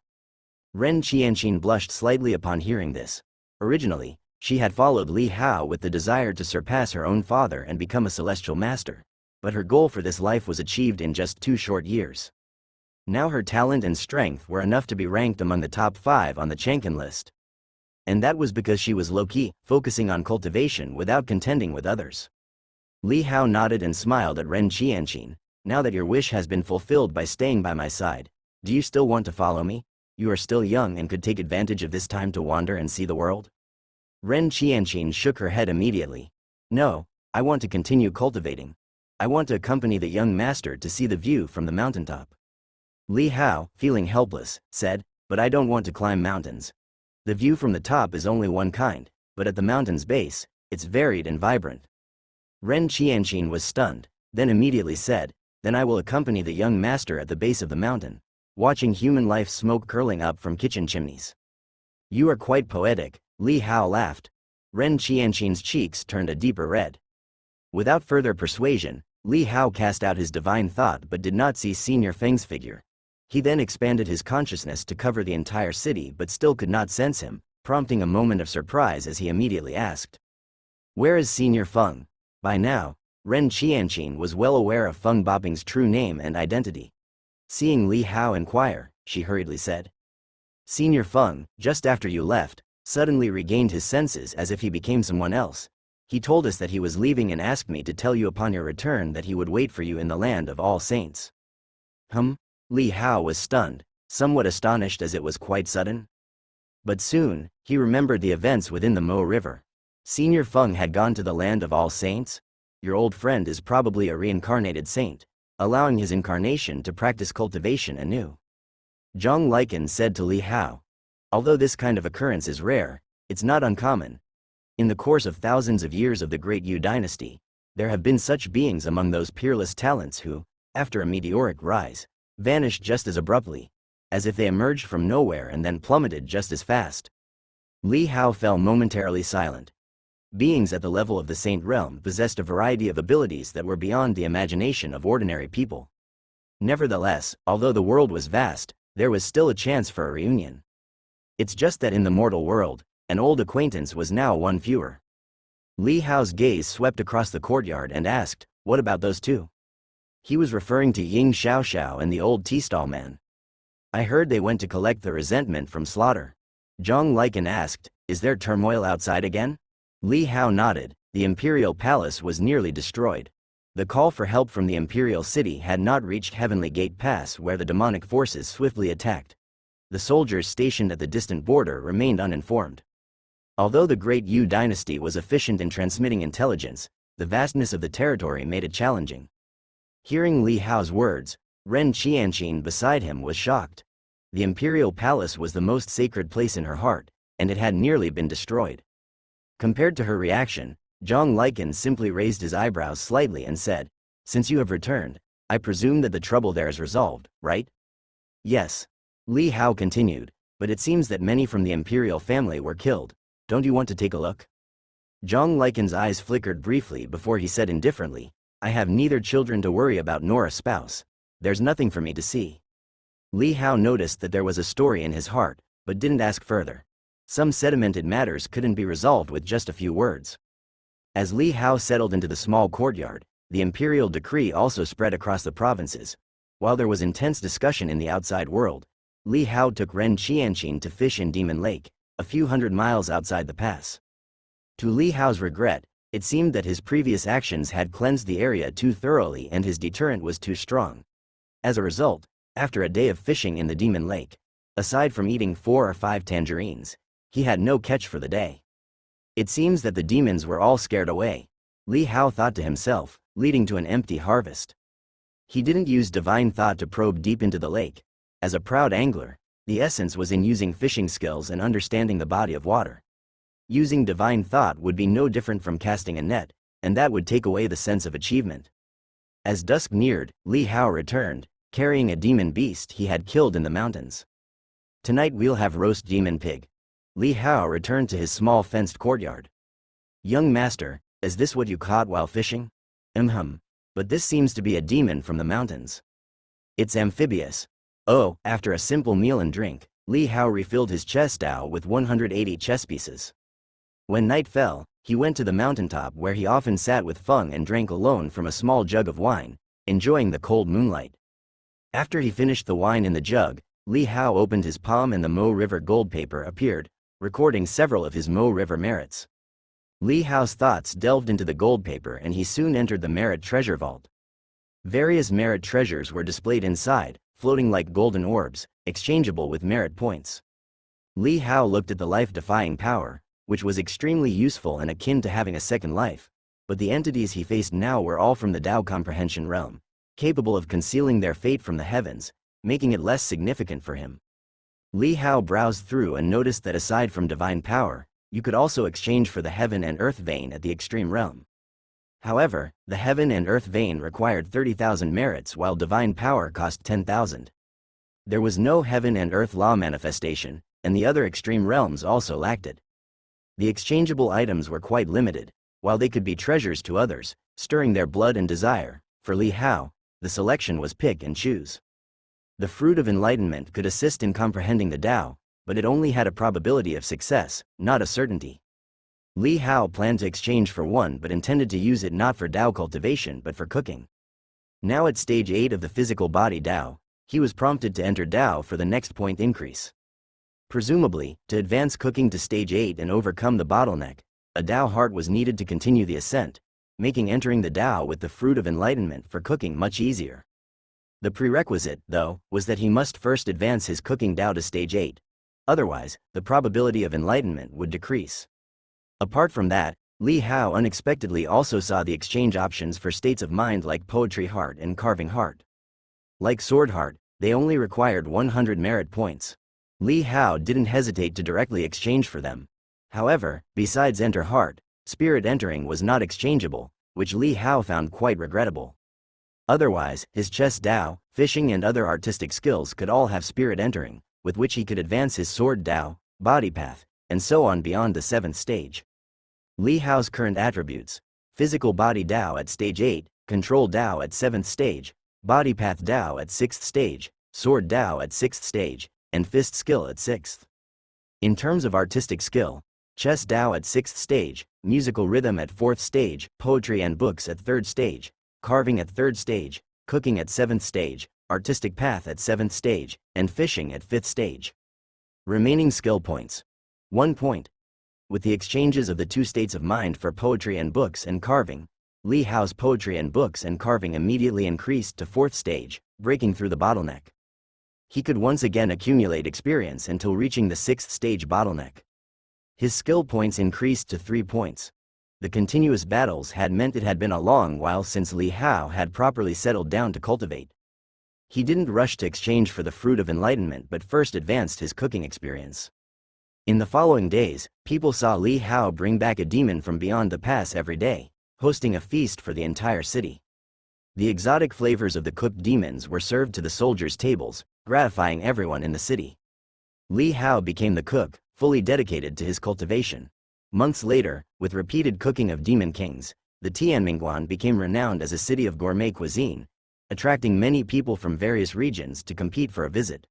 Ren Qianqin blushed slightly upon hearing this. Originally, she had followed Li Hao with the desire to surpass her own father and become a celestial master, but her goal for this life was achieved in just 2 short years. Now her talent and strength were enough to be ranked among the top 5 on the Chang'an list. And that was because she was low-key, focusing on cultivation without contending with others. Li Hao nodded and smiled at Ren Qianqin. "Now that your wish has been fulfilled by staying by my side, do you still want to follow me? You are still young and could take advantage of this time to wander and see the world." Ren Qianqin shook her head immediately. "No, I want to continue cultivating. I want to accompany the young master to see the view from the mountaintop." Li Hao, feeling helpless, said, "But I don't want to climb mountains. The view from the top is only one kind, but at the mountain's base, it's varied and vibrant." Ren Qianqin was stunned, then immediately said, "Then I will accompany the young master at the base of the mountain, watching human life smoke curling up from kitchen chimneys." "You are quite poetic," Li Hao laughed. Ren Qianqin's cheeks turned a deeper red. Without further persuasion, Li Hao cast out his divine thought but did not see Senior Feng's figure. He then expanded his consciousness to cover the entire city but still could not sense him, prompting a moment of surprise as he immediately asked, "Where is Senior Feng?" By now, Ren Qianqin was well aware of Feng Boping's true name and identity. Seeing Li Hao inquire, she hurriedly said, "Senior Feng, just after you left, suddenly regained his senses as if he became someone else. He told us that he was leaving and asked me to tell you upon your return that he would wait for you in the land of all saints." Li Hao was stunned, somewhat astonished as it was quite sudden. But soon, he remembered the events within the Mo River. Senior Feng had gone to the land of all saints? Your old friend is probably a reincarnated saint, allowing his incarnation to practice cultivation anew. Zhang Liken said to Li Hao. Although this kind of occurrence is rare, it's not uncommon. In the course of thousands of years of the Great Yu dynasty, there have been such beings among those peerless talents who, after a meteoric rise, vanished just as abruptly, as if they emerged from nowhere and then plummeted just as fast. Li Hao fell momentarily silent. Beings at the level of the Saint Realm possessed a variety of abilities that were beyond the imagination of ordinary people. Nevertheless, although the world was vast, there was still a chance for a reunion. It's just that in the mortal world, an old acquaintance was now one fewer. Li Hao's gaze swept across the courtyard and asked, "What about those two?" He was referring to Ying Xiaoxiao and the old tea stall man. "I heard they went to collect the resentment from slaughter." Zhang Liken asked, "Is there turmoil outside again?" Li Hao nodded. The imperial palace was nearly destroyed. The call for help from the imperial city had not reached Heavenly Gate Pass where the demonic forces swiftly attacked. The soldiers stationed at the distant border remained uninformed. Although the Great Yu dynasty was efficient in transmitting intelligence, the vastness of the territory made it challenging. Hearing Li Hao's words, Ren Qianqin beside him was shocked. The imperial palace was the most sacred place in her heart, and it had nearly been destroyed. Compared to her reaction, Zhang Liken simply raised his eyebrows slightly and said, "Since you have returned, I presume that the trouble there is resolved, right?" "Yes." Li Hao continued, "But it seems that many from the imperial family were killed. Don't you want to take a look?" Zhang Liken's eyes flickered briefly before he said indifferently, "I have neither children to worry about nor a spouse. There's nothing for me to see." Li Hao noticed that there was a story in his heart, but didn't ask further. Some sedimented matters couldn't be resolved with just a few words. As Li Hao settled into the small courtyard, the imperial decree also spread across the provinces. While there was intense discussion in the outside world, Li Hao took Ren Qianqin to fish in Demon Lake, a few hundred miles outside the pass. To Li Hao's regret, it seemed that his previous actions had cleansed the area too thoroughly and his deterrent was too strong. As a result, after a day of fishing in the Demon Lake, aside from eating 4 or 5 tangerines, he had no catch for the day. It seems that the demons were all scared away, Li Hao thought to himself, leading to an empty harvest. He didn't use divine thought to probe deep into the lake. As a proud angler, the essence was in using fishing skills and understanding the body of water. Using divine thought would be no different from casting a net, and that would take away the sense of achievement. As dusk neared, Li Hao returned, carrying a demon beast he had killed in the mountains. "Tonight we'll have roast demon pig." Li Hao returned to his small fenced courtyard. "Young master, is this what you caught while fishing?" But this seems to be a demon from the mountains. It's amphibious." Oh, after a simple meal and drink, Li Hao refilled his chest out with 180 chess pieces. When night fell, he went to the mountaintop where he often sat with Feng and drank alone from a small jug of wine, enjoying the cold moonlight. After he finished the wine in the jug, Li Hao opened his palm and the Mo River gold paper appeared, recording several of his Mo River merits. Li Hao's thoughts delved into the gold paper and he soon entered the merit treasure vault. Various merit treasures were displayed inside, floating like golden orbs, exchangeable with merit points. Li Hao looked at the life-defying power, which was extremely useful and akin to having a second life, but the entities he faced now were all from the Tao comprehension realm, capable of concealing their fate from the heavens, making it less significant for him. Li Hao browsed through and noticed that aside from divine power, you could also exchange for the heaven and earth vein at the extreme realm. However, the heaven and earth vein required 30,000 merits while divine power cost 10,000. There was no heaven and earth law manifestation, and the other extreme realms also lacked it. The exchangeable items were quite limited, while they could be treasures to others, stirring their blood and desire. For Li Hao, the selection was pick and choose. The fruit of enlightenment could assist in comprehending the Tao, but it only had a probability of success, not a certainty. Li Hao planned to exchange for one but intended to use it not for Tao cultivation but for cooking. Now at stage 8 of the physical body Tao, he was prompted to enter Tao for the next point increase. Presumably, to advance cooking to stage 8 and overcome the bottleneck, a Tao heart was needed to continue the ascent, making entering the Tao with the fruit of enlightenment for cooking much easier. The prerequisite, though, was that he must first advance his cooking Tao to stage 8. Otherwise, the probability of enlightenment would decrease. Apart from that, Li Hao unexpectedly also saw the exchange options for states of mind like poetry heart and carving heart. Like sword heart, they only required 100 merit points. Li Hao didn't hesitate to directly exchange for them. However, besides enter heart, spirit entering was not exchangeable, which Li Hao found quite regrettable. Otherwise, his chess Tao, fishing and other artistic skills could all have spirit entering, with which he could advance his sword Tao, body path, and so on beyond the 7th stage. Li Hao's current attributes: physical body Tao at stage 8, control Tao at 7th stage, body path Tao at 6th stage, sword Tao at 6th stage, and fist skill at 6th. In terms of artistic skill, chess Tao at 6th stage, musical rhythm at 4th stage, poetry and books at 3rd stage, carving at 3rd stage, cooking at 7th stage, artistic path at 7th stage, and fishing at 5th stage. Remaining skill points: 1 point. With the exchanges of the 2 states of mind for poetry and books and carving, Li Hao's poetry and books and carving immediately increased to 4th stage, breaking through the bottleneck. He could once again accumulate experience until reaching the 6th stage bottleneck. His skill points increased to 3 points. The continuous battles had meant it had been a long while since Li Hao had properly settled down to cultivate. He didn't rush to exchange for the fruit of enlightenment but first advanced his cooking experience. In the following days, people saw Li Hao bring back a demon from beyond the pass every day, hosting a feast for the entire city. The exotic flavors of the cooked demons were served to the soldiers' tables, gratifying everyone in the city. Li Hao became the cook, fully dedicated to his cultivation. Months later, with repeated cooking of demon kings, the Tianmingguan became renowned as a city of gourmet cuisine, attracting many people from various regions to compete for a visit.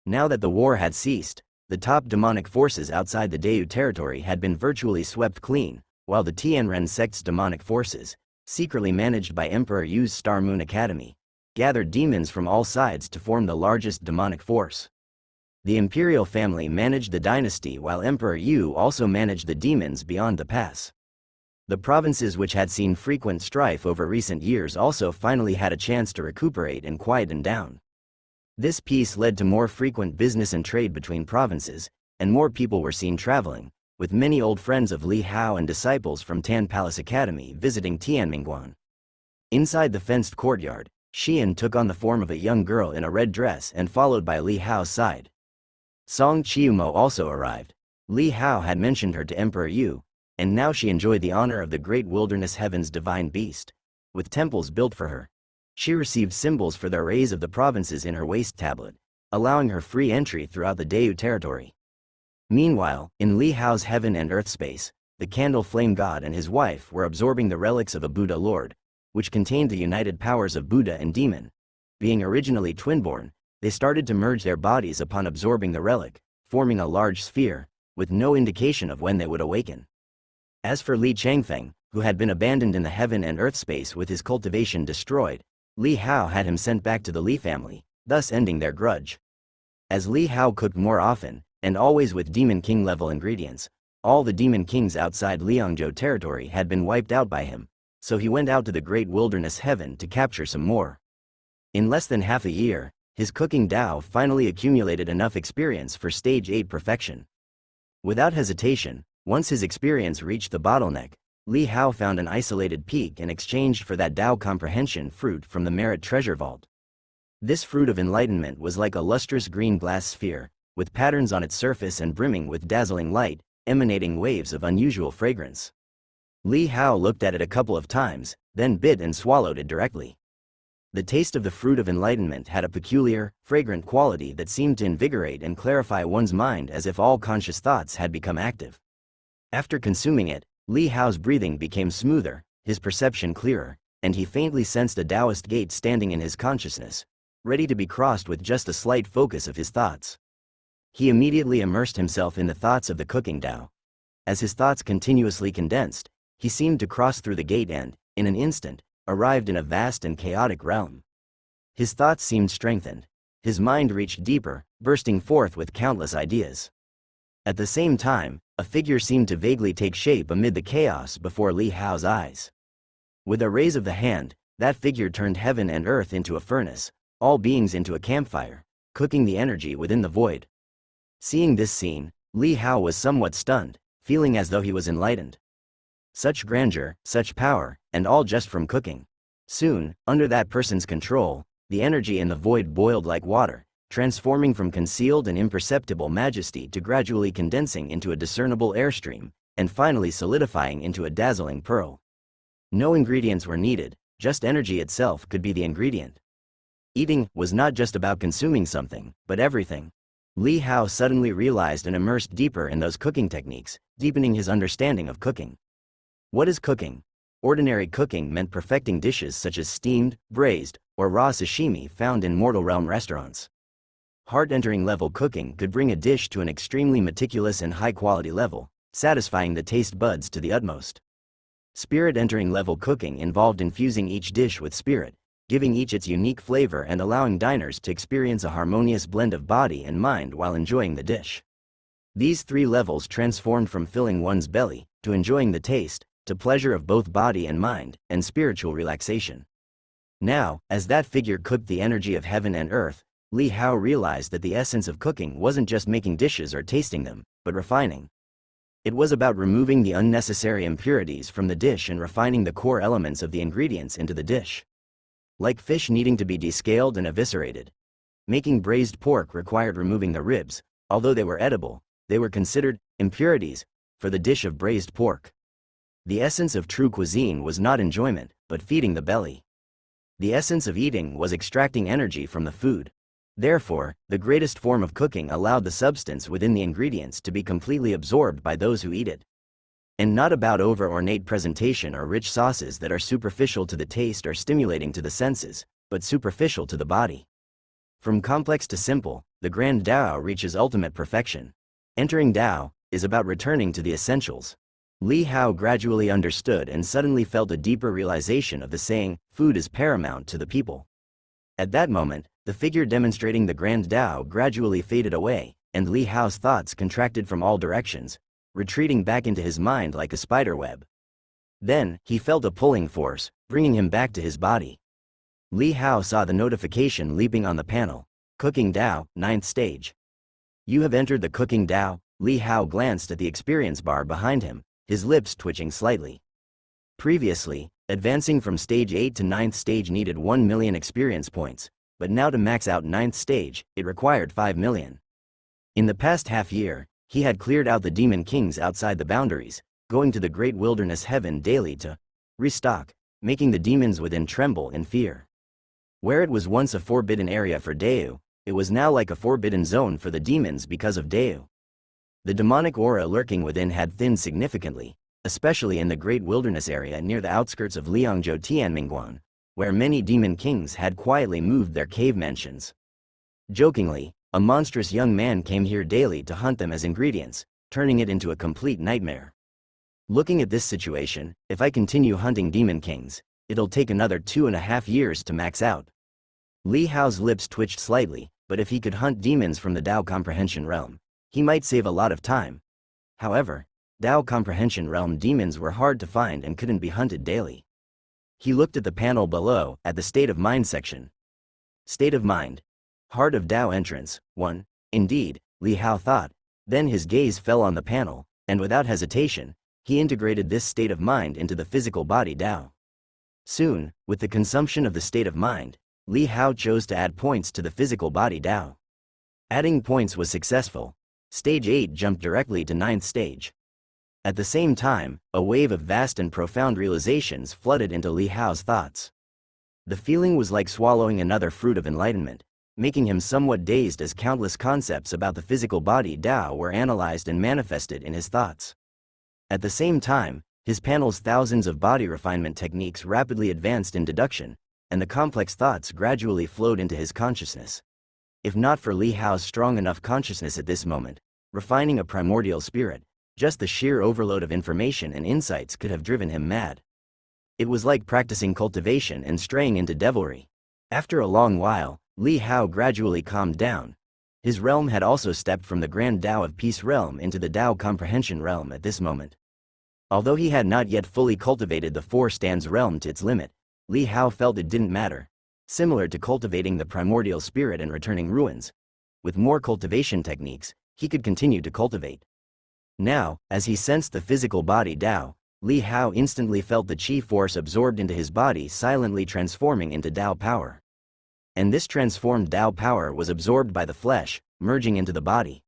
Now that the war had ceased, the top demonic forces outside the Dayu territory had been virtually swept clean, while the Tianren sect's demonic forces, secretly managed by Emperor Yu's Star Moon Academy, gathered demons from all sides to form the largest demonic force. The imperial family managed the dynasty while Emperor Yu also managed the demons beyond the pass. The provinces which had seen frequent strife over recent years also finally had a chance to recuperate and quieten down. This peace led to more frequent business and trade between provinces, and more people were seen traveling, with many old friends of Li Hao and disciples from Tan Palace Academy visiting Tianmingguan. Inside the fenced courtyard, Xian took on the form of a young girl in a red dress and followed by Li Hao's side. Song Chiumo also arrived. Li Hao had mentioned her to Emperor Yu, and now she enjoyed the honor of the great wilderness heaven's divine beast, with temples built for her. She received symbols for the arrays of the provinces in her waist tablet, allowing her free entry throughout the Dayu territory. Meanwhile, in Li Hao's heaven and earth space, the candle flame god and his wife were absorbing the relics of a Buddha Lord, which contained the united powers of Buddha and demon. Being originally twin-born, they started to merge their bodies upon absorbing the relic, forming a large sphere, with no indication of when they would awaken. As for Li Changfeng, who had been abandoned in the heaven and earth space with his cultivation destroyed, Li Hao had him sent back to the Li family, thus ending their grudge. As Li Hao cooked more often, and always with Demon King level ingredients, all the Demon Kings outside Liangzhou territory had been wiped out by him, so he went out to the great wilderness heaven to capture some more. In less than half a year, his cooking Tao finally accumulated enough experience for stage 8 perfection. Without hesitation, once his experience reached the bottleneck, Li Hao found an isolated peak and exchanged for that Tao comprehension fruit from the merit treasure vault. This fruit of enlightenment was like a lustrous green glass sphere, with patterns on its surface and brimming with dazzling light, emanating waves of unusual fragrance. Li Hao looked at it a couple of times, then bit and swallowed it directly. The taste of the fruit of enlightenment had a peculiar, fragrant quality that seemed to invigorate and clarify one's mind as if all conscious thoughts had become active. After consuming it, Li Hao's breathing became smoother, his perception clearer, and he faintly sensed a Taoist gate standing in his consciousness, ready to be crossed with just a slight focus of his thoughts. He immediately immersed himself in the thoughts of the cooking Tao. As his thoughts continuously condensed, he seemed to cross through the gate and, in an instant, arrived in a vast and chaotic realm. His thoughts seemed strengthened. His mind reached deeper, bursting forth with countless ideas. At the same time, a figure seemed to vaguely take shape amid the chaos before Li Hao's eyes. With a raise of the hand, that figure turned heaven and earth into a furnace, all beings into a campfire, cooking the energy within the void. Seeing this scene, Li Hao was somewhat stunned, feeling as though he was enlightened. Such grandeur, such power, and all just from cooking. Soon, under that person's control, the energy in the void boiled like water, transforming from concealed and imperceptible majesty to gradually condensing into a discernible airstream, and finally solidifying into a dazzling pearl. No ingredients were needed, just energy itself could be the ingredient. Eating was not just about consuming something, but everything. Li Hao suddenly realized and immersed deeper in those cooking techniques, deepening his understanding of cooking. What is cooking? Ordinary cooking meant perfecting dishes such as steamed, braised, or raw sashimi found in mortal realm restaurants. Heart-entering level cooking could bring a dish to an extremely meticulous and high-quality level, satisfying the taste buds to the utmost. Spirit-entering level cooking involved infusing each dish with spirit, giving each its unique flavor and allowing diners to experience a harmonious blend of body and mind while enjoying the dish. These three levels transformed from filling one's belly, to enjoying the taste, to pleasure of both body and mind, and spiritual relaxation. Now, as that figure cooked the energy of heaven and earth, Li Hao realized that the essence of cooking wasn't just making dishes or tasting them, but refining. It was about removing the unnecessary impurities from the dish and refining the core elements of the ingredients into the dish. Like fish needing to be descaled and eviscerated. Making braised pork required removing the ribs, although they were edible, they were considered impurities for the dish of braised pork. The essence of true cuisine was not enjoyment, but feeding the belly. The essence of eating was extracting energy from the food. Therefore, the greatest form of cooking allowed the substance within the ingredients to be completely absorbed by those who eat it. And not about over-ornate presentation or rich sauces that are superficial to the taste or stimulating to the senses, but superficial to the body. From complex to simple, the grand Tao reaches ultimate perfection. Entering Tao is about returning to the essentials. Li Hao gradually understood and suddenly felt a deeper realization of the saying, food is paramount to the people. At that moment, the figure demonstrating the grand Tao gradually faded away, and Li Hao's thoughts contracted from all directions, retreating back into his mind like a spider web. Then, he felt a pulling force, bringing him back to his body. Li Hao saw the notification leaping on the panel. Cooking Tao, 9th stage. You have entered the cooking Tao. Li Hao glanced at the experience bar behind him, his lips twitching slightly. Previously, advancing from stage 8 to 9th stage needed 1 million experience points, but now to max out 9th stage, it required 5 million. In the past half year, he had cleared out the demon kings outside the boundaries, going to the great wilderness heaven daily to restock, making the demons within tremble in fear. Where it was once a forbidden area for Deu, it was now like a forbidden zone for the demons because of Deu. The demonic aura lurking within had thinned significantly, especially in the great wilderness area near the outskirts of Liangzhou Tianmingguan, where many demon kings had quietly moved their cave mansions. Jokingly, a monstrous young man came here daily to hunt them as ingredients, turning it into a complete nightmare. Looking at this situation, if I continue hunting demon kings, it'll take another 2.5 years to max out. Li Hao's lips twitched slightly, but if he could hunt demons from the Tao Comprehension Realm, he might save a lot of time. However, Tao Comprehension Realm demons were hard to find and couldn't be hunted daily. He looked at the panel below, at the State of Mind section. State of Mind. Heart of Tao entrance, 1. Indeed, Li Hao thought. Then his gaze fell on the panel, and without hesitation, he integrated this state of mind into the physical body Tao. Soon, with the consumption of the state of mind, Li Hao chose to add points to the physical body Tao. Adding points was successful. Stage 8 jumped directly to 9th stage. At the same time, a wave of vast and profound realizations flooded into Li Hao's thoughts. The feeling was like swallowing another fruit of enlightenment, making him somewhat dazed as countless concepts about the physical body Tao were analyzed and manifested in his thoughts. At the same time, his panel's thousands of body refinement techniques rapidly advanced in deduction, and the complex thoughts gradually flowed into his consciousness. If not for Li Hao's strong enough consciousness at this moment, refining a primordial spirit, just the sheer overload of information and insights could have driven him mad. It was like practicing cultivation and straying into devilry. After a long while, Li Hao gradually calmed down. His realm had also stepped from the grand Tao of Peace realm into the Tao Comprehension realm at this moment. Although he had not yet fully cultivated the four stands realm to its limit, Li Hao felt it didn't matter. Similar to cultivating the primordial spirit and returning ruins. With more cultivation techniques, he could continue to cultivate. Now, as he sensed the physical body Tao, Li Hao instantly felt the Qi force absorbed into his body silently transforming into Tao power. And this transformed Tao power was absorbed by the flesh, merging into the body.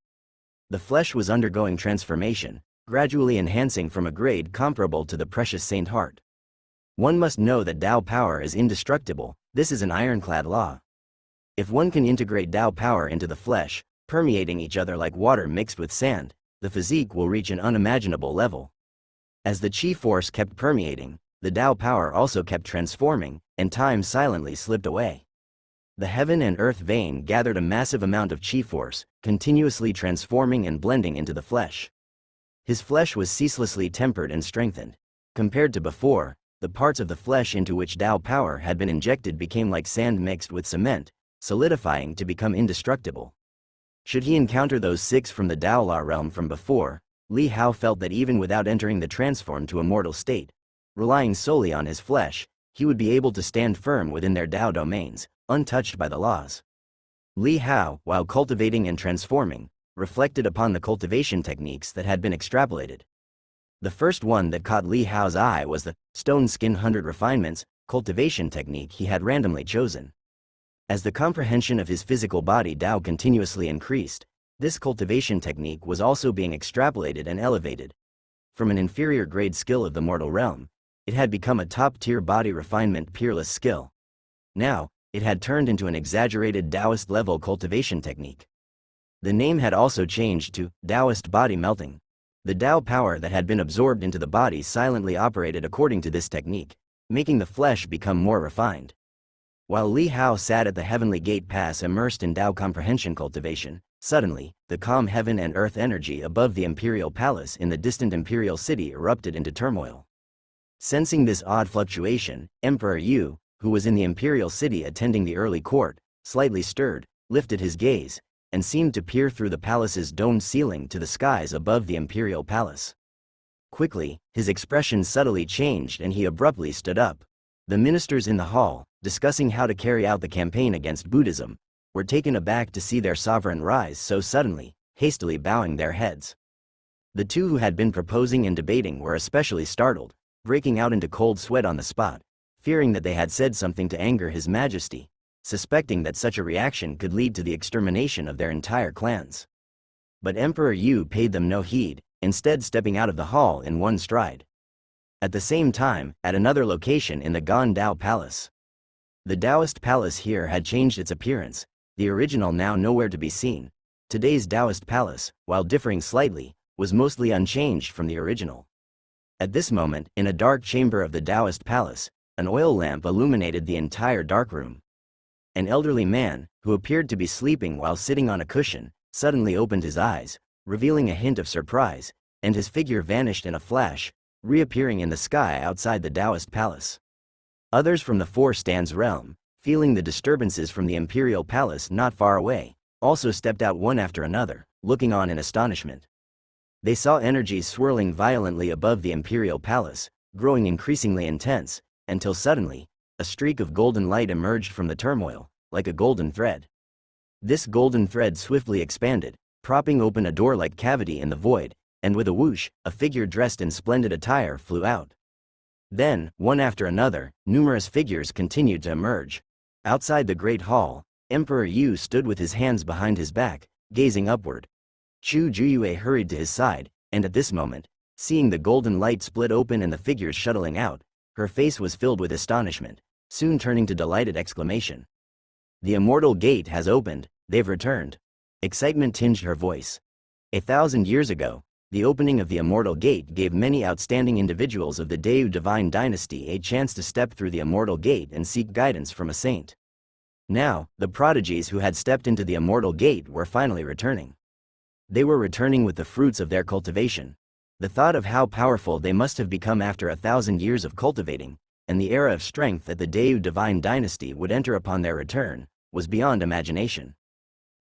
The flesh was undergoing transformation, gradually enhancing from a grade comparable to the precious saint heart. One must know that Tao power is indestructible. This is an ironclad law. If one can integrate Tao power into the flesh, permeating each other like water mixed with sand, the physique will reach an unimaginable level. As the Qi force kept permeating, the Tao power also kept transforming, and time silently slipped away. The heaven and earth vein gathered a massive amount of Qi force, continuously transforming and blending into the flesh. His flesh was ceaselessly tempered and strengthened. Compared to before, the parts of the flesh into which Tao power had been injected became like sand mixed with cement, solidifying to become indestructible. Should he encounter those six from the Tao Law realm from before, Li Hao felt that even without entering the transform to a mortal state, relying solely on his flesh, he would be able to stand firm within their Tao domains, untouched by the laws. Li Hao, while cultivating and transforming, reflected upon the cultivation techniques that had been extrapolated. The first one that caught Li Hao's eye was the Stone Skin 100 Refinements cultivation technique he had randomly chosen. As the comprehension of his physical body Tao continuously increased, this cultivation technique was also being extrapolated and elevated. From an inferior grade skill of the mortal realm, it had become a top-tier body refinement peerless skill. Now, it had turned into an exaggerated Taoist-level cultivation technique. The name had also changed to Taoist body melting. The Tao power that had been absorbed into the body silently operated according to this technique, making the flesh become more refined. While Li Hao sat at the heavenly gate pass immersed in Tao comprehension cultivation, suddenly, the calm heaven and earth energy above the imperial palace in the distant imperial city erupted into turmoil. Sensing this odd fluctuation, Emperor Yu, who was in the imperial city attending the early court, slightly stirred, lifted his gaze, and seemed to peer through the palace's domed ceiling to the skies above the imperial palace. Quickly, his expression subtly changed and he abruptly stood up. The ministers in the hall, discussing how to carry out the campaign against Buddhism, were taken aback to see their sovereign rise so suddenly, hastily bowing their heads. The two who had been proposing and debating were especially startled, breaking out into cold sweat on the spot, fearing that they had said something to anger His Majesty, suspecting that such a reaction could lead to the extermination of their entire clans. But Emperor Yu paid them no heed, instead stepping out of the hall in one stride. At the same time, at another location in the Gan Dao Palace. The Taoist palace here had changed its appearance, the original now nowhere to be seen. Today's Taoist palace, while differing slightly, was mostly unchanged from the original. At this moment, in a dark chamber of the Taoist palace, an oil lamp illuminated the entire dark room. An elderly man, who appeared to be sleeping while sitting on a cushion, suddenly opened his eyes, revealing a hint of surprise, and his figure vanished in a flash, reappearing in the sky outside the Taoist palace. Others from the Four Stands realm, feeling the disturbances from the imperial palace not far away, also stepped out one after another, looking on in astonishment. They saw energies swirling violently above the imperial palace, growing increasingly intense, until suddenly, a streak of golden light emerged from the turmoil, like a golden thread. This golden thread swiftly expanded, propping open a door-like cavity in the void, and with a whoosh, a figure dressed in splendid attire flew out. Then, one after another, numerous figures continued to emerge. Outside the great hall, Emperor Yu stood with his hands behind his back, gazing upward. Chu Juyue hurried to his side, and at this moment, seeing the golden light split open and the figures shuttling out, her face was filled with astonishment, soon turning to delighted exclamation. "The immortal gate has opened, they've returned." Excitement tinged her voice. 1,000 years ago, The opening of the Immortal Gate gave many outstanding individuals of the Deu divine dynasty a chance to step through the Immortal Gate and seek guidance from a saint. Now, the prodigies who had stepped into the Immortal Gate were finally returning. They were returning with the fruits of their cultivation. The thought of how powerful they must have become after 1,000 years of cultivating, and the era of strength that the Deu divine dynasty would enter upon their return, was beyond imagination.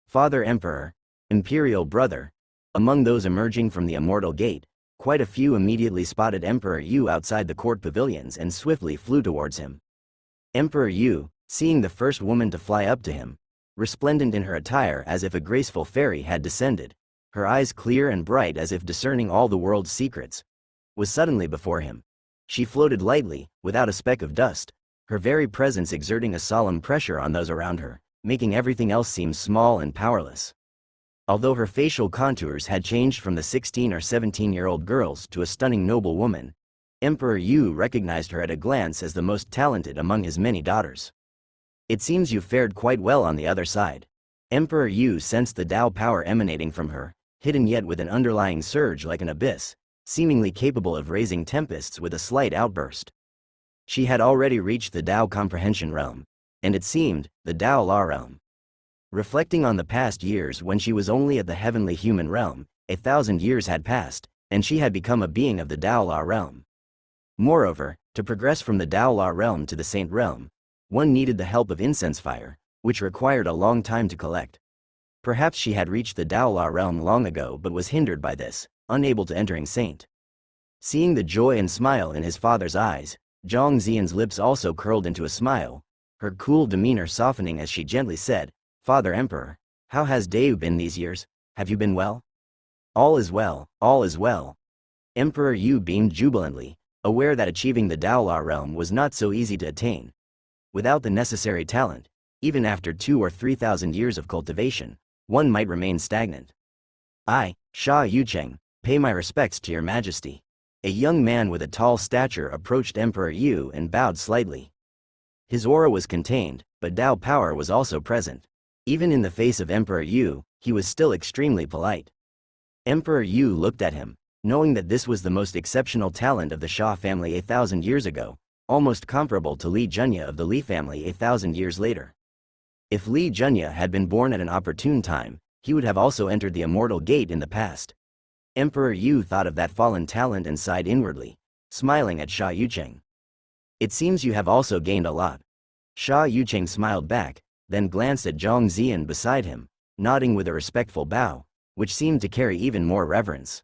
Father Emperor, Imperial Brother. Among those emerging from the Immortal Gate, quite a few immediately spotted Emperor Yu outside the court pavilions and swiftly flew towards him. Emperor Yu, seeing the first woman to fly up to him, resplendent in her attire as if a graceful fairy had descended, her eyes clear and bright as if discerning all the world's secrets, was suddenly before him. She floated lightly, without a speck of dust, her very presence exerting a solemn pressure on those around her, making everything else seem small and powerless. Although her facial contours had changed from the 16 or 17-year-old girls to a stunning noble woman, Emperor Yu recognized her at a glance as the most talented among his many daughters. It seems you fared quite well on the other side. Emperor Yu sensed the Tao power emanating from her, hidden yet with an underlying surge like an abyss, seemingly capable of raising tempests with a slight outburst. She had already reached the Tao comprehension realm, and it seemed, the Tao law realm. Reflecting on the past years when she was only at the heavenly human realm, 1,000 years had passed, and she had become a being of the Tao law realm. Moreover, to progress from the Tao law realm to the saint realm, one needed the help of incense fire, which required a long time to collect. Perhaps she had reached the Tao law realm long ago but was hindered by this, unable to entering saint. Seeing the joy and smile in his father's eyes, Zhang Xian's lips also curled into a smile, her cool demeanor softening as she gently said, "Father Emperor, how has Deu been these years? Have you been well?" "All is well, all is well." Emperor Yu beamed jubilantly, aware that achieving the Tao law realm was not so easy to attain. Without the necessary talent, even after 2,000 or 3,000 years of cultivation, one might remain stagnant. "I, Sha Yucheng, pay my respects to your majesty." A young man with a tall stature approached Emperor Yu and bowed slightly. His aura was contained, but Tao power was also present. Even in the face of Emperor Yu, he was still extremely polite. Emperor Yu looked at him, knowing that this was the most exceptional talent of the Sha family 1,000 years ago, almost comparable to Li Junya of the Li family 1,000 years later. If Li Junya had been born at an opportune time, he would have also entered the Immortal Gate in the past. Emperor Yu thought of that fallen talent and sighed inwardly, smiling at Sha Yucheng. "It seems you have also gained a lot." Sha Yucheng smiled back, then glanced at Zhang Xian beside him, nodding with a respectful bow, which seemed to carry even more reverence.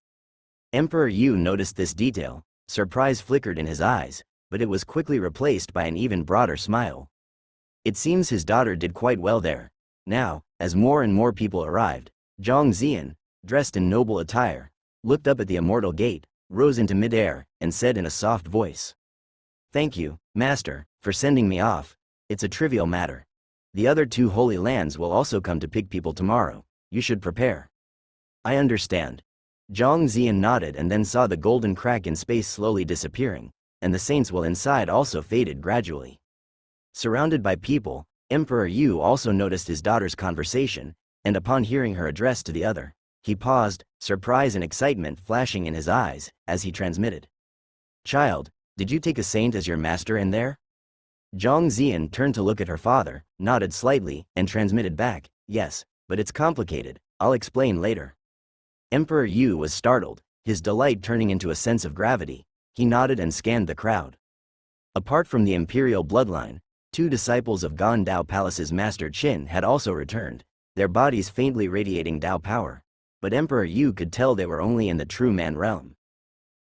Emperor Yu noticed this detail, surprise flickered in his eyes, but it was quickly replaced by an even broader smile. It seems his daughter did quite well there. Now, as more and more people arrived, Zhang Xian, dressed in noble attire, looked up at the Immortal Gate, rose into mid-air, and said in a soft voice, "Thank you, Master, for sending me off. It's a trivial matter. The other 2 holy lands will also come to pick people tomorrow. You should prepare." "I understand." Zhang Xian nodded and then saw the golden crack in space slowly disappearing, and the saints well inside also faded gradually. Surrounded by people, Emperor Yu also noticed his daughter's conversation, and upon hearing her address to the other, he paused, surprise and excitement flashing in his eyes, as he transmitted, "Child, did you take a saint as your master in there?" Zhang Xian turned to look at her father, nodded slightly, and transmitted back, "Yes, but it's complicated, I'll explain later." Emperor Yu was startled, his delight turning into a sense of gravity. He nodded and scanned the crowd. Apart from the imperial bloodline, 2 disciples of Gan Dao Palace's Master Qin had also returned, their bodies faintly radiating Dao power, but Emperor Yu could tell they were only in the true man realm.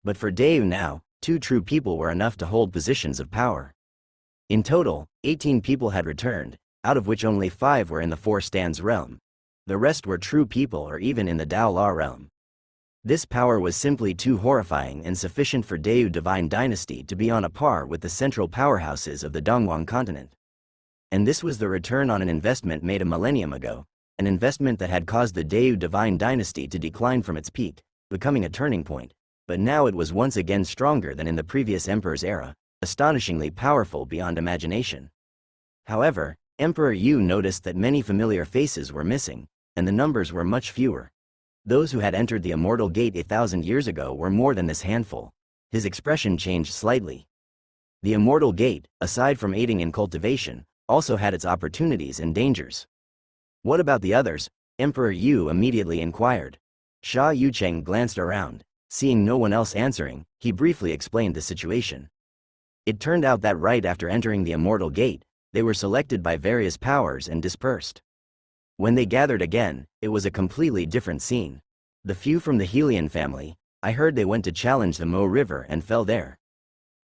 But for Deu now, 2 true people were enough to hold positions of power. In total, 18 people had returned, out of which only 5 were in the 4 stands realm. The rest were true people or even in the Tao law realm. This power was simply too horrifying and sufficient for Deu divine dynasty to be on a par with the central powerhouses of the Dongguan continent. And this was the return on an investment made a millennium ago, an investment that had caused the Deu divine dynasty to decline from its peak, becoming a turning point, but now it was once again stronger than in the previous emperor's era, astonishingly powerful beyond imagination. However, Emperor Yu noticed that many familiar faces were missing, and the numbers were much fewer. Those who had entered the Immortal Gate 1,000 years ago were more than this handful. His expression changed slightly. The Immortal Gate, aside from aiding in cultivation, also had its opportunities and dangers. What about the others? Emperor Yu immediately inquired. Sha Yucheng glanced around. Seeing no one else answering, he briefly explained the situation. It turned out that right after entering the Immortal Gate, they were selected by various powers and dispersed. When they gathered again, it was a completely different scene. The few from the Helian family, I heard they went to challenge the Mo River and fell there.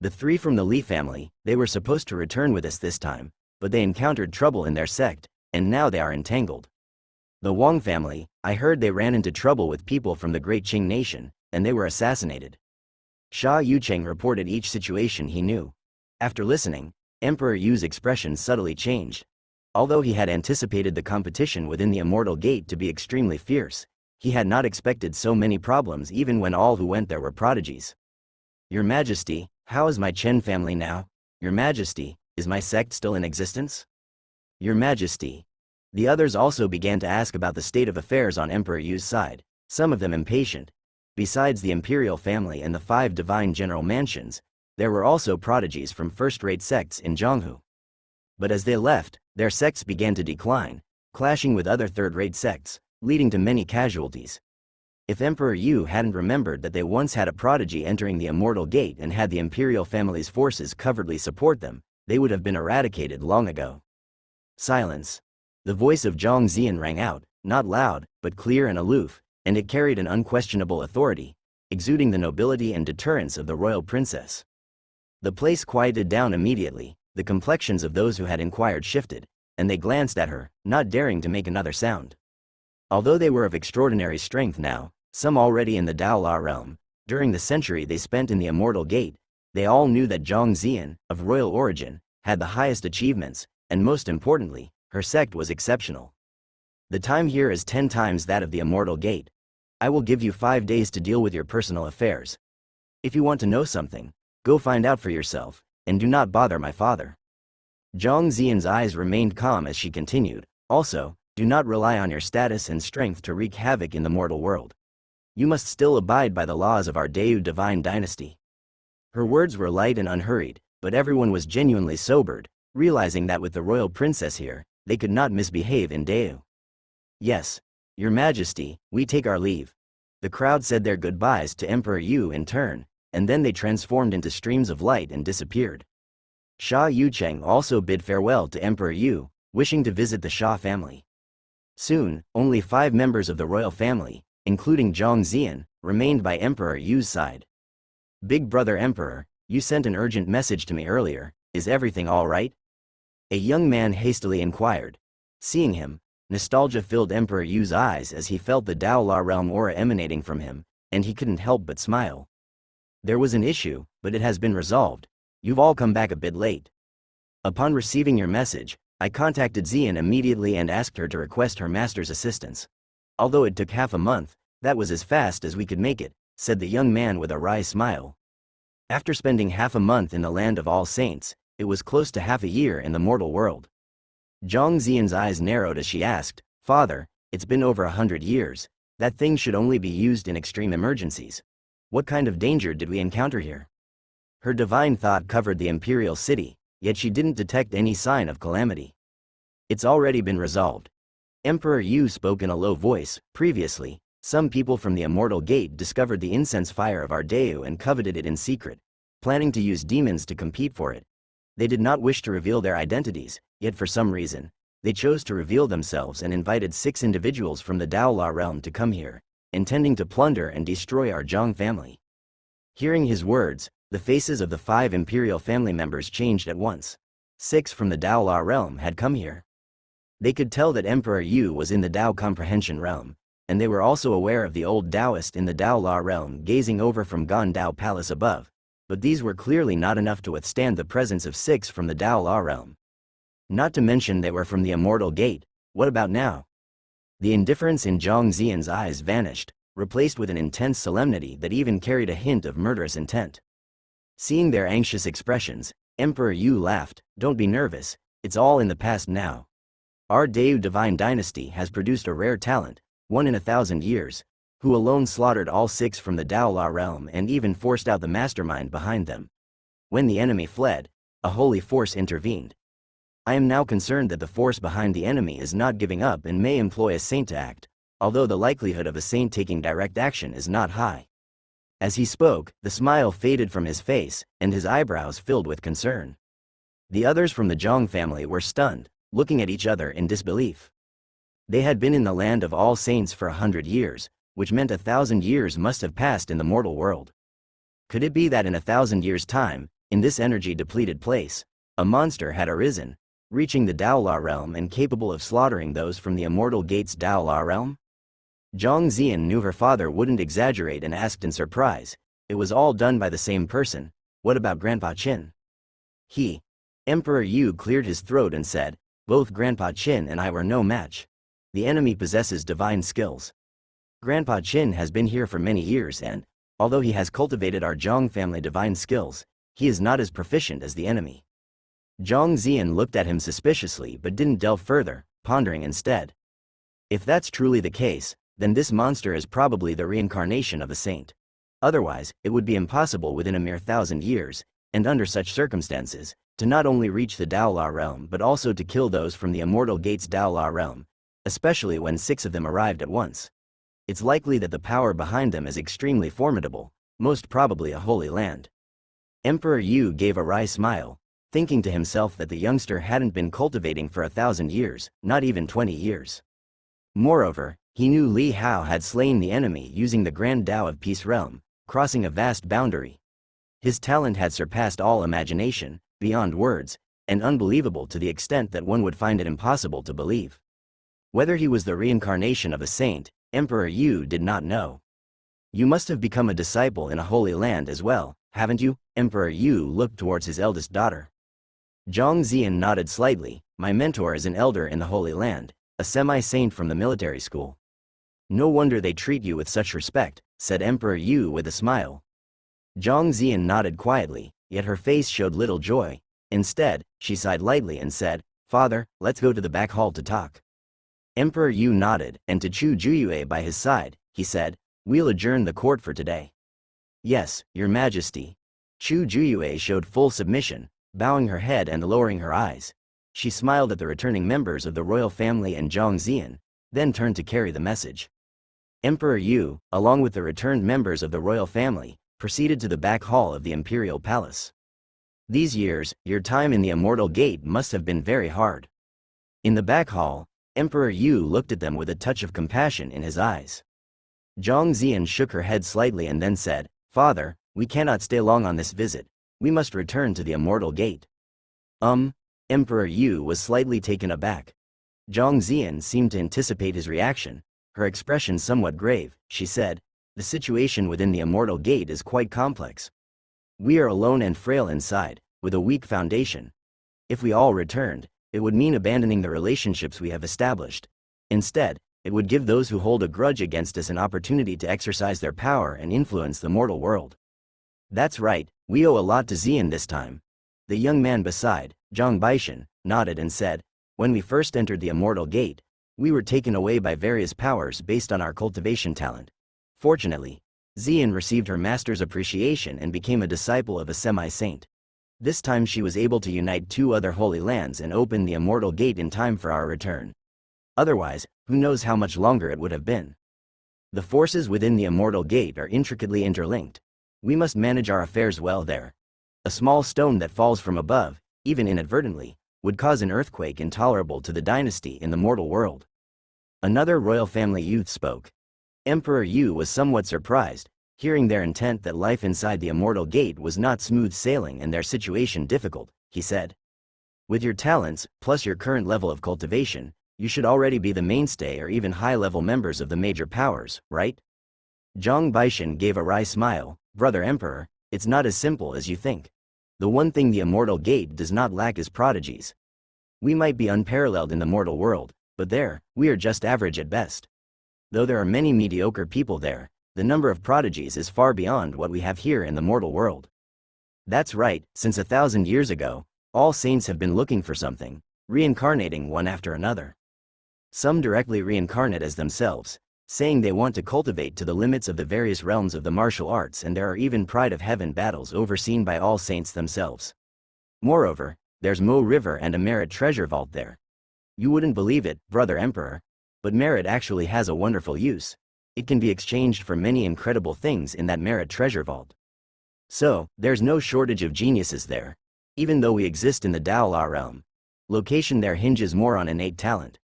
The 3 from the Li family, they were supposed to return with us this time, but they encountered trouble in their sect, and now they are entangled. The Wang family, I heard they ran into trouble with people from the Great Qing nation, and they were assassinated. Sha Yucheng reported each situation he knew. After listening, Emperor Yu's expression subtly changed. Although he had anticipated the competition within the Immortal Gate to be extremely fierce, he had not expected so many problems even when all who went there were prodigies. Your Majesty, how is my Chen family now? Your Majesty, is my sect still in existence? Your Majesty. The others also began to ask about the state of affairs on Emperor Yu's side, some of them impatient. Besides the imperial family and the 5 divine general mansions, there were also prodigies from first-rate sects in Zhonghu. But as they left, their sects began to decline, clashing with other third-rate sects, leading to many casualties. If Emperor Yu hadn't remembered that they once had a prodigy entering the Immortal Gate and had the imperial family's forces covertly support them, they would have been eradicated long ago. Silence. The voice of Zhang Zian rang out, not loud, but clear and aloof, and it carried an unquestionable authority, exuding the nobility and deterrence of the royal princess. The place quieted down immediately. The complexions of those who had inquired shifted, and they glanced at her, not daring to make another sound. Although they were of extraordinary strength now, some already in the Daola realm, during the century they spent in the Immortal Gate, they all knew that Zhang Zian, of royal origin, had the highest achievements, and most importantly, her sect was exceptional. The time here is 10 times that of the Immortal Gate. I will give you 5 days to deal with your personal affairs. If you want to know something, go find out for yourself, and do not bother my father. Zhang Zian's eyes remained calm as she continued. Also, do not rely on your status and strength to wreak havoc in the mortal world. You must still abide by the laws of our Deu divine dynasty. Her words were light and unhurried, but everyone was genuinely sobered, realizing that with the royal princess here, they could not misbehave in Deu. Yes, Your Majesty, we take our leave. The crowd said their goodbyes to Emperor Yu in turn, and then they transformed into streams of light and disappeared. Sha Yucheng also bid farewell to Emperor Yu, wishing to visit the Sha family. Soon, only 5 members of the royal family, including Zhang Zian, remained by Emperor Yu's side. Big Brother Emperor, you sent an urgent message to me earlier, is everything all right? A young man hastily inquired. Seeing him, nostalgia filled Emperor Yu's eyes as he felt the Daola realm aura emanating from him, and he couldn't help but smile. There was an issue, but it has been resolved. You've all come back a bit late. Upon receiving your message, I contacted Zian immediately and asked her to request her master's assistance. Although it took half a month, that was as fast as we could make it, said the young man with a wry smile. After spending half a month in the land of all saints, it was close to half a year in the mortal world. Zhang Zian's eyes narrowed as she asked, Father, it's been over 100 years, that thing should only be used in extreme emergencies. What kind of danger did we encounter here? Her divine thought covered the imperial city, yet she didn't detect any sign of calamity. It's already been resolved. Emperor Yu spoke in a low voice. Previously, some people from the Immortal Gate discovered the incense fire of our Deu and coveted it in secret, planning to use demons to compete for it. They did not wish to reveal their identities, yet for some reason, they chose to reveal themselves and invited 6 individuals from the Daola realm to come here, intending to plunder and destroy our Zhang family. Hearing his words, the faces of the 5 imperial family members changed at once. 6 from the Daola realm had come here. They could tell that Emperor Yu was in the Dao comprehension realm, and they were also aware of the old Taoist in the Daola realm gazing over from Gan Dao Palace above, but these were clearly not enough to withstand the presence of 6 from the Daola realm. Not to mention they were from the Immortal Gate. What about now? The indifference in Zhang Zian's eyes vanished, replaced with an intense solemnity that even carried a hint of murderous intent. Seeing their anxious expressions, Emperor Yu laughed. Don't be nervous, it's all in the past now. Our Deu divine dynasty has produced a rare talent, one in 1,000 years, who alone slaughtered all 6 from the Daola realm and even forced out the mastermind behind them. When the enemy fled, a holy force intervened. I am now concerned that the force behind the enemy is not giving up and may employ a saint to act, although the likelihood of a saint taking direct action is not high. As he spoke, the smile faded from his face, and his eyebrows filled with concern. The others from the Zhang family were stunned, looking at each other in disbelief. They had been in the land of all saints for 100 years, which meant 1,000 years must have passed in the mortal world. Could it be that in 1,000 years' time, in this energy-depleted place, a monster had arisen, reaching the Daola realm and capable of slaughtering those from the Immortal Gate's Daola realm? Zhang Zian knew her father wouldn't exaggerate and asked in surprise, "It was all done by the same person. What about Grandpa Qin?" Emperor Yu cleared his throat and said, "Both Grandpa Qin and I were no match. The enemy possesses divine skills. Grandpa Qin has been here for many years and, although he has cultivated our Zhang family divine skills, he is not as proficient as the enemy." Zhang Zian looked at him suspiciously but didn't delve further, pondering instead. If that's truly the case, then this monster is probably the reincarnation of a saint. Otherwise, it would be impossible within a mere 1,000 years, and under such circumstances, to not only reach the Daola realm but also to kill those from the Immortal Gate's Daola realm, especially when 6 of them arrived at once. It's likely that the power behind them is extremely formidable, most probably a holy land. Emperor Yu gave a wry smile, thinking to himself that the youngster hadn't been cultivating for 1,000 years, not even 20 years. Moreover, he knew Li Hao had slain the enemy using the Grand Tao of Peace Realm, crossing a vast boundary. His talent had surpassed all imagination, beyond words, and unbelievable to the extent that one would find it impossible to believe. Whether he was the reincarnation of a saint, Emperor Yu did not know. "You must have become a disciple in a holy land as well, haven't you?" Emperor Yu looked towards his eldest daughter. Zhang Zian nodded slightly. "My mentor is an elder in the Holy Land, a semi-saint from the military school." "No wonder they treat you with such respect," said Emperor Yu with a smile. Zhang Zian nodded quietly, yet her face showed little joy. Instead, she sighed lightly and said, "Father, let's go to the back hall to talk." Emperor Yu nodded, and to Chu Juyue by his side, he said, "We'll adjourn the court for today." "Yes, Your Majesty." Chu Juyue showed full submission, bowing her head and lowering her eyes. She smiled at the returning members of the royal family and Zhang Zian, then turned to carry the message. Emperor Yu, along with the returned members of the royal family, proceeded to the back hall of the imperial palace. "These years, your time in the Immortal Gate must have been very hard." In the back hall, Emperor Yu looked at them with a touch of compassion in his eyes. Zhang Zian shook her head slightly and then said, "Father, we cannot stay long on this visit. We must return to the Immortal Gate." Emperor Yu was slightly taken aback. Zhang Zian seemed to anticipate his reaction. Her expression somewhat grave, she said, "The situation within the Immortal Gate is quite complex. We are alone and frail inside, with a weak foundation. If we all returned, it would mean abandoning the relationships we have established. Instead, it would give those who hold a grudge against us an opportunity to exercise their power and influence the mortal world." "That's right, we owe a lot to Zian this time." The young man beside, Zhang Baishan, nodded and said, "When we first entered the Immortal Gate, we were taken away by various powers based on our cultivation talent. Fortunately, Zian received her master's appreciation and became a disciple of a semi-saint. This time she was able to unite 2 other holy lands and open the Immortal Gate in time for our return. Otherwise, who knows how much longer it would have been. The forces within the Immortal Gate are intricately interlinked. We must manage our affairs well there. A small stone that falls from above, even inadvertently, would cause an earthquake intolerable to the dynasty in the mortal world." Another royal family youth spoke. Emperor Yu was somewhat surprised, hearing their intent that life inside the Immortal Gate was not smooth sailing and their situation difficult. He said, "With your talents, plus your current level of cultivation, you should already be the mainstay or even high-level members of the major powers, right?" Zhang Baishan gave a wry smile. "Brother Emperor, it's not as simple as you think. The one thing the Immortal Gate does not lack is prodigies. We might be unparalleled in the mortal world, but there, we are just average at best. Though there are many mediocre people there, the number of prodigies is far beyond what we have here in the mortal world." "That's right, since 1,000 years ago, all saints have been looking for something, reincarnating one after another. Some directly reincarnate as themselves, saying they want to cultivate to the limits of the various realms of the martial arts, and there are even Pride of Heaven battles overseen by all saints themselves. Moreover, there's Mo River and a merit treasure vault there. You wouldn't believe it, brother Emperor, but merit actually has a wonderful use. It can be exchanged for many incredible things in that merit treasure vault. So, there's no shortage of geniuses there. Even though we exist in the Daola realm, location there hinges more on innate talent.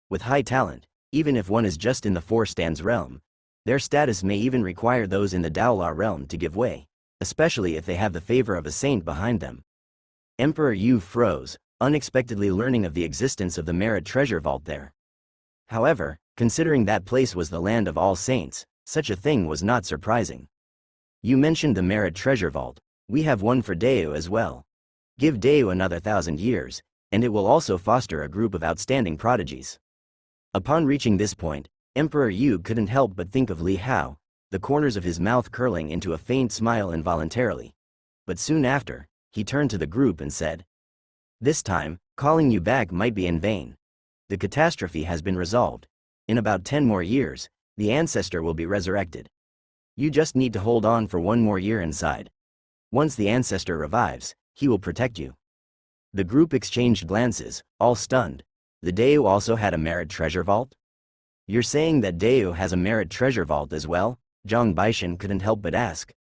With high talent, even if one is just in the four stands realm, their status may even require those in the Daola realm to give way, especially if they have the favor of a saint behind them. Emperor Yu froze, unexpectedly learning of the existence of the merit treasure vault there. However, considering that place was the land of all saints, such a thing was not surprising. You mentioned the merit treasure vault. We have one for Deu as well. Give Deu another 1,000 years, and it will also foster a group of outstanding prodigies. Upon reaching this point, Emperor Yu couldn't help but think of Li Hao, the corners of his mouth curling into a faint smile involuntarily. But soon after, he turned to the group and said, "This time, calling you back might be in vain. The catastrophe has been resolved. In about 10 more years, the ancestor will be resurrected. You just need to hold on for 1 more year inside. Once the ancestor revives, he will protect you." The group exchanged glances, all stunned. The Deu also had a merit treasure vault? You're saying that Deu has a merit treasure vault as well? Zhang Baishan couldn't help but ask.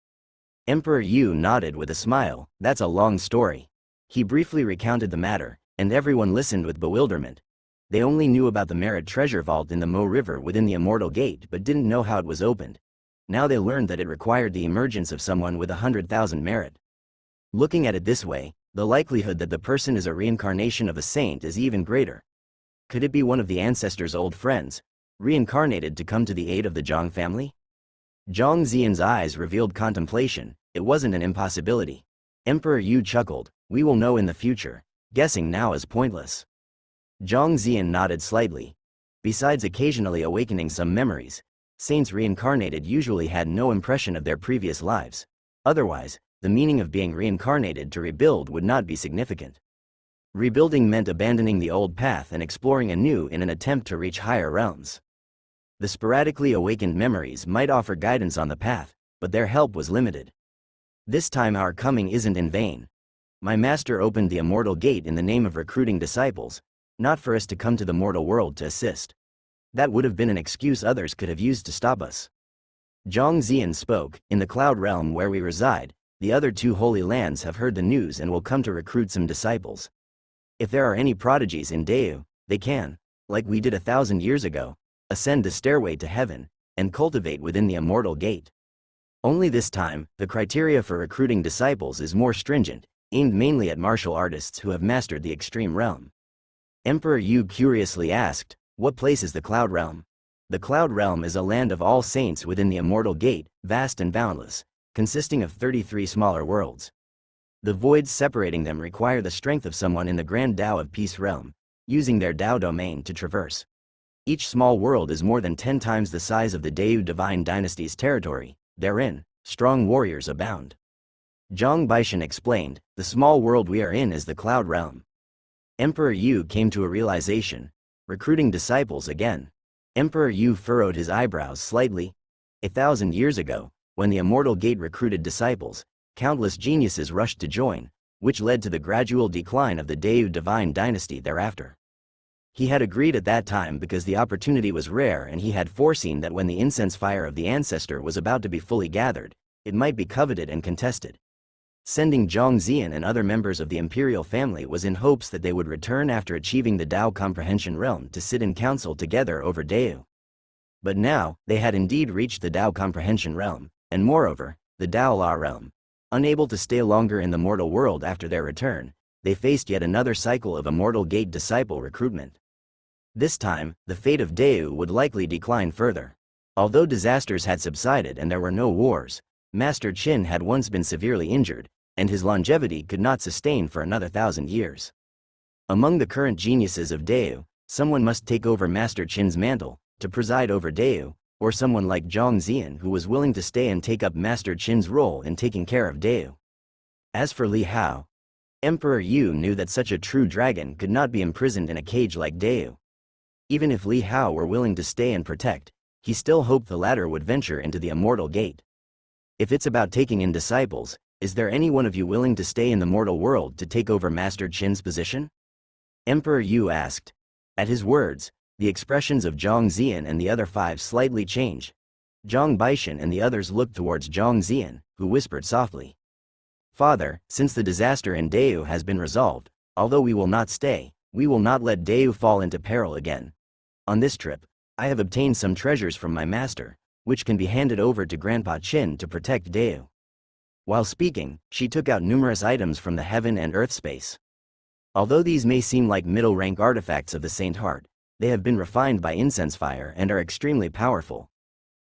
Emperor Yu nodded with a smile. That's a long story. He briefly recounted the matter, and everyone listened with bewilderment. They only knew about the merit treasure vault in the Mo River within the Immortal Gate but didn't know how it was opened. Now they learned that it required the emergence of someone with 100,000 merit. Looking at it this way, the likelihood that the person is a reincarnation of a saint is even greater. Could it be one of the ancestors' old friends, reincarnated to come to the aid of the Zhang family? Zhang Xian's eyes revealed contemplation. It wasn't an impossibility. Emperor Yu chuckled. We will know in the future. Guessing now is pointless. Zhang Xian nodded slightly. Besides occasionally awakening some memories, saints reincarnated usually had no impression of their previous lives. Otherwise, the meaning of being reincarnated to rebuild would not be significant. Rebuilding meant abandoning the old path and exploring anew in an attempt to reach higher realms. The sporadically awakened memories might offer guidance on the path, but their help was limited. This time our coming isn't in vain. My master opened the Immortal Gate in the name of recruiting disciples, not for us to come to the mortal world to assist. That would have been an excuse others could have used to stop us. Zhang Xian spoke. In the Cloud Realm where we reside, the other 2 holy lands have heard the news and will come to recruit some disciples. If there are any prodigies in Deu, they can, like we did 1,000 years ago, ascend the stairway to heaven, and cultivate within the Immortal Gate. Only this time, the criteria for recruiting disciples is more stringent, aimed mainly at martial artists who have mastered the extreme realm. Emperor Yu curiously asked, what place is the Cloud Realm? The Cloud Realm is a land of all saints within the Immortal Gate, vast and boundless, consisting of 33 smaller worlds. The voids separating them require the strength of someone in the Grand Tao of Peace Realm, using their Tao domain to traverse. Each small world is more than 10 times the size of the Deu Divine Dynasty's territory. Therein, strong warriors abound. Zhang Baishan explained, the small world we are in is the Cloud Realm. Emperor Yu came to a realization. Recruiting disciples again. Emperor Yu furrowed his eyebrows slightly. 1,000 years ago, when the Immortal Gate recruited disciples, countless geniuses rushed to join, which led to the gradual decline of the Deu Divine Dynasty thereafter. He had agreed at that time because the opportunity was rare, and he had foreseen that when the incense fire of the ancestor was about to be fully gathered, it might be coveted and contested. Sending Zhang Xian and other members of the imperial family was in hopes that they would return after achieving the Tao Comprehension Realm to sit in council together over Deu. But now, they had indeed reached the Tao Comprehension Realm, and moreover, the Daola Realm. Unable to stay longer in the mortal world after their return, they faced yet another cycle of Immortal Gate disciple recruitment. This time, the fate of Deu would likely decline further. Although disasters had subsided and there were no wars, Master Qin had once been severely injured, and his longevity could not sustain for another 1,000 years. Among the current geniuses of Deu, someone must take over Master Qin's mantle, to preside over Deu, or someone like Zhang Xian who was willing to stay and take up Master Qin's role in taking care of Deu. As for Li Hao, Emperor Yu knew that such a true dragon could not be imprisoned in a cage like Deu. Even if Li Hao were willing to stay and protect, he still hoped the latter would venture into the immortal gate. If it's about taking in disciples, is there any one of you willing to stay in the mortal world to take over Master Qin's position? Emperor Yu asked. At his words, the expressions of Zhang Ziyan and the other 5 slightly changed. Zhang Baishan and the others looked towards Zhang Ziyan, who whispered softly. Father, since the disaster in Deu has been resolved, although we will not stay, we will not let Deu fall into peril again. On this trip, I have obtained some treasures from my master, which can be handed over to Grandpa Qin to protect Deu. While speaking, she took out numerous items from the heaven and earth space. Although these may seem like middle-rank artifacts of the Saint Heart, they have been refined by incense fire and are extremely powerful.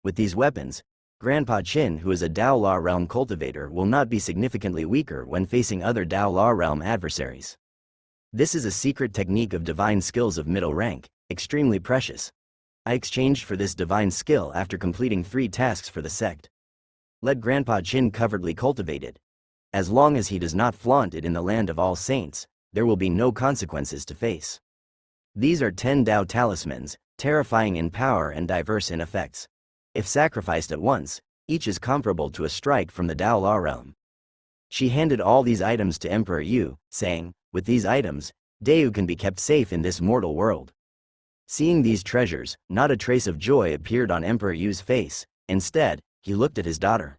With these weapons, Grandpa Qin, who is a Dao Law Realm cultivator, will not be significantly weaker when facing other Dao Law Realm adversaries. This is a secret technique of divine skills of middle rank, extremely precious. I exchanged for this divine skill after completing 3 tasks for the sect. Let Grandpa Qin covertly cultivate it. As long as he does not flaunt it in the land of all saints, there will be no consequences to face. These are 10 Dao talismans, terrifying in power and diverse in effects. If sacrificed at once, each is comparable to a strike from the Dao Law realm. She handed all these items to Emperor Yu, saying, with these items, Deu can be kept safe in this mortal world. Seeing these treasures, not a trace of joy appeared on Emperor Yu's face. Instead, he looked at his daughter.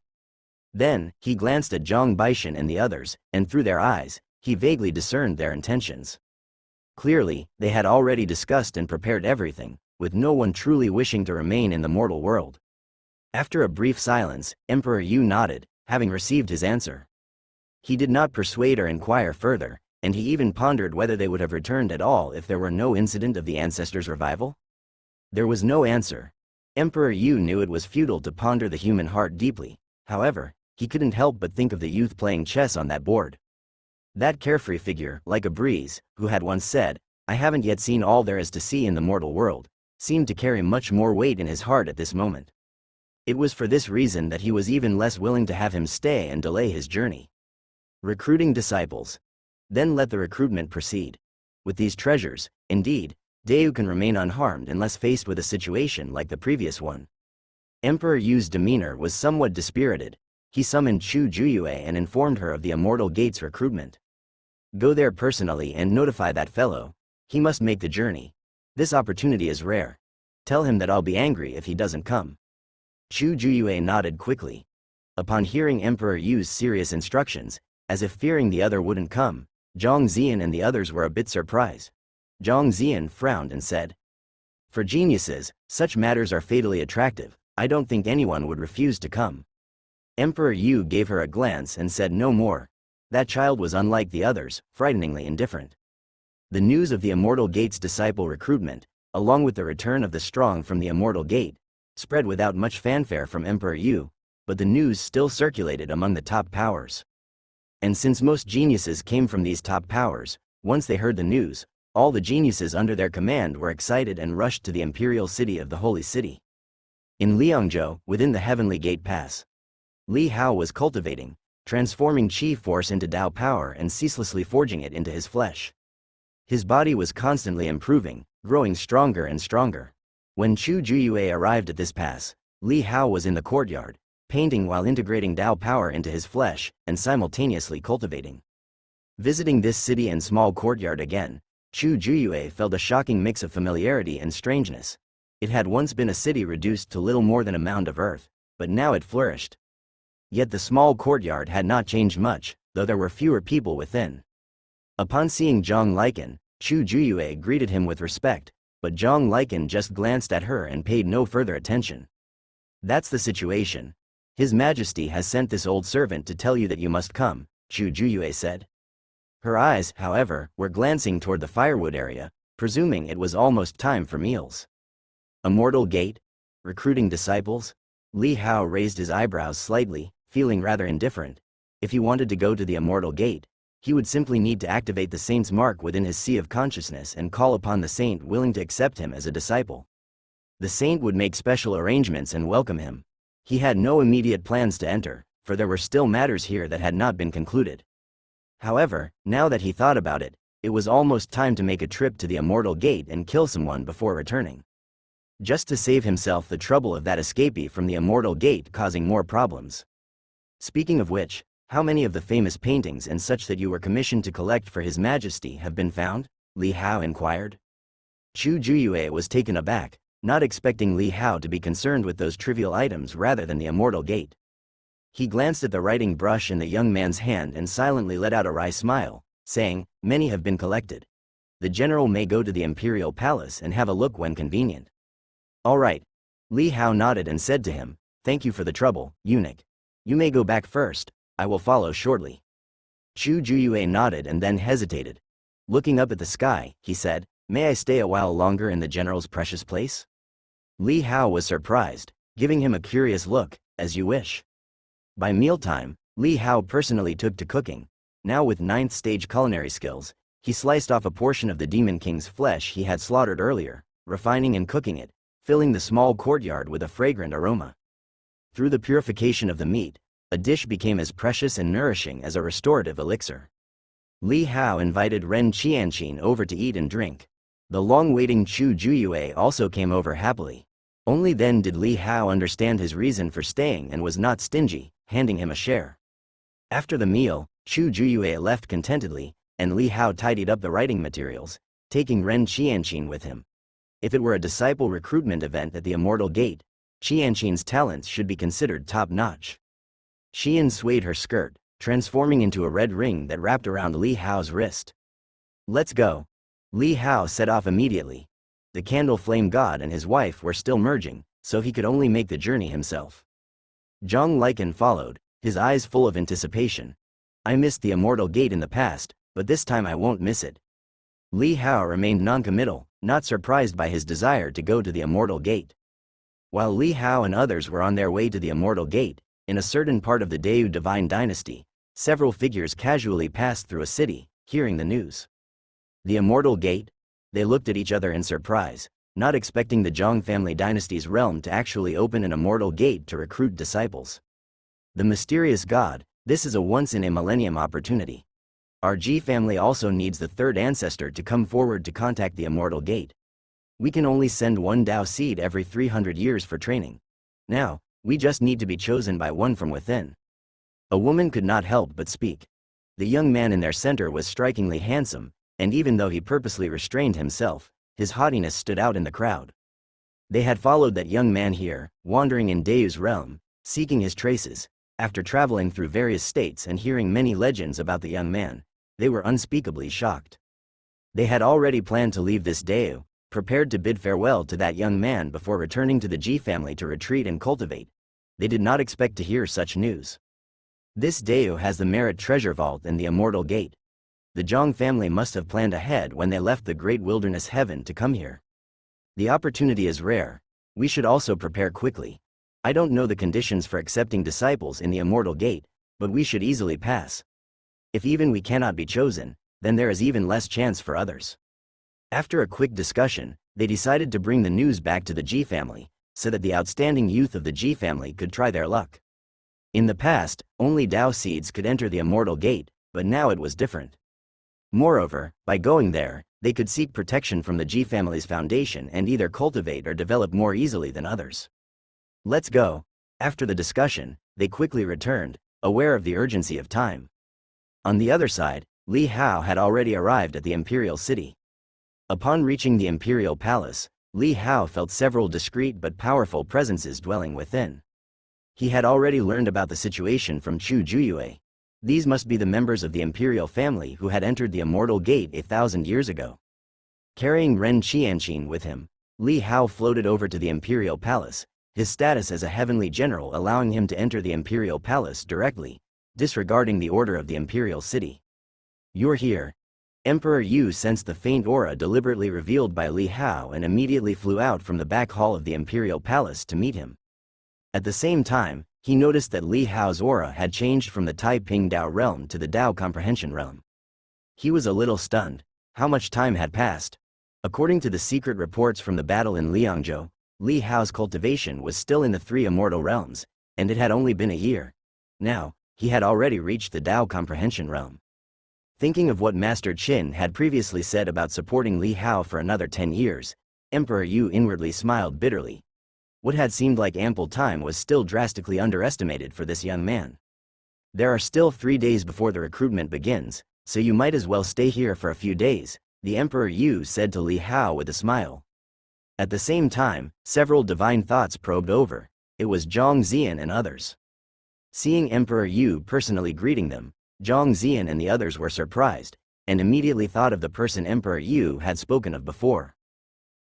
Then, he glanced at Zhang Baishan and the others, and through their eyes, he vaguely discerned their intentions. Clearly, they had already discussed and prepared everything, with no one truly wishing to remain in the mortal world. After a brief silence, Emperor Yu nodded, having received his answer. He did not persuade or inquire further, and he even pondered whether they would have returned at all if there were no incident of the ancestors' revival. There was no answer. Emperor Yu knew it was futile to ponder the human heart deeply. However, he couldn't help but think of the youth playing chess on that board. That carefree figure, like a breeze, who had once said, "I haven't yet seen all there is to see in the mortal world," seemed to carry much more weight in his heart at this moment. It was for this reason that he was even less willing to have him stay and delay his journey. Recruiting disciples. Then let the recruitment proceed. With these treasures, indeed, Deu can remain unharmed unless faced with a situation like the previous one. Emperor Yu's demeanor was somewhat dispirited. He summoned Chu Juyue and informed her of the Immortal Gate's recruitment. Go there personally and notify that fellow. He must make the journey. This opportunity is rare. Tell him that I'll be angry if he doesn't come. Chu Juyue nodded quickly. Upon hearing Emperor Yu's serious instructions, as if fearing the other wouldn't come, Zhang Ziyan and the others were a bit surprised. Zhang Ziyan frowned and said, "For geniuses, such matters are fatally attractive. I don't think anyone would refuse to come." Emperor Yu gave her a glance and said no more. That child was unlike the others, frighteningly indifferent. The news of the Immortal Gate's disciple recruitment, along with the return of the strong from the Immortal Gate, spread without much fanfare from Emperor Yu, but the news still circulated among the top powers. And since most geniuses came from these top powers, once they heard the news, all the geniuses under their command were excited and rushed to the imperial city of the Holy City. In Liangzhou, within the Heavenly Gate Pass, Li Hao was cultivating, transforming Qi force into Dao power and ceaselessly forging it into his flesh. His body was constantly improving, growing stronger and stronger. When Chu Juyue arrived at this pass, Li Hao was in the courtyard, painting while integrating Dao power into his flesh, and simultaneously cultivating. Visiting this city and small courtyard again, Chu Juyue felt a shocking mix of familiarity and strangeness. It had once been a city reduced to little more than a mound of earth, but now it flourished. Yet the small courtyard had not changed much, though there were fewer people within. Upon seeing Zhang Liken, Chu Juyue greeted him with respect, but Zhang Liken just glanced at her and paid no further attention. "That's the situation. His Majesty has sent this old servant to tell you that you must come," Chu Juyue said. Her eyes, however, were glancing toward the firewood area, presuming it was almost time for meals. Immortal Gate? Recruiting disciples? Li Hao raised his eyebrows slightly, feeling rather indifferent. If he wanted to go to the Immortal Gate, he would simply need to activate the saint's mark within his sea of consciousness and call upon the saint willing to accept him as a disciple. The saint would make special arrangements and welcome him. He had no immediate plans to enter, for there were still matters here that had not been concluded. However, now that he thought about it, it was almost time to make a trip to the Immortal Gate and kill someone before returning. just to save himself the trouble of that escapee from the immortal gate causing more problems. Speaking of which, how many of the famous paintings and such that you were commissioned to collect for His Majesty have been found? Li Hao inquired. Chu Juyue was taken aback, not expecting Li Hao to be concerned with those trivial items rather than the immortal gate. He glanced at the writing brush in the young man's hand and silently let out a wry smile, saying, "Many have been collected. The general may go to the imperial palace and have a look when convenient." "All right." Li Hao nodded and said to him, "Thank you for the trouble, eunuch. You may go back first, I will follow shortly." Chu Juyue nodded and then hesitated. Looking up at the sky, he said, "May I stay a while longer in the general's precious place?" Li Hao was surprised, giving him a curious look, "As you wish." By mealtime, Li Hao personally took to cooking. Now with 9th stage culinary skills, he sliced off a portion of the Demon King's flesh he had slaughtered earlier, refining and cooking it, filling the small courtyard with a fragrant aroma. Through the purification of the meat, a dish became as precious and nourishing as a restorative elixir. Li Hao invited Ren Qianqin over to eat and drink. The long-waiting Chu Juyue also came over happily. Only then did Li Hao understand his reason for staying and was not stingy, handing him a share. After the meal, Chu Juyue left contentedly, and Li Hao tidied up the writing materials, taking Ren Qianqin with him. If it were a disciple recruitment event at the Immortal Gate, Qianqin's talents should be considered top-notch. Qian swayed her skirt, transforming into a red ring that wrapped around Li Hao's wrist. "Let's go." Li Hao set off immediately. The candle flame god and his wife were still merging, so he could only make the journey himself. Zhang Liken followed, his eyes full of anticipation. "I missed the Immortal Gate in the past, but this time I won't miss it." Li Hao remained non-committal, not surprised by his desire to go to the Immortal Gate. While Li Hao and others were on their way to the Immortal Gate, in a certain part of the Deu divine dynasty, several figures casually passed through a city, hearing the news. The Immortal Gate? They looked at each other in surprise, not expecting the Zhang family dynasty's realm to actually open an immortal gate to recruit disciples. The mysterious god, this is a once-in-a-millennium opportunity. Our Ji family also needs the third ancestor to come forward to contact the Immortal Gate. We can only send one Dao seed every 300 years for training. Now, we just need to be chosen by one from within. A woman could not help but speak. The young man in their center was strikingly handsome, and even though he purposely restrained himself, his haughtiness stood out in the crowd. They had followed that young man here, wandering in Deu's realm, seeking his traces. After traveling through various states and hearing many legends about the young man, they were unspeakably shocked. They had already planned to leave this Deu, prepared to bid farewell to that young man before returning to the Ji family to retreat and cultivate. They did not expect to hear such news. This Deu has the Merit Treasure Vault and the Immortal Gate. The Zhang family must have planned ahead when they left the great wilderness heaven to come here. The opportunity is rare. We should also prepare quickly. I don't know the conditions for accepting disciples in the Immortal Gate, but we should easily pass. If even we cannot be chosen, then there is even less chance for others. After a quick discussion, they decided to bring the news back to the Ji family, so that the outstanding youth of the Ji family could try their luck. In the past, only Dao seeds could enter the Immortal Gate, but now it was different. Moreover, by going there, they could seek protection from the Ji family's foundation and either cultivate or develop more easily than others. "Let's go." After the discussion, they quickly returned, aware of the urgency of time. On the other side, Li Hao had already arrived at the imperial city. Upon reaching the imperial palace, Li Hao felt several discreet but powerful presences dwelling within. He had already learned about the situation from Chu Juyue. These must be the members of the imperial family who had entered the Immortal Gate 1,000 years ago. Carrying Ren Qianqin with him, Li Hao floated over to the imperial palace, his status as a heavenly general allowing him to enter the imperial palace directly, disregarding the order of the imperial city. "You're here." Emperor Yu sensed the faint aura deliberately revealed by Li Hao and immediately flew out from the back hall of the imperial palace to meet him. At the same time, he noticed that Li Hao's aura had changed from the Taiping Dao realm to the Dao comprehension realm. He was a little stunned. How much time had passed? According to the secret reports from the battle in Liangzhou, Li Hao's cultivation was still in the 3 immortal realms, and it had only been a year. Now, he had already reached the Dao comprehension realm. Thinking of what Master Qin had previously said about supporting Li Hao for another 10 years, Emperor Yu inwardly smiled bitterly. What had seemed like ample time was still drastically underestimated for this young man. There are still 3 days before the recruitment begins, so you might as well stay here for a few days, the Emperor Yu said to Li Hao with a smile. At the same time, several divine thoughts probed over. It was Zhang Zian and others. Seeing Emperor Yu personally greeting them, Zhang Zian and the others were surprised, and immediately thought of the person Emperor Yu had spoken of before.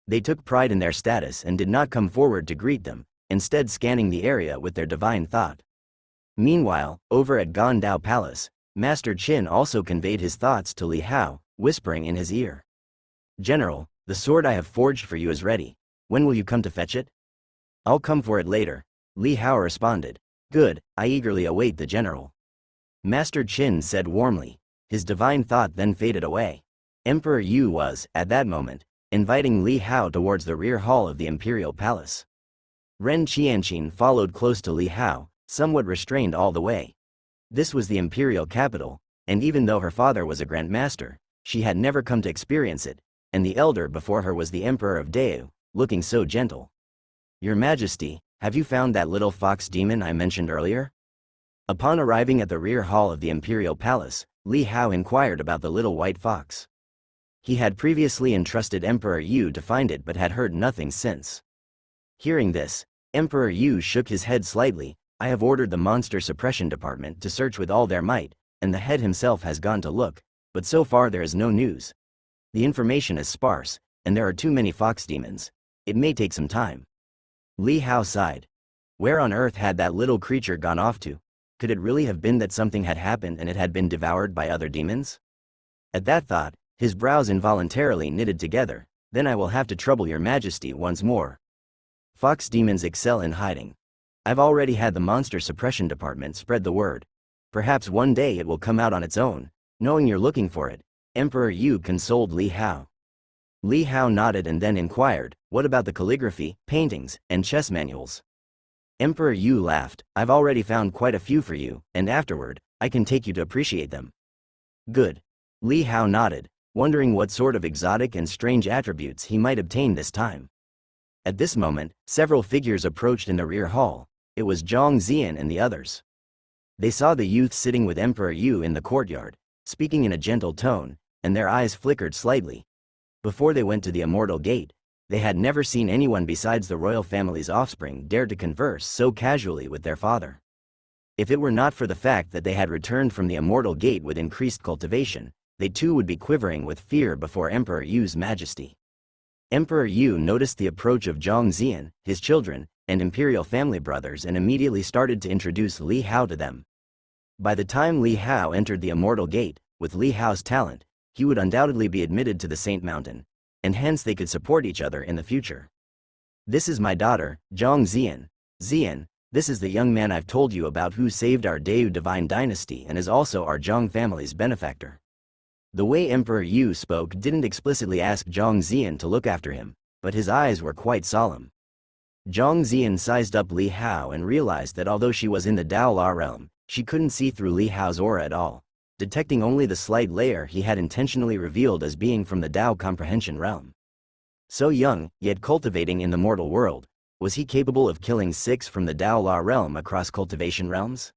They took pride in their status and did not come forward to greet them, instead scanning the area with their divine thought. Meanwhile, over at Gondao Palace, Master Qin also conveyed his thoughts to Li Hao, whispering in his ear. "General, the sword I have forged for you is ready. When will you come to fetch it?" "I'll come for it later," Li Hao responded. "Good, I eagerly await the general." Master Qin said warmly. His divine thought then faded away. Emperor Yu was, at that moment, inviting Li Hao towards the rear hall of the imperial palace. Ren Qianqing followed close to Li Hao, somewhat restrained all the way. This was the imperial capital, and even though her father was a grand master, she had never come to experience it, and the elder before her was the Emperor of Deu, looking so gentle. "Your Majesty, have you found that little fox demon I mentioned earlier?" Upon arriving at the rear hall of the imperial palace, Li Hao inquired about the little white fox. He had previously entrusted Emperor Yu to find it but had heard nothing since. Hearing this, Emperor Yu shook his head slightly. "I have ordered the monster suppression department to search with all their might, and the head himself has gone to look, but so far there is no news. The information is sparse, and there are too many fox demons. It may take some time." Li Hao sighed. Where on earth had that little creature gone off to? Could it really have been that something had happened and it had been devoured by other demons? At that thought, his brows involuntarily knitted together. "Then I will have to trouble your Majesty once more. Fox demons excel in hiding. I've already had the monster suppression department spread the word. Perhaps one day it will come out on its own, knowing you're looking for it," Emperor Yu consoled Li Hao. Li Hao nodded and then inquired, "What about the calligraphy, paintings, and chess manuals?" Emperor Yu laughed. "I've already found quite a few for you, and afterward, I can take you to appreciate them." "Good." Li Hao nodded, wondering what sort of exotic and strange attributes he might obtain this time. At this moment, several figures approached in the rear hall. It was Zhang Zian and the others. They saw the youth sitting with Emperor Yu in the courtyard, speaking in a gentle tone, and their eyes flickered slightly. Before they went to the Immortal Gate, they had never seen anyone besides the royal family's offspring dare to converse so casually with their father. If it were not for the fact that they had returned from the Immortal Gate with increased cultivation, they too would be quivering with fear before Emperor Yu's majesty. Emperor Yu noticed the approach of Zhang Zian, his children, and imperial family brothers and immediately started to introduce Li Hao to them. By the time Li Hao entered the Immortal Gate, with Li Hao's talent, he would undoubtedly be admitted to the Saint Mountain, and hence they could support each other in the future. "This is my daughter, Zhang Zian. Zian, this is the young man I've told you about who saved our Deu divine dynasty and is also our Zhang family's benefactor." The way Emperor Yu spoke didn't explicitly ask Zhang Zian to look after him, but his eyes were quite solemn. Zhang Zian sized up Li Hao and realized that although she was in the Dao La realm, she couldn't see through Li Hao's aura at all, detecting only the slight layer he had intentionally revealed as being from the Dao comprehension realm. So young, yet cultivating in the mortal world, was he capable of killing 6 from the Dao La realm across cultivation realms?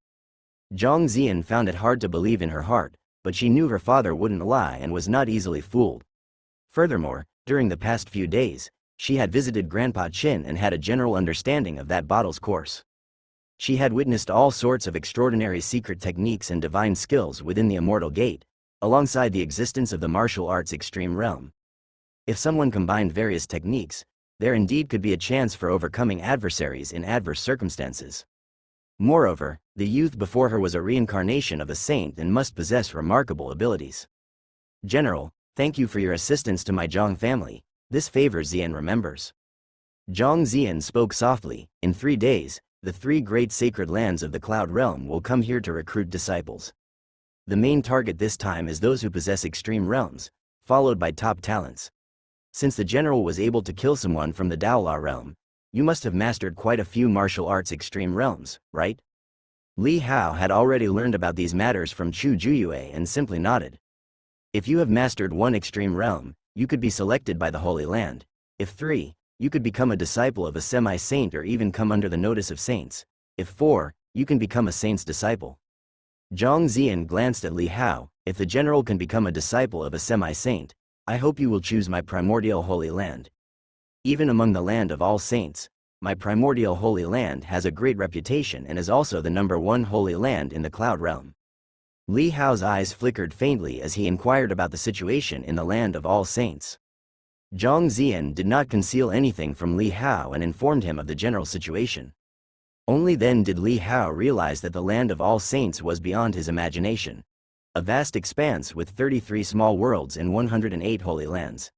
Zhang Zian found it hard to believe in her heart, but she knew her father wouldn't lie and was not easily fooled. Furthermore, during the past few days, she had visited Grandpa Qin and had a general understanding of that bottle's course. She had witnessed all sorts of extraordinary secret techniques and divine skills within the Immortal Gate, alongside the existence of the martial arts extreme realm. If someone combined various techniques, there indeed could be a chance for overcoming adversaries in adverse circumstances. Moreover, the youth before her was a reincarnation of a saint and must possess remarkable abilities. "General, thank you for your assistance to my Zhang family. This favor Zian remembers." Zhang Zian spoke softly. "In 3 days, the 3 great sacred lands of the Cloud Realm will come here to recruit disciples. The main target this time is those who possess extreme realms, followed by top talents. Since the general was able to kill someone from the Daola realm, you must have mastered quite a few martial arts extreme realms, right?" Li Hao had already learned about these matters from Chu Juyue and simply nodded. "If you have mastered one extreme realm, you could be selected by the Holy Land. If 3, you could become a disciple of a semi-saint or even come under the notice of saints. If 4, you can become a saint's disciple. Zhang Ziyan glanced at Li Hao. If the general can become a disciple of a semi-saint, I hope you will choose my primordial holy land. Even among the land of all saints, my primordial holy land has a great reputation and is also the #1 holy land in the cloud realm. Li Hao's eyes flickered faintly as he inquired about the situation in the land of all saints. Zhang Ziyan did not conceal anything from Li Hao and informed him of the general situation. Only then did Li Hao realize that the land of all saints was beyond his imagination. A vast expanse with 33 small worlds and 108 holy lands.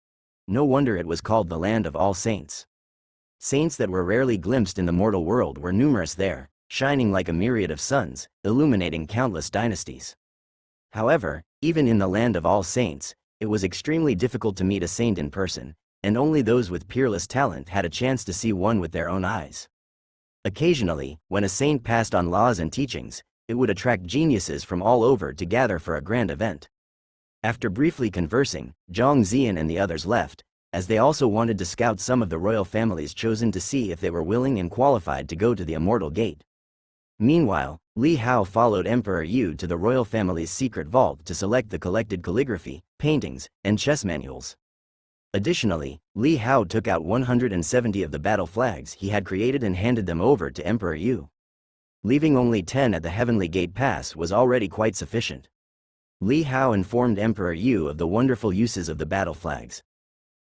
No wonder it was called the land of all saints. Saints that were rarely glimpsed in the mortal world were numerous there, shining like a myriad of suns, illuminating countless dynasties. However, even in the land of all saints, it was extremely difficult to meet a saint in person, and only those with peerless talent had a chance to see one with their own eyes. Occasionally, when a saint passed on laws and teachings, it would attract geniuses from all over to gather for a grand event. After briefly conversing, Zhang Ziyan and the others left, as they also wanted to scout some of the royal families chosen to see if they were willing and qualified to go to the Immortal Gate. Meanwhile, Li Hao followed Emperor Yu to the royal family's secret vault to select the collected calligraphy, paintings, and chess manuals. Additionally, Li Hao took out 170 of the battle flags he had created and handed them over to Emperor Yu. Leaving only 10 at the Heavenly Gate Pass was already quite sufficient. Li Hao informed Emperor Yu of the wonderful uses of the battle flags.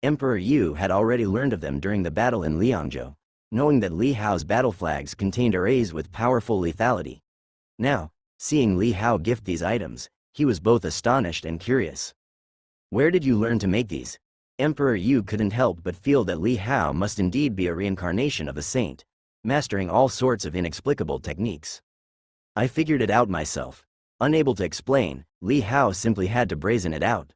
Emperor Yu had already learned of them during the battle in Liangzhou, knowing that Li Hao's battle flags contained arrays with powerful lethality. Now, seeing Li Hao gift these items, he was both astonished and curious. Where did you learn to make these? Emperor Yu couldn't help but feel that Li Hao must indeed be a reincarnation of a saint, mastering all sorts of inexplicable techniques. I figured it out myself. Unable to explain, Li Hao simply had to brazen it out.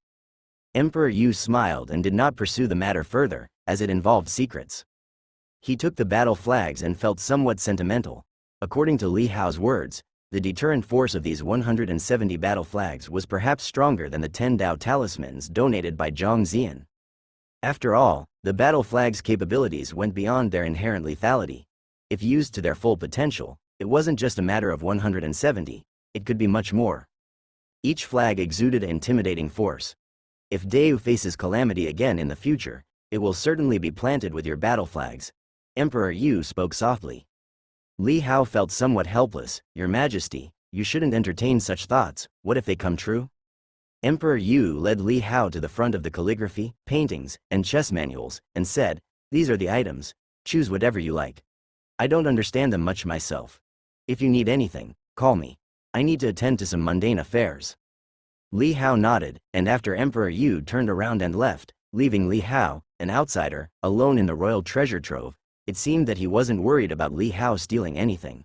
Emperor Yu smiled and did not pursue the matter further, as it involved secrets. He took the battle flags and felt somewhat sentimental. According to Li Hao's words, the deterrent force of these 170 battle flags was perhaps stronger than the 10 Dao talismans donated by Zhang Ziyan. After all, the battle flags' capabilities went beyond their inherent lethality. If used to their full potential, it wasn't just a matter of 170, it could be much more. Each flag exuded an intimidating force. If Deu faces calamity again in the future, it will certainly be planted with your battle flags. Emperor Yu spoke softly. Li Hao felt somewhat helpless. Your Majesty, you shouldn't entertain such thoughts. What if they come true? Emperor Yu led Li Hao to the front of the calligraphy, paintings, and chess manuals, and said, "These are the items. Choose whatever you like. I don't understand them much myself. If you need anything, call me. I need to attend to some mundane affairs." Li Hao nodded, and after Emperor Yu turned around and left, leaving Li Hao, an outsider, alone in the royal treasure trove, it seemed that he wasn't worried about Li Hao stealing anything.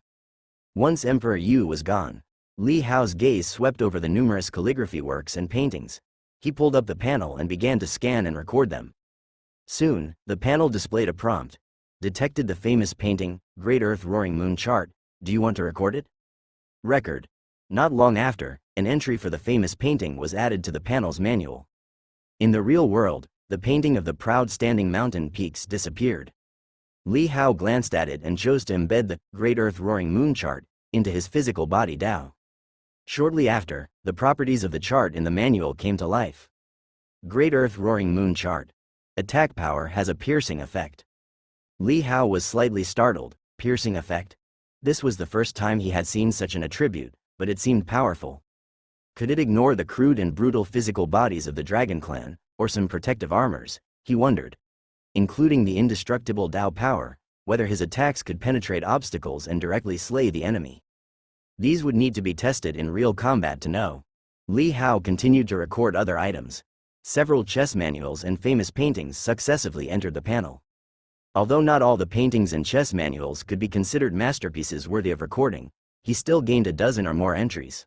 Once Emperor Yu was gone, Li Hao's gaze swept over the numerous calligraphy works and paintings. He pulled up the panel and began to scan and record them. Soon, the panel displayed a prompt. Detected the famous painting, Great Earth Roaring Moon Chart. Do you want to record it? Record. Not long after, an entry for the famous painting was added to the panel's manual. In the real world, the painting of the proud standing mountain peaks disappeared. Li Hao glanced at it and chose to embed the Great Earth Roaring Moon Chart into his physical body Dao. Shortly after, the properties of the chart in the manual came to life. Great Earth Roaring Moon Chart. Attack power has a piercing effect. Li Hao was slightly startled. Piercing effect? This was the first time he had seen such an attribute, but it seemed powerful. Could it ignore the crude and brutal physical bodies of the Dragon Clan, or some protective armors? He wondered. Including the indestructible Dao power, whether his attacks could penetrate obstacles and directly slay the enemy. These would need to be tested in real combat to know. Li Hao continued to record other items. Several chess manuals and famous paintings successively entered the panel. Although not all the paintings and chess manuals could be considered masterpieces worthy of recording, he still gained a dozen or more entries.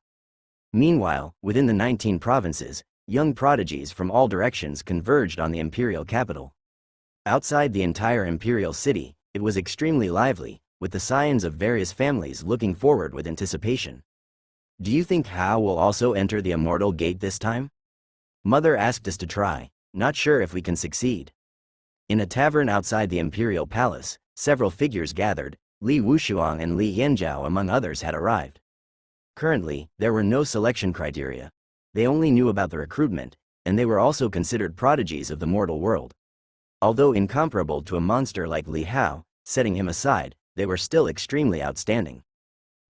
Meanwhile, within the 19 provinces, young prodigies from all directions converged on the imperial capital. Outside the entire imperial city, it was extremely lively, with the scions of various families looking forward with anticipation. Do you think Hao will also enter the Immortal Gate this time? Mother asked us to try, not sure if we can succeed. In a tavern outside the imperial palace, several figures gathered. Li Wushuang and Li Yanzhao among others had arrived. Currently, there were no selection criteria. They only knew about the recruitment, and they were also considered prodigies of the mortal world. Although incomparable to a monster like Li Hao, setting him aside, they were still extremely outstanding.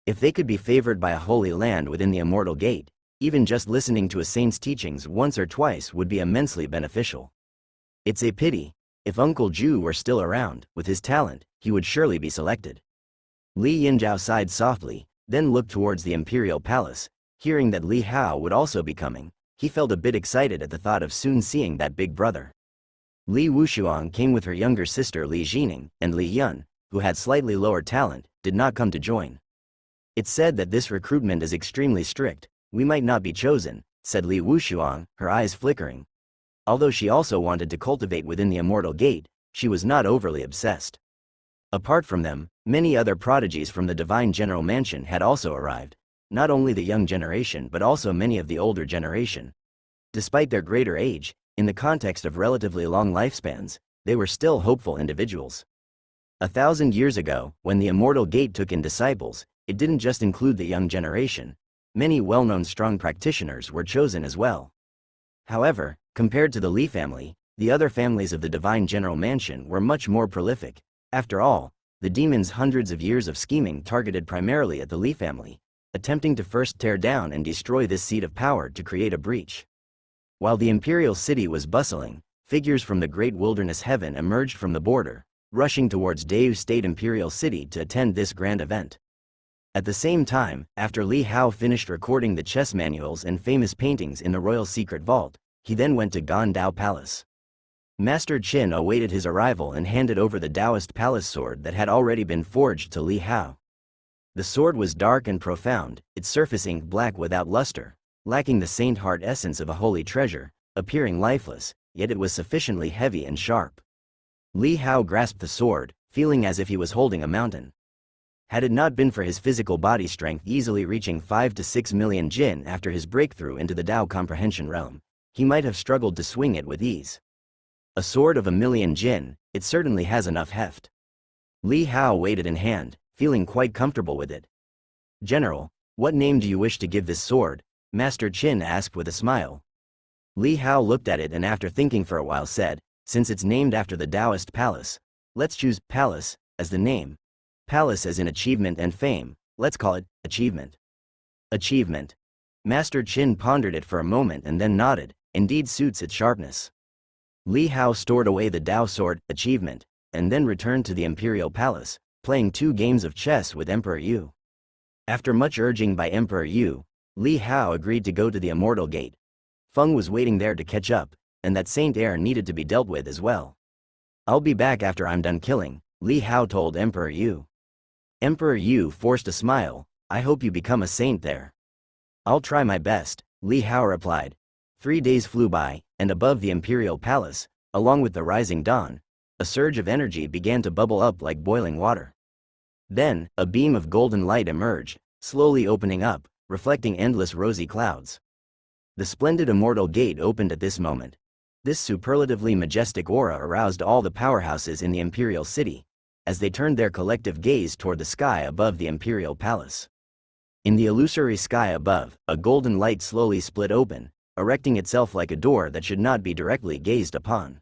If they could be favored by a holy land within the immortal gate, even just listening to a saint's teachings once or twice would be immensely beneficial. It's a pity. If Uncle Ju were still around, with his talent, he would surely be selected. Li Yanzhao sighed softly, then looked towards the imperial palace. Hearing that Li Hao would also be coming, he felt a bit excited at the thought of soon seeing that big brother. Li Wushuang came with her younger sister Li Jining, and Li Yun, who had slightly lower talent, did not come to join. It's said that this recruitment is extremely strict. We might not be chosen, said Li Wushuang, her eyes flickering. Although she also wanted to cultivate within the immortal gate, she was not overly obsessed. Apart from them, many other prodigies from the divine general mansion had also arrived. Not only the young generation but also many of the older generation. Despite their greater age, in the context of relatively long lifespans, they were still hopeful individuals. 1,000 years ago, when the immortal gate took in disciples, it didn't just include the young generation. Many well-known strong practitioners were chosen as well. However, compared to the Li family, the other families of the divine general mansion were much more prolific. After all, the demon's hundreds of years of scheming targeted primarily at the Li family, attempting to first tear down and destroy this seat of power to create a breach. While the imperial city was bustling, figures from the great wilderness heaven emerged from the border, rushing towards Dayu State Imperial City to attend this grand event. At the same time, after Li Hao finished recording the chess manuals and famous paintings in the royal secret vault, he then went to Gondao Palace. Master Qin awaited his arrival and handed over the Taoist palace sword that had already been forged to Li Hao. The sword was dark and profound, its surface ink black without luster, lacking the saint heart essence of a holy treasure, appearing lifeless, yet it was sufficiently heavy and sharp. Li Hao grasped the sword, feeling as if he was holding a mountain. Had it not been for his physical body strength easily reaching 5 to 6 million jin after his breakthrough into the Tao comprehension realm, he might have struggled to swing it with ease. A sword of 1,000,000 jin, it certainly has enough heft. Li Hao weighed it in hand, feeling quite comfortable with it. General, what name do you wish to give this sword? Master Qin asked with a smile. Li Hao looked at it and after thinking for a while said, since it's named after the Taoist palace, let's choose palace as the name. Palace as in achievement and fame, let's call it achievement. Achievement. Master Qin pondered it for a moment and then nodded, indeed suits its sharpness. Li Hao stored away the Tao sword, achievement, and then returned to the imperial palace, playing 2 games of chess with Emperor Yu. After much urging by Emperor Yu, Li Hao agreed to go to the immortal gate. Feng was waiting there to catch up, and that saint heir needed to be dealt with as well. I'll be back after I'm done killing, Li Hao told Emperor Yu. Emperor Yu forced a smile, I hope you become a saint there. I'll try my best, Li Hao replied. 3 days flew by, and above the imperial palace, along with the rising dawn, a surge of energy began to bubble up like boiling water. Then, a beam of golden light emerged, slowly opening up, reflecting endless rosy clouds. The splendid immortal gate opened at this moment. This superlatively majestic aura aroused all the powerhouses in the imperial city, as they turned their collective gaze toward the sky above the imperial palace. In the illusory sky above, a golden light slowly split open, erecting itself like a door that should not be directly gazed upon.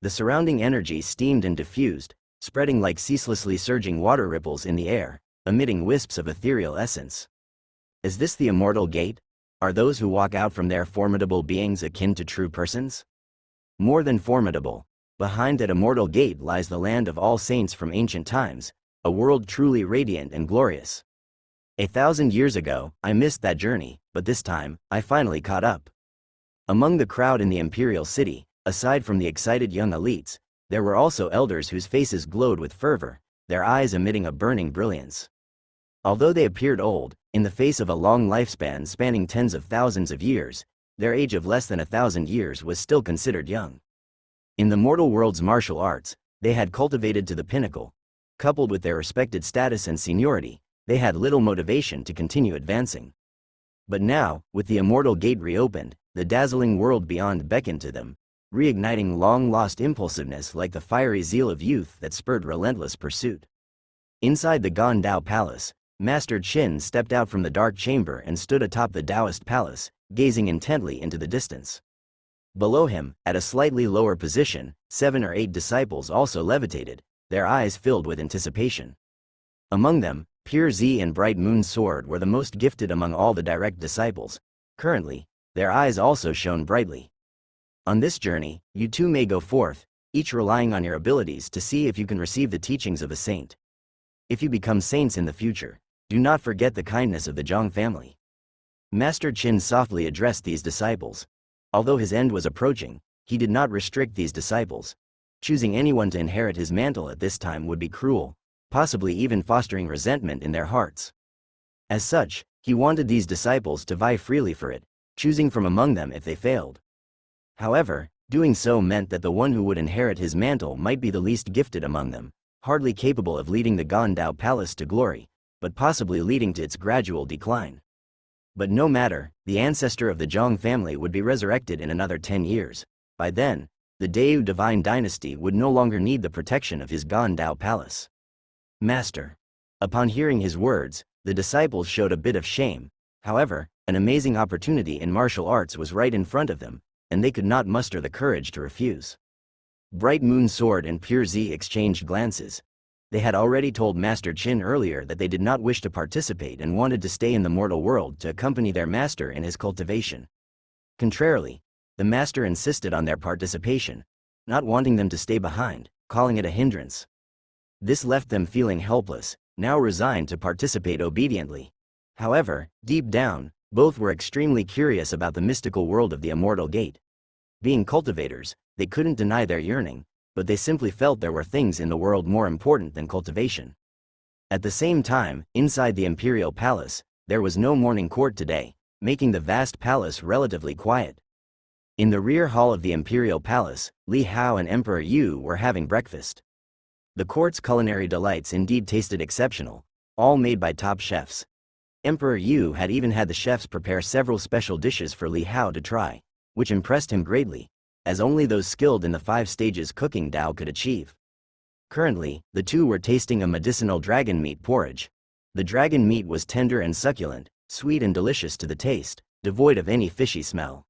The surrounding energy steamed and diffused, spreading like ceaselessly surging water ripples in the air, emitting wisps of ethereal essence. Is this the immortal gate? Are those who walk out from there formidable beings akin to true persons? More than formidable. Behind that immortal gate lies the land of all saints from ancient times, a world truly radiant and glorious. 1,000 years ago, I missed that journey, but this time, I finally caught up. Among the crowd in the imperial city, aside from the excited young elites, there were also elders whose faces glowed with fervor, their eyes emitting a burning brilliance. Although they appeared old, in the face of a long lifespan spanning tens of thousands of years, their age of less than 1,000 years was still considered young. In the mortal world's martial arts, they had cultivated to the pinnacle. Coupled with their respected status and seniority, they had little motivation to continue advancing. But now, with the immortal gate reopened, the dazzling world beyond beckoned to them. reigniting long-lost impulsiveness like the fiery zeal of youth that spurred relentless pursuit. Inside the Gondao Palace, Master Qin stepped out from the dark chamber and stood atop the Taoist palace, gazing intently into the distance. Below him, at a slightly lower position, 7 or 8 disciples also levitated, their eyes filled with anticipation. Among them, Pure Z and Bright Moon Sword were the most gifted among all the direct disciples. Currently, their eyes also shone brightly. On this journey, you too may go forth, each relying on your abilities to see if you can receive the teachings of a saint. If you become saints in the future, do not forget the kindness of the Zhang family. Master Qin softly addressed these disciples. Although his end was approaching, he did not restrict these disciples. Choosing anyone to inherit his mantle at this time would be cruel, possibly even fostering resentment in their hearts. As such, he wanted these disciples to vie freely for it, choosing from among them if they failed. However, doing so meant that the one who would inherit his mantle might be the least gifted among them, hardly capable of leading the Gondao Palace to glory, but possibly leading to its gradual decline. But no matter, the ancestor of the Zhang family would be resurrected in another 10 years. By then, the Deu divine dynasty would no longer need the protection of his Gondao Palace. Master. Upon hearing his words, the disciples showed a bit of shame. However, an amazing opportunity in martial arts was right in front of them, and they could not muster the courage to refuse. Bright Moon Sword and Pure Z exchanged glances. They had already told Master Qin earlier that they did not wish to participate and wanted to stay in the mortal world to accompany their master in his cultivation. Contrarily, the master insisted on their participation, not wanting them to stay behind, calling it a hindrance. This left them feeling helpless, now resigned to participate obediently. However, deep down, both were extremely curious about the mystical world of the Immortal Gate. Being cultivators, they couldn't deny their yearning, but they simply felt there were things in the world more important than cultivation. At the same time, inside the Imperial Palace, there was no morning court today, making the vast palace relatively quiet. In the rear hall of the Imperial Palace, Li Hao and Emperor Yu were having breakfast. The court's culinary delights indeed tasted exceptional, all made by top chefs. Emperor Yu had even had the chefs prepare several special dishes for Li Hao to try, which impressed him greatly, as only those skilled in the 5 stages cooking Tao could achieve. Currently, the two were tasting a medicinal dragon meat porridge. The dragon meat was tender and succulent, sweet and delicious to the taste, devoid of any fishy smell.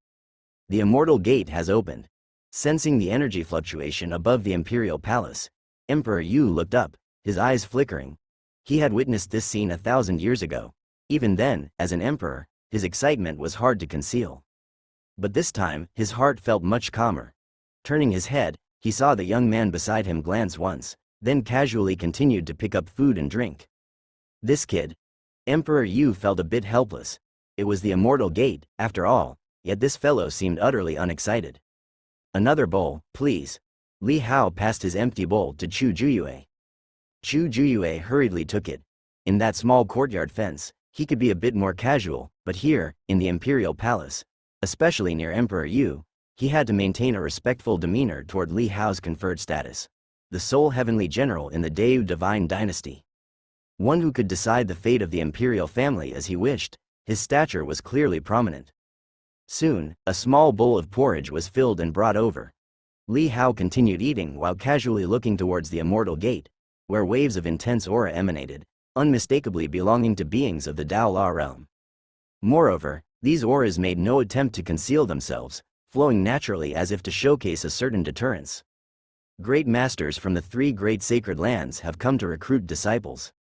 The Immortal Gate has opened. Sensing the energy fluctuation above the Imperial Palace, Emperor Yu looked up, his eyes flickering. He had witnessed this scene 1,000 years ago. Even then, as an emperor, his excitement was hard to conceal. But this time, his heart felt much calmer. Turning his head, he saw the young man beside him glance once, then casually continued to pick up food and drink. This kid. Emperor Yu felt a bit helpless. It was the Immortal Gate, after all, yet this fellow seemed utterly unexcited. Another bowl, please. Li Hao passed his empty bowl to Chu Juyue. Chu Juyue hurriedly took it. In that small courtyard fence, he could be a bit more casual, but here, in the Imperial Palace, especially near Emperor Yu, he had to maintain a respectful demeanor toward Li Hao's conferred status, the sole heavenly general in the Deu divine dynasty. One who could decide the fate of the imperial family as he wished. His stature was clearly prominent. Soon, a small bowl of porridge was filled and brought over. Li Hao continued eating while casually looking towards the Immortal Gate, where waves of intense aura emanated, unmistakably belonging to beings of the Dao La realm. Moreover, these auras made no attempt to conceal themselves, flowing naturally as if to showcase a certain deterrence. Great masters from the 3 great sacred lands have come to recruit disciples.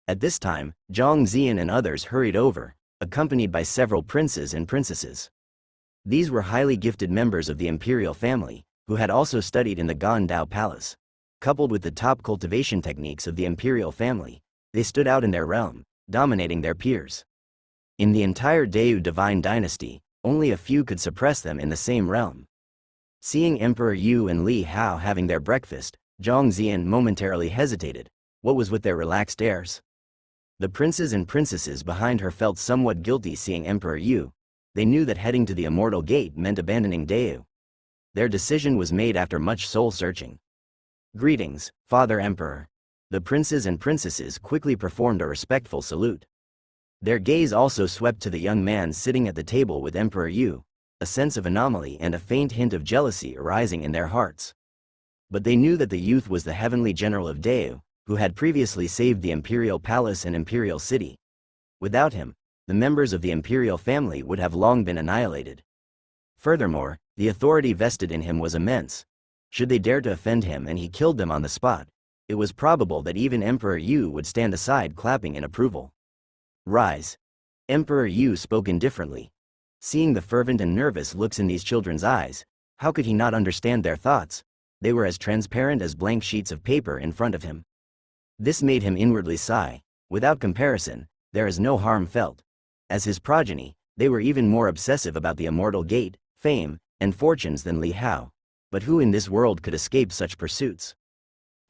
At this time, Zhang Zian and others hurried over, accompanied by several princes and princesses. These were highly gifted members of the imperial family, who had also studied in the Gondao Palace. Coupled with the top cultivation techniques of the imperial family, they stood out in their realm, dominating their peers. In the entire Deu divine dynasty, only a few could suppress them in the same realm. Seeing Emperor Yu and Li Hao having their breakfast, Zhang Zian momentarily hesitated. What was with their relaxed airs? The princes and princesses behind her felt somewhat guilty seeing Emperor Yu. They knew that heading to the Immortal Gate meant abandoning Deu. Their decision was made after much soul-searching. Greetings, Father Emperor. The princes and princesses quickly performed a respectful salute. Their gaze also swept to the young man sitting at the table with Emperor Yu. a sense of anomaly and a faint hint of jealousy arising in their hearts. But they knew that the youth was the heavenly general of Deu, who had previously saved the imperial palace and imperial city. Without him, the members of the imperial family would have long been annihilated. Furthermore, the authority vested in him was immense. Should they dare to offend him and he killed them on the spot, it was probable that even Emperor Yu would stand aside clapping in approval. Rise. Emperor Yu spoke indifferently. Seeing the fervent and nervous looks in these children's eyes, how could he not understand their thoughts? They were as transparent as blank sheets of paper in front of him. This made him inwardly sigh. Without comparison, there is no harm felt. As his progeny, they were even more obsessive about the immortal gate, fame, and fortunes than Li Hao. But who in this world could escape such pursuits?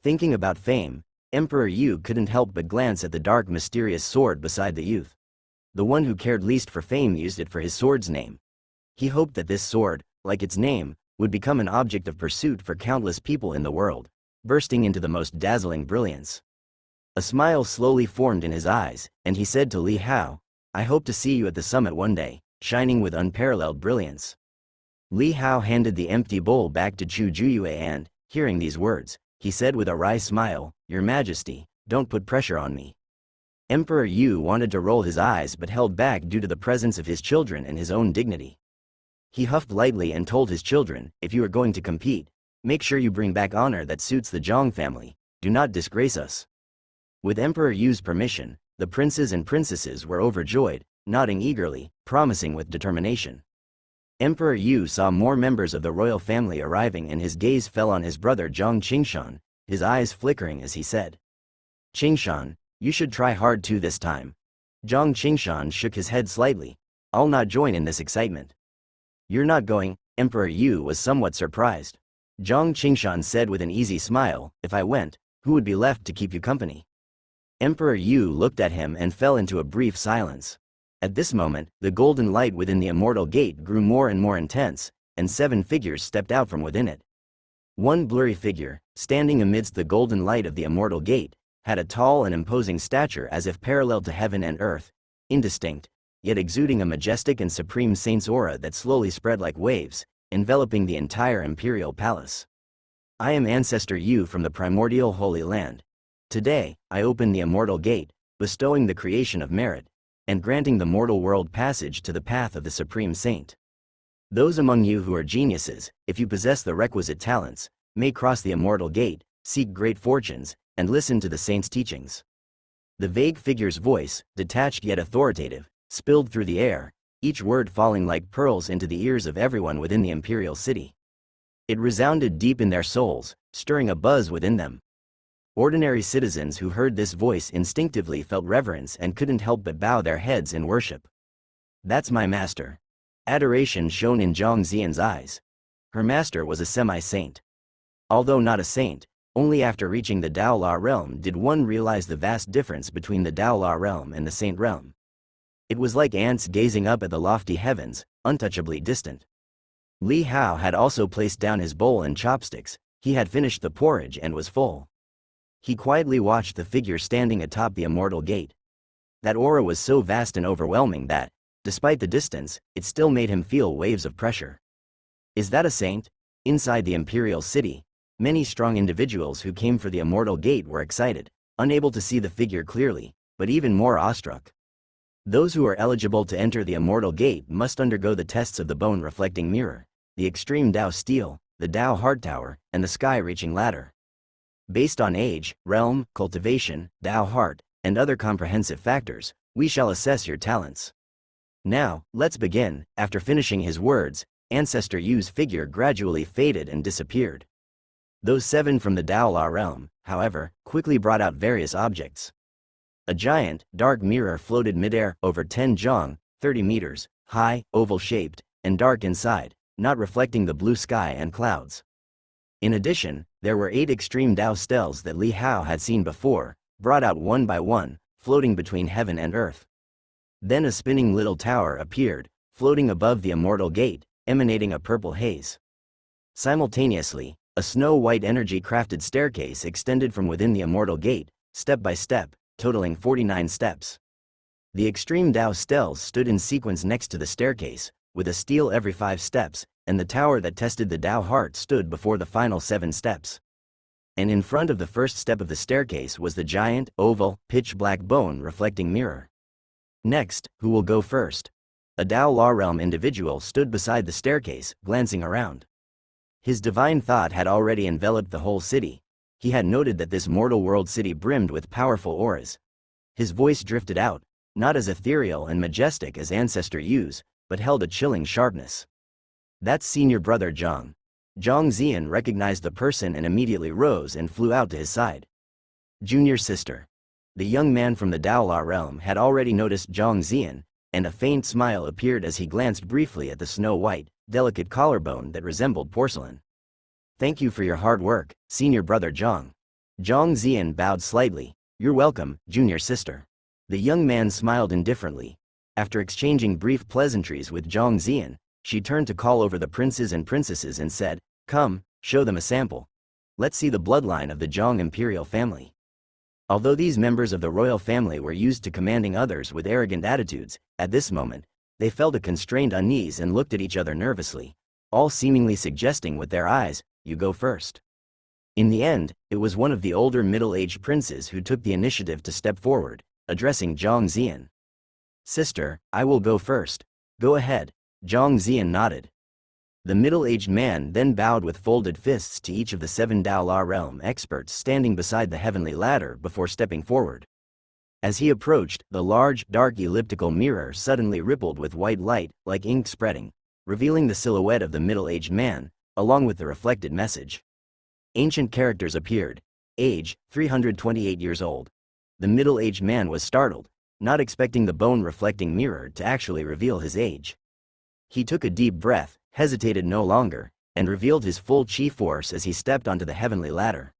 Thinking about fame, Emperor Yu couldn't help but glance at the dark mysterious sword beside the youth. The one who cared least for fame used it for his sword's name. He hoped that this sword, like its name, would become an object of pursuit for countless people in the world, bursting into the most dazzling brilliance. A smile slowly formed in his eyes, and he said to Li Hao, "I hope to see you at the summit one day, shining with unparalleled brilliance." Li Hao handed the empty bowl back to Chu Juyue and, hearing these words, he said with a wry smile, "Your Majesty, don't put pressure on me." Emperor Yu wanted to roll his eyes but held back due to the presence of his children and his own dignity. He huffed lightly and told his children, "If you are going to compete, make sure you bring back honor that suits the Zhang family, do not disgrace us." With Emperor Yu's permission, the princes and princesses were overjoyed, nodding eagerly, promising with determination. Emperor Yu saw more members of the royal family arriving and his gaze fell on his brother Zhang Qingshan, his eyes flickering as he said, "Qingshan, you should try hard too this time." Zhang Qingshan shook his head slightly. "I'll not join in this excitement." "You're not going?" Emperor Yu was somewhat surprised. Zhang Qingshan said with an easy smile, "If I went, who would be left to keep you company?" Emperor Yu looked at him and fell into a brief silence. At this moment, the golden light within the immortal gate grew more and more intense, and 7 figures stepped out from within it. One blurry figure, standing amidst the golden light of the immortal gate, had a tall and imposing stature as if parallel to heaven and earth, indistinct, yet exuding a majestic and supreme saint's aura that slowly spread like waves, enveloping the entire imperial palace. "I am Ancestor Yu from the primordial Holy Land. Today, I open the immortal gate, bestowing the creation of merit, and granting the mortal world passage to the path of the Supreme Saint. Those among you who are geniuses, if you possess the requisite talents, may cross the immortal gate, seek great fortunes, and listen to the saint's teachings." The vague figure's voice, detached yet authoritative, spilled through the air, each word falling like pearls into the ears of everyone within the imperial city. It resounded deep in their souls, stirring a buzz within them. Ordinary citizens who heard this voice instinctively felt reverence and couldn't help but bow their heads in worship. "That's my master." Adoration shone in Zhang Xian's eyes. Her master was a semi-saint. Although not a saint, only after reaching the Daola realm did one realize the vast difference between the Daola realm and the saint realm. It was like ants gazing up at the lofty heavens, untouchably distant. Li Hao had also placed down his bowl and chopsticks. He had finished the porridge and was full. He quietly watched the figure standing atop the immortal gate. That aura was so vast and overwhelming that, despite the distance, it still made him feel waves of pressure. Is that a saint? Inside the imperial city, many strong individuals who came for the immortal gate were excited, unable to see the figure clearly, but even more awestruck. Those who are eligible to enter the immortal gate must undergo the tests of the bone-reflecting mirror, the extreme Dao steel, the Dao heart tower, and the sky-reaching ladder. Based on age, realm, cultivation, Dao heart, and other comprehensive factors, we shall assess your talents. Now, let's begin. After finishing his words, Ancestor Yu's figure gradually faded and disappeared. Those 7 from the Daola realm, however, quickly brought out various objects. A giant, dark mirror floated midair, over 10 zhang, 30 meters, high, oval-shaped, and dark inside, not reflecting the blue sky and clouds. In addition, there were 8 extreme Dao stels that Li Hao had seen before, brought out one by one, floating between heaven and earth. Then a spinning little tower appeared, floating above the immortal gate, emanating a purple haze. Simultaneously, a snow-white energy-crafted staircase extended from within the immortal gate, step by step, totaling 49 steps. The extreme Dao stels stood in sequence next to the staircase, with a steal every 5 steps, and the tower that tested the Tao heart stood before the final 7 steps. And in front of the first step of the staircase was the giant, oval, pitch-black bone-reflecting mirror. Next, who will go first? A Tao Law Realm individual stood beside the staircase, glancing around. His divine thought had already enveloped the whole city. He had noted that this mortal world city brimmed with powerful auras. His voice drifted out, not as ethereal and majestic as Ancestor Yu's, but held a chilling sharpness. That's senior brother Zhang. Zhang Zian recognized the person and immediately rose and flew out to his side. Junior sister. The young man from the Daola realm had already noticed Zhang Zian, and a faint smile appeared as he glanced briefly at the snow-white, delicate collarbone that resembled porcelain. Thank you for your hard work, senior brother Zhang. Zhang Zian bowed slightly. You're welcome, junior sister. The young man smiled indifferently. After exchanging brief pleasantries with Zhang Zian, she turned to call over the princes and princesses and said, "Come, show them a sample. Let's see the bloodline of the Zhang imperial family." Although these members of the royal family were used to commanding others with arrogant attitudes, at this moment, they felt a constrained unease and looked at each other nervously, all seemingly suggesting with their eyes, "You go first." In the end, it was one of the older middle-aged princes who took the initiative to step forward, addressing Zhang Zian. "Sister, I will go first. Go ahead." Zhang Zian nodded. The middle-aged man then bowed with folded fists to each of the 7 Dao La realm experts standing beside the heavenly ladder before stepping forward. As he approached, the large, dark elliptical mirror suddenly rippled with white light, like ink spreading, revealing the silhouette of the middle-aged man, along with the reflected message. Ancient characters appeared. Age, 328 years old. The middle-aged man was startled, not expecting the bone-reflecting mirror to actually reveal his age. He took a deep breath, hesitated no longer, and revealed his full chi force as he stepped onto the heavenly ladder.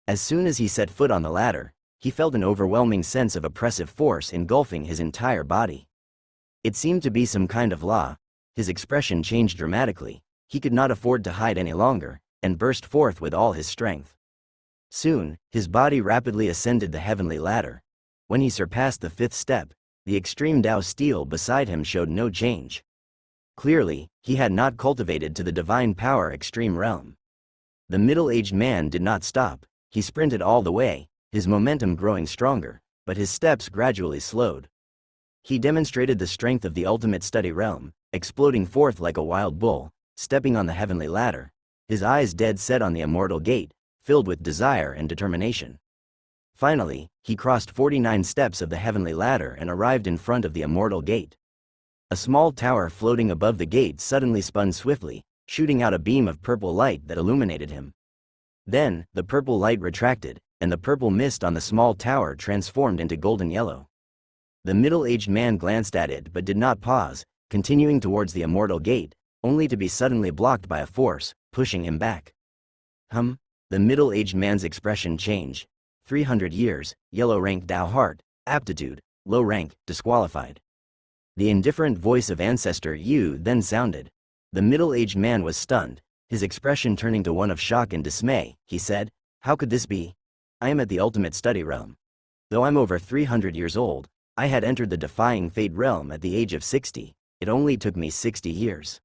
As soon as he set foot on the ladder, he felt an overwhelming sense of oppressive force engulfing his entire body. It seemed to be some kind of law. His expression changed dramatically. He could not afford to hide any longer, and burst forth with all his strength. Soon, his body rapidly ascended the heavenly ladder. When he surpassed the 5th step, the extreme Tao steel beside him showed no change. Clearly, he had not cultivated to the divine power extreme realm. The middle-aged man did not stop. He sprinted all the way, his momentum growing stronger, but his steps gradually slowed. He demonstrated the strength of the ultimate study realm, exploding forth like a wild bull, stepping on the heavenly ladder, his eyes dead set on the immortal gate, filled with desire and determination. Finally, he crossed 49 steps of the heavenly ladder and arrived in front of the immortal gate. A small tower floating above the gate suddenly spun swiftly, shooting out a beam of purple light that illuminated him. Then, the purple light retracted, and the purple mist on the small tower transformed into golden yellow. The middle-aged man glanced at it but did not pause, continuing towards the immortal gate, only to be suddenly blocked by a force, pushing him back. The middle-aged man's expression changed. 300 years, yellow rank Tao heart, aptitude, low rank, disqualified. The indifferent voice of Ancestor Yu then sounded. The middle-aged man was stunned, his expression turning to one of shock and dismay. He said, "How could this be? I am at the ultimate study realm. Though I'm over 300 years old, I had entered the defying fate realm at the age of 60. It only took me 60 years.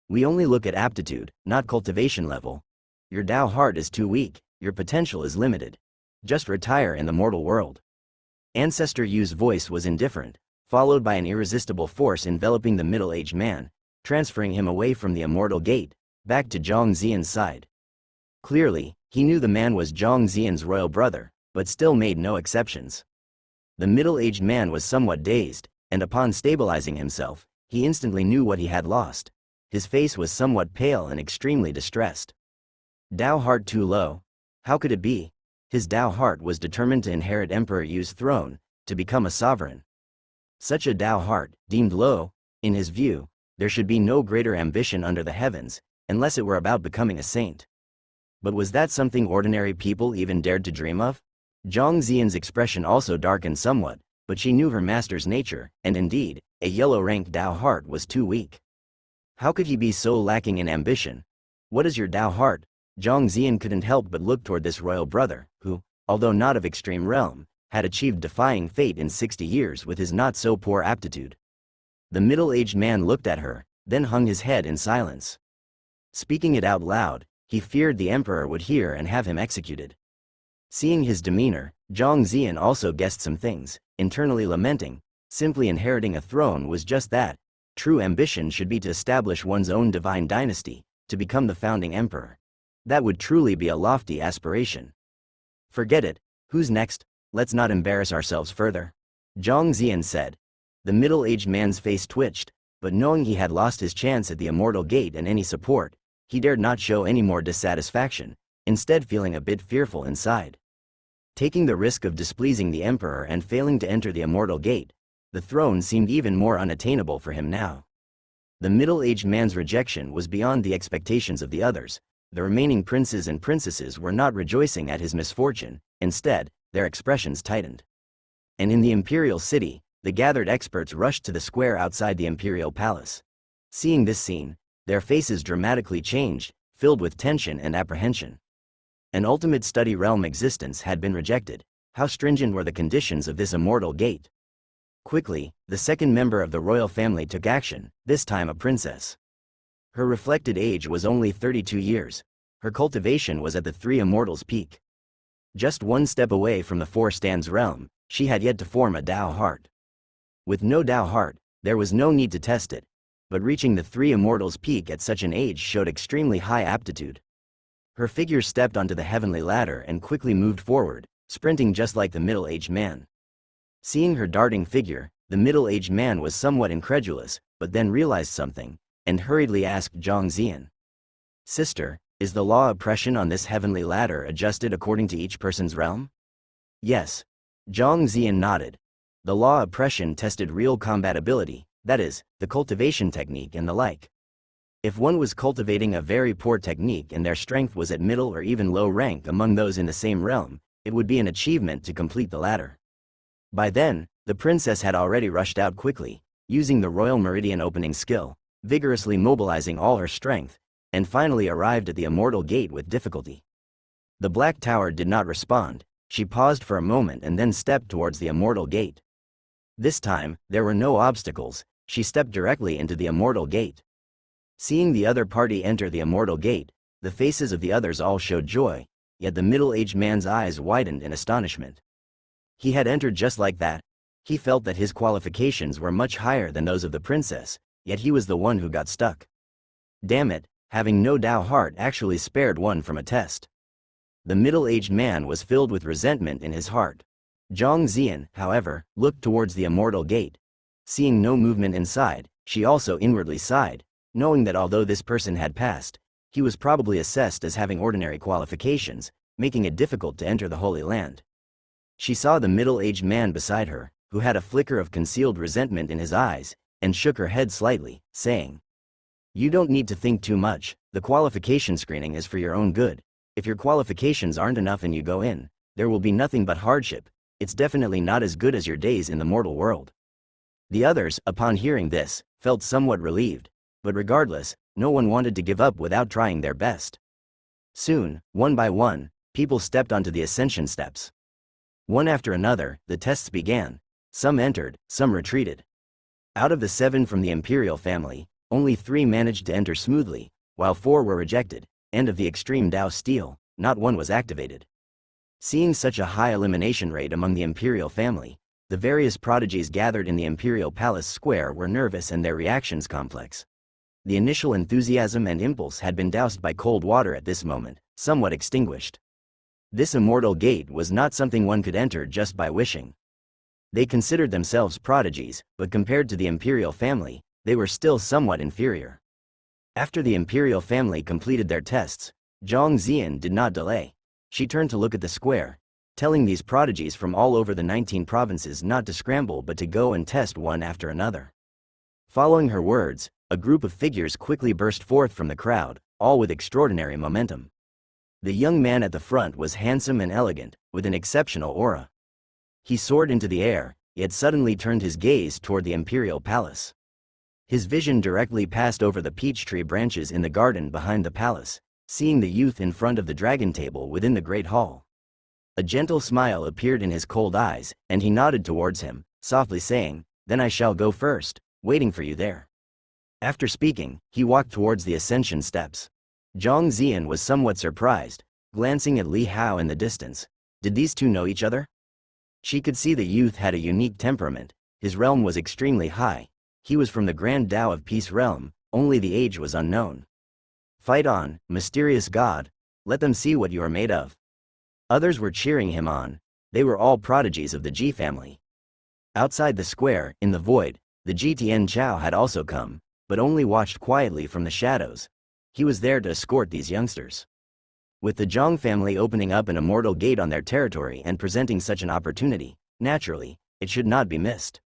We only look at aptitude, not cultivation level. Your Tao heart is too weak, your potential is limited. Just retire in the mortal world." Ancestor Yu's voice was indifferent, followed by an irresistible force enveloping the middle-aged man, transferring him away from the immortal gate, back to Zhang Zian's side. Clearly, he knew the man was Zhang Zian's royal brother, but still made no exceptions. The middle-aged man was somewhat dazed, and upon stabilizing himself, he instantly knew what he had lost. His face was somewhat pale and extremely distressed. Tao heart too low? How could it be? His Tao heart was determined to inherit Emperor Yu's throne, to become a sovereign. Such a Tao heart, deemed low, in his view, there should be no greater ambition under the heavens, unless it were about becoming a saint. But was that something ordinary people even dared to dream of? Zhang Zian's expression also darkened somewhat, but she knew her master's nature, and indeed, a yellow-rank Tao heart was too weak. How could he be so lacking in ambition? What is your Tao heart? Zhang Zian couldn't help but look toward this royal brother, who, although not of extreme realm, had achieved defying fate in 60 years with his not-so-poor aptitude. The middle-aged man looked at her, then hung his head in silence. Speaking it out loud, he feared the emperor would hear and have him executed. Seeing his demeanor, Zhang Zian also guessed some things, internally lamenting, simply inheriting a throne was just that. True ambition should be to establish one's own divine dynasty, to become the founding emperor. That would truly be a lofty aspiration. Forget it, who's next? Let's not embarrass ourselves further. Zhang Zian said. The middle-aged man's face twitched, but knowing he had lost his chance at the immortal gate and any support, he dared not show any more dissatisfaction, instead feeling a bit fearful inside. Taking the risk of displeasing the emperor and failing to enter the immortal gate, the throne seemed even more unattainable for him now. The middle-aged man's rejection was beyond the expectations of the others. The remaining princes and princesses were not rejoicing at his misfortune, instead, their expressions tightened. And in the imperial city, the gathered experts rushed to the square outside the imperial palace. Seeing this scene, their faces dramatically changed, filled with tension and apprehension. An ultimate study realm existence had been rejected. How stringent were the conditions of this immortal gate? Quickly, the second member of the royal family took action, this time a princess. Her reflected age was only 32 years. Her cultivation was at the three immortals' peak. Just one step away from the four stands realm, she had yet to form a Tao heart. With no Tao heart, there was no need to test it, but reaching the three immortals' peak at such an age showed extremely high aptitude. Her figure stepped onto the heavenly ladder and quickly moved forward, sprinting just like the middle-aged man. Seeing her darting figure, the middle-aged man was somewhat incredulous, but then realized something, and hurriedly asked Zhang Zian. Sister, is the law oppression on this heavenly ladder adjusted according to each person's realm? Yes. Zhang Zian nodded. The law oppression tested real compatibility, that is, the cultivation technique and the like. If one was cultivating a very poor technique and their strength was at middle or even low rank among those in the same realm, it would be an achievement to complete the ladder. By then, the princess had already rushed out quickly, using the royal meridian opening skill, vigorously mobilizing all her strength, and finally arrived at the immortal gate with difficulty. The black tower did not respond. She paused for a moment and then stepped towards the immortal gate. This time, there were no obstacles. She stepped directly into the immortal gate. Seeing the other party enter the immortal gate, the faces of the others all showed joy, yet the middle-aged man's eyes widened in astonishment. He had entered just like that. He felt that his qualifications were much higher than those of the princess, yet he was the one who got stuck. Damn it, having no Tao heart actually spared one from a test. The middle-aged man was filled with resentment in his heart. Zhang Zian, however, looked towards the immortal gate. Seeing no movement inside, she also inwardly sighed, knowing that although this person had passed, he was probably assessed as having ordinary qualifications, making it difficult to enter the Holy Land. She saw the middle-aged man beside her, who had a flicker of concealed resentment in his eyes, and shook her head slightly, saying, You don't need to think too much, the qualification screening is for your own good. If your qualifications aren't enough and you go in, there will be nothing but hardship. It's definitely not as good as your days in the mortal world. The others, upon hearing this, felt somewhat relieved, but regardless, no one wanted to give up without trying their best. Soon, one by one, people stepped onto the ascension steps. One after another, the tests began. Some entered, some retreated. Out of the 7 from the imperial family, only 3 managed to enter smoothly, while 4 were rejected, and of the extreme Tao steel, not one was activated. Seeing such a high elimination rate among the imperial family, the various prodigies gathered in the imperial palace square were nervous and their reactions complex. The initial enthusiasm and impulse had been doused by cold water at this moment, somewhat extinguished. This immortal gate was not something one could enter just by wishing. They considered themselves prodigies, but compared to the imperial family, they were still somewhat inferior. After the imperial family completed their tests, Zhang Zian did not delay. She turned to look at the square, telling these prodigies from all over the 19 provinces not to scramble but to go and test one after another. Following her words, a group of figures quickly burst forth from the crowd, all with extraordinary momentum. The young man at the front was handsome and elegant, with an exceptional aura. He soared into the air, yet suddenly turned his gaze toward the imperial palace. His vision directly passed over the peach tree branches in the garden behind the palace, seeing the youth in front of the dragon table within the great hall. A gentle smile appeared in his cold eyes, and he nodded towards him, softly saying, "Then I shall go first, waiting for you there." After speaking, he walked towards the ascension steps. Zhang Zian was somewhat surprised, glancing at Li Hao in the distance. Did these two know each other? She could see the youth had a unique temperament. His realm was extremely high. He was from the Grand Tao of Peace realm, only the age was unknown. Fight on, mysterious god, let them see what you are made of. Others were cheering him on. They were all prodigies of the Ji family. Outside the square, in the void, the Ji Tian Chao had also come, but only watched quietly from the shadows. He was there to escort these youngsters. With the Zhang family opening up an immortal gate on their territory and presenting such an opportunity, naturally, it should not be missed.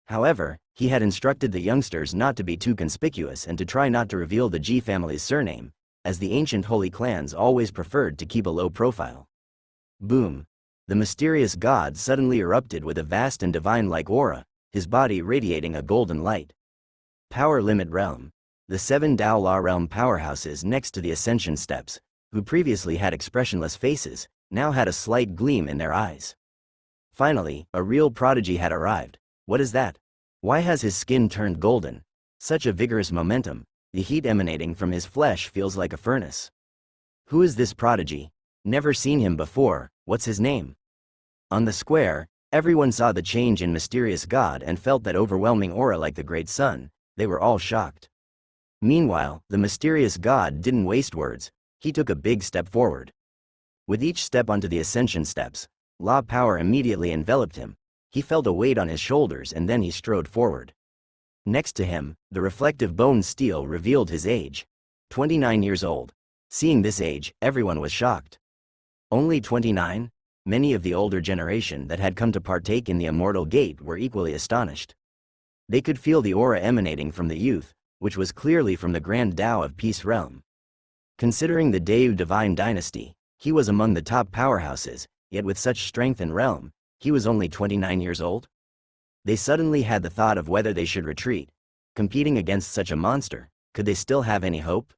However, he had instructed the youngsters not to be too conspicuous and to try not to reveal the Ji family's surname, as the ancient holy clans always preferred to keep a low profile. Boom! The mysterious god suddenly erupted with a vast and divine-like aura, his body radiating a golden light. Power Limit Realm. The 7 Dao Law Realm powerhouses next to the Ascension Steps, who previously had expressionless faces, now had a slight gleam in their eyes. Finally, a real prodigy had arrived. What is that? Why has his skin turned golden? Such a vigorous momentum, the heat emanating from his flesh feels like a furnace. Who is this prodigy? Never seen him before, what's his name? On the square, everyone saw the change in mysterious god and felt that overwhelming aura like the great sun. They were all shocked. Meanwhile, the mysterious god didn't waste words. He took a big step forward. With each step onto the ascension steps, law power immediately enveloped him. He felt a weight on his shoulders and then he strode forward. Next to him, the reflective bone steel revealed his age. 29 years old. Seeing this age, everyone was shocked. Only 29? Many of the older generation that had come to partake in the immortal gate were equally astonished. They could feel the aura emanating from the youth, which was clearly from the Grand Tao of Peace realm. Considering the Deu divine dynasty, he was among the top powerhouses, yet with such strength and realm, he was only 29 years old. They suddenly had the thought of whether they should retreat. Competing against such a monster, could they still have any hope?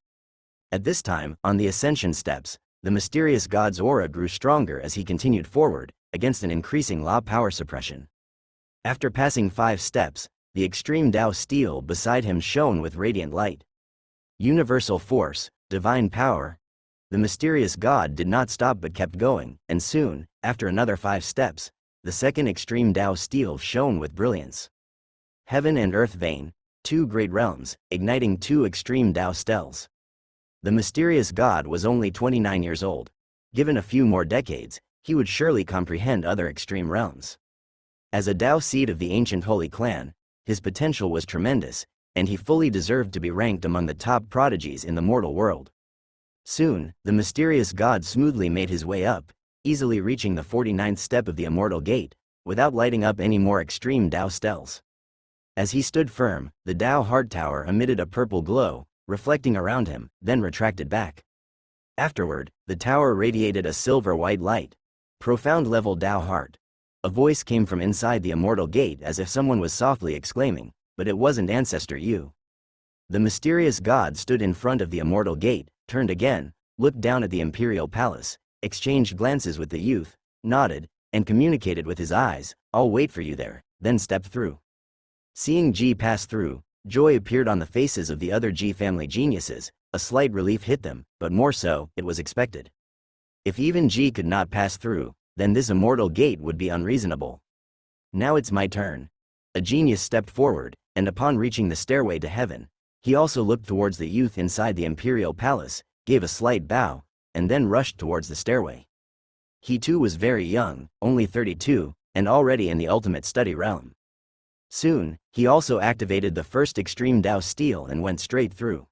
At this time, on the ascension steps, the mysterious god's aura grew stronger as he continued forward, against an increasing law power suppression. After passing 5 steps, the extreme Tao steel beside him shone with radiant light. Universal force, divine power. The mysterious god did not stop but kept going, and soon, after another 5 steps, the second extreme Tao steel shone with brilliance. Heaven and earth vein, 2 great realms, igniting 2 extreme Tao stels. The mysterious god was only 29 years old. Given a few more decades, he would surely comprehend other extreme realms. As a Tao seed of the ancient holy clan, his potential was tremendous, and he fully deserved to be ranked among the top prodigies in the mortal world. Soon, the mysterious god smoothly made his way up, easily reaching the 49th step of the immortal gate, without lighting up any more extreme Tao stels. As he stood firm, the Tao heart tower emitted a purple glow, reflecting around him, then retracted back. Afterward, the tower radiated a silver-white light. Profound level Tao heart. A voice came from inside the immortal gate as if someone was softly exclaiming, but it wasn't Ancestor Yu. The mysterious god stood in front of the immortal gate, turned again, looked down at the imperial palace, exchanged glances with the youth, nodded, and communicated with his eyes, "I'll wait for you there," then stepped through. Seeing Ji pass through, joy appeared on the faces of the other Ji family geniuses. A slight relief hit them, but more so, it was expected. If even Ji could not pass through, then this immortal gate would be unreasonable. Now it's my turn. A genius stepped forward, and upon reaching the stairway to heaven, he also looked towards the youth inside the imperial palace, gave a slight bow, and then rushed towards the stairway. He too was very young, only 32, and already in the ultimate study realm. Soon, he also activated the first extreme Tao steel and went straight through.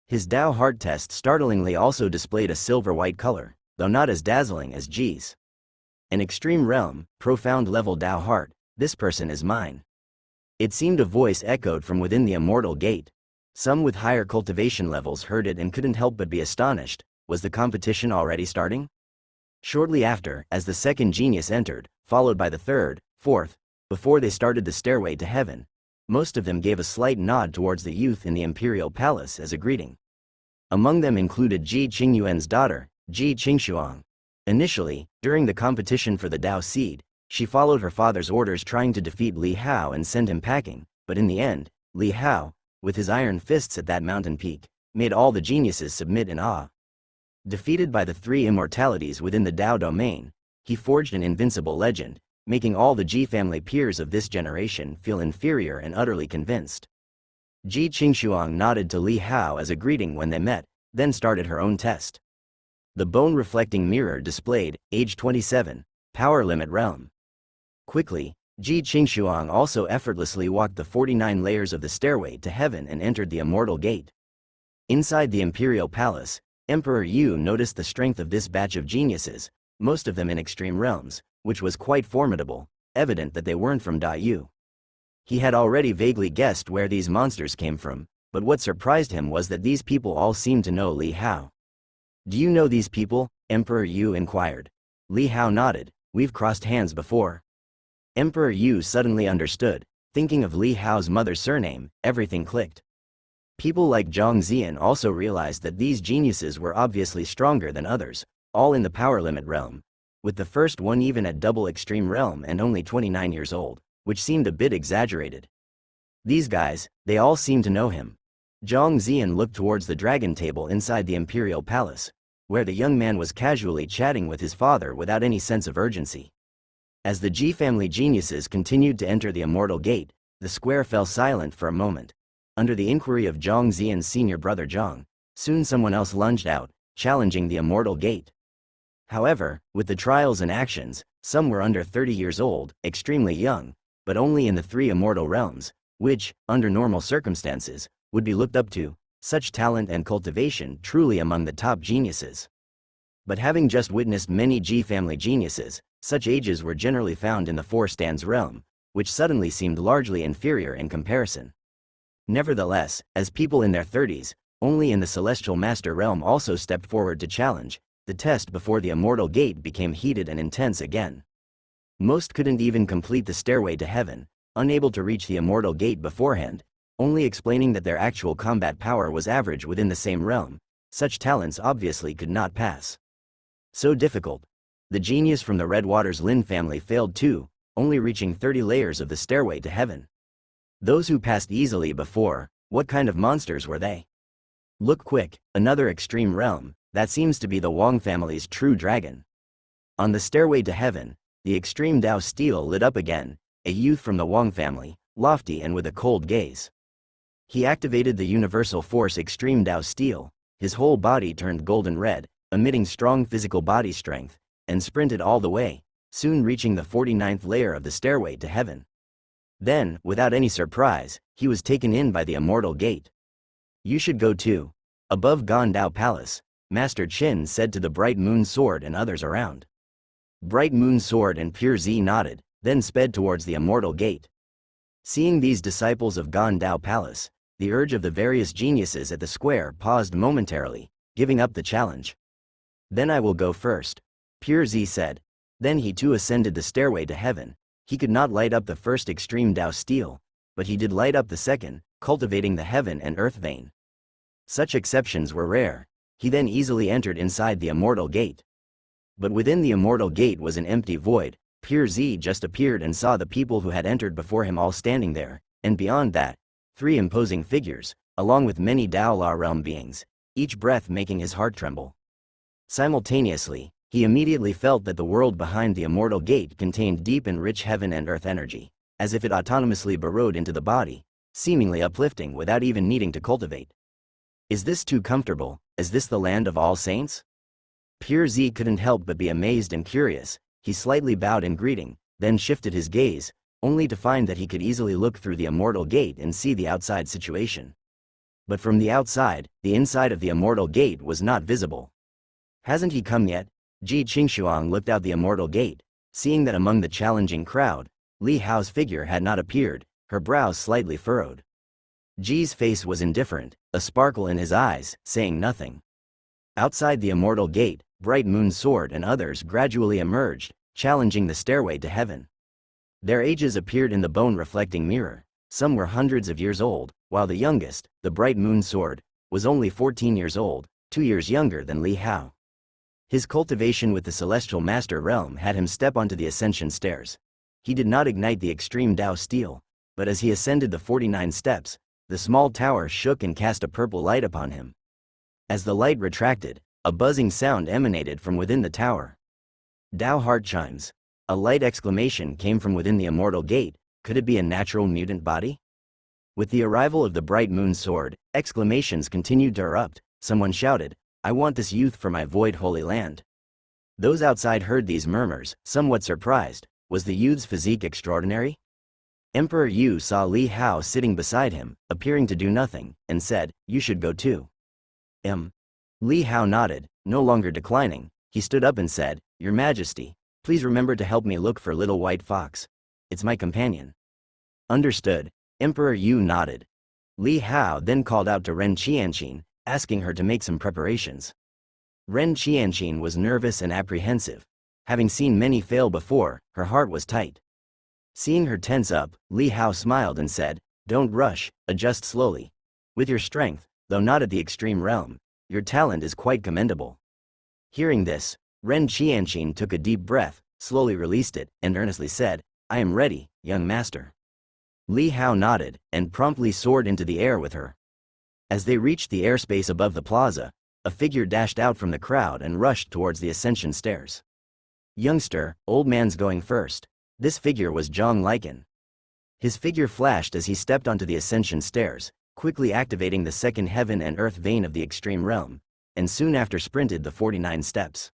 His Tao heart test startlingly also displayed a silver-white color, though not as dazzling as Ji's. An extreme realm, profound level Tao heart, this person is mine. It seemed a voice echoed from within the immortal gate. Some with higher cultivation levels heard it and couldn't help but be astonished. Was the competition already starting? Shortly after, as the second genius entered, followed by the third, fourth, before they started the stairway to heaven, most of them gave a slight nod towards the youth in the imperial palace as a greeting. Among them included Ji Qingyuan's daughter, Ji Qingshuang. Initially, during the competition for the Tao seed, she followed her father's orders trying to defeat Li Hao and send him packing, but in the end, Li Hao, with his iron fists at that mountain peak, made all the geniuses submit in awe. Defeated by the three immortalities within the Tao domain, he forged an invincible legend, making all the Ji family peers of this generation feel inferior and utterly convinced. Ji Qingshuang nodded to Li Hao as a greeting when they met, then started her own test. The bone-reflecting mirror displayed, age 27, power limit realm. Quickly, Ji Qingshuang also effortlessly walked the 49 layers of the stairway to heaven and entered the immortal gate. Inside the imperial palace, Emperor Yu noticed the strength of this batch of geniuses, most of them in extreme realms, which was quite formidable, evident that they weren't from Yu. He had already vaguely guessed where these monsters came from, but what surprised him was that these people all seemed to know Li Hao. "Do you know these people?" Emperor Yu inquired. Li Hao nodded. "We've crossed hands before." Emperor Yu suddenly understood. Thinking of Li Hao's mother's surname, everything clicked. People like Zhang Zian also realized that these geniuses were obviously stronger than others, all in the power limit realm, with the first one even at double extreme realm and only 29 years old, which seemed a bit exaggerated. These guys, they all seemed to know him. Zhang Zian looked towards the dragon table inside the imperial palace, where the young man was casually chatting with his father without any sense of urgency. As the Ji family geniuses continued to enter the immortal gate, the square fell silent for a moment. Under the inquiry of Zhang Zian's senior brother Zhang, soon someone else lunged out, challenging the immortal gate. However, with the trials and actions, some were under 30 years old, extremely young, but only in the three immortal realms, which, under normal circumstances, would be looked up to, such talent and cultivation truly among the top geniuses. But having just witnessed many Ji family geniuses, such ages were generally found in the four stands realm, which suddenly seemed largely inferior in comparison. Nevertheless, as people in their 30s, only in the celestial master realm also stepped forward to challenge, the test before the immortal gate became heated and intense again. Most couldn't even complete the stairway to heaven, unable to reach the immortal gate beforehand, only explaining that their actual combat power was average within the same realm. Such talents obviously could not pass. So difficult. The genius from the Red Waters Lin family failed too, only reaching 30 layers of the stairway to heaven. Those who passed easily before, what kind of monsters were they? Look quick, another extreme realm, that seems to be the Wang family's true dragon. On the stairway to heaven, the extreme Dao steel lit up again, a youth from the Wang family, lofty and with a cold gaze. He activated the universal force extreme Dao steel, his whole body turned golden red, emitting strong physical body strength, and sprinted all the way, soon reaching the 49th layer of the stairway to heaven. Then, without any surprise, he was taken in by the immortal gate. "You should go too." Above Gandao Palace, Master Qin said to the Bright Moon Sword and others around. Bright Moon Sword and Pure Z nodded, then sped towards the immortal gate. Seeing these disciples of Gandao Palace, the urge of the various geniuses at the square paused momentarily, giving up the challenge. "Then I will go first," Pure Z said. Then he too ascended the stairway to heaven. He could not light up the first extreme Dao steel, but he did light up the second, cultivating the heaven and earth vein. Such exceptions were rare. He then easily entered inside the immortal gate. But within the immortal gate was an empty void. Pure Z just appeared and saw the people who had entered before him all standing there, and beyond that, 3 imposing figures, along with many Dao La realm beings, each breath making his heart tremble. Simultaneously, he immediately felt that the world behind the immortal gate contained deep and rich heaven and earth energy, as if it autonomously burrowed into the body, seemingly uplifting without even needing to cultivate. Is this too comfortable? Is this the land of all saints? Pure Z couldn't help but be amazed and curious. He slightly bowed in greeting, then shifted his gaze, only to find that he could easily look through the immortal gate and see the outside situation. But from the outside, the inside of the immortal gate was not visible. Hasn't he come yet? Ji Qingshuang looked out the immortal gate, seeing that among the challenging crowd, Li Hao's figure had not appeared, her brows slightly furrowed. Ji's face was indifferent, a sparkle in his eyes, saying nothing. Outside the immortal gate, Bright Moon Sword and others gradually emerged, challenging the stairway to heaven. Their ages appeared in the bone-reflecting mirror. Some were hundreds of years old, while the youngest, the Bright Moon Sword, was only 14 years old, 2 years younger than Li Hao. His cultivation with the Celestial Master Realm had him step onto the ascension stairs. He did not ignite the extreme Dao steel, but as he ascended the 49 steps, the small tower shook and cast a purple light upon him. As the light retracted, a buzzing sound emanated from within the tower. Dao heart chimes. A light exclamation came from within the immortal gate. Could it be a natural mutant body? With the arrival of the bright moon sword, exclamations continued to erupt. Someone shouted, "I want this youth for my void holy land." Those outside heard these murmurs, somewhat surprised. Was the youth's physique extraordinary? Emperor Yu saw Li Hao sitting beside him, appearing to do nothing, and said, "You should go too." Li Hao nodded, no longer declining. He stood up and said, "Your Majesty, please remember to help me look for little white fox. It's my companion." Understood. Emperor Yu nodded. Li Hao then called out to Ren Qianqin, asking her to make some preparations. Ren Qianqin was nervous and apprehensive. Having seen many fail before, her heart was tight. Seeing her tense up, Li Hao smiled and said, "Don't rush, adjust slowly. With your strength, though not at the extreme realm, your talent is quite commendable." Hearing this, Ren Qianqin took a deep breath, slowly released it, and earnestly said, "I am ready, young master." Li Hao nodded, and promptly soared into the air with her. As they reached the airspace above the plaza, a figure dashed out from the crowd and rushed towards the ascension stairs. "Youngster, old man's going first." This figure was Zhang Liken. His figure flashed as he stepped onto the ascension stairs, quickly activating the second heaven and earth vein of the extreme realm, and soon after sprinted the 49 steps.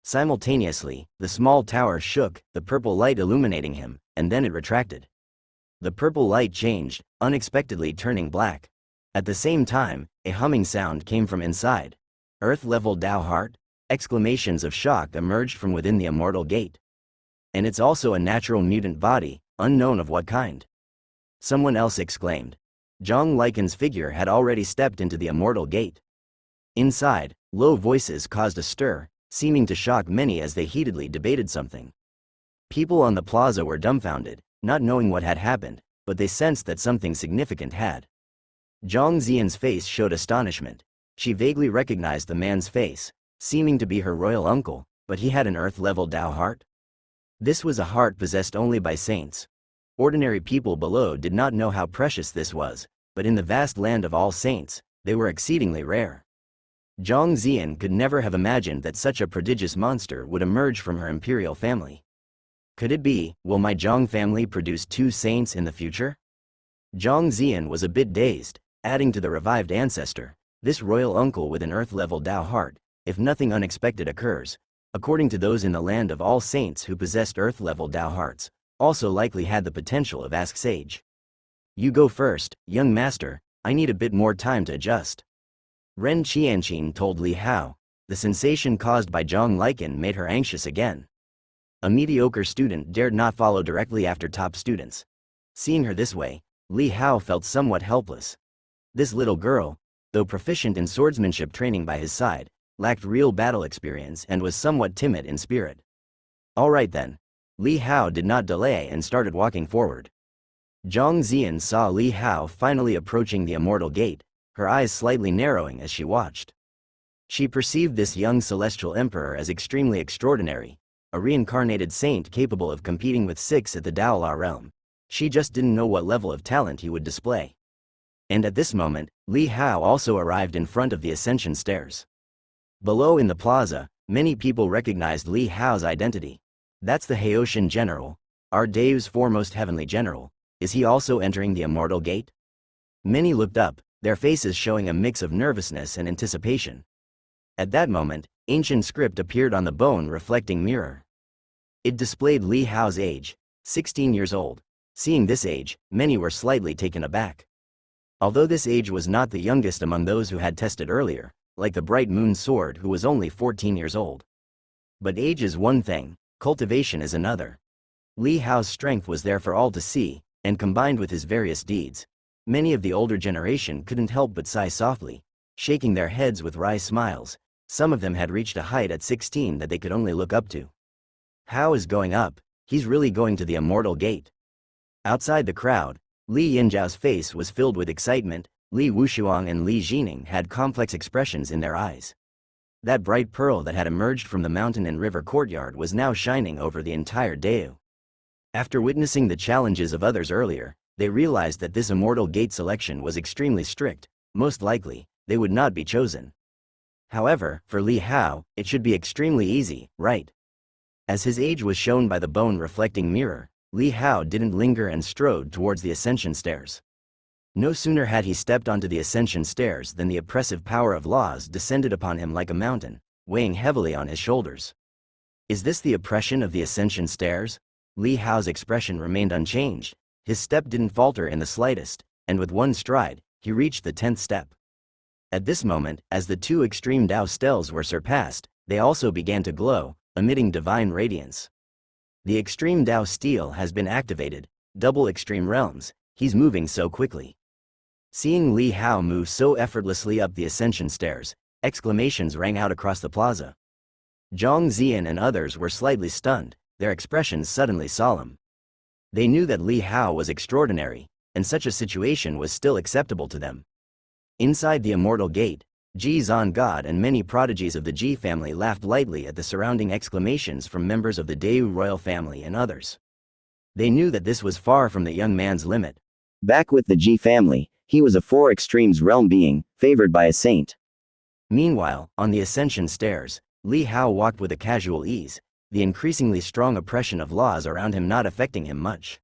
Simultaneously, the small tower shook, the purple light illuminating him, and then it retracted. The purple light changed, unexpectedly turning black. At the same time, a humming sound came from inside. "Earth-level Dao heart?" Exclamations of shock emerged from within the immortal gate. "And it's also a natural mutant body, unknown of what kind." Someone else exclaimed. Zhang Liken's figure had already stepped into the immortal gate. Inside, low voices caused a stir, seeming to shock many as they heatedly debated something. People on the plaza were dumbfounded, not knowing what had happened, but they sensed that something significant had. Zhang Xian's face showed astonishment. She vaguely recognized the man's face, seeming to be her royal uncle, but he had an earth-level Dao heart. This was a heart possessed only by saints. Ordinary people below did not know how precious this was, but in the vast land of all saints, they were exceedingly rare. Zhang Xian could never have imagined that such a prodigious monster would emerge from her imperial family. Could it be, will my Zhang family produce 2 saints in the future? Zhang Xian was a bit dazed, adding to the revived ancestor, this royal uncle with an earth-level Dao heart, if nothing unexpected occurs, according to those in the land of all saints who possessed earth-level Dao hearts, also likely had the potential of Ask Sage. "You go first, young master, I need a bit more time to adjust." Ren Qianqin told Li Hao. The sensation caused by Zhang Liken made her anxious again. A mediocre student dared not follow directly after top students. Seeing her this way, Li Hao felt somewhat helpless. This little girl, though proficient in swordsmanship training by his side, lacked real battle experience and was somewhat timid in spirit. All right then. Li Hao did not delay and started walking forward. Zhang Xian saw Li Hao finally approaching the immortal gate, her eyes slightly narrowing as she watched. She perceived this young celestial emperor as extremely extraordinary, a reincarnated saint capable of competing with 6 at the Daola realm. She just didn't know what level of talent he would display. And at this moment, Li Hao also arrived in front of the ascension stairs. Below in the plaza, many people recognized Li Hao's identity. That's the Haoshan general, our Dao's foremost heavenly general. Is he also entering the immortal gate? Many looked up, their faces showing a mix of nervousness and anticipation. At that moment, ancient script appeared on the bone reflecting mirror. It displayed Li Hao's age, 16 years old. Seeing this age, many were slightly taken aback. Although this age was not the youngest among those who had tested earlier, like the bright moon sword who was only 14 years old. But age is one thing, cultivation is another. Li Hao's strength was there for all to see, and combined with his various deeds, many of the older generation couldn't help but sigh softly, shaking their heads with wry smiles. Some of them had reached a height at 16 that they could only look up to. Hao is going up, he's really going to the immortal gate. Outside the crowd, Li Yinzhao's face was filled with excitement. Li Wushuang and Li Jining had complex expressions in their eyes. That bright pearl that had emerged from the mountain and river courtyard was now shining over the entire Dao. After witnessing the challenges of others earlier, They realized that this immortal gate selection was extremely strict. Most likely, they would not be chosen. However, for Li Hao, it should be extremely easy, right? As his age was shown by the bone-reflecting mirror, Li Hao didn't linger and strode towards the ascension stairs. No sooner had he stepped onto the ascension stairs than the oppressive power of laws descended upon him like a mountain, weighing heavily on his shoulders. Is this the oppression of the ascension stairs? Li Hao's expression remained unchanged. His step didn't falter in the slightest, and with one stride, he reached the 10th step. At this moment, as the two extreme Dao stels were surpassed, they also began to glow, emitting divine radiance. The extreme Dao stele has been activated, double extreme realms, he's moving so quickly. Seeing Li Hao move so effortlessly up the ascension stairs, exclamations rang out across the plaza. Zhang Ziyan and others were slightly stunned, their expressions suddenly solemn. They knew that Li Hao was extraordinary, and such a situation was still acceptable to them. Inside the immortal gate, Ji Zan God and many prodigies of the Ji family laughed lightly at the surrounding exclamations from members of the Deu royal family and others. They knew that this was far from the young man's limit. Back with the Ji family, he was a four extremes realm being, favored by a saint. Meanwhile, on the ascension stairs, Li Hao walked with a casual ease, the increasingly strong oppression of laws around him not affecting him much.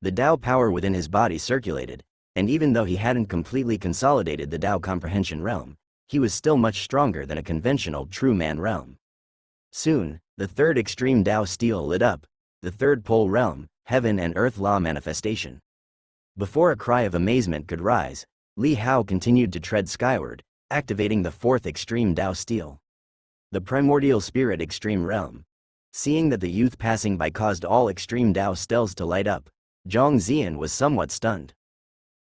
The Dao power within his body circulated, and even though he hadn't completely consolidated the Dao comprehension realm, he was still much stronger than a conventional true man realm. Soon, the third extreme Dao stele lit up, the third pole realm, heaven and earth law manifestation. Before a cry of amazement could rise, Li Hao continued to tread skyward, activating the fourth extreme Dao stele. The primordial spirit extreme realm. Seeing that the youth passing by caused all extreme Dao stels to light up, Zhang Ziyan was somewhat stunned.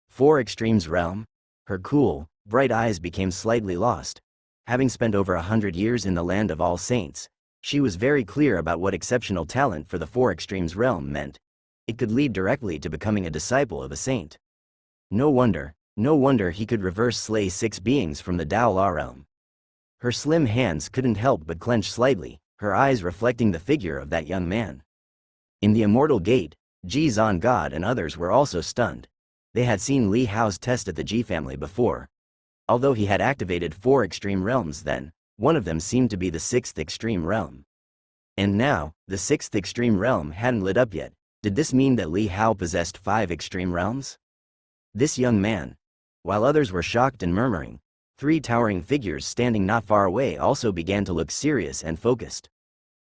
Four extremes realm? Her cool, bright eyes became slightly lost. Having spent over 100 years in the land of all saints, she was very clear about what exceptional talent for the four extremes realm meant. It could lead directly to becoming a disciple of a saint. No wonder he could reverse slay 6 beings from the Dao Law realm. Her slim hands couldn't help but clench slightly, her eyes reflecting the figure of that young man. In the immortal gate, Ji Zan God and others were also stunned. They had seen Li Hao's test at the Ji family before. Although he had activated 4 extreme realms then, one of them seemed to be the 6th extreme realm. And now, the 6th extreme realm hadn't lit up yet. Did this mean that Li Hao possessed 5 extreme realms? This young man. While others were shocked and murmuring, 3 towering figures standing not far away also began to look serious and focused.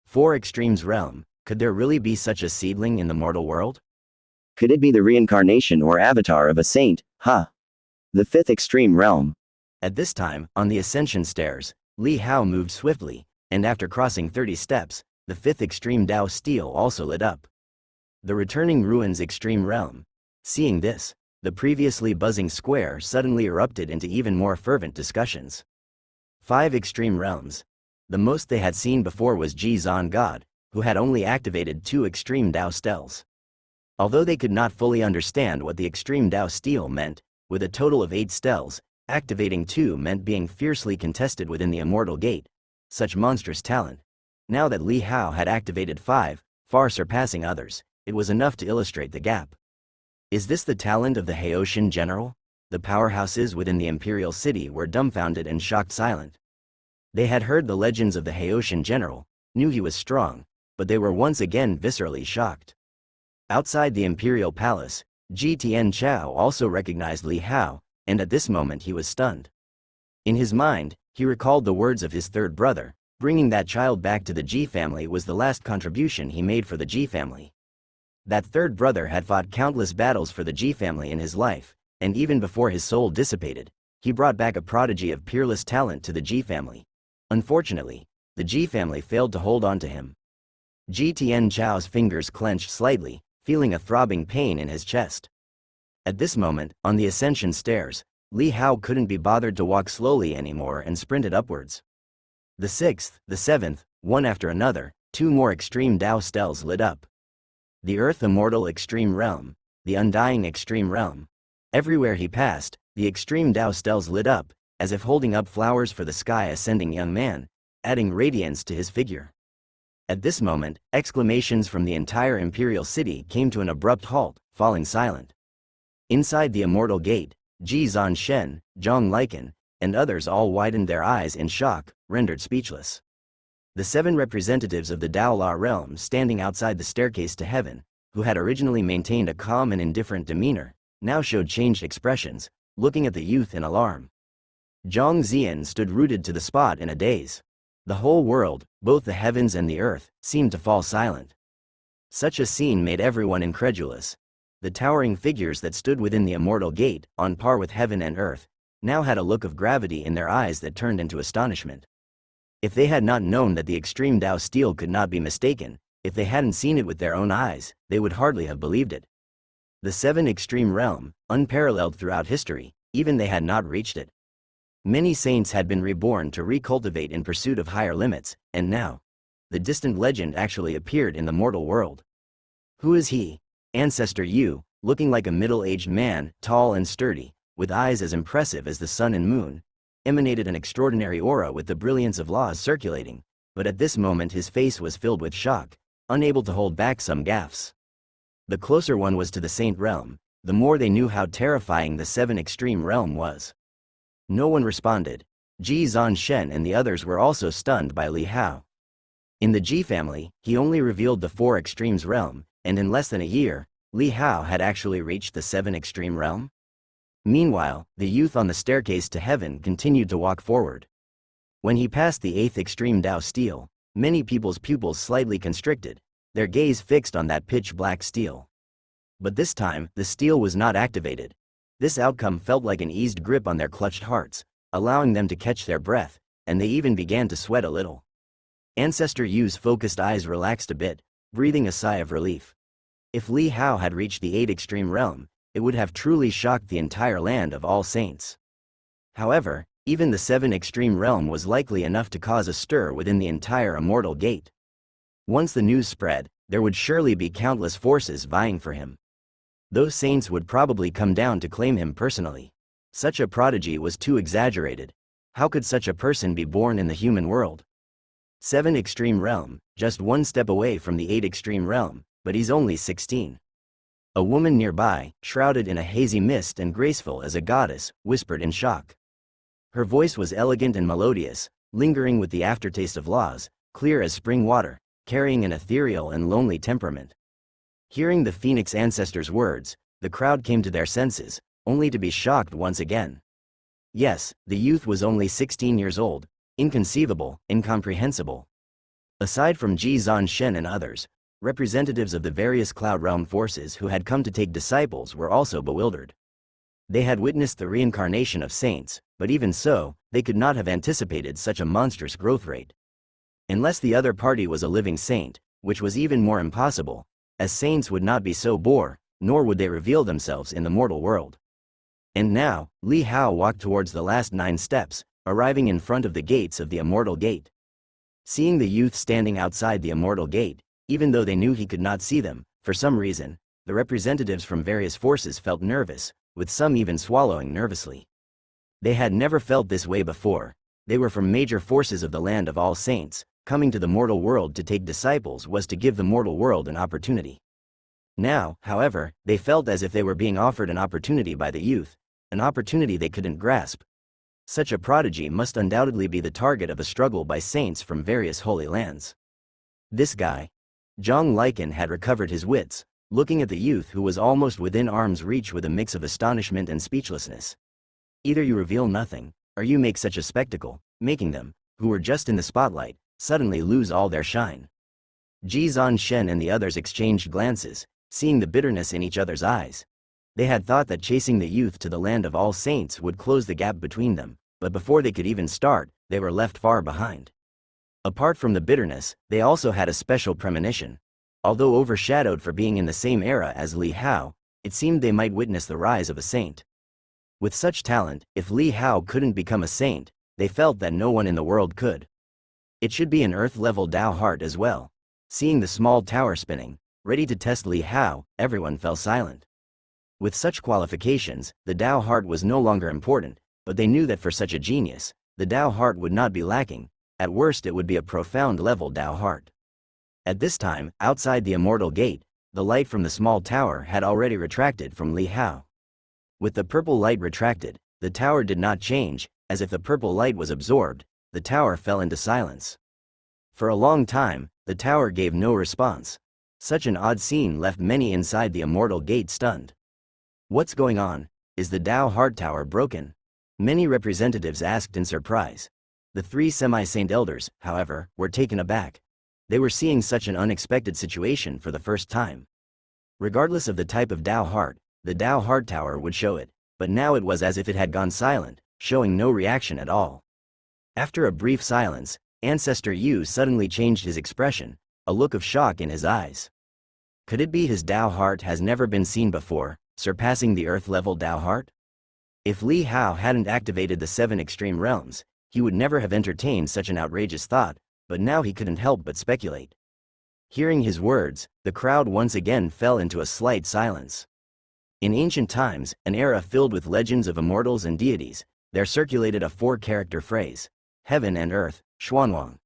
4 extremes realm, could there really be such a seedling in the mortal world? Could it be the reincarnation or avatar of a saint, huh? The 5th extreme realm. At this time, on the ascension stairs, Li Hao moved swiftly, and after crossing 30 steps, the 5th extreme Dao stele also lit up. The returning ruins extreme realm. Seeing this, the previously buzzing square suddenly erupted into even more fervent discussions. 5 extreme realms. The most they had seen before was Ji Zan God, who had only activated 2 extreme Dao stels. Although they could not fully understand what the extreme Dao stele meant, with a total of 8 stels, activating 2 meant being fiercely contested within the immortal gate. Such monstrous talent. Now that Li Hao had activated 5, far surpassing others, it was enough to illustrate the gap. Is this the talent of the Haoshan general? The powerhouses within the imperial city were dumbfounded and shocked silent. They had heard the legends of the Haoshan general, knew he was strong, but they were once again viscerally shocked. Outside the imperial palace, Ji Tian Chao also recognized Li Hao, and at this moment he was stunned. In his mind, he recalled the words of his third brother, bringing that child back to the Ji family was the last contribution he made for the Ji family. That third brother had fought countless battles for the Ji family in his life, and even before his soul dissipated, he brought back a prodigy of peerless talent to the Ji family. Unfortunately, the Ji family failed to hold on to him. Ji Tian Chao's fingers clenched slightly, feeling a throbbing pain in his chest. At this moment, on the ascension stairs, Li Hao couldn't be bothered to walk slowly anymore and sprinted upwards. The 6th, the 7th, one after another, 2 more extreme Dao stels lit up. The Earth Immortal Extreme Realm, the Undying Extreme Realm. Everywhere he passed, the extreme Dao stels lit up, as if holding up flowers for the sky ascending young man, adding radiance to his figure. At this moment, exclamations from the entire imperial city came to an abrupt halt, falling silent. Inside the immortal gate, Ji Shen, Zhang Liken, and others all widened their eyes in shock, rendered speechless. The 7 representatives of the Daola realm standing outside the staircase to heaven, who had originally maintained a calm and indifferent demeanor, now showed changed expressions, looking at the youth in alarm. Zhang Zian stood rooted to the spot in a daze. The whole world, both the heavens and the earth, seemed to fall silent. Such a scene made everyone incredulous. The towering figures that stood within the immortal gate, on par with heaven and earth, now had a look of gravity in their eyes that turned into astonishment. If they had not known that the extreme Dao steel could not be mistaken, if they hadn't seen it with their own eyes, they would hardly have believed it. The 7 extreme realm, unparalleled throughout history, even they had not reached it. Many saints had been reborn to recultivate in pursuit of higher limits, and now, the distant legend actually appeared in the mortal world. Who is he? Ancestor Yu, looking like a middle-aged man, tall and sturdy, with eyes as impressive as the sun and moon, emanated an extraordinary aura with the brilliance of laws circulating, but at this moment his face was filled with shock, unable to hold back some gaffes. The closer one was to the saint realm, the more they knew how terrifying the 7 extreme realm was. No one responded. Ji Shen and the others were also stunned by Li Hao. In the Ji family, he only revealed the 4 extremes realm, and in less than a year, Li Hao had actually reached the 7 extreme realm. Meanwhile, the youth on the staircase to heaven continued to walk forward. When he passed the 8th extreme Dao steel, many people's pupils slightly constricted, their gaze fixed on that pitch-black steel. But this time, the steel was not activated. This outcome felt like an eased grip on their clutched hearts, allowing them to catch their breath, and they even began to sweat a little. Ancestor Yu's focused eyes relaxed a bit, breathing a sigh of relief. If Li Hao had reached the 8 extreme realm, it would have truly shocked the entire land of all saints. However, even the 7 extreme realm was likely enough to cause a stir within the entire immortal gate. Once the news spread, there would surely be countless forces vying for him. Those saints would probably come down to claim him personally. Such a prodigy was too exaggerated. How could such a person be born in the human world? 7 extreme realm, just one step away from the 8 extreme realm, but he's only 16. A woman nearby, shrouded in a hazy mist and graceful as a goddess, whispered in shock. Her voice was elegant and melodious, lingering with the aftertaste of laws, clear as spring water, carrying an ethereal and lonely temperament. Hearing the Phoenix ancestor's words, the crowd came to their senses, only to be shocked once again. Yes, the youth was only 16 years old, inconceivable, incomprehensible. Aside from Ji Shen and others, representatives of the various Cloud Realm forces who had come to take disciples were also bewildered. They had witnessed the reincarnation of saints, but even so, they could not have anticipated such a monstrous growth rate. Unless the other party was a living saint, which was even more impossible, as saints would not be so bored, nor would they reveal themselves in the mortal world. And now, Li Hao walked towards the last 9 steps, arriving in front of the gates of the immortal gate. Seeing the youth standing outside the immortal gate, even though they knew he could not see them, for some reason, the representatives from various forces felt nervous, with some even swallowing nervously. They had never felt this way before. They were from major forces of the land of all saints. Coming to the mortal world to take disciples was to give the mortal world an opportunity. Now, however, they felt as if they were being offered an opportunity by the youth, an opportunity they couldn't grasp. Such a prodigy must undoubtedly be the target of a struggle by saints from various holy lands. This guy. Zhang Liken had recovered his wits, looking at the youth who was almost within arm's reach with a mix of astonishment and speechlessness. Either you reveal nothing, or you make such a spectacle, making them, who were just in the spotlight, suddenly lose all their shine. Ji Shen and the others exchanged glances, seeing the bitterness in each other's eyes. They had thought that chasing the youth to the land of all saints would close the gap between them, but before they could even start, they were left far behind. Apart from the bitterness, they also had a special premonition. Although overshadowed for being in the same era as Li Hao, it seemed they might witness the rise of a saint. With such talent, if Li Hao couldn't become a saint, they felt that no one in the world could. It should be an earth-level Dao heart as well. Seeing the small tower spinning, ready to test Li Hao, everyone fell silent. With such qualifications, the Dao heart was no longer important, but they knew that for such a genius, the Dao heart would not be lacking. At worst it would be a profound level Dao heart. At this time, outside the immortal gate, the light from the small tower had already retracted from Li Hao. With the purple light retracted, the tower did not change. As if the purple light was absorbed, the tower fell into silence. For a long time, the tower gave no response. Such an odd scene left many inside the immortal gate stunned. What's going on? Is the Tao Heart Tower broken? Many representatives asked in surprise. The three semi-saint elders, however, were taken aback. They were seeing such an unexpected situation for the first time. Regardless of the type of Tao heart, the Tao Heart Tower would show it, but now it was as if it had gone silent, showing no reaction at all. After a brief silence, Ancestor Yu suddenly changed his expression, a look of shock in his eyes. Could it be his Tao heart has never been seen before, surpassing the Earth-level Tao heart? If Li Hao hadn't activated the 7 extreme realms, he would never have entertained such an outrageous thought, but now he couldn't help but speculate. Hearing his words, the crowd once again fell into a slight silence. In ancient times, an era filled with legends of immortals and deities, there circulated a 4-character phrase: heaven and earth, Xuanwang.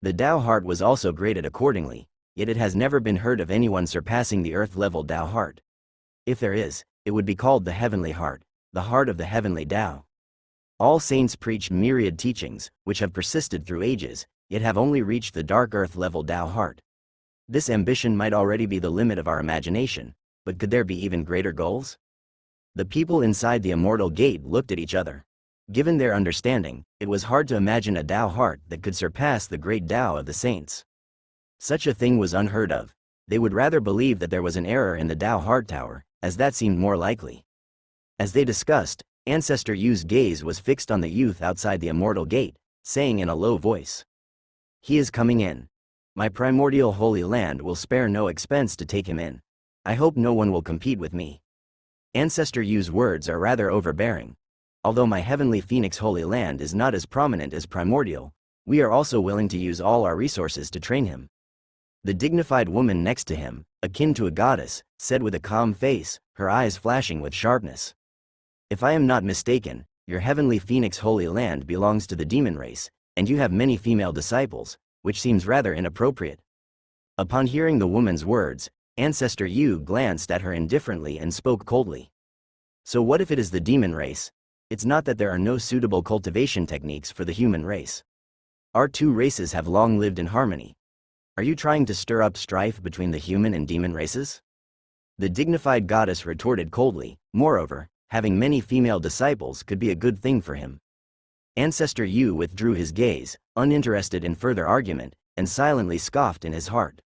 The Tao heart was also graded accordingly, yet it has never been heard of anyone surpassing the Earth-level Tao heart. If there is, it would be called the heavenly heart, the heart of the heavenly Tao. All saints preached myriad teachings, which have persisted through ages, yet have only reached the dark Earth-level Tao heart. This ambition might already be the limit of our imagination, but could there be even greater goals? The people inside the immortal gate looked at each other. Given their understanding, it was hard to imagine a Tao heart that could surpass the great Tao of the saints. Such a thing was unheard of. They would rather believe that there was an error in the Tao Heart Tower, as that seemed more likely. As they discussed, Ancestor Yu's gaze was fixed on the youth outside the immortal gate, saying in a low voice, "He is coming in. My primordial holy land will spare no expense to take him in. I hope no one will compete with me." Ancestor Yu's words are rather overbearing. Although my heavenly Phoenix holy land is not as prominent as primordial, we are also willing to use all our resources to train him. The dignified woman next to him, akin to a goddess, said with a calm face, her eyes flashing with sharpness. "If I am not mistaken, your heavenly Phoenix holy land belongs to the demon race, and you have many female disciples, which seems rather inappropriate." Upon hearing the woman's words, Ancestor Yu glanced at her indifferently and spoke coldly. "So what if it is the demon race? It's not that there are no suitable cultivation techniques for the human race. Our two races have long lived in harmony. Are you trying to stir up strife between the human and demon races?" The dignified goddess retorted coldly. Moreover, having many female disciples could be a good thing for him. Ancestor Yu withdrew his gaze, uninterested in further argument, and silently scoffed in his heart.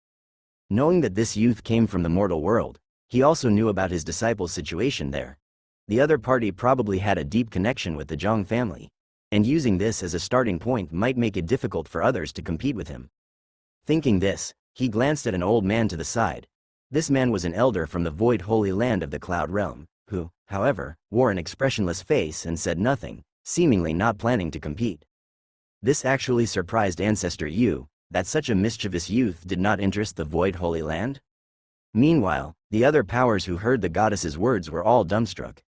Knowing that this youth came from the mortal world, he also knew about his disciples' situation there. The other party probably had a deep connection with the Zhang family, and using this as a starting point might make it difficult for others to compete with him. Thinking this, he glanced at an old man to the side. This man was an elder from the void holy land of the Cloud Realm, who, however, wore an expressionless face and said nothing, seemingly not planning to compete. This actually surprised Ancestor Yu, that such a mischievous youth did not interest the void holy land. Meanwhile, the other powers who heard the goddess's words were all dumbstruck.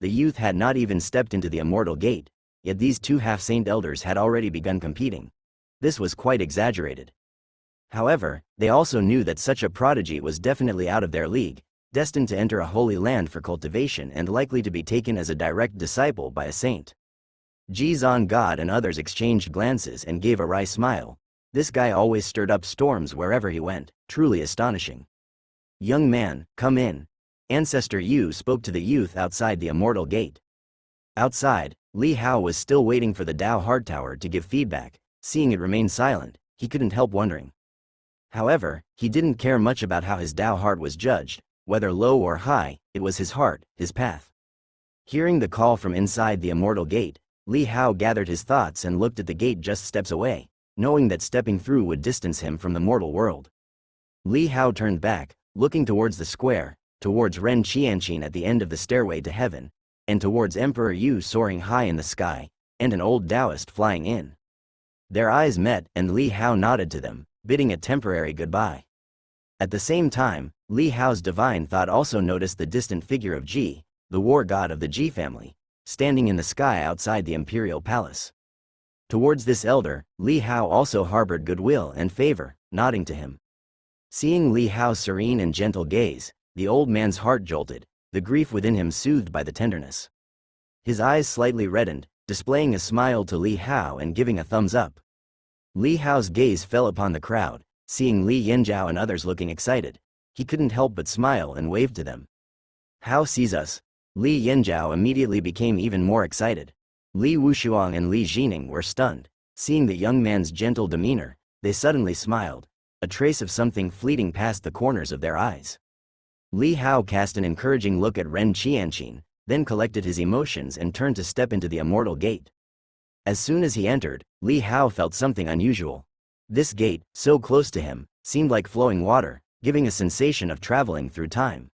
The youth had not even stepped into the immortal gate, yet these two half-saint elders had already begun competing. This was quite exaggerated. However, they also knew that such a prodigy was definitely out of their league, destined to enter a holy land for cultivation and likely to be taken as a direct disciple by a saint. Jizan God and others exchanged glances and gave a wry smile. This guy always stirred up storms wherever he went, truly astonishing. "Young man, come in." Ancestor Yu spoke to the youth outside the immortal gate. Outside, Li Hao was still waiting for the Tao Heart Tower to give feedback. Seeing it remain silent, he couldn't help wondering. However, he didn't care much about how his Tao heart was judged, whether low or high, it was his heart, his path. Hearing the call from inside the immortal gate, Li Hao gathered his thoughts and looked at the gate just steps away, knowing that stepping through would distance him from the mortal world. Li Hao turned back, looking towards the square, towards Ren Qianqin at the end of the stairway to heaven, and towards Emperor Yu soaring high in the sky, and an old Taoist flying in. Their eyes met and Li Hao nodded to them, bidding a temporary goodbye. At the same time, Li Hao's divine thought also noticed the distant figure of Ji, the war god of the Ji family, standing in the sky outside the imperial palace. Towards this elder, Li Hao also harbored goodwill and favor, nodding to him. Seeing Li Hao's serene and gentle gaze, the old man's heart jolted. the grief within him soothed by the tenderness. His eyes slightly reddened, displaying a smile to Li Hao and giving a thumbs up. Li Hao's gaze fell upon the crowd, seeing Li Yanzhao and others looking excited. He couldn't help but smile and wave to them. Hao sees us. Li Yanzhao immediately became even more excited. Li Wushuang and Li Jining were stunned. Seeing the young man's gentle demeanor, they suddenly smiled. A trace of something fleeting passed the corners of their eyes. Li Hao cast an encouraging look at Ren Qianqin, then collected his emotions and turned to step into the immortal gate. As soon as he entered, Li Hao felt something unusual. This gate, so close to him, seemed like flowing water, giving a sensation of traveling through time.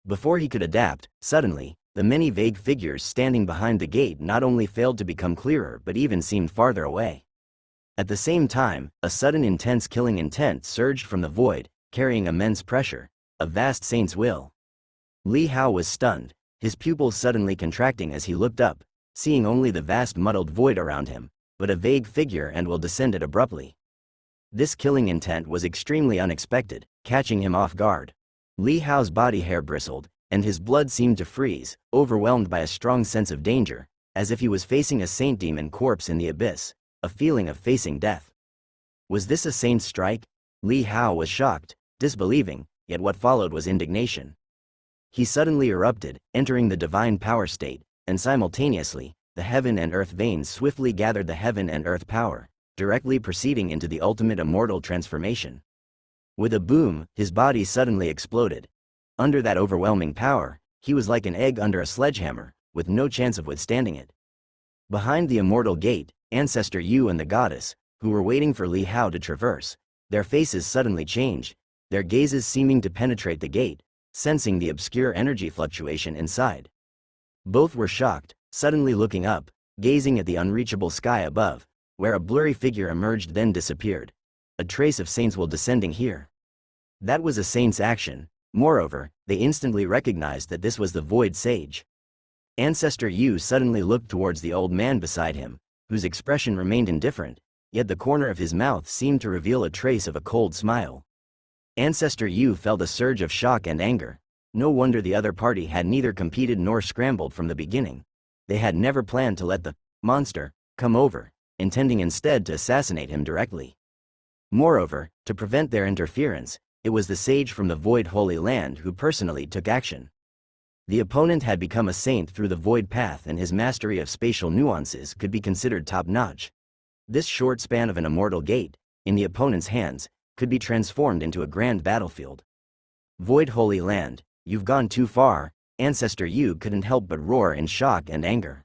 Before he could adapt, suddenly, the many vague figures standing behind the gate not only failed to become clearer but even seemed farther away. At the same time, a sudden intense killing intent surged from the void, carrying immense pressure, a vast saint's will. Li Hao was stunned, his pupils suddenly contracting as he looked up, seeing only the vast muddled void around him, but a vague figure and will descended abruptly. This killing intent was extremely unexpected, catching him off guard. Li Hao's body hair bristled, and his blood seemed to freeze, overwhelmed by a strong sense of danger, as if he was facing a saint demon corpse in the abyss, a feeling of facing death. Was this a saint's strike? Li Hao was shocked, disbelieving, yet what followed was indignation. He suddenly erupted, entering the divine power state, and simultaneously, the heaven and earth veins swiftly gathered the heaven and earth power, directly proceeding into the ultimate immortal transformation. With a boom, his body suddenly exploded. Under that overwhelming power, he was like an egg under a sledgehammer, with no chance of withstanding it. Behind the immortal gate, Ancestor Yu and the goddess, who were waiting for Li Hao to traverse, their faces suddenly changed, their gazes seeming to penetrate the gate, sensing the obscure energy fluctuation inside. Both were shocked, suddenly looking up, gazing at the unreachable sky above, where a blurry figure emerged then disappeared. A trace of saint's will descending here. That was a saint's action. Moreover, they instantly recognized that this was the Void Sage. Ancestor Yu suddenly looked towards the old man beside him, whose expression remained indifferent, yet the corner of his mouth seemed to reveal a trace of a cold smile. Ancestor Yu felt a surge of shock and anger. No wonder the other party had neither competed nor scrambled from the beginning. They had never planned to let the monster come over, intending instead to assassinate him directly. Moreover, to prevent their interference, it was the sage from the Void Holy Land who personally took action. The opponent had become a saint through the Void Path, and his mastery of spatial nuances could be considered top-notch. This short span of an immortal gate, in the opponent's hands, could be transformed into a grand battlefield. Void Holy Land, you've gone too far, Ancestor Yu couldn't help but roar in shock and anger.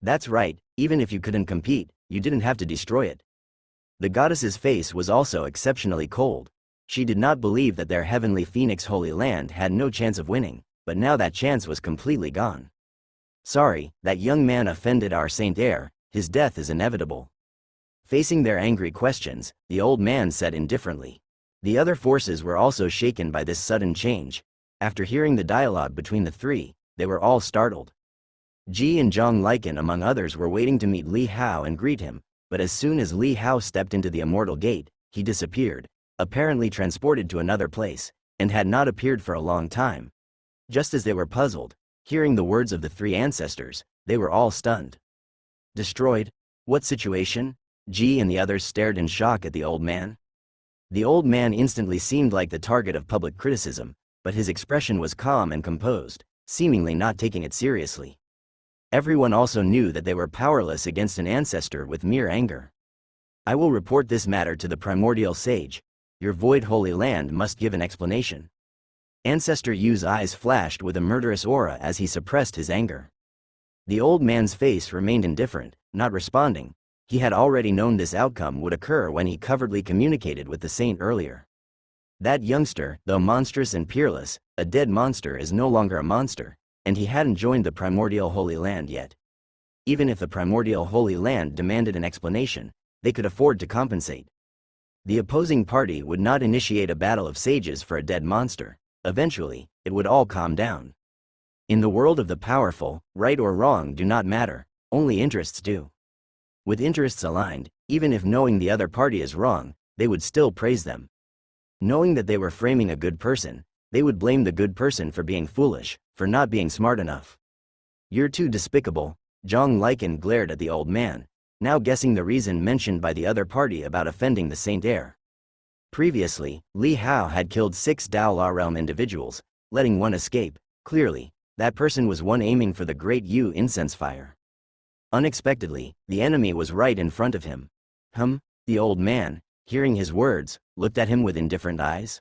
That's right, even if you couldn't compete, you didn't have to destroy it. The goddess's face was also exceptionally cold. She did not believe that their heavenly Phoenix Holy Land had no chance of winning, but now that chance was completely gone. Sorry, that young man offended our Saint Heir, his death is inevitable. Facing their angry questions, the old man said indifferently. The other forces were also shaken by this sudden change. After hearing the dialogue between the three, they were all startled. Ji and Zhang Liken among others were waiting to meet Li Hao and greet him, but as soon as Li Hao stepped into the immortal gate, he disappeared, apparently transported to another place, and had not appeared for a long time. Just as they were puzzled, hearing the words of the three ancestors, they were all stunned. Destroyed? What situation? Ji and the others stared in shock at the old man. The old man instantly seemed like the target of public criticism, but his expression was calm and composed, seemingly not taking it seriously. Everyone also knew that they were powerless against an ancestor with mere anger. I will report this matter to the primordial sage. Your Void Holy Land must give an explanation. Ancestor Yu's eyes flashed with a murderous aura as he suppressed his anger. The old man's face remained indifferent, not responding. He had already known this outcome would occur when he covertly communicated with the saint earlier. That youngster, though monstrous and peerless, a dead monster is no longer a monster, and he hadn't joined the primordial Holy Land yet. Even if the primordial Holy Land demanded an explanation, they could afford to compensate. The opposing party would not initiate a battle of sages for a dead monster. Eventually, it would all calm down. In the world of the powerful, right or wrong do not matter, only interests do. With interests aligned, even if knowing the other party is wrong, they would still praise them. Knowing that they were framing a good person, They would blame the good person for being foolish, for not being smart enough. You're too despicable. Zhang Liken glared at the old man, now guessing the reason mentioned by the other party about offending the Saint heir. Previously, Li Hao had killed 6 Dao La Realm individuals, letting one escape. Clearly, that person was one aiming for the great Yu incense fire. Unexpectedly, the enemy was right in front of him. The old man, hearing his words, looked at him with indifferent eyes.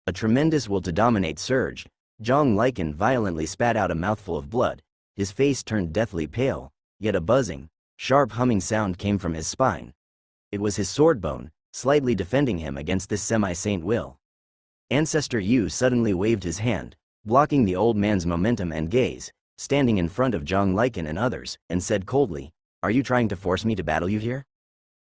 A tremendous will to dominate surged. Zhang Liken violently spat out a mouthful of blood. His face turned deathly pale, yet a buzzing, sharp humming sound came from his spine. It was his sword bone, slightly defending him against this semi-saint will. Ancestor Yu suddenly waved his hand, blocking the old man's momentum and gaze, standing in front of Zhang Liken and others, and said coldly, "Are you trying to force me to battle you here?"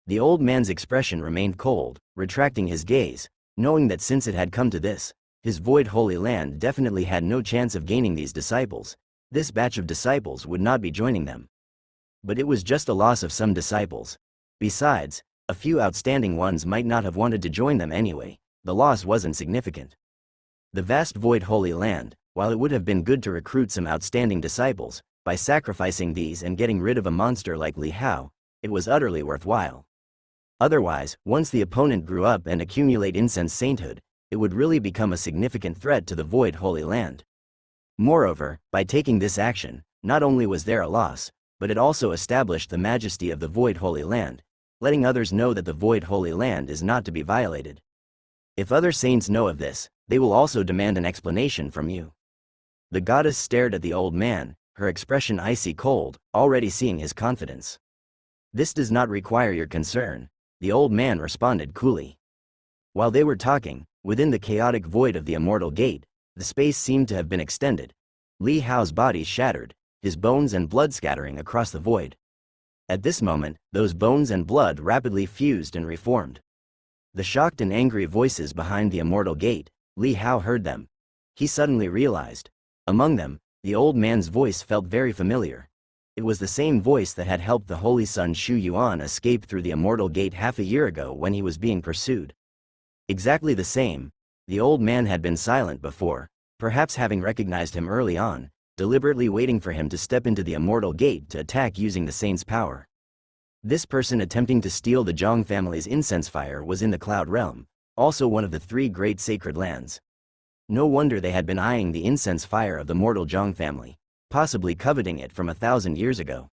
The old man's expression remained cold, retracting his gaze, knowing that since it had come to this, his void holy land definitely had no chance of gaining these disciples. This batch of disciples would not be joining them. But it was just a loss of some disciples. Besides, a few outstanding ones might not have wanted to join them anyway. The loss wasn't significant. The vast void holy land, while it would have been good to recruit some outstanding disciples, by sacrificing these and getting rid of a monster like Li Hao, it was utterly worthwhile. Otherwise, once the opponent grew up and accumulate incense sainthood, it would really become a significant threat to the void holy land. Moreover, by taking this action, not only was there a loss, but it also established the majesty of the void holy land, letting others know that the void holy land is not to be violated. If other saints know of this, they will also demand an explanation from you. The goddess stared at the old man, her expression icy cold, already seeing his confidence. "This does not require your concern," the old man responded coolly. While they were talking, within the chaotic void of the immortal gate, the space seemed to have been extended. Li Hao's body shattered, his bones and blood scattering across the void. At this moment, those bones and blood rapidly fused and reformed. The shocked and angry voices behind the immortal gate, Li Hao heard them. He suddenly realized. Among them, the old man's voice felt very familiar. It was the same voice that had helped the holy son Shu Yuan escape through the immortal gate half a year ago when he was being pursued. Exactly the same. The old man had been silent before, perhaps having recognized him early on, deliberately waiting for him to step into the immortal gate to attack using the saint's power. This person attempting to steal the Zhang family's incense fire was in the Cloud Realm, also one of the 3 great sacred lands. No wonder they had been eyeing the incense fire of the mortal Zhang family, possibly coveting it from 1,000 years ago.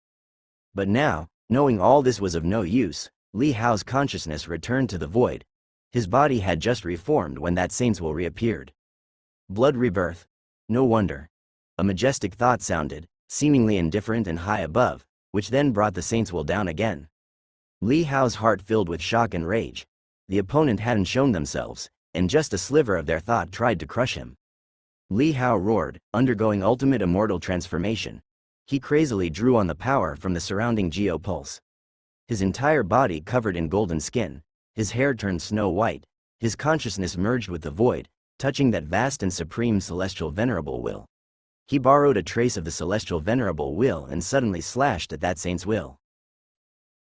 But now, knowing all this was of no use, Li Hao's consciousness returned to the void. His body had just reformed when that saint's will reappeared. Blood rebirth? No wonder. A majestic thought sounded, seemingly indifferent and high above, which then brought the saint's will down again. Li Hao's heart filled with shock and rage. The opponent hadn't shown themselves, and just a sliver of their thought tried to crush him. Li Hao roared, undergoing ultimate immortal transformation. He crazily drew on the power from the surrounding geo-pulse. His entire body covered in golden skin, his hair turned snow white, his consciousness merged with the void, touching that vast and supreme celestial venerable will. He borrowed a trace of the celestial venerable will and suddenly slashed at that saint's will.